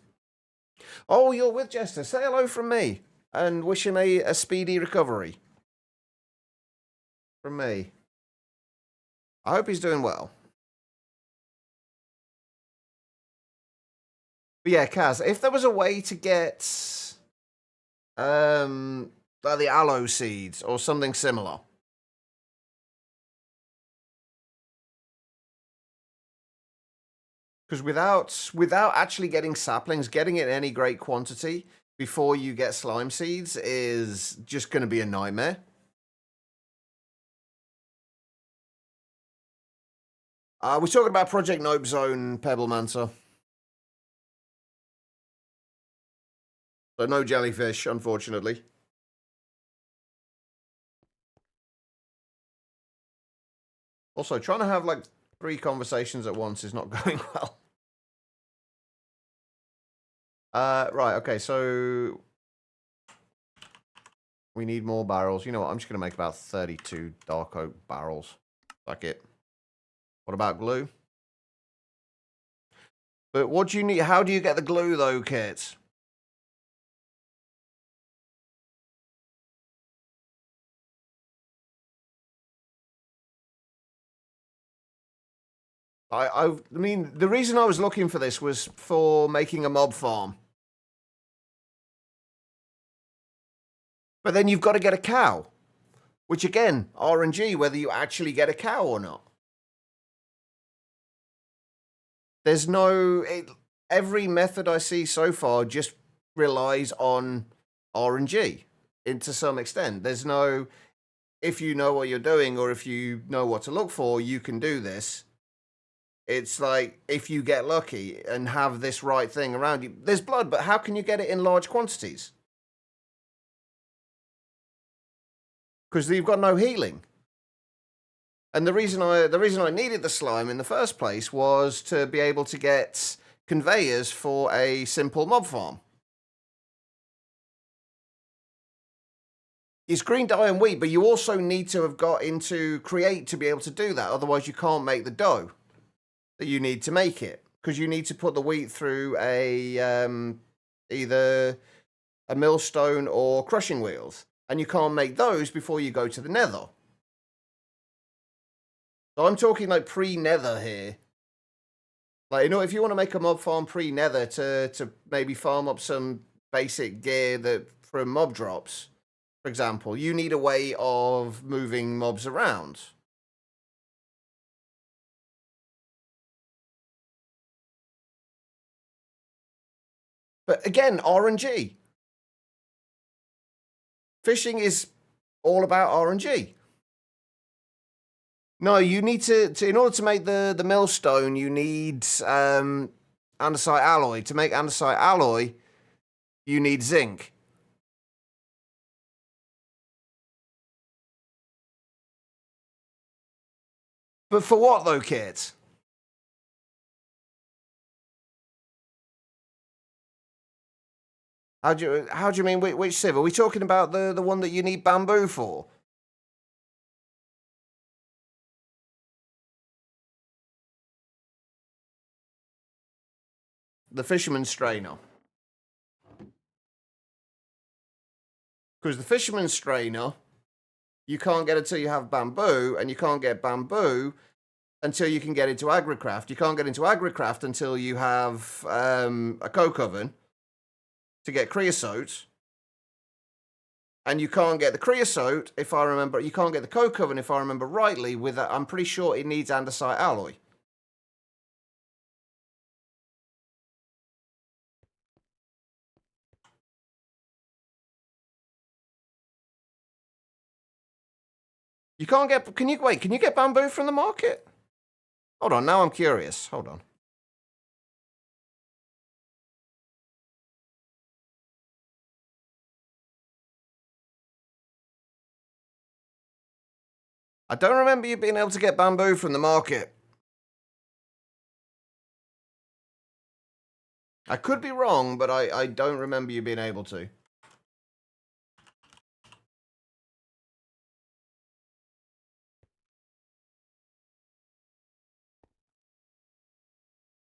Oh, you're with Jester. Say hello from me and wish him a speedy recovery. From me. I hope he's doing well. But yeah, Kaz, if there was a way to get like the aloe seeds or something similar. Because without actually getting saplings, getting it in any great quantity before you get slime seeds is just going to be a nightmare. We're talking about Project Nope Zone, Pebble Mancer. So no jellyfish, unfortunately. Also, trying to have like 3 conversations at once is not going well. Right, okay, so we need more barrels. You know what? I'm just going to make about 32 dark oak barrels. Fuck it. What about glue? But what do you need? How do you get the glue, though, Kit? I mean, the reason I was looking for this was for making a mob farm. But then you've got to get a cow. Which, again, RNG, whether you actually get a cow or not. There's no... every method I see so far just relies on RNG to some extent. There's no... if you know what you're doing or if you know what to look for, you can do this. It's like, if you get lucky and have this right thing around you, there's blood, but how can you get it in large quantities? Because you've got no healing. And the reason I needed the slime in the first place was to be able to get conveyors for a simple mob farm. It's green dye and wheat, but you also need to have got into create to be able to do that. Otherwise, you can't make the dough that you need to make it, because you need to put the wheat through a either a millstone or crushing wheels, and you can't make those before you go to the nether. So I'm talking like pre-nether here. Like, you know, if you want to make a mob farm pre-nether to maybe farm up some basic gear that from mob drops, for example, you need a way of moving mobs around. But again, RNG. Fishing is all about RNG. No, you need to in order to make the millstone, you need andesite alloy. To make andesite alloy, you need zinc. But for what though, Kit? How do you mean which sieve? Are we talking about the one that you need bamboo for? the fisherman's strainer. Because the fisherman's strainer, you can't get it until you have bamboo, and you can't get bamboo until you can get into agricraft. You can't get into agricraft until you have a coke oven to get creosote. And you can't get the creosote, if I remember, you can't get the coke oven, if I remember rightly, with that. I'm pretty sure it needs andesite alloy. You can't get, can you get bamboo from the market? Hold on, now I'm curious. Hold on. I don't remember you being able to get bamboo from the market. I could be wrong, but I don't remember you being able to.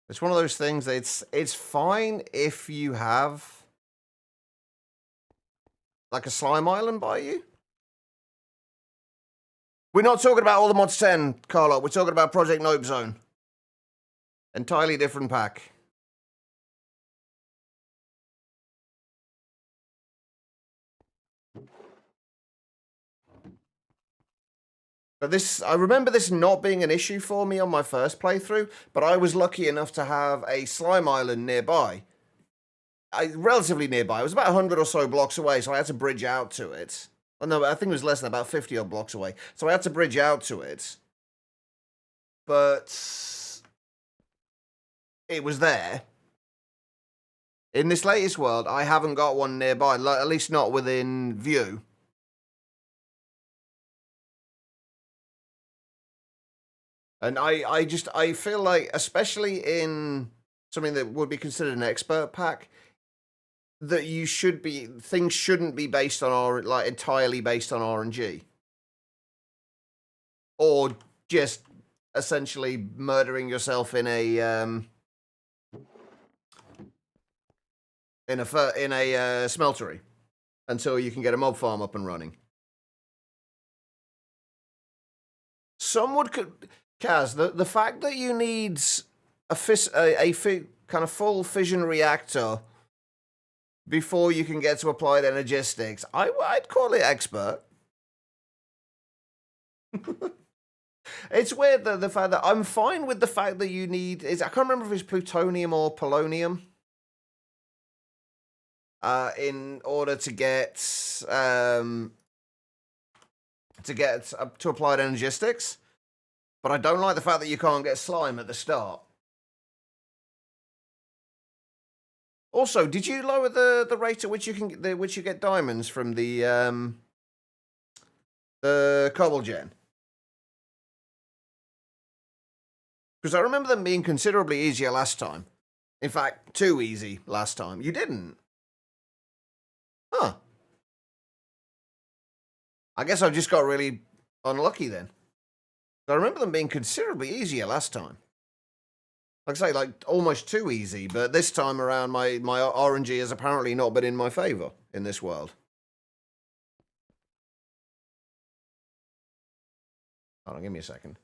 It's one of those things that it's fine if you have like a slime island by you. We're not talking about all the mods 10, Carlo. We're talking about Project Nope Zone. Entirely different pack. But this, I remember this not being an issue for me on my first playthrough, but I was lucky enough to have a slime island nearby. Relatively nearby. It was about 100 or so blocks away, so I had to bridge out to it. Oh, no, I think it was less than about 50 odd blocks away. So I had to bridge out to it. But it was there. In this latest world, I haven't got one nearby, at least not within view. And I feel like, especially in something that would be considered an expert pack, that things shouldn't be based on entirely based on RNG. Or just essentially murdering yourself in a smeltery until you can get a mob farm up and running. Some would Kaz, the fact that you need a kind of full fission reactor before you can get to applied energistics, I'd call it expert. It's weird the fact that I'm fine with the fact that you need I can't remember if it's plutonium or polonium. In order to get to applied energistics. But I don't like the fact that you can't get slime at the start. Also, did you lower the rate at which you get diamonds from the cobble gen? Because I remember them being considerably easier last time. In fact, too easy last time. You didn't. Huh. I guess I've just got really unlucky then. I remember them being considerably easier last time. Like I say, like almost too easy, but this time around my RNG has apparently not been in my favor in this world. Hold on, give me a second.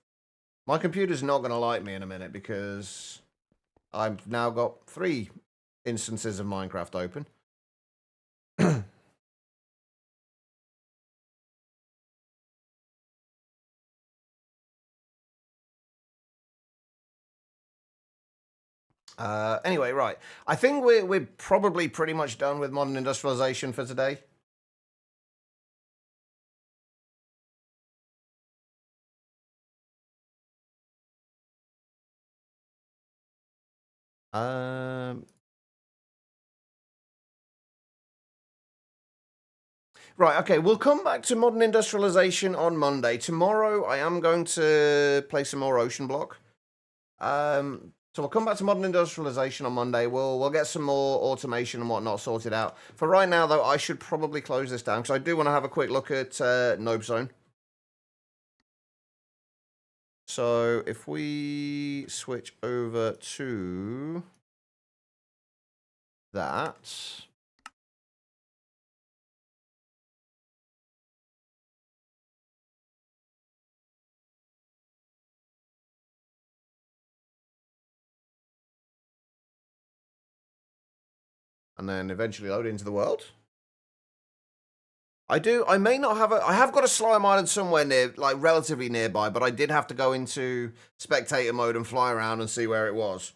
My computer's not going to like me in a minute because I've now got 3 instances of Minecraft open. Anyway, right. I think we're probably pretty much done with modern industrialization for today. Right, okay, we'll come back to modern industrialization on Monday. Tomorrow, I am going to play some more Ocean Block. So we'll come back to modern industrialization on Monday. We'll get some more automation and whatnot sorted out. For right now, though, I should probably close this down because I do want to have a quick look at Nope Zone. So if we switch over to that. And then eventually load into the world. I may not have I have got a slime island somewhere near, like relatively nearby, but I did have to go into spectator mode and fly around and see where it was.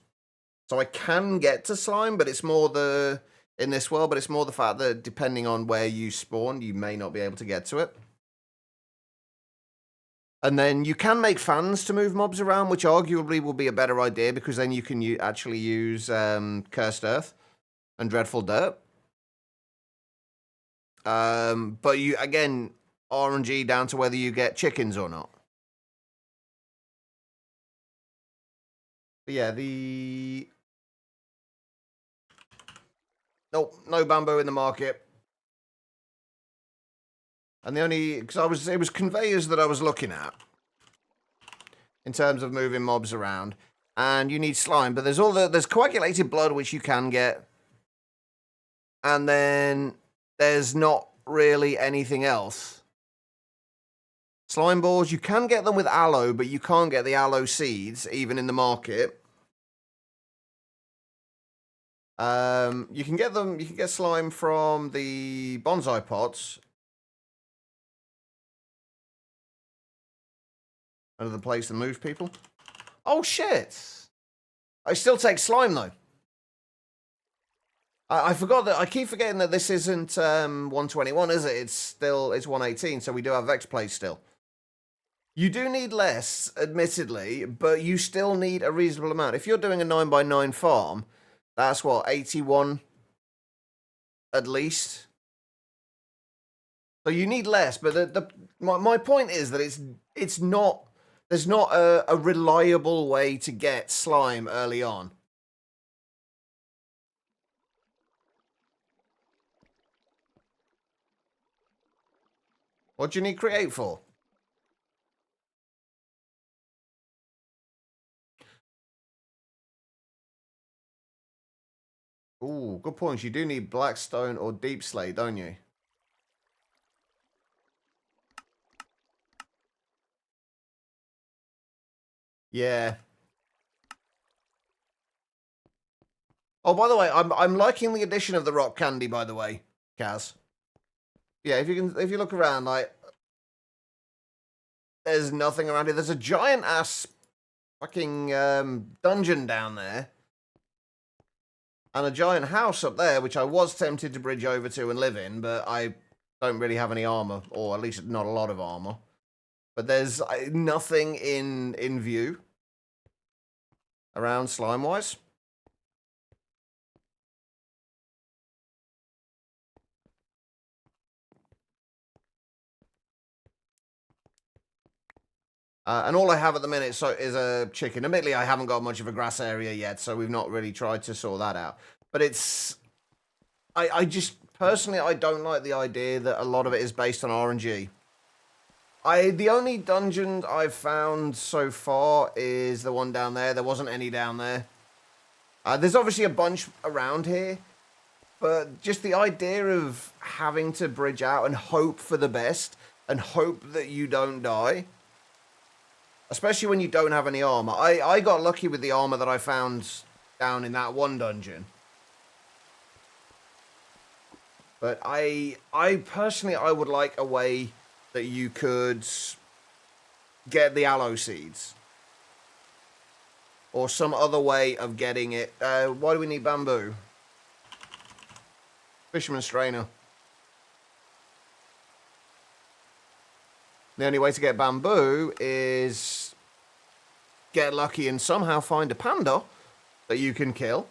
So I can get to slime, but it's more in this world, but it's more the fact that depending on where you spawn, you may not be able to get to it. And then you can make fans to move mobs around, which arguably will be a better idea because then you can actually use Cursed Earth and Dreadful Dirt. But you, again, RNG down to whether you get chickens or not. But yeah, nope, no bamboo in the market. And the only, because it was conveyors that I was looking at in terms of moving mobs around, and you need slime. But there's coagulated blood which you can get, and then there's not really anything else. Slime balls, you can get them with aloe, but you can't get the aloe seeds even in the market. You can get them. You can get slime from the bonsai pots. Another place to move people. Oh shit! I still take slime though. I forgot that. I keep forgetting that this isn't 121, is it? It's 118. So we do have Vex plates still. You do need less, admittedly, but you still need a reasonable amount. If you're doing a 9x9 farm, that's what, 81 at least. So you need less, but my point is that it's not. There's not a reliable way to get slime early on. What do you need create for? Ooh, good point. You do need blackstone or deep slate, don't you? Yeah. Oh, by the way, I'm liking the addition of the rock candy, by the way, Kaz. Yeah, if you look around, like, there's nothing around here. There's a giant ass fucking dungeon down there. And a giant house up there, which I was tempted to bridge over to and live in, but I don't really have any armor, or at least not a lot of armor. But there's nothing in view around slime-wise. And all I have at the minute is a chicken. Admittedly, I haven't got much of a grass area yet, so we've not really tried to sort that out. But it's... I just... Personally, I don't like the idea that a lot of it is based on RNG. The only dungeon I've found so far is the one down there. There wasn't any down there. There's obviously a bunch around here. But just the idea of having to bridge out and hope for the best and hope that you don't die... Especially when you don't have any armor. I got lucky with the armor that I found down in that one dungeon. But I personally, I would like a way that you could get the aloe seeds. Or some other way of getting it. Why do we need bamboo? Fisherman strainer. The only way to get bamboo is get lucky and somehow find a panda that you can kill.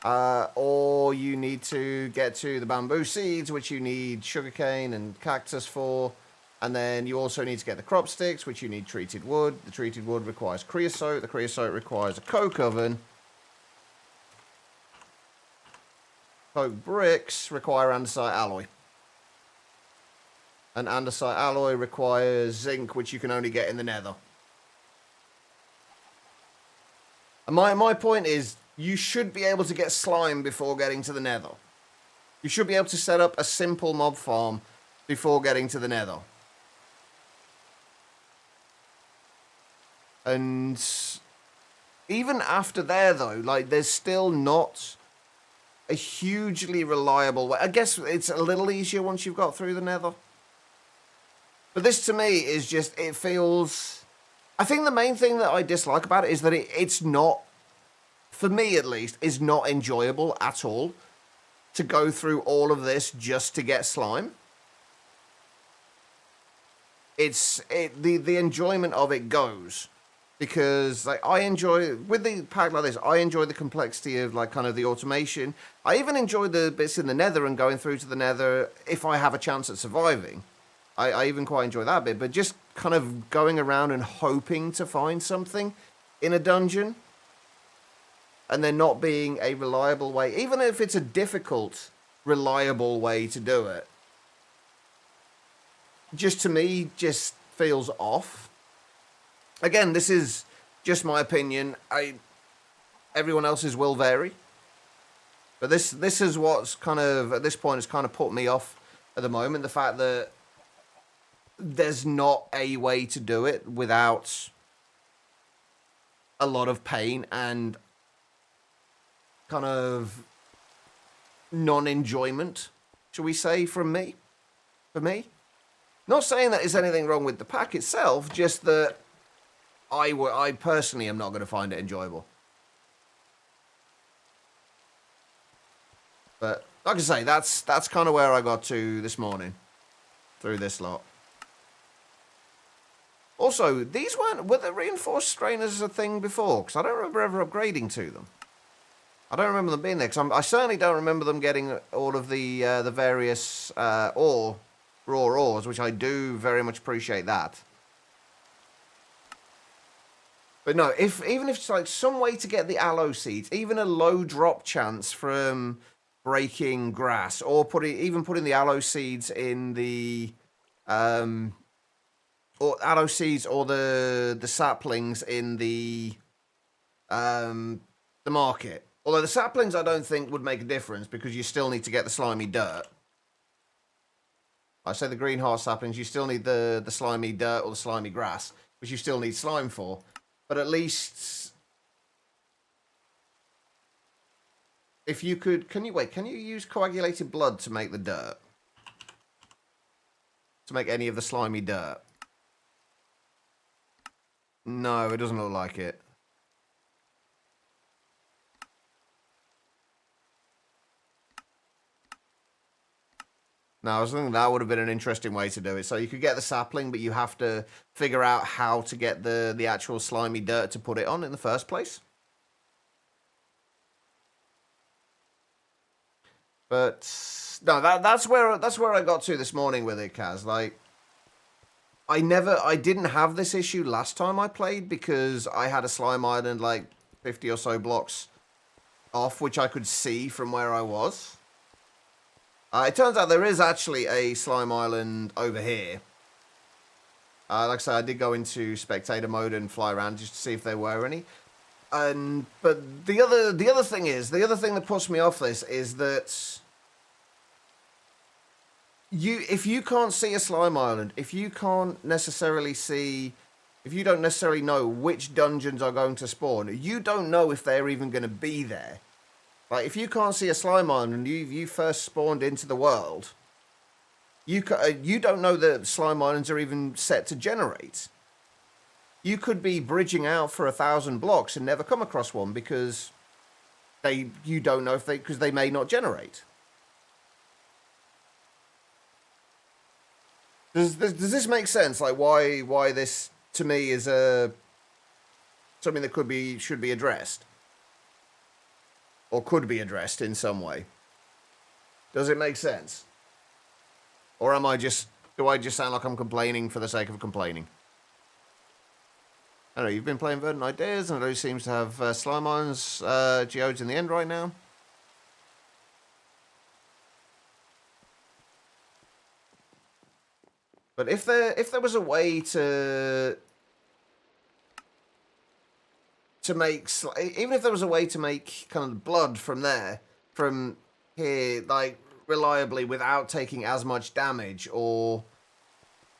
Or you need to get to the bamboo seeds, which you need sugarcane and cactus for. And then you also need to get the crop sticks, which you need treated wood. The treated wood requires creosote. The creosote requires a coke oven. Coke bricks require andesite alloy. And andesite alloy requires zinc, which you can only get in the nether. And my point is, you should be able to get slime before getting to the nether. You should be able to set up a simple mob farm before getting to the nether. And even after there, though, like, there's still not a hugely reliable way. I guess it's a little easier once you've got through the nether. But this, to me, is just, it feels... I think the main thing that I dislike about it is that it's not, for me at least, is not enjoyable at all to go through all of this just to get slime. The enjoyment of it goes... Because like I enjoy, with the pack like this, I enjoy the complexity of like kind of the automation. I even enjoy the bits in the nether and going through to the nether if I have a chance at surviving. I even quite enjoy that bit. But just kind of going around and hoping to find something in a dungeon. And there not being a reliable way, even if it's a difficult, reliable way to do it. Just to me, just feels off. Again, this is just my opinion. Everyone else's will vary. But this is what's kind of, at this point, has kind of put me off at the moment. The fact that there's not a way to do it without a lot of pain and kind of non-enjoyment, shall we say, from me. For me. Not saying that there's anything wrong with the pack itself, just that I personally am not going to find it enjoyable. But, like I say, that's kind of where I got to this morning. Through this lot. Also, these were the reinforced strainers a thing before? Because I don't remember ever upgrading to them. I don't remember them being there, because I certainly don't remember them getting all of the various raw ores, which I do very much appreciate that. But no, even if it's like some way to get the aloe seeds, even a low drop chance from breaking grass, or even putting the aloe seeds in the or aloe seeds or the saplings in the market. Although the saplings I don't think would make a difference because you still need to get the slimy dirt. I say the green heart saplings, you still need the slimy dirt or the slimy grass, which you still need slime for. But at least, if you could, can you use coagulated blood to make the dirt? To make any of the slimy dirt? No, it doesn't look like it. No, I was thinking that would have been an interesting way to do it. So you could get the sapling, but you have to figure out how to get the actual slimy dirt to put it on in the first place. But no, that's where I got to this morning with it, Kaz. Like, I didn't have this issue last time I played because I had a slime island like 50 or so blocks off, which I could see from where I was. It turns out there is actually a slime island over here. Like I said, I did go into spectator mode and fly around just to see if there were any. But the other thing that puts me off this is that if you can't see a slime island, if you don't necessarily know which dungeons are going to spawn, you don't know if they're even going to be there. Like, if you can't see a slime island and you first spawned into the world, you don't know that slime islands are even set to generate. You could be bridging out for 1,000 blocks and never come across one because you don't know because they may not generate. Does this make sense? Like, why this to me is something that should be addressed? Or could be addressed in some way. Does it make sense? Or do I just sound like I'm complaining for the sake of complaining? I don't know, you've been playing Verdant Ideas, and it seems to have slime islands geodes in the end right now. But if there was a way to to make, even if there was a way to make kind of blood from there, from here, like, reliably without taking as much damage, or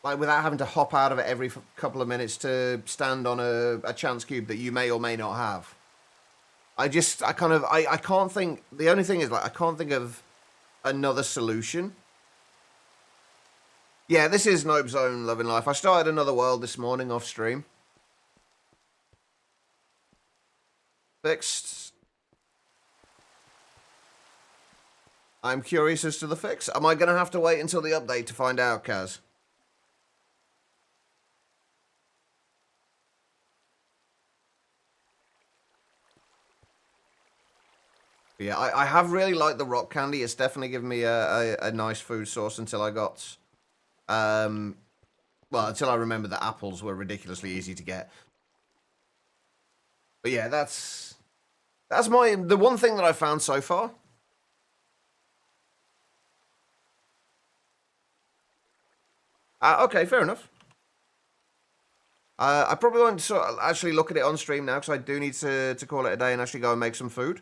like without having to hop out of it every couple of minutes to stand on a chance cube that you may or may not have. I can't think, the only thing is, like, I can't think of another solution. Yeah, this is Nope Zone Loving Life. I started another world this morning off stream. Fixed. I'm curious as to the fix. Am I going to have to wait until the update to find out, Kaz? Yeah, I have really liked the rock candy. It's definitely given me a nice food source until I got... well, until I remember that apples were ridiculously easy to get. But yeah, that's the one thing that I found so far. Okay, fair enough. I probably won't actually look at it on stream now because I do need to call it a day and actually go and make some food.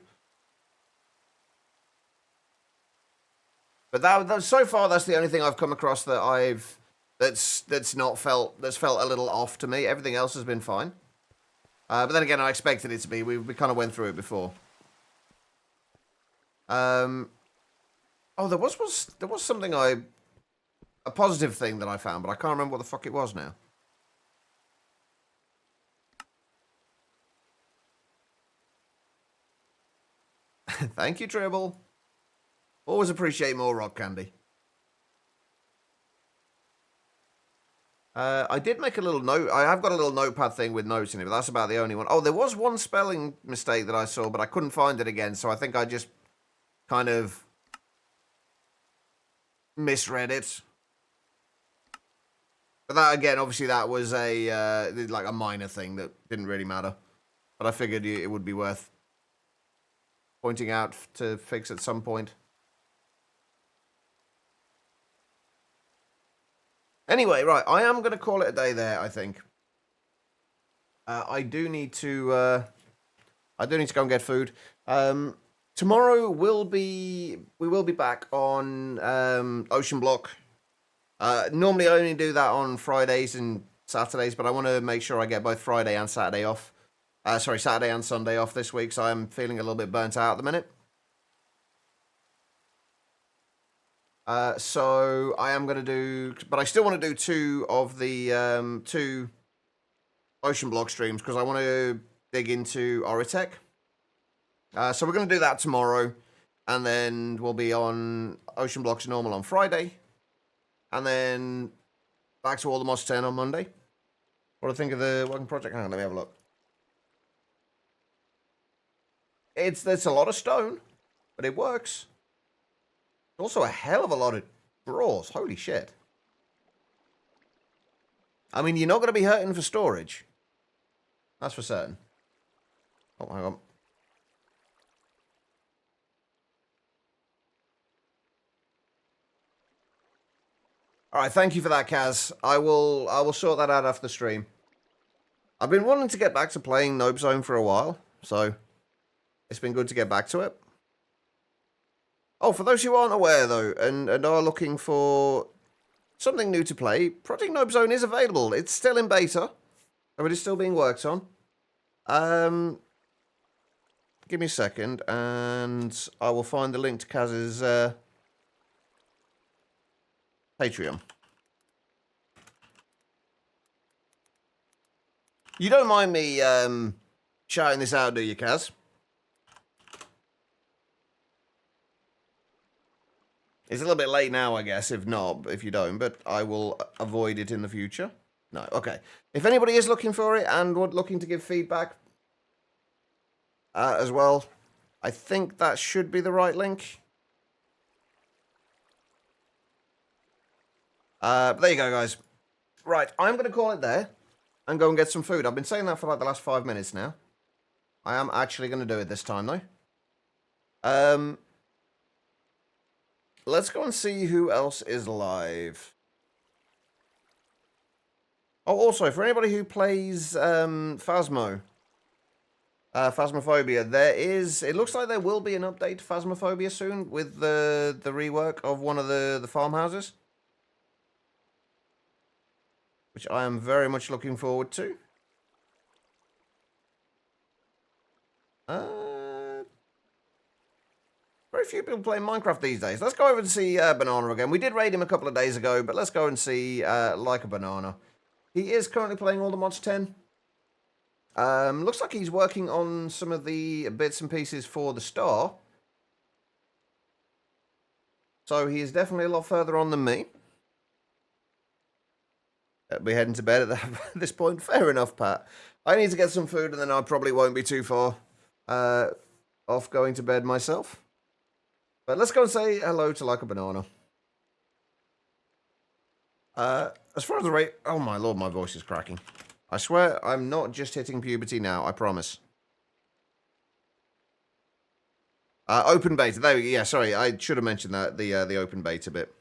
But so far that's the only thing I've come across that that's felt a little off to me. Everything else has been fine. But then again, I expected it to be. We kind of went through it before. Oh, there was something a positive thing that I found, but I can't remember what the fuck it was now. Thank you, Tribble. Always appreciate more rock candy. I did make a little note. I have got a little notepad thing with notes in it, but that's about the only one. Oh, there was one spelling mistake that I saw, but I couldn't find it again, so I think I just kind of misread it. But that, again, obviously that was like a minor thing that didn't really matter. But I figured it would be worth pointing out to fix at some point. Anyway, right, I am going to call it a day there, I think. I do need to go and get food. Tomorrow we will be back on Ocean Block. Normally I only do that on Fridays and Saturdays, but I want to make sure I get both Friday and Saturday off. Saturday and Sunday off this week, so I'm feeling a little bit burnt out at the minute. So I am going to do, but I still want to do 2 of the 2 Ocean Block streams because I want to dig into Oritech. So we're going to do that tomorrow, and then we'll be on Ocean Blocks normal on Friday, and then back to all the Mods 10 on Monday. What do I think of the working project? Hang on, let me have a look. There's a lot of stone, but it works. Also a hell of a lot of drawers. Holy shit. I mean, you're not going to be hurting for storage. That's for certain. Oh, hang on. Alright, thank you for that, Kaz. I will sort that out after the stream. I've been wanting to get back to playing Nope Zone for a while, so it's been good to get back to it. Oh, for those who aren't aware, though, and are looking for something new to play, Project Nope Zone is available. It's still in beta, so it is still being worked on. Give me a second, and I will find the link to Kaz's Patreon. You don't mind me shouting this out, do you, Kaz? It's a little bit late now, I guess, if you don't, but I will avoid it in the future. No, okay. If anybody is looking for it and looking to give feedback as well, I think that should be the right link. But there you go, guys. Right, I'm going to call it there and go and get some food. I've been saying that for like the last 5 minutes now. I am actually going to do it this time, though. Let's go and see who else is live. Oh, also, for anybody who plays Phasmo, Phasmophobia. It looks like there will be an update to Phasmophobia soon with the rework of one of the farmhouses. Which I am very much looking forward to. Very few people playing Minecraft these days. Let's go over and see Banana again. We did raid him a couple of days ago, but let's go and see Like a Banana. He is currently playing all the mods 10. Looks like he's working on some of the bits and pieces for the star. So he is definitely a lot further on than me. We're heading to bed at this point. Fair enough, Pat. I need to get some food and then I probably won't be too far off going to bed myself. But let's go and say hello to Like a Banana. As far as the rate... Oh my lord, my voice is cracking. I swear I'm not just hitting puberty now, I promise. Open beta. There we go. Yeah, sorry, I should have mentioned that, the open beta bit.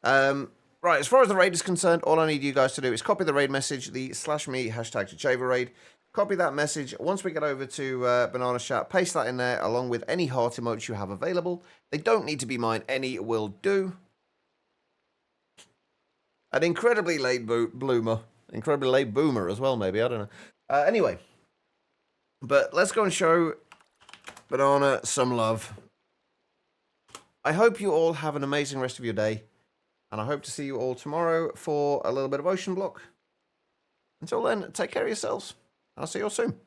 Right, as far as the raid is concerned, all I need you guys to do is copy the raid message, the /me #Chachaver raid. Copy that message. Once we get over to Banana Chat, paste that in there along with any heart emotes you have available. They don't need to be mine. Any will do. An incredibly late bloomer. Incredibly late boomer as well, maybe. I don't know. Anyway. But let's go and show Banana some love. I hope you all have an amazing rest of your day. And I hope to see you all tomorrow for a little bit of Ocean Block. Until then, take care of yourselves. I'll see you all soon.